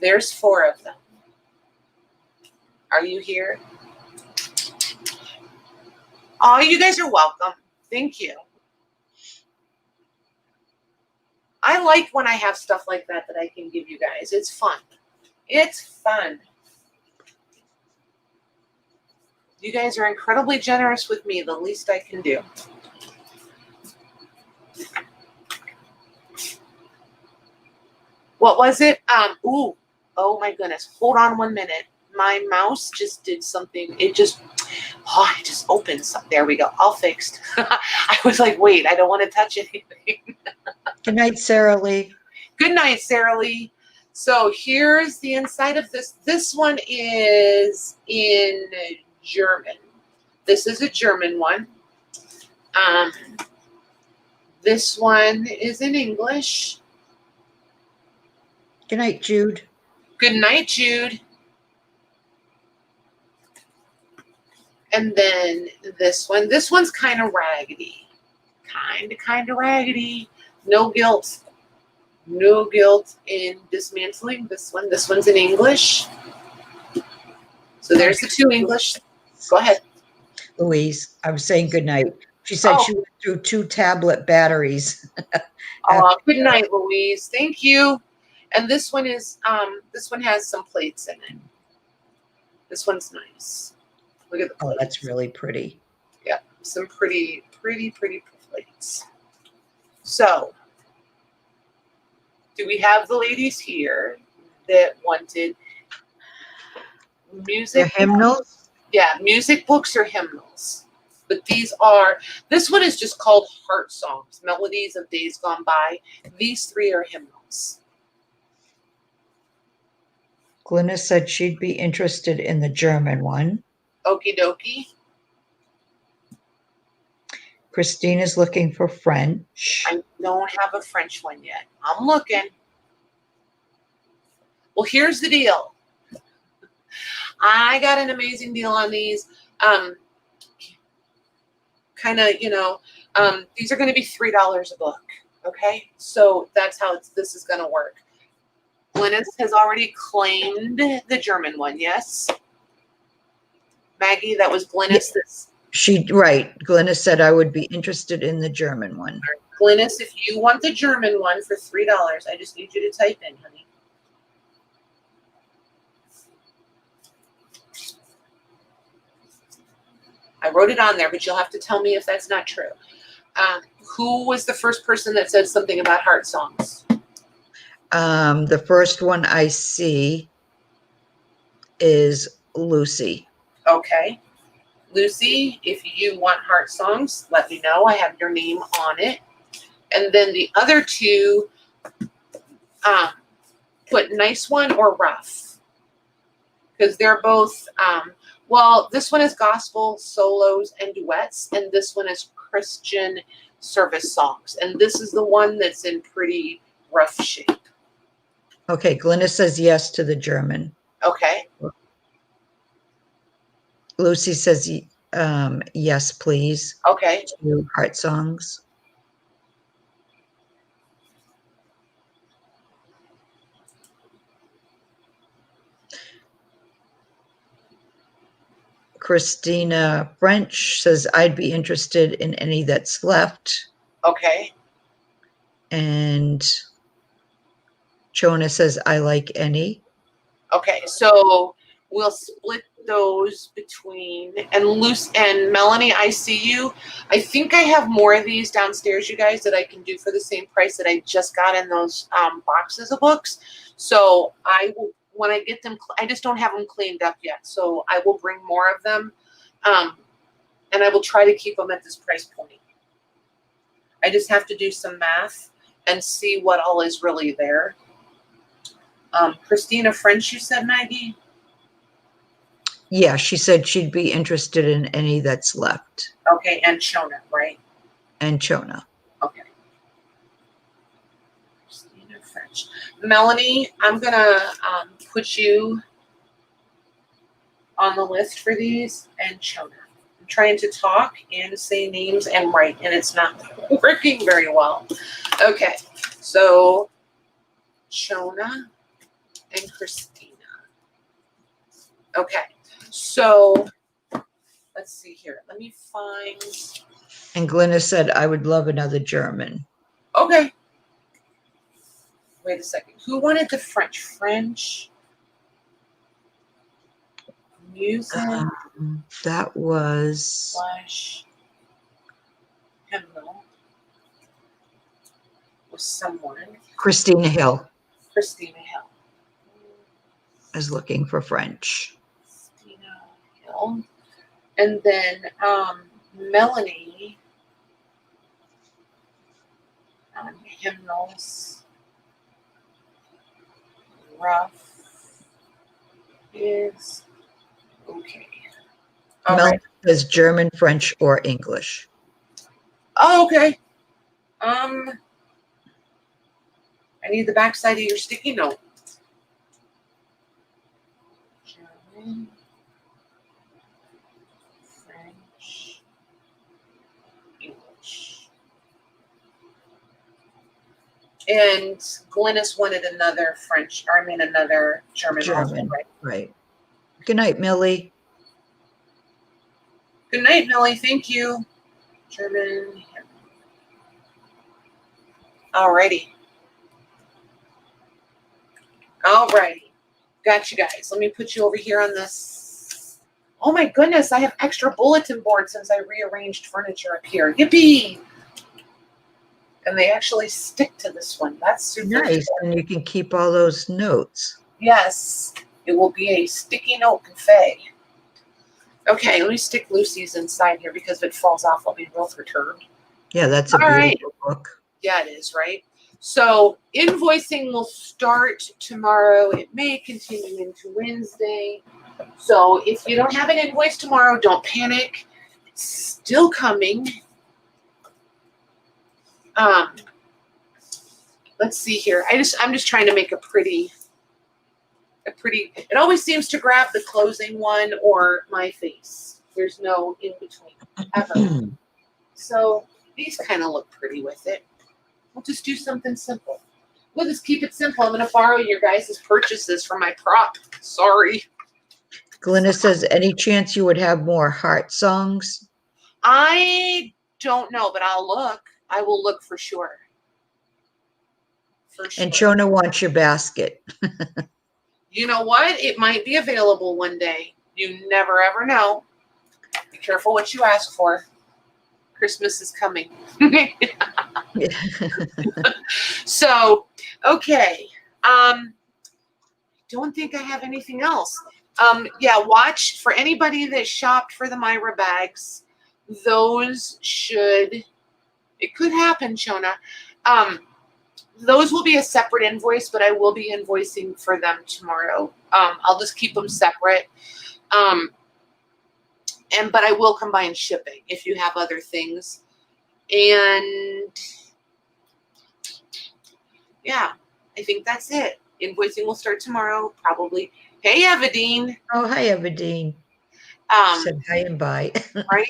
There's 4 of them. Are you here? Oh, you guys are welcome. Thank you. I like when I have stuff like that I can give you guys. It's fun. It's fun. You guys are incredibly generous with me, the least I can do. What was it? Oh my goodness. Hold on 1 minute. My mouse just did something. It just opened something. There we go. All fixed. I was like, wait, I don't want to touch anything. Good night, Sarah Lee. Good night, Sarah Lee. So here's the inside of this. This one is in German. This is a German one. This one is in English. Good night, Jude. Good night, Jude. And then this one's kind of raggedy. Kind of raggedy. No guilt. No guilt in dismantling this one. This one's in English. So there's the 2 English. Go ahead. Louise, I was saying good night. She said she went through 2 tablet batteries. Good night, Louise. Thank you. And this one is this one has some plates in it. This one's nice. Look at the plates. Oh, that's really pretty. Yeah, some pretty plates. So, do we have the ladies here that wanted The music? hymnals? Yeah, music books or hymnals. But this one is just called Heart Songs, Melodies of Days Gone By. These three are hymnals. Glynis said she'd be interested in the German one. Okie dokie. Christina's looking for French. I don't have a French one yet. I'm looking. Well, here's the deal. I got an amazing deal on these. These are going to be $3 a book. Okay, so that's how this is going to work. Glynis has already claimed the German one. Yes, Maggie, that was Glynis. Right. Glynis said I would be interested in the German one. Glynis, if you want the German one for $3, I just need you to type in, honey. I wrote it on there, but you'll have to tell me if that's not true. Who was the first person that said something about heart songs? The first one I see is Lucy. Okay. Lucy, if you want heart songs, let me know. I have your name on it. And then the other two, put nice one or rough. Because they're both, this one is gospel, solos, and duets. And this one is Christian service songs. And this is the one that's in pretty rough shape. Okay, Glynis says yes to the German. Okay. Lucy says yes, please. Okay. To heart songs. Christina French says I'd be interested in any that's left. Okay. And Chona says I like any. Okay, so we'll split those between, and Luce and Melanie, I see you. I think I have more of these downstairs, you guys, that I can do for the same price that I just got in those boxes of books. So I will, when I get them, I just don't have them cleaned up yet. So I will bring more of them, and I will try to keep them at this price point. I just have to do some math and see what all is really there. Christina French, you said, Maggie? Yeah, she said she'd be interested in any that's left. Okay, and Chona, right? And Chona. Okay. Christina French. Melanie, I'm going to put you on the list for these, and Chona. I'm trying to talk and say names and write, and it's not working very well. Okay, so Chona and Christina. Okay, so let's see here. Let me find. And Glynis said I would love another German. Okay. Wait a second. Who wanted the French? French music. That was Slash hymnal with someone. Christina Hill. Christina Hill. Is looking for French. Christina Hill. And then Melanie hymnals. Rough is okay. All Mel right. says German, French, or English. Oh, okay. I need the backside of your sticky note. German, French, English. And Glynis wanted another another German. German, right? right. Good night, Millie. Good night, Millie. Thank you. German. Alrighty. Alrighty. Got you guys. Let me put you over here on this. Oh my goodness, I have extra bulletin boards since I rearranged furniture up here. Yippee! And they actually stick to this one. That's super Nice. cool. And you can keep all those notes. Yes, it will be a sticky note buffet. Okay, let me stick Lucy's inside here because if it falls off, I'll be real perturbed. Yeah, that's a All right. beautiful book. Yeah, it is, right? So invoicing will start tomorrow. It may continue into Wednesday. So if you don't have an invoice tomorrow, don't panic. It's still coming. Let's see here. I'm just trying to make a pretty, it always seems to grab the closing one or my face. There's no in between ever. So these kind of look pretty with it. We'll just do something simple. We'll just keep it simple. I'm going to borrow your guys' purchases for my prop. Sorry. Glynis says, any chance you would have more heart songs? I don't know, but I'll look. I will look for sure. For sure. And Shona wants your basket. You know what? It might be available one day. You never ever know. Be careful what you ask for. Christmas is coming. So, okay. Don't think I have anything else. Yeah, watch for anybody that shopped for the Myra bags. Those should, it could happen, Shona. Those will be a separate invoice, but I will be invoicing for them tomorrow. I'll just keep them separate. But I will combine shipping if you have other things. And yeah, I think that's it. Invoicing will start tomorrow, probably. Hey, Evadine. Oh, hi, Evadine. Said hi and bye. Right?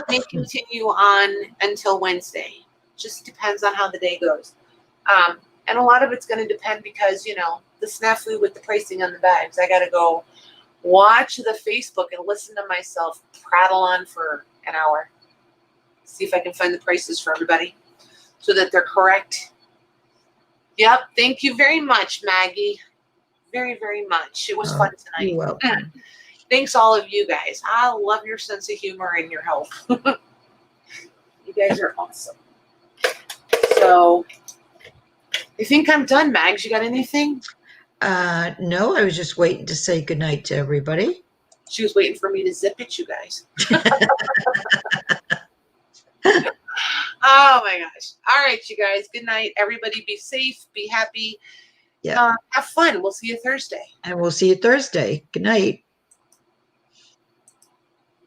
May continue on until Wednesday. Just depends on how the day goes. And a lot of it's going to depend because, you know, the snafu with the pricing on the bags. I got to go watch the Facebook and listen to myself prattle on for an hour. See if I can find the prices for everybody so that they're correct. Yep. Thank you very much, Maggie. Very, very much. It was fun tonight. You're welcome. Thanks, all of you guys. I love your sense of humor and your help. You guys are awesome. So I think I'm done, Mags. You got anything? No, I was just waiting to say goodnight to everybody. She was waiting for me to zip it, you guys. Oh my gosh. All right, you guys. Good night. Everybody be safe. Be happy. Yeah. Have fun. We'll see you Thursday. And we'll see you Thursday. Good night.